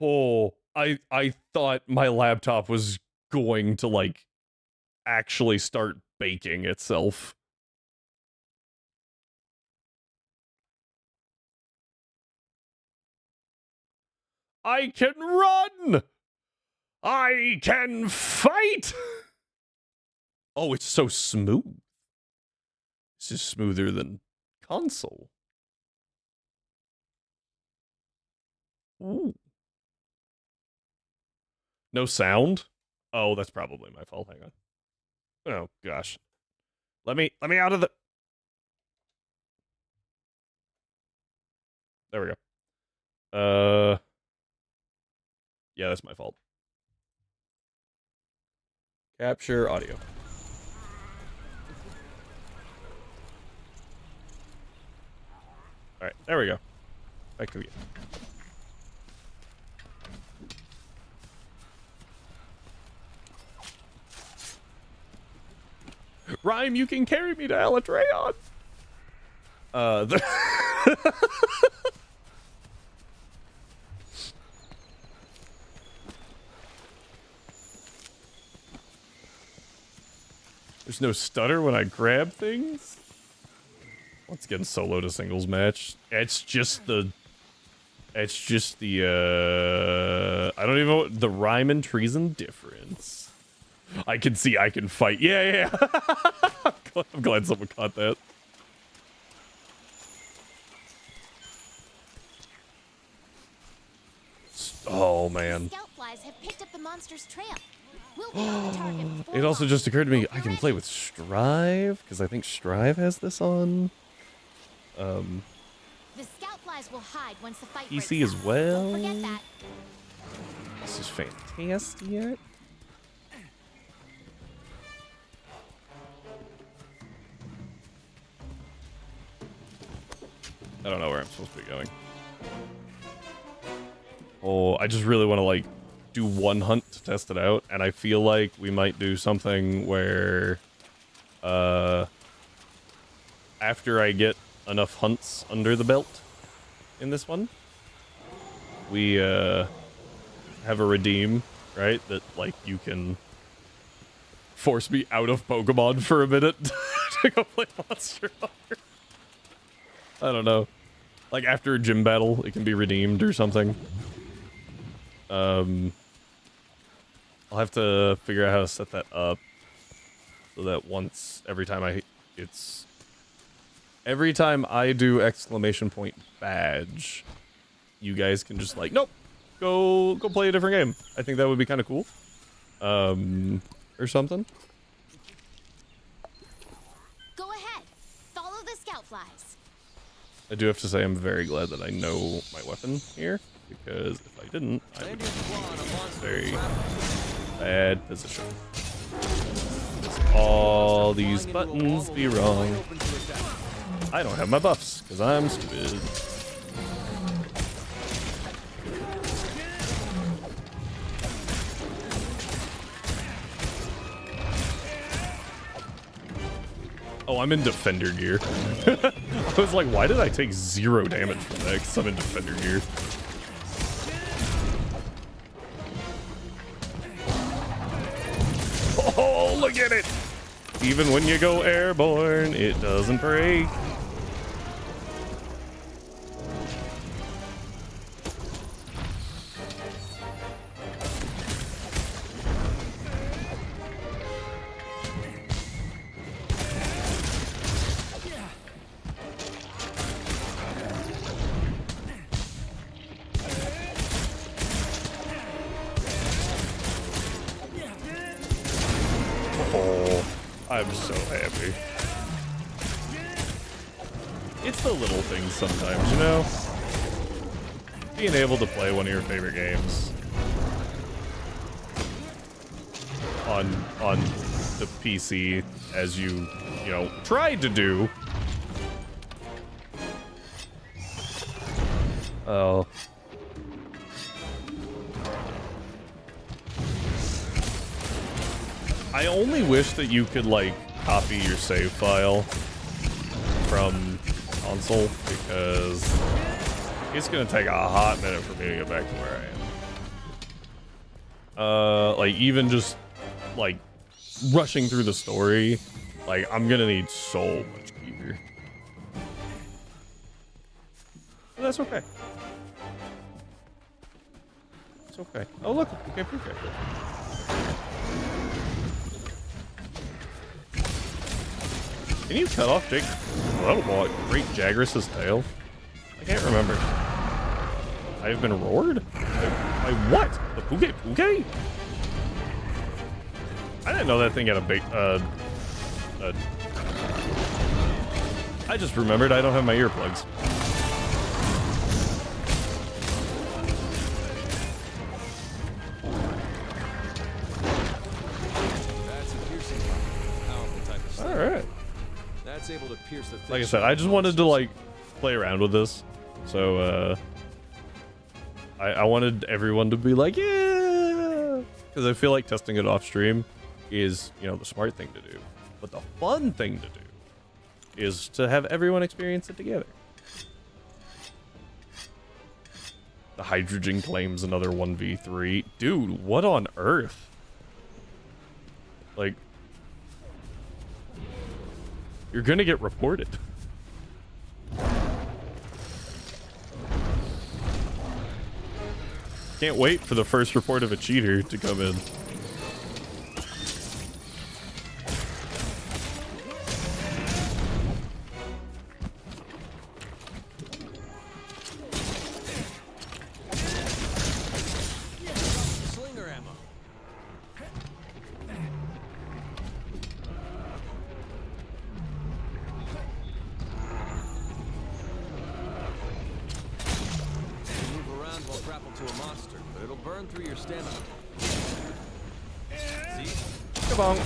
[SPEAKER 1] I thought my laptop was going to like actually start baking itself. I can run! I can fight! Oh, it's so smooth. This is smoother than console. Ooh. No sound? Oh, that's probably my fault. Hang on. Oh gosh. Let me out of the There we go. Yeah, that's my fault. Capture audio. All right, there we go. Back to the game. Rhyme, you can carry me to Alatreon. There's no stutter when I grab things. Once again, solo to singles match. It's just the I don't even know the rhyme and treason difference. I can see I can fight. Yeah. I'm glad someone caught that. Oh man.
[SPEAKER 3] Scoutflies have picked up the monster's trail. We'll be on the target before
[SPEAKER 1] It also
[SPEAKER 3] long.
[SPEAKER 1] just occurred to me
[SPEAKER 3] Hope
[SPEAKER 1] I
[SPEAKER 3] you're
[SPEAKER 1] can
[SPEAKER 3] ready.
[SPEAKER 1] play with Strive because I think Strive has this on.
[SPEAKER 3] The Scoutflies will hide once the fight
[SPEAKER 1] PC
[SPEAKER 3] breaks
[SPEAKER 1] as
[SPEAKER 3] out.
[SPEAKER 1] well.
[SPEAKER 3] Don't forget that.
[SPEAKER 1] This is fantastic. I don't know where I'm supposed to be going. Oh, I just really want to like do one hunt to test it out, and I feel like we might do something where after I get enough hunts under the belt in this one, we have a redeem, right? That like you can force me out of Pokemon for a minute to go play Monster Hunter. I don't know. Like after a gym battle, it can be redeemed or something. I'll have to figure out how to set that up so that every time I do exclamation point badge, you guys can just like, nope, go play a different game. I think that would be kind of cool. Or something.
[SPEAKER 3] Go ahead. Follow the Scoutflies.
[SPEAKER 1] I do have to say I'm very glad that I know my weapon here, because if I didn't, I would be in a very bad position. All these buttons be wrong. I don't have my buffs, because I'm stupid. Oh, I'm in Defender gear. I was like, why did I take 0 damage from that? Because I'm in Defender gear. Oh, look at it!
[SPEAKER 2] Even when you go airborne, it doesn't break. I'm so happy. It's the little things sometimes, you know? Being able to play one of your favorite games on the PC as you know, tried to do. Oh. I only wish that you could, like, copy your save file from console, because it's gonna take a hot minute for me to get back to where I am. Like, even just, like, rushing through the story, like, I'm gonna need so much gear. But that's okay. It's okay. Oh, look, okay, perfect. Can you cut off Jake? Oh, what? Great Jagras' tail? I can't remember. I've been roared? By what? The Puke Puke? I didn't know that thing had a big, I just remembered I don't have my earplugs.
[SPEAKER 4] That's a piercing, powerful type of stuff.
[SPEAKER 2] Alright.
[SPEAKER 4] That's able to pierce the
[SPEAKER 2] Like I said, I just wanted to, like, play around with this. So, I wanted everyone to be like, yeah! Because I feel like testing it off stream is, you know, the smart thing to do. But the fun thing to do is to have everyone experience it together. The hydrogen claims another 1v3. Dude, what on earth? Like, you're gonna get reported. Can't wait for the first report of a cheater to come in.
[SPEAKER 4] Slinger ammo. Move around while grappled to a monster, but it'll burn through your stamina. See?
[SPEAKER 2] Come on.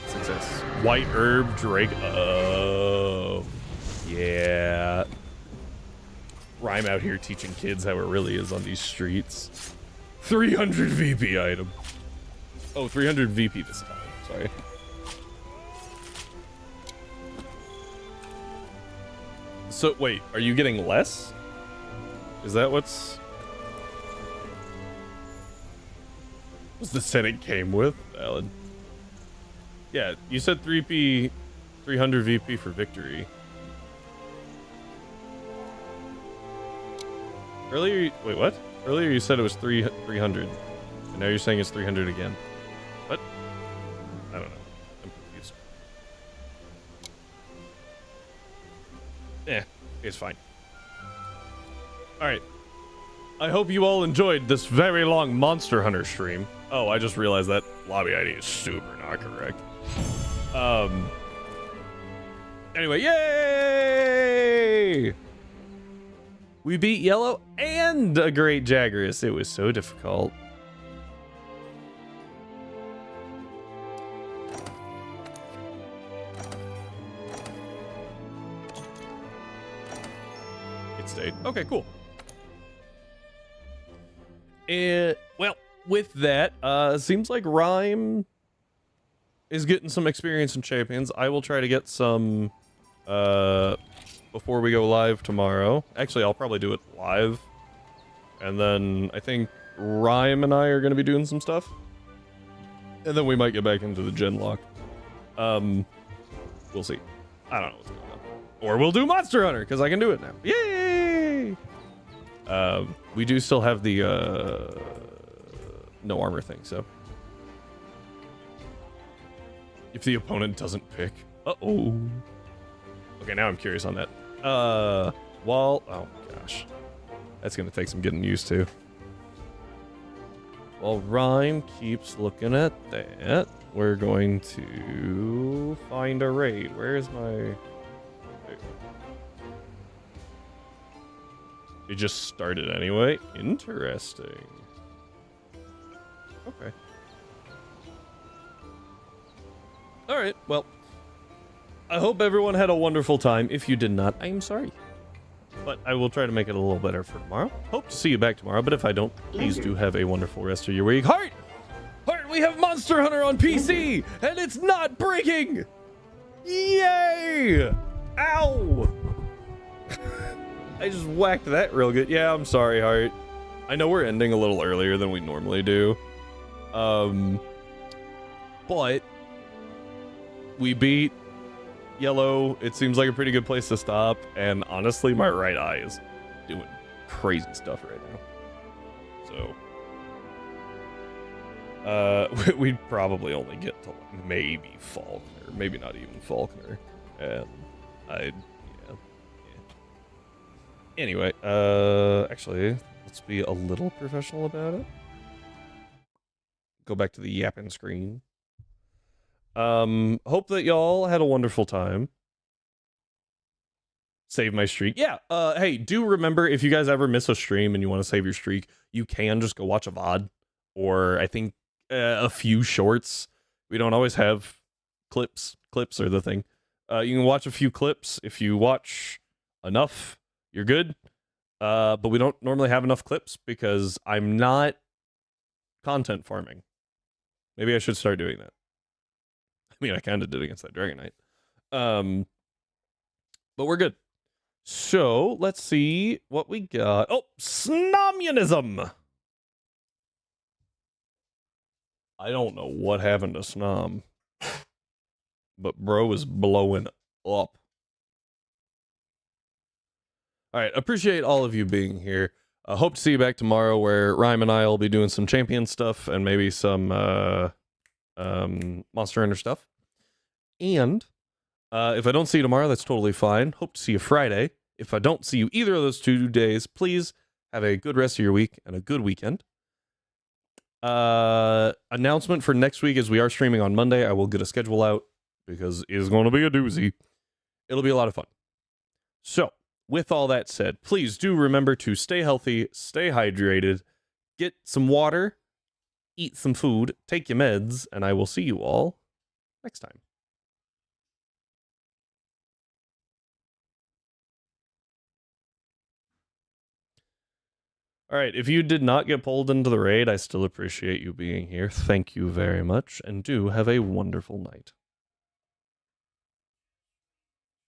[SPEAKER 2] Success. White herb Drake. Oh. Yeah. Rhyme out here teaching kids how it really is on these streets. 300 VP item. Oh, 300 VP this time. Sorry. So, wait, are you getting less? Is that what's the set it came with? Valid. Yeah, you said 3P, 300 VP for victory. Earlier, wait, what? Earlier you said it was 300, and now you're saying it's 300 again. What? I don't know. I'm confused. It's fine. Alright. I hope you all enjoyed this very long Monster Hunter stream. Oh, I just realized that lobby ID is super not correct. Anyway, yay! We beat Yellow and a Great Jagras. It was so difficult. It stayed. Okay, cool. Well, with that, seems like Rhyme is getting some experience in Champions. I will try to get some before we go live tomorrow. Actually, I'll probably do it live. And then I think Rhyme and I are going to be doing some stuff.
[SPEAKER 1] And then we might get back into the Genlocke. We'll see. I don't know what's going on. Or we'll do Monster Hunter, because I can do it now. Yay! We do still have the no armor thing, so. If the opponent doesn't pick. Uh-oh. Okay, now I'm curious on that. Oh gosh. That's gonna take some getting used to. While Rhyme keeps looking at that, we're going to find a raid. Where's my... It just started anyway. Interesting. Okay. Alright, well. I hope everyone had a wonderful time. If you did not, I'm sorry. But I will try to make it a little better for tomorrow. Hope to see you back tomorrow, but if I don't, please do have a wonderful rest of your week. Heart! Heart, we have Monster Hunter on PC! And it's not breaking! Yay! Ow! I just whacked that real good. Yeah, I'm sorry, Heart. I know we're ending a little earlier than we normally do. But we beat Yellow. It seems like a pretty good place to stop. And honestly, my right eye is doing crazy stuff right now. So, we'd probably only get to maybe Faulkner, maybe not even Faulkner. And yeah. Anyway, actually, let's be a little professional about it. Go back to the yapping screen. Hope that y'all had a wonderful time. Save my streak. Yeah, hey, do remember, if you guys ever miss a stream and you want to save your streak, you can just go watch a VOD, or I think a few shorts. We don't always have clips. Clips are the thing. You can watch a few clips. If you watch enough, you're good. But we don't normally have enough clips because I'm not content farming. Maybe I should start doing that. I mean, I kind of did against that Dragon Knight. But we're good. So, let's see what we got. Oh, Snomunism! I don't know what happened to Snom. But bro is blowing up. Alright, appreciate all of you being here. Hope to see you back tomorrow, where Rhyme and I will be doing some champion stuff and maybe some Monster Hunter stuff. And if I don't see you tomorrow, that's totally fine. Hope to see you Friday. If I don't see you either of those 2 days, please have a good rest of your week and a good weekend. Announcement for next week is we are streaming on Monday. I will get a schedule out because it is going to be a doozy. It'll be a lot of fun. So, with all that said, please do remember to stay healthy, stay hydrated, get some water, eat some food, take your meds, and I will see you all next time. All right, if you did not get pulled into the raid, I still appreciate you being here. Thank you very much, and do have a wonderful night.